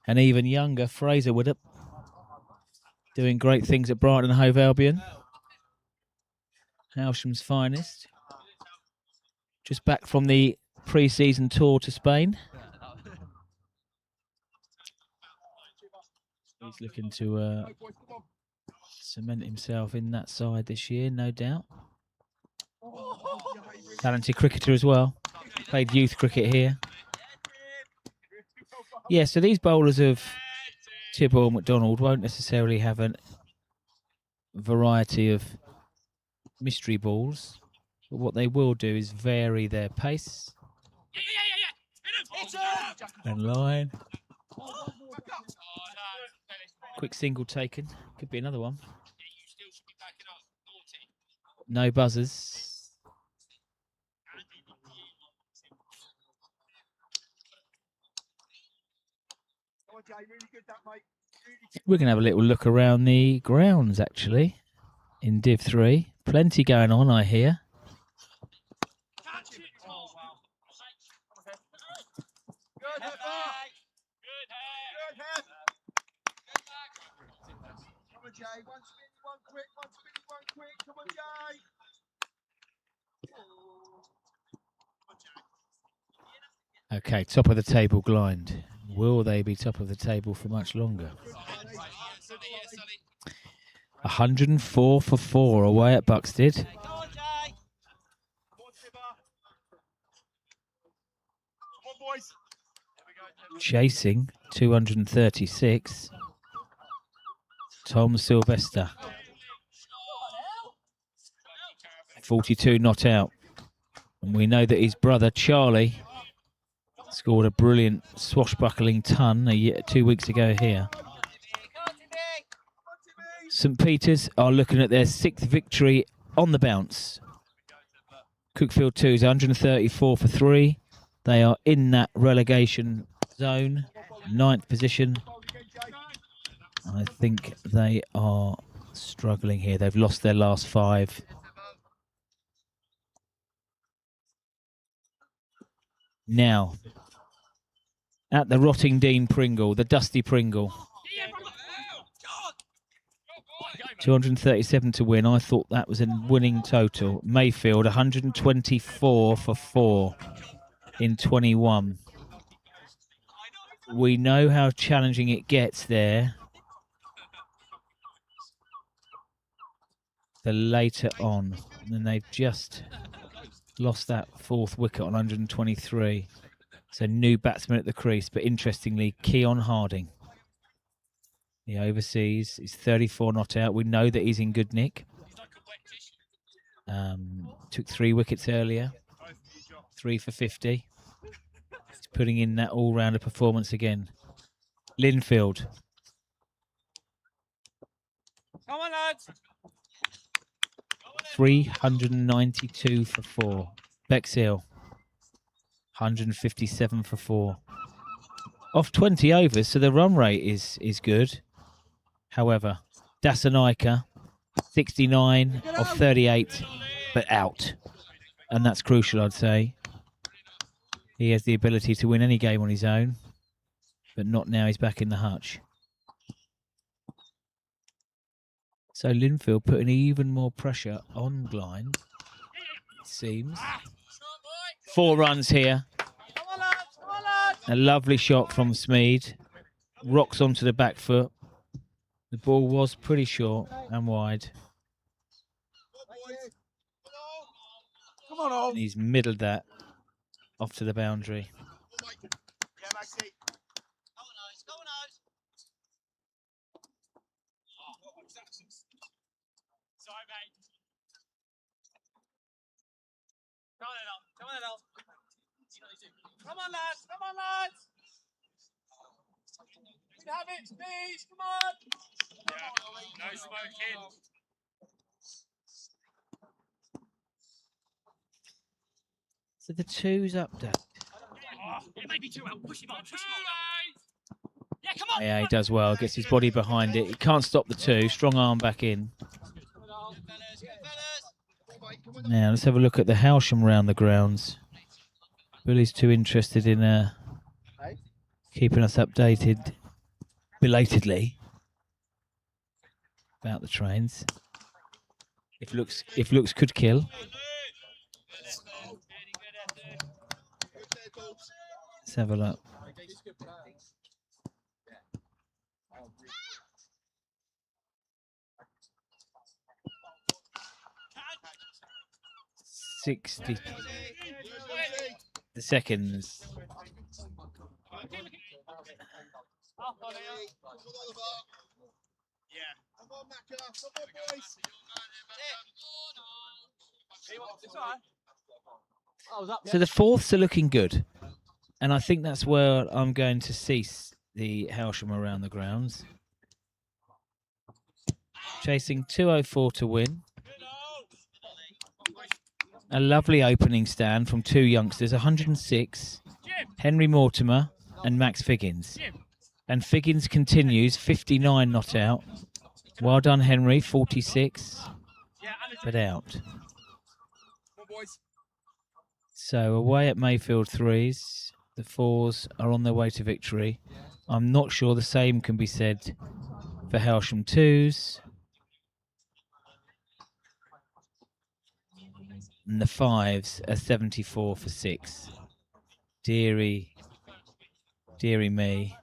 And even younger Fraser Woodup, doing great things at Brighton and Hove Albion. Hailsham's finest. Just back from the pre-season tour to Spain. He's looking to cement himself in that side this year, no doubt. Talented cricketer as well. Played youth cricket here. Yeah, so these bowlers of Tibble and McDonald won't necessarily have a variety of mystery balls, but what they will do is vary their pace and line. Quick single taken. Could be another one. No buzzers. We're going to have a little look around the grounds, actually, in Div 3. Plenty going on, I hear. Good head. Good Good head. Come on, Jay. One spin, one quick, one spin, one quick. Come on, Jay. Okay, top of the table blind. Will they be top of the table for much longer? 104 for 4 away at Buxted. Go on, Jay. Come on, Tibber. Come on, boys. Here we go, Tibber. Chasing 236. Tom Sylvester. 42 not out. And we know that his brother Charlie scored a brilliant swashbuckling ton 2 weeks ago here. St Peter's are looking at their 6th victory on the bounce. Cookfield 2's 134 for 3. They are in that relegation zone, 9th position. I think they are struggling here. They've lost their last 5. Now, at the Rottingdean Pringle, the Dusty Pringle. 237 to win. I thought that was a winning total. Mayfield, 124 for 4 in 21. We know how challenging it gets there. The later on. And they've just lost that 4th wicket on 123. So new batsman at the crease. But interestingly, Keon Harding. The overseas is 34 not out. We know that he's in good nick. Took 3 wickets earlier. 3 for 50. He's putting in that all-rounder performance again. Linfield. Come on, lads. 392 for 4. Bexhill. 157 for 4. Off 20 overs, so the run rate is good. However, Dasanaika, 69 of 38, but out. And that's crucial, I'd say. He has the ability to win any game on his own, but not now he's back in the hutch. So Linfield putting even more pressure on blind, it seems. 4 runs here. A lovely shot from Smead. Rocks onto the back foot. The ball was pretty short and wide. Come on, all. And he's middled that off to the boundary. Yeah, Maxie. Go on, Oz. Go on, Oz. Sorry, mate. Come on, Ed. Come on, Ed. Come on, lads. Come on, lads. We can have it, please. Come on. Yeah, no smoking. So the 2's update. It may be too out. Push him on. Push him on. Yeah, come on. Yeah, he does well. Gets his body behind it. He can't stop the 2. Strong arm back in. Now let's have a look at the Hailsham round the grounds. Billy's too interested in keeping us updated belatedly about the trains. If looks could kill. Let's have a look. $60 seconds. Come on, Macca. Come on, boys. So the 4ths are looking good. And I think that's where I'm going to cease the Hailsham around the grounds. Chasing 204 to win. A lovely opening stand from 2 youngsters, 106, Henry Mortimer and Max Figgins. And Figgins continues, 59 not out. Well done, Henry, 46, but out. So away at Mayfield 3's, The fours are on their way to victory. I'm not sure the same can be said for Hailsham twos. And the fives are 74 for 6. Deary me.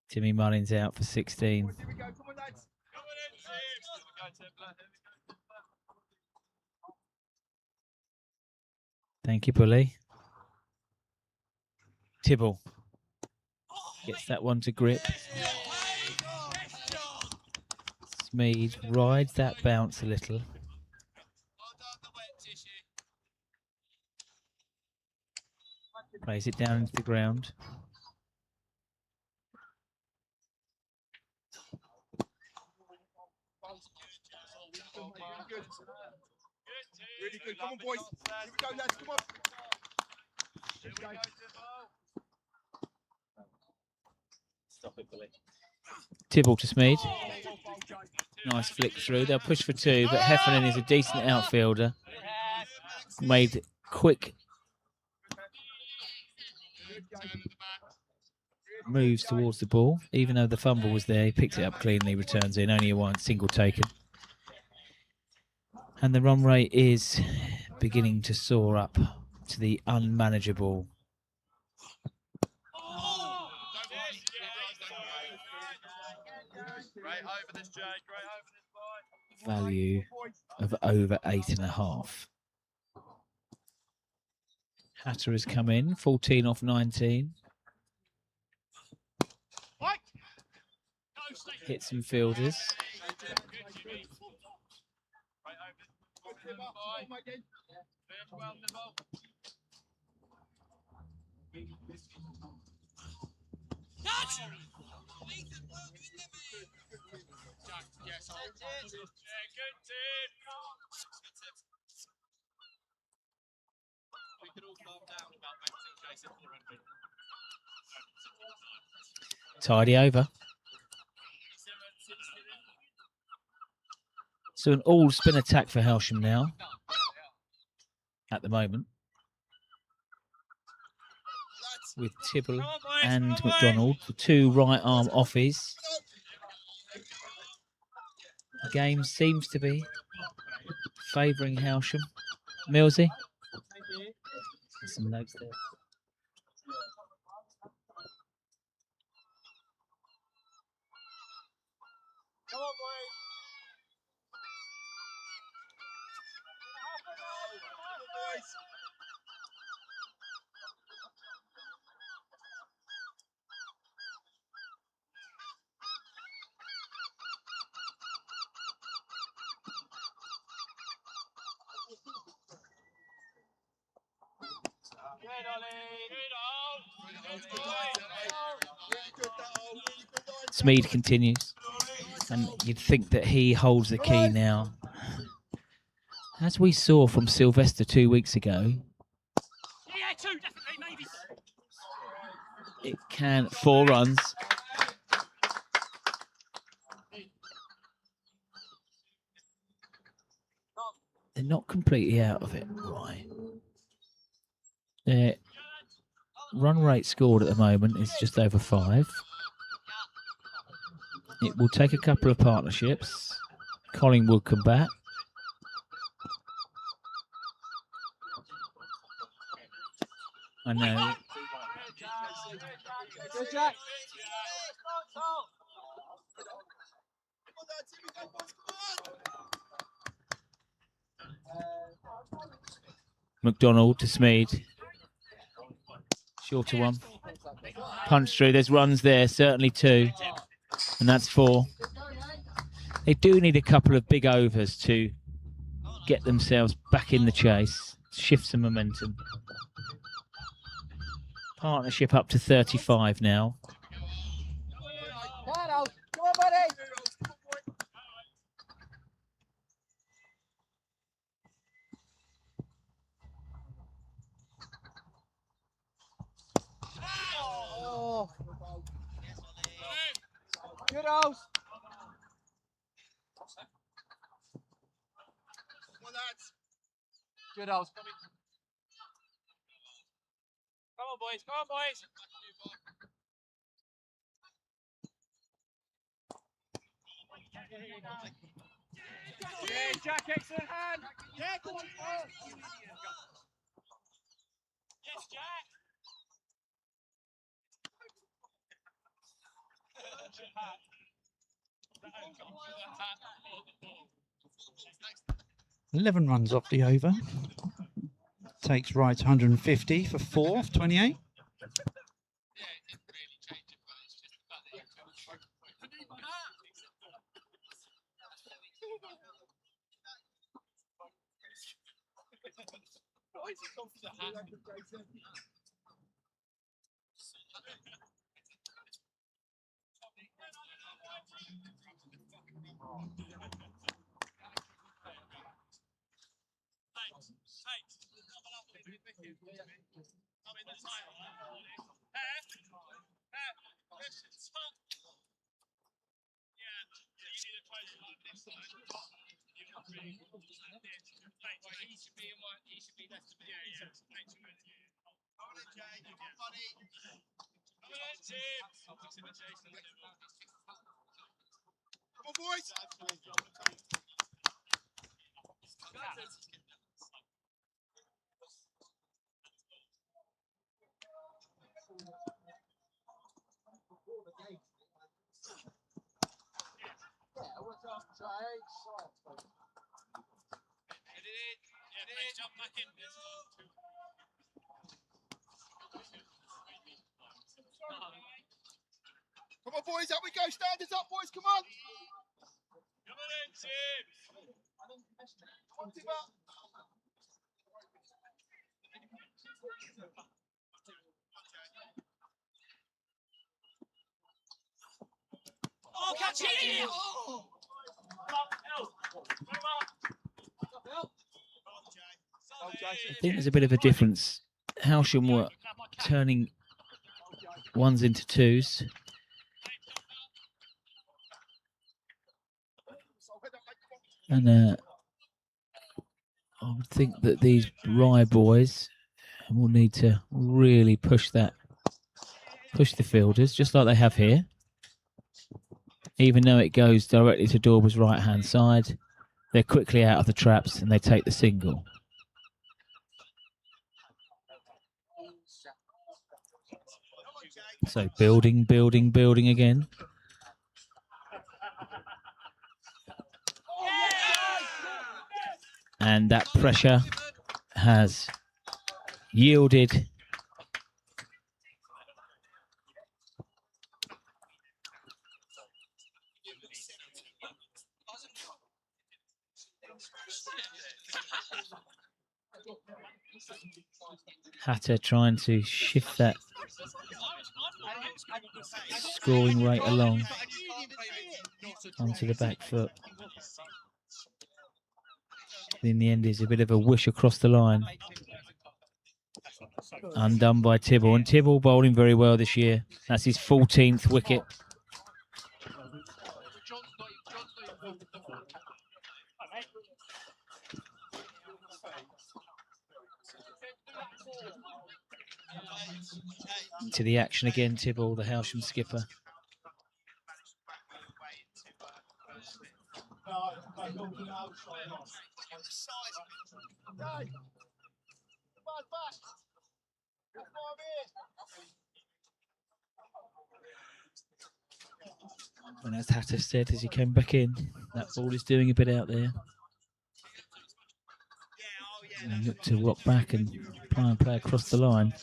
Timmy Mullins out for 16. Here we go. Come on, lads. Thank you, Bully. Tibble gets that one to grip. Smeed rides that bounce a little. Plays it down into the ground. Really good. Come on, boys. Here we go, lads. Come on. Stop it, Billy. Tibble to Smeed. Nice flick through. They'll push for 2, but Heffernan is a decent outfielder. Made quick moves towards the ball. Even though the fumble was there, he picked it up cleanly, returns in. Only a one single taken. And the run rate is beginning to soar up to the unmanageable value of over 8.5. Hatter has come in, 14 off 19. Hit some fielders. Tidy over. So an all-spin attack for Hailsham now, at the moment, with Tibble and McDonald, the 2 right-arm offies. The game seems to be favouring Hailsham. Millsy? Some notes there. Come on, boys. Smeed continues, and you'd think that he holds the key now. As we saw from Sylvester 2 weeks ago, it can 4 runs. They're not completely out of it, right? Their run rate scored at the moment is just over 5. It will take a couple of partnerships. Collingwood come back. I know. McDonald to Smeed. Shorter one. Punch through. There's runs there, certainly 2. And that's 4. They do need a couple of big overs to get themselves back in the chase, shift some momentum. Partnership up to 35 now. Come on, buddy. Oh. Good house. Come on, lads. Good house. Come on, boys. Come on, boys. Yeah, Jack, excellent hand. Yeah, go on. Oh. Yes, Jack. – 11 runs off the over. Takes right 150 for 4 for 28. Come on, boys. Come on, boys, up we go. Standards up, boys. Come on. Come on in, Tim. Come on, Tim up. Oh, catch it! Oh! I think there's a bit of a difference. Hailsham were turning ones into twos. And I would think that these Rye boys will need to really push the fielders, just like they have here. Even though it goes directly to Dorber's right-hand side, they're quickly out of the traps and they take the single. So building, building, building again. And that pressure has yielded Hatter trying to shift that scoring rate along onto the back foot. In the end, is a bit of a wish across the line. Undone by Tibble, and Tibble bowling very well this year. That's his 14th wicket. Into the action again, Tibble, the Hailsham skipper. And as Hatter said as he came back in, that ball is doing a bit out there. And look to rock back and try and play across the line.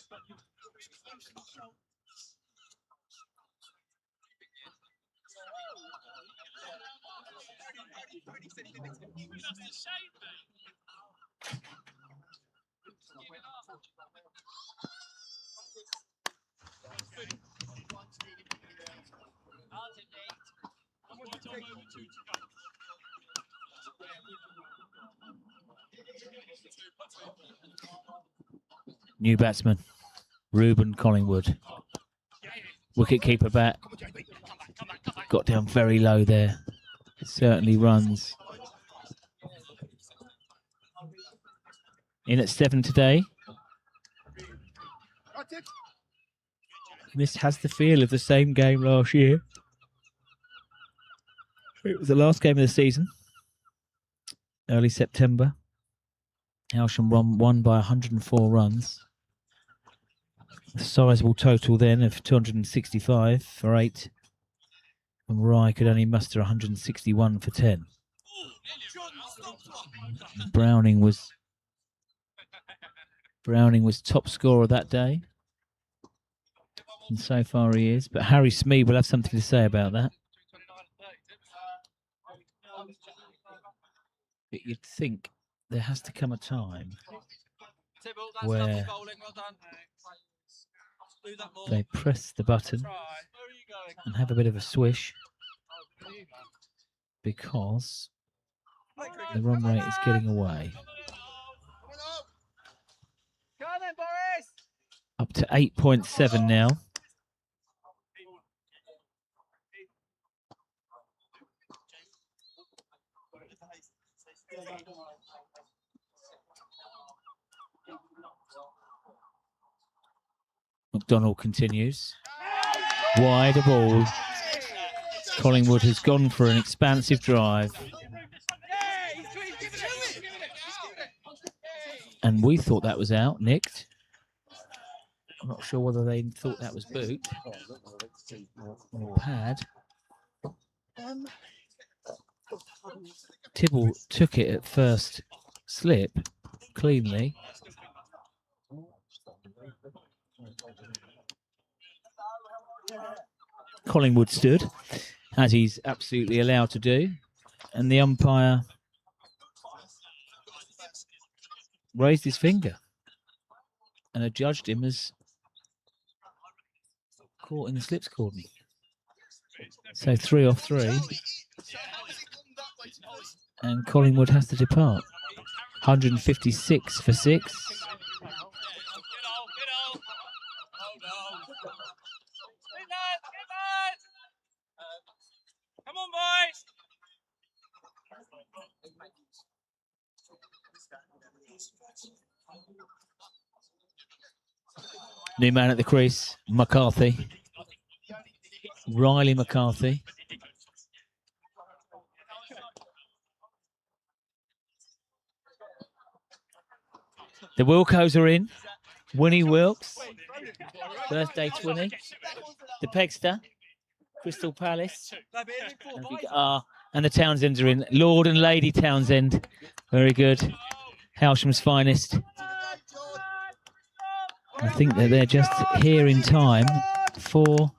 New batsman, Ruben Collingwood. Wicket-keeper bat. Got down very low there. Certainly runs in at 7 today. This has the feel of the same game last year. It was the last game of the season, early September. Hailsham won by 104 runs. A sizable total then of 265 for 8. And Rye could only muster 161 for 10. Browning was top scorer that day. And so far he is. But Harry Smead will have something to say about that. But you'd think there has to come a time where they press the button and have a bit of a swish, because the run rate is getting away. Up to 8.7 now. McDonald continues. Wide a ball. Collingwood has gone for an expansive drive. And we thought that was out, nicked. I'm not sure whether they thought that was boot or pad. Tibble took it at first slip cleanly. Collingwood stood, as he's absolutely allowed to do, and the umpire raised his finger and adjudged him as caught in the slips cordon. So 3 off 3, and Collingwood has to depart. 156 for 6. Come on, boys! New man at the crease, McCarthy. Riley McCarthy. The Wilcos are in. Winnie Wilkes, birthday 20. The Pegster, Crystal Palace. And the Townsends are in. Lord and Lady Townsend. Very good. Hailsham's finest. I think that they're just here in time for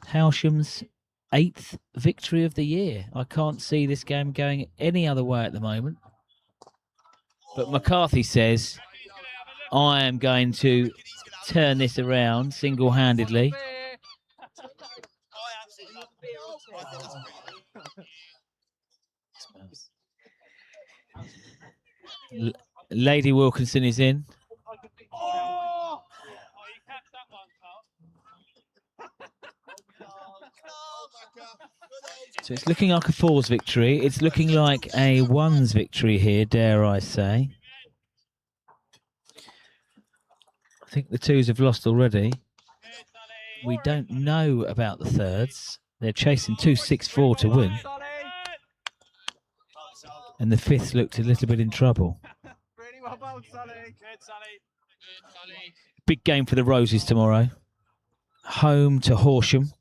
Hailsham's 8th victory of the year. I can't see this game going any other way at the moment. But McCarthy says, I am going to turn this around single-handedly. Lady Wilkinson is in. So it's looking like a 4s victory. It's looking like a 1s victory here, dare I say. I think the 2s have lost already. We don't know about the 3rds. They're chasing 2-6-4 to win. And the 5th looked a little bit in trouble. Big game for the Roses tomorrow. Home to Hailsham.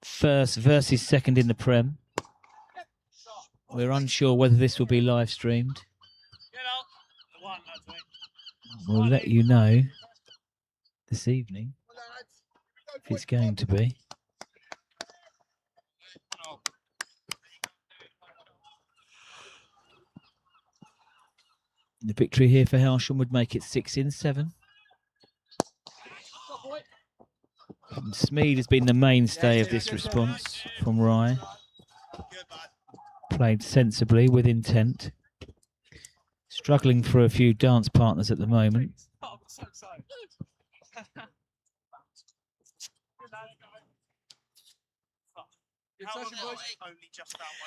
1st versus 2nd in the Prem. We're unsure whether this will be live streamed. We'll let you know this evening if it's going to be. The victory here for Hailsham would make it 6 in 7. And Smead has been the mainstay of this response from Rye. Played sensibly with intent. Struggling for a few dance partners at the moment.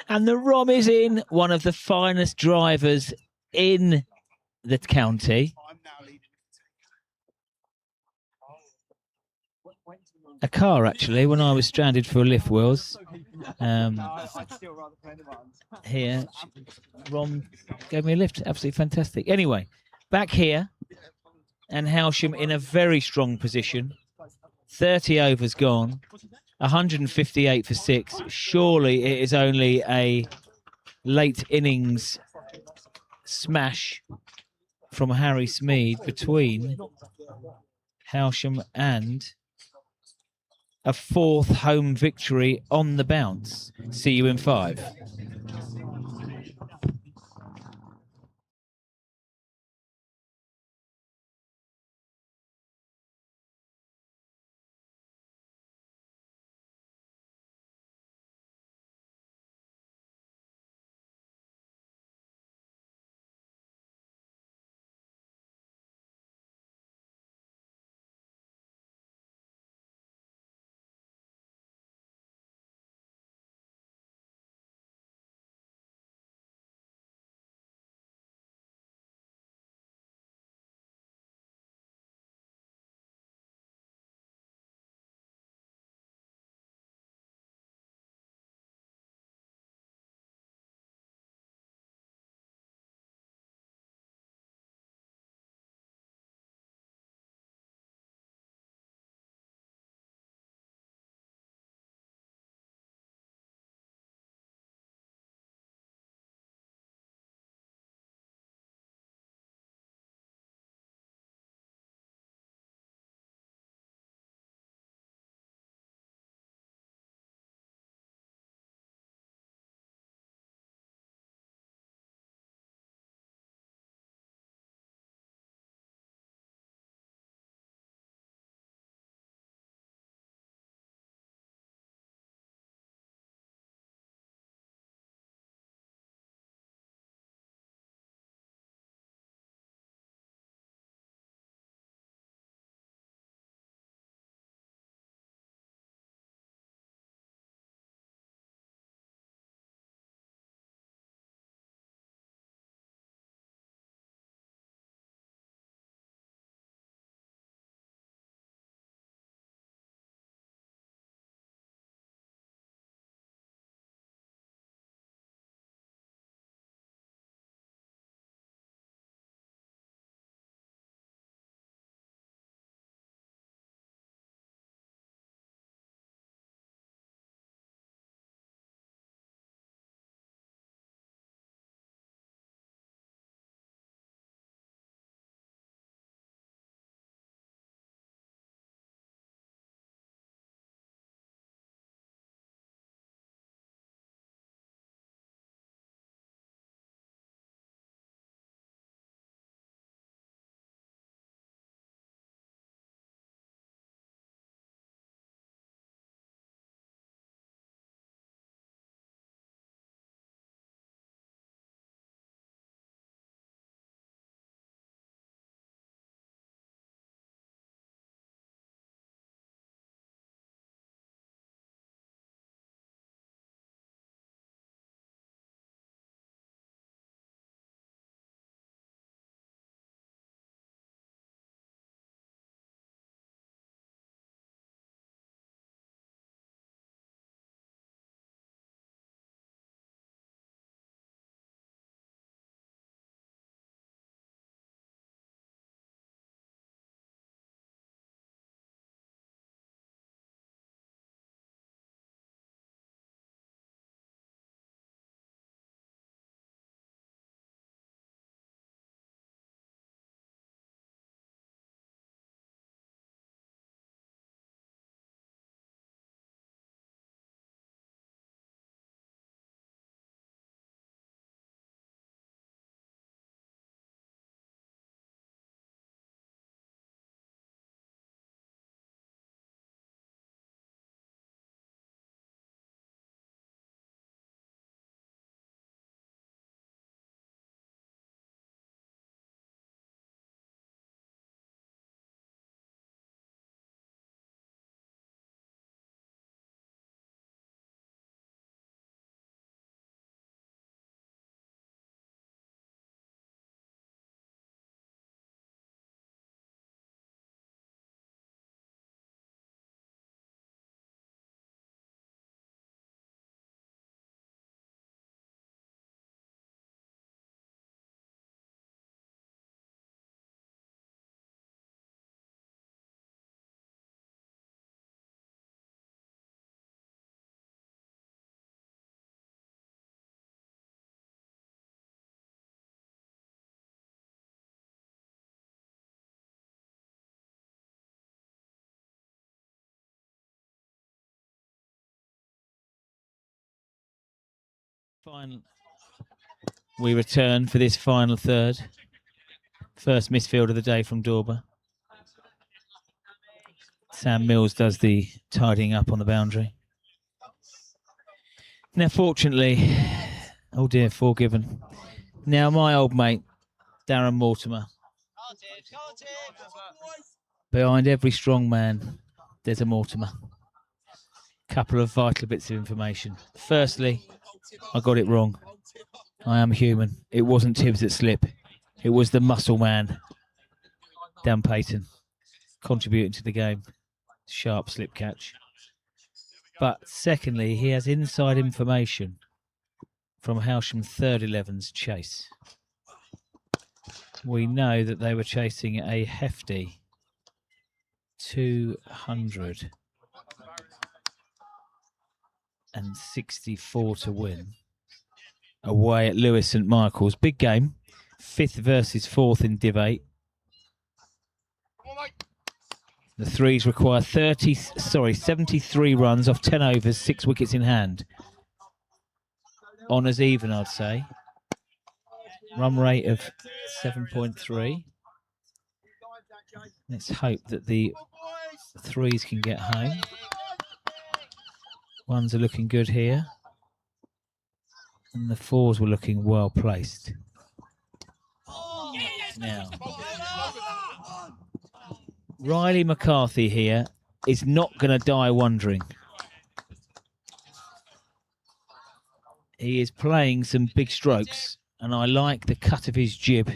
And the Rom is in, one of the finest drivers in the county. I'm now leading. A car, actually, when I was stranded for lift wheels. I'd still rather play the ones. Here, Ron gave me a lift. Absolutely fantastic. Anyway, back here, and Hailsham in a very strong position. 30 overs gone, 158 for 6. Surely it is only a late innings smash from Harry Smead between Hailsham and a 4th home victory on the bounce. See you in 5. Final. We return for this final third. First misfield of the day from Dorber. Sam Mills does the tidying up on the boundary. Now, fortunately, oh dear, forgiven. Now, my old mate, Darren Mortimer. Behind every strong man, there's a Mortimer. Couple of vital bits of information. Firstly, I got it wrong. I am human. It wasn't Tibbs that slipped. It was the muscle man, Dan Payton, contributing to the game. Sharp slip catch. But secondly, he has inside information from Hailsham third 11's chase. We know that they were chasing a hefty 264 to win away at Lewis St Michael's. Big game, 5th versus 4th in Div 8. The threes require 73 runs off 10 overs, 6 wickets in hand. Honours even, I'd say. Run rate of 7.3. Let's hope that the threes can get home. Ones are looking good here. And the fours were looking well placed. Now, Riley McCarthy here is not going to die wondering. He is playing some big strokes, and I like the cut of his jib.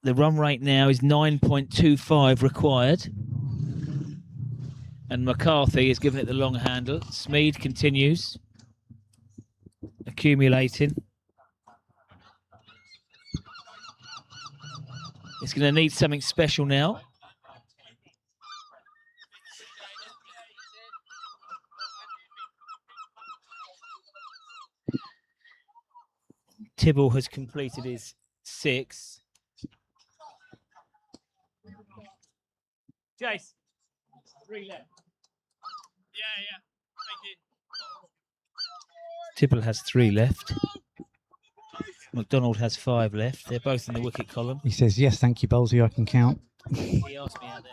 The run rate now is 9.25 required. And McCarthy is giving it the long handle. Smeed continues. Accumulating. It's going to need something special now. Tibble has completed his 6. Jace, 3 left. Yeah. Thank you. Tibble has 3 left. McDonald has 5 left. They're both in the wicket column. He says, yes, thank you, Bolsey, I can count. He asked me out there.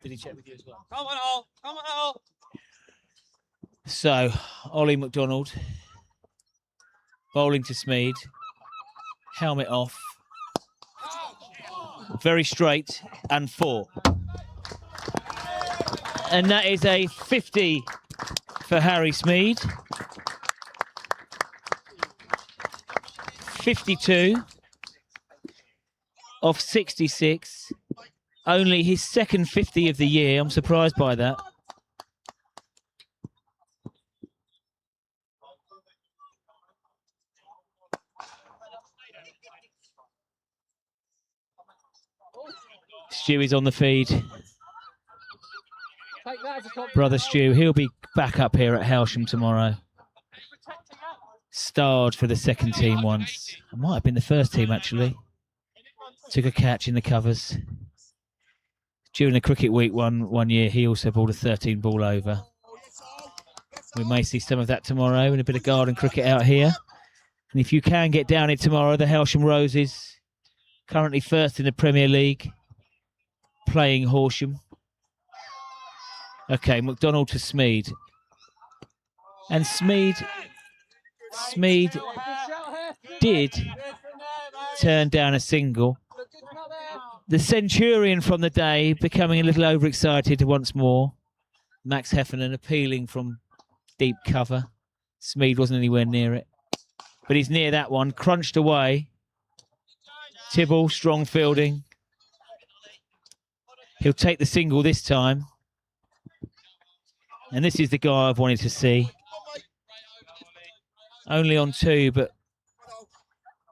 Did he check with you as well? Come on, all. Come on, all. So, Ollie McDonald, bowling to Smeed, helmet off, very straight, and 4. And that is a 50 for Harry Smeed. 52 off 66. Only his second 50 of the year. I'm surprised by that. Stewie's on the feed. Brother Stew, he'll be back up here at Hailsham tomorrow. Starred for the second team once. I might have been the first team, actually. Took a catch in the covers. During the cricket week one year, he also bowled a 13 ball over. We may see some of that tomorrow and a bit of garden cricket out here. And if you can get down here tomorrow, the Hailsham Roses, currently first in the Premier League, playing Horsham. Okay, McDonald to Smeed. And Smeed did turn down a single. The Centurion from the day becoming a little overexcited once more. Max Heffernan appealing from deep cover. Smeed wasn't anywhere near it. But he's near that one. Crunched away. Tibble, strong fielding. He'll take the single this time. And this is the guy I've wanted to see. Only on 2, but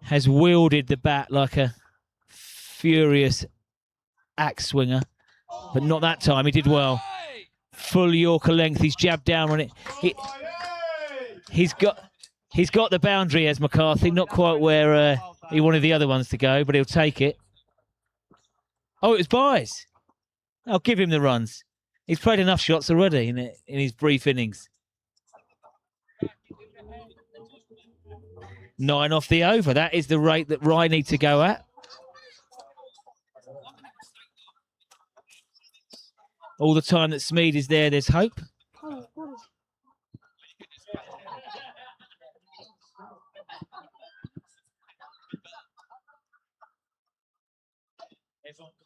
has wielded the bat like a furious axe swinger. But not that time. He did well. Full Yorker length. He's jabbed down on it. He's got the boundary as McCarthy. Not quite where he wanted the other ones to go, but he'll take it. Oh, it was buys. I'll give him the runs. He's played enough shots already in his brief innings. 9 off the over. That is the rate that Rye need to go at. All the time that Smeed is there, there's hope. Oh,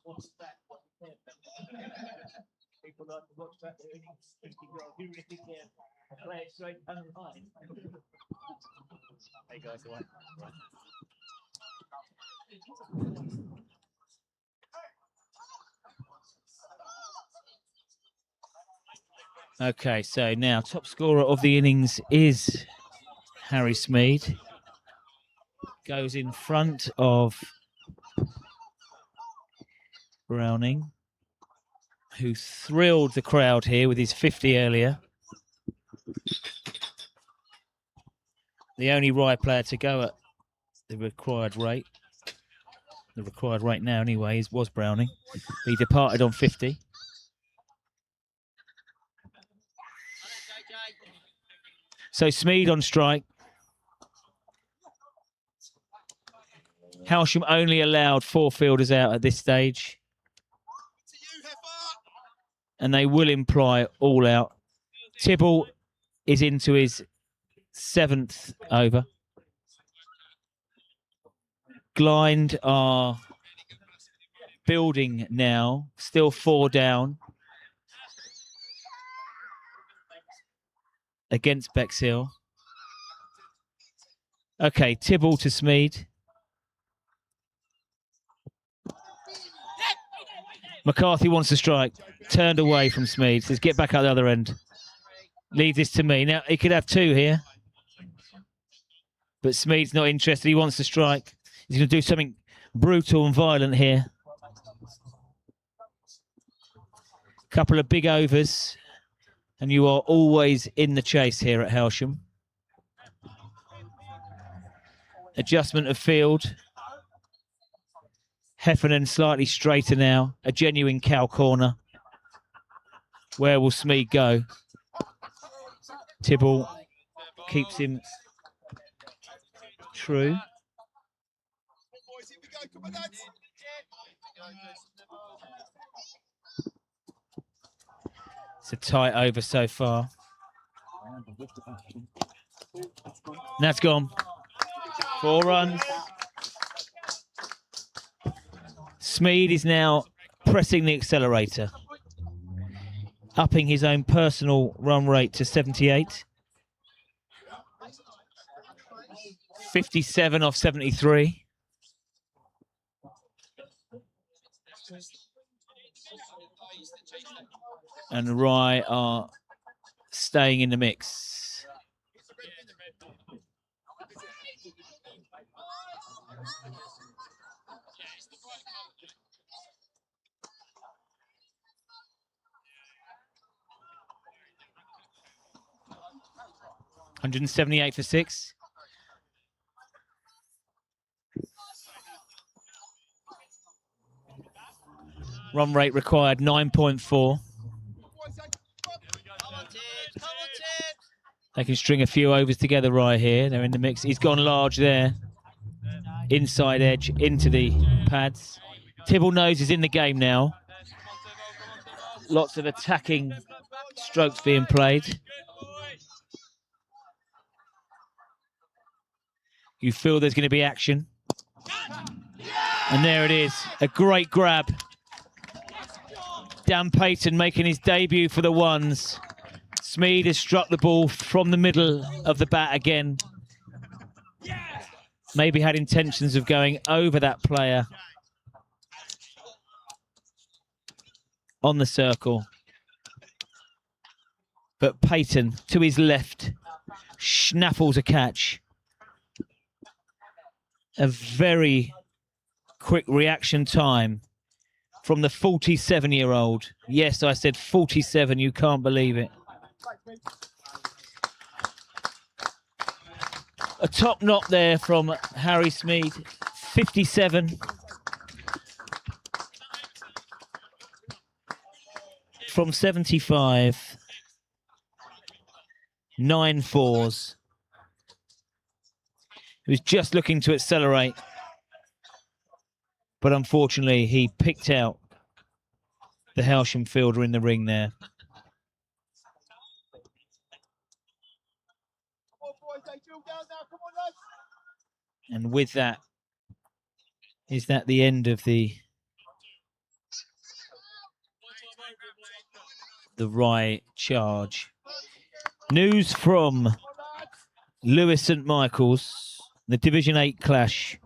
what is People like to watch that play it straight down the line. Hey guys, all right? Okay, so now top scorer of the innings is Harry Smeed. Goes in front of Browning, who thrilled the crowd here with his 50 earlier. The only Rye player to go at the required rate. The required rate now anyway was Browning. He departed on 50. So Smeed on strike. Hailsham only allowed 4 fielders out at this stage. And they will imply all out. Tibble is into his 7th over. Blind are building now, still 4 down against Bexhill. Okay, Tibble to Smeed. McCarthy wants to strike. Turned away from Smeed. Says, get back out the other end. Leave this to me. Now, he could have 2 here. But Smeed's not interested. He wants to strike. He's going to do something brutal and violent here. Couple of big overs. And you are always in the chase here at Hailsham. Adjustment of field. Heffernan slightly straighter now. A genuine cow corner. Where will Smeed go? Tibble keeps him true. It's a tight over so far. That's gone. 4 runs. Smeed is now pressing the accelerator, upping his own personal run rate to 78. 57 off 73. And Rye are staying in the mix. $178 for 6. Run rate required 9.4. They can string a few overs together right here. They're in the mix. He's gone large there. Inside edge into the pads. Tibble knows he's in the game now. Lots of attacking strokes being played. You feel there's going to be action. And there it is. A great grab. Dan Payton making his debut for the ones. Smeed has struck the ball from the middle of the bat again. Maybe had intentions of going over that player on the circle. But Payton to his left snaffles a catch. A very quick reaction time from the 47-year-old. Yes, I said 47. You can't believe it. A top knock there from Harry Smeed. 57. From 75. 9 fours. He was just looking to accelerate, but unfortunately he picked out the Hailsham fielder in the ring there. And with that, is that the end of the Rye charge? News from Lewis St Michael's, the Division 8 clash.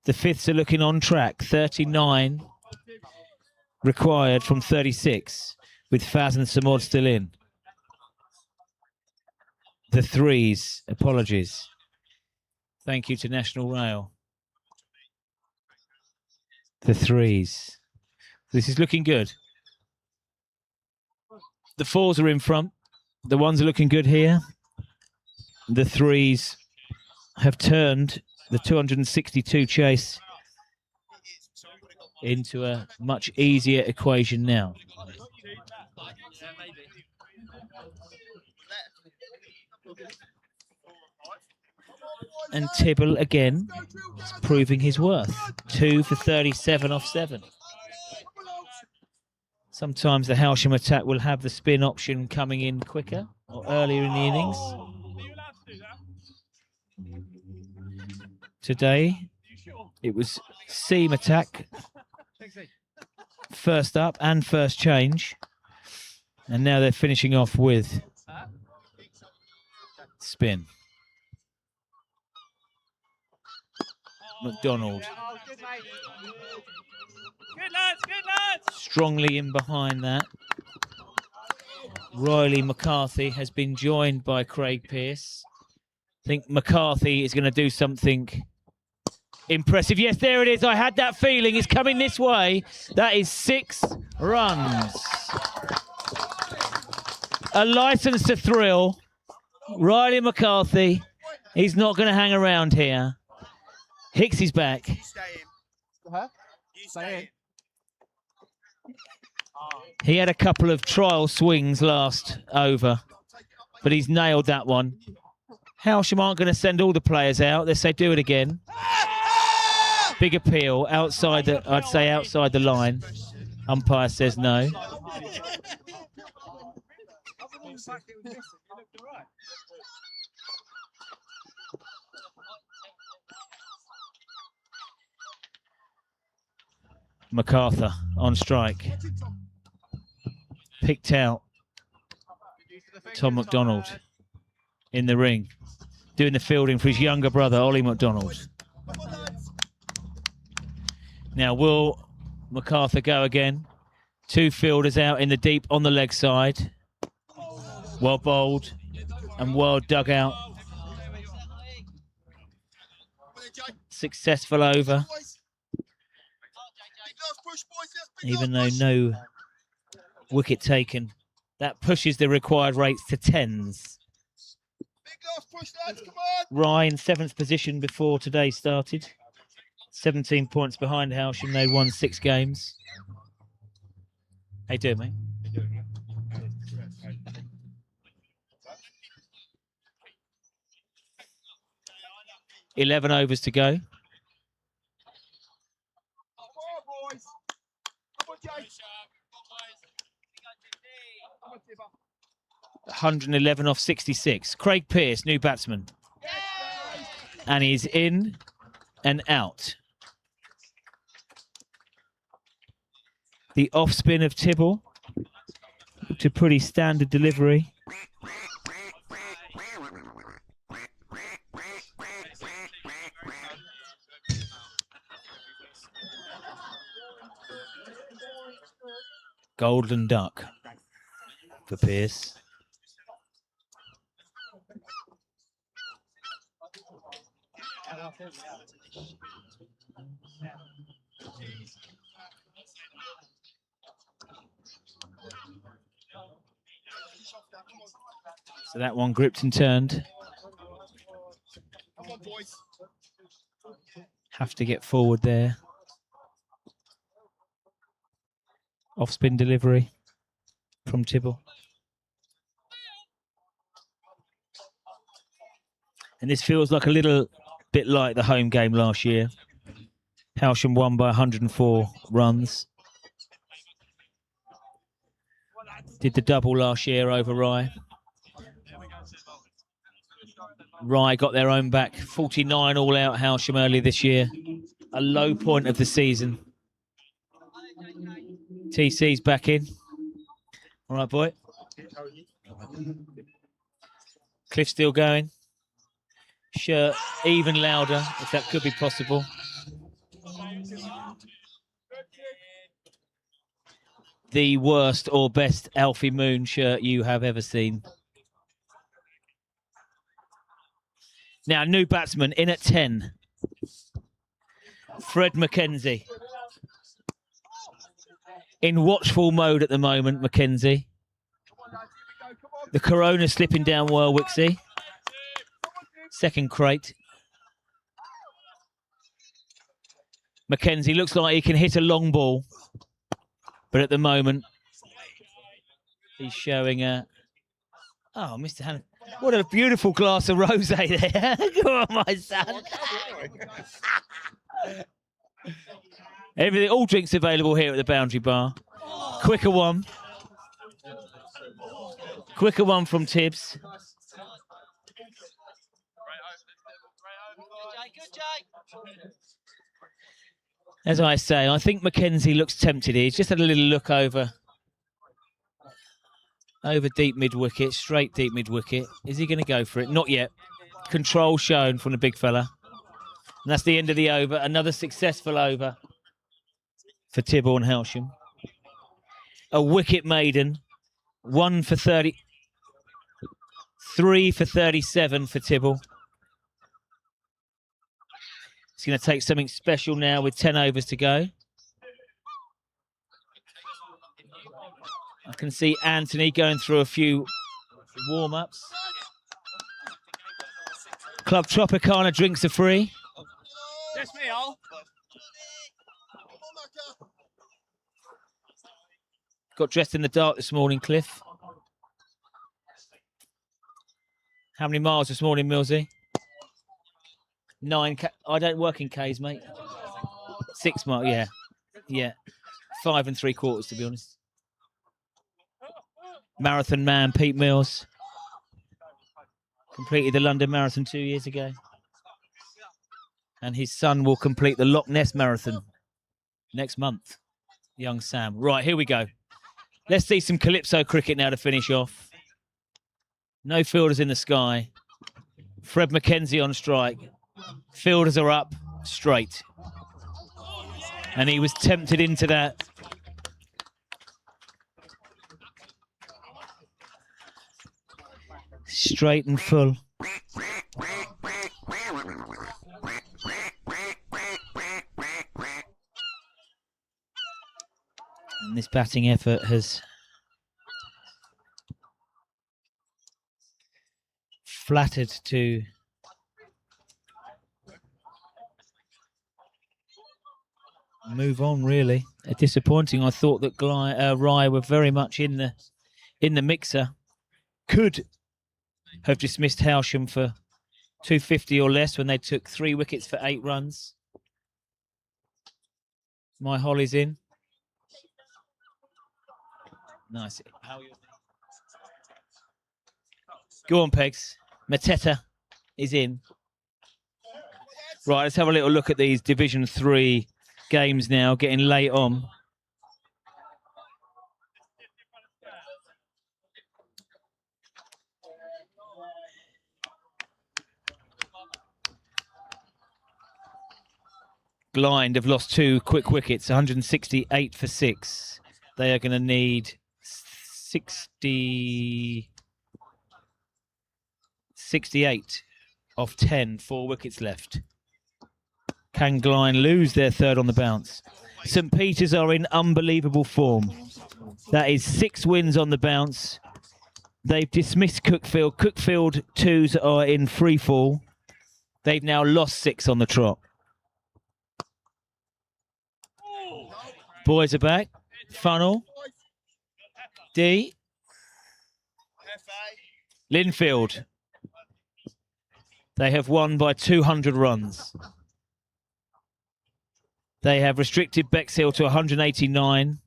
The fifths are looking on track, 39 required from 36, with Faz and Samod still in. The threes, apologies. Thank you to National Rail. The threes. This is looking good. The fours are in front. The ones are looking good here. The threes have turned the 262 chase into a much easier equation now. And Tibble again is proving his worth. 2 for 37 off 7. Sometimes the Hailsham attack will have the spin option coming in quicker or earlier in the innings. Today, it was seam attack, first up and first change. And now they're finishing off with spin. McDonald. Good lads. Strongly in behind that. Riley McCarthy has been joined by Craig Pearce. I think McCarthy is going to do something impressive. Yes, there it is. I had that feeling. It's coming this way. That is 6 runs. A license to thrill. Riley McCarthy. He's not going to hang around here. Hicks is back. He had a couple of trial swings last over, but he's nailed that one. Hailsham aren't going to send all the players out. They say do it again. Big appeal outside the, I'd say outside the line. Umpire says no. MacArthur on strike. Picked out Tom McDonald in the ring, doing the fielding for his younger brother, Ollie McDonald. Now, will MacArthur go again? 2 fielders out in the deep on the leg side. Well bowled and well dug out. Successful over. Even though no wicket taken, that pushes the required rates to 10s. Rye in 7th position before today started. 17 points behind Hailsham. They won 6 games. How you doing, mate? 11 overs to go. 111 off 66. Craig Pearce, new batsman. And he's in and out. The off spin of Tibble to pretty standard delivery. Golden duck for Pearce. So that one gripped and turned. Have to get forward there. Off spin delivery from Tibble. And this feels like a little bit like the home game last year. Hailsham won by 104 runs. Did the double last year over Rye. Rye got their own back. 49 all out Hailsham early this year. A low point of the season. TC's back in. All right, boy. Cliff still going. Shirt even louder, if that could be possible. The worst or best Alfie Moon shirt you have ever seen. Now, new batsman in at 10. Fred McKenzie. In watchful mode at the moment, McKenzie. The corona slipping down Warwicksy. Second crate. McKenzie looks like he can hit a long ball. But at the moment, he's showing a... Oh, Mr. Hannon. What a beautiful glass of rosé there. Go on, my son. Everything, all drinks available here at the Boundary Bar. Quicker one. Quicker one from Tibbs. As I say, I think Mackenzie looks tempted. He's just had a little look over deep mid-wicket, straight deep mid-wicket. Is he going to go for it? Not yet. Control shown from the big fella. And that's the end of the over. Another successful over for Tibble and Hailsham. A wicket maiden. 1 for 30. 3 for 37 for Tibble. It's going to take something special now with 10 overs to go. I can see Anthony going through a few warm-ups. Club Tropicana drinks are free. That's me, Al. Got dressed in the dark this morning, Cliff. How many miles this morning, Millsy? 9 K. I don't work in Ks, mate. 6 miles, yeah. Yeah. 5 3/4, to be honest. Marathon man, Pete Mills. Completed the London Marathon 2 years ago. And his son will complete the Loch Ness Marathon next month. Young Sam. Right, here we go. Let's see some Calypso cricket now to finish off. No fielders in the sky. Fred McKenzie on strike. Fielders are up straight. And he was tempted into that. Straight and full. And this batting effort has flattered to move on, really. Disappointing. I thought that Rye were very much in the mixer. Could have dismissed Hailsham for 250 or less when they took 3 wickets for 8 runs. My Holly's in. Nice. Go on, Pegs. Mateta is in. Right, let's have a little look at these Division 3 games now, getting late on. Blind have lost 2 quick wickets, 168 for 6. They are going to need 68 off 10, 4 wickets left. Can Glyn lose their third on the bounce? St Peters are in unbelievable form. That is 6 wins on the bounce. They've dismissed Cookfield. Cookfield 2s are in free fall. They've now lost 6 on the trot. Boys are back. Funnel. D. Linfield. They have won by 200 runs. They have restricted Bexhill to 189.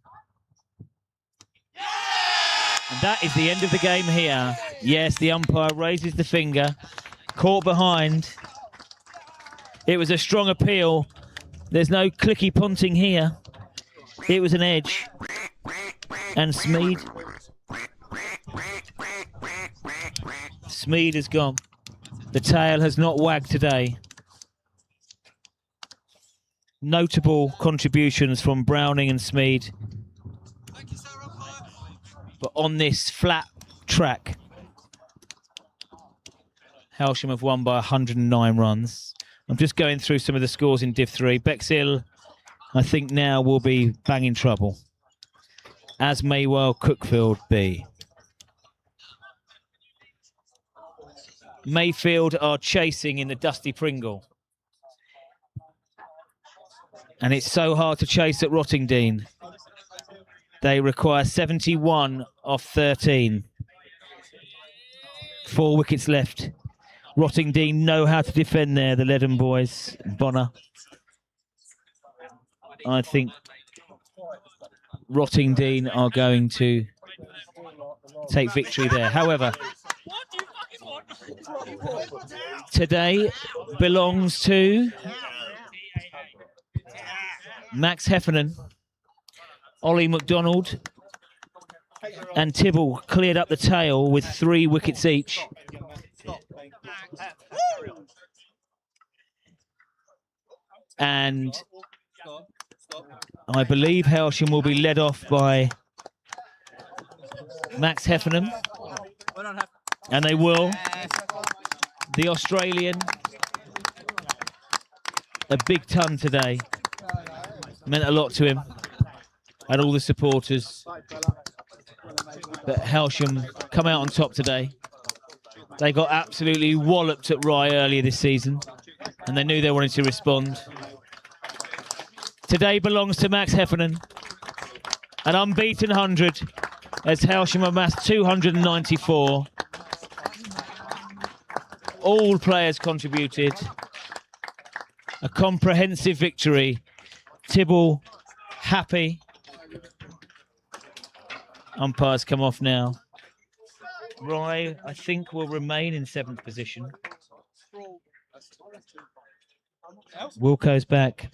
And that is the end of the game here. Yes, the umpire raises the finger. Caught behind. It was a strong appeal. There's no clicky punting here. It was an edge. And Smead has gone. The tail has not wagged today. Notable contributions from Browning and Smead. But on this flat track, Hailsham have won by 109 runs. I'm just going through some of the scores in Div 3. Bexhill, I think now will be banging trouble, as may well Cookfield be. Mayfield are chasing in the Dusty Pringle. And it's so hard to chase at Rottingdean. They require 71 off 13. 4 wickets left. Rottingdean know how to defend there, the Leaden boys. Bonner. I think Rottingdean are going to take victory there. However, today belongs to Max Heffernan, Ollie McDonald and Tibble cleared up the tail with 3 wickets each. And I believe Hailsham will be led off by Max Heffernan. And they will. The Australian, a big ton today. Meant a lot to him and all the supporters. But Hailsham come out on top today. They got absolutely walloped at Rye earlier this season, and they knew they wanted to respond. Today belongs to Max Heffernan, an unbeaten 100 as Hailsham amassed 294. All players contributed. A comprehensive victory. Tibble happy. Umpires come off now. Rye, I think, will remain in 7th position. Wilco's back.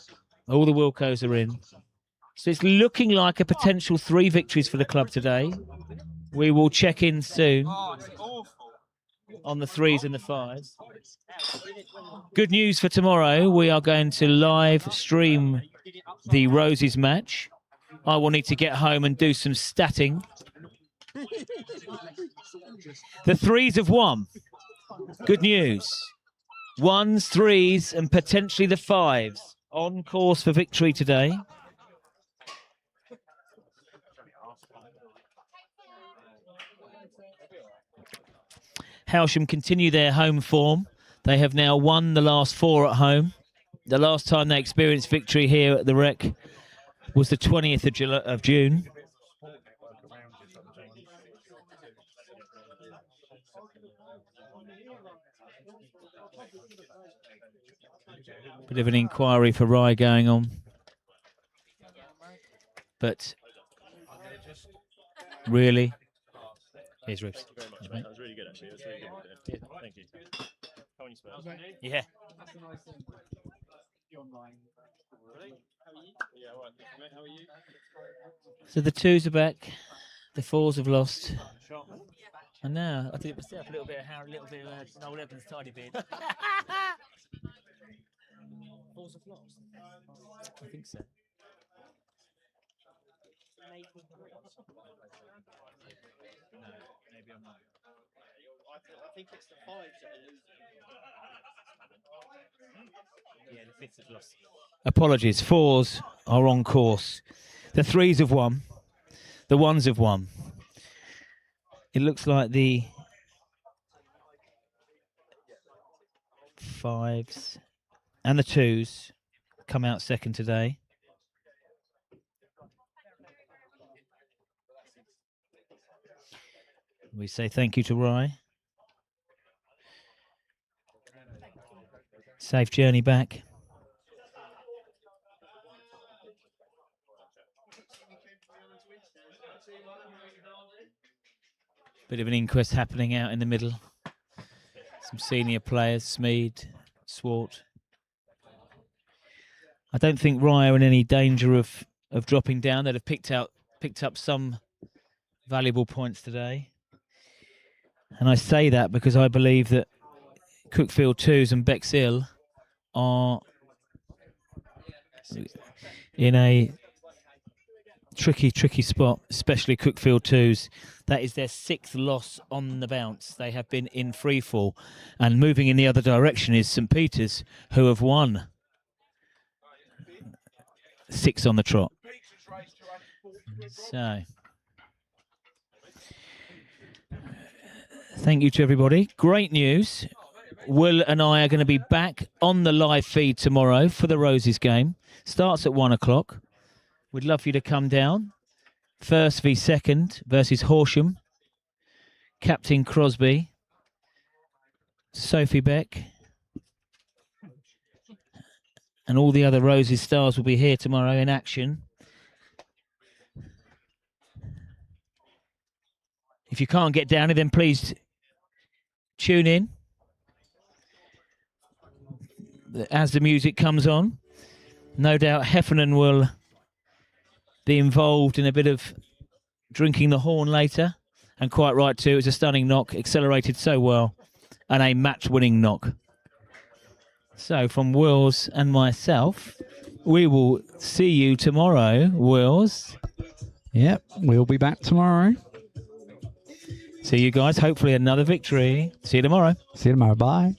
All the Wilcos are in. So it's looking like a potential 3 victories for the club today. We will check in soon on the 3s and the 5s. Good news for tomorrow. We are going to live stream the Roses match. I will need to get home and do some statting. The 3s have won. Good news. 1s, 3s, and potentially the 5s on course for victory today. Hailsham continue their home form. They have now won the last 4 at home. The last time they experienced victory here at the Rec was the 20th of June. Bit of an inquiry for Rye going on. But really, here's Ribs. That was really good, actually. That was really good. Thank you. How are you, Spurs? Yeah. How are you? So the 2s are back. The 4s have lost. I know. I did it myself. A little bit of hair, a little bit of Noel Evans' tidy beard. 4s have lost. I think so. Maybe I'm not. I think it's the 5s that are losing. Yeah, the 5s have lost. Apologies. 4s are on course. The 3s have won. The 1s have won. It looks like the 5s and the 2s come out second today. We say thank you to Rye. Safe journey back. Bit of an inquest happening out in the middle. Some senior players, Smead, Swart. I don't think Rye are in any danger of dropping down. They'd have picked up some valuable points today. And I say that because I believe that Cookfield 2s and Bexhill are in a tricky spot, especially Cookfield 2s. That is their 6th loss on the bounce. They have been in free fall. And moving in the other direction is St Peter's, who have won 6 on the trot. So, thank you to everybody. Great news. Will and I are going to be back on the live feed tomorrow for the Roses game. Starts at 1 o'clock. We'd love for you to come down. First v second versus Hailsham. Captain Crosby. Sophie Beck. And all the other Roses stars will be here tomorrow in action. If you can't get down here, then please tune in as the music comes on. No doubt Heffernan will be involved in a bit of drinking the horn later. And quite right too. It's a stunning knock, accelerated so well. And a match-winning knock. So from Wills and myself, we will see you tomorrow, Wills. Yep, we'll be back tomorrow. See you guys. Hopefully another victory. See you tomorrow. See you tomorrow. Bye.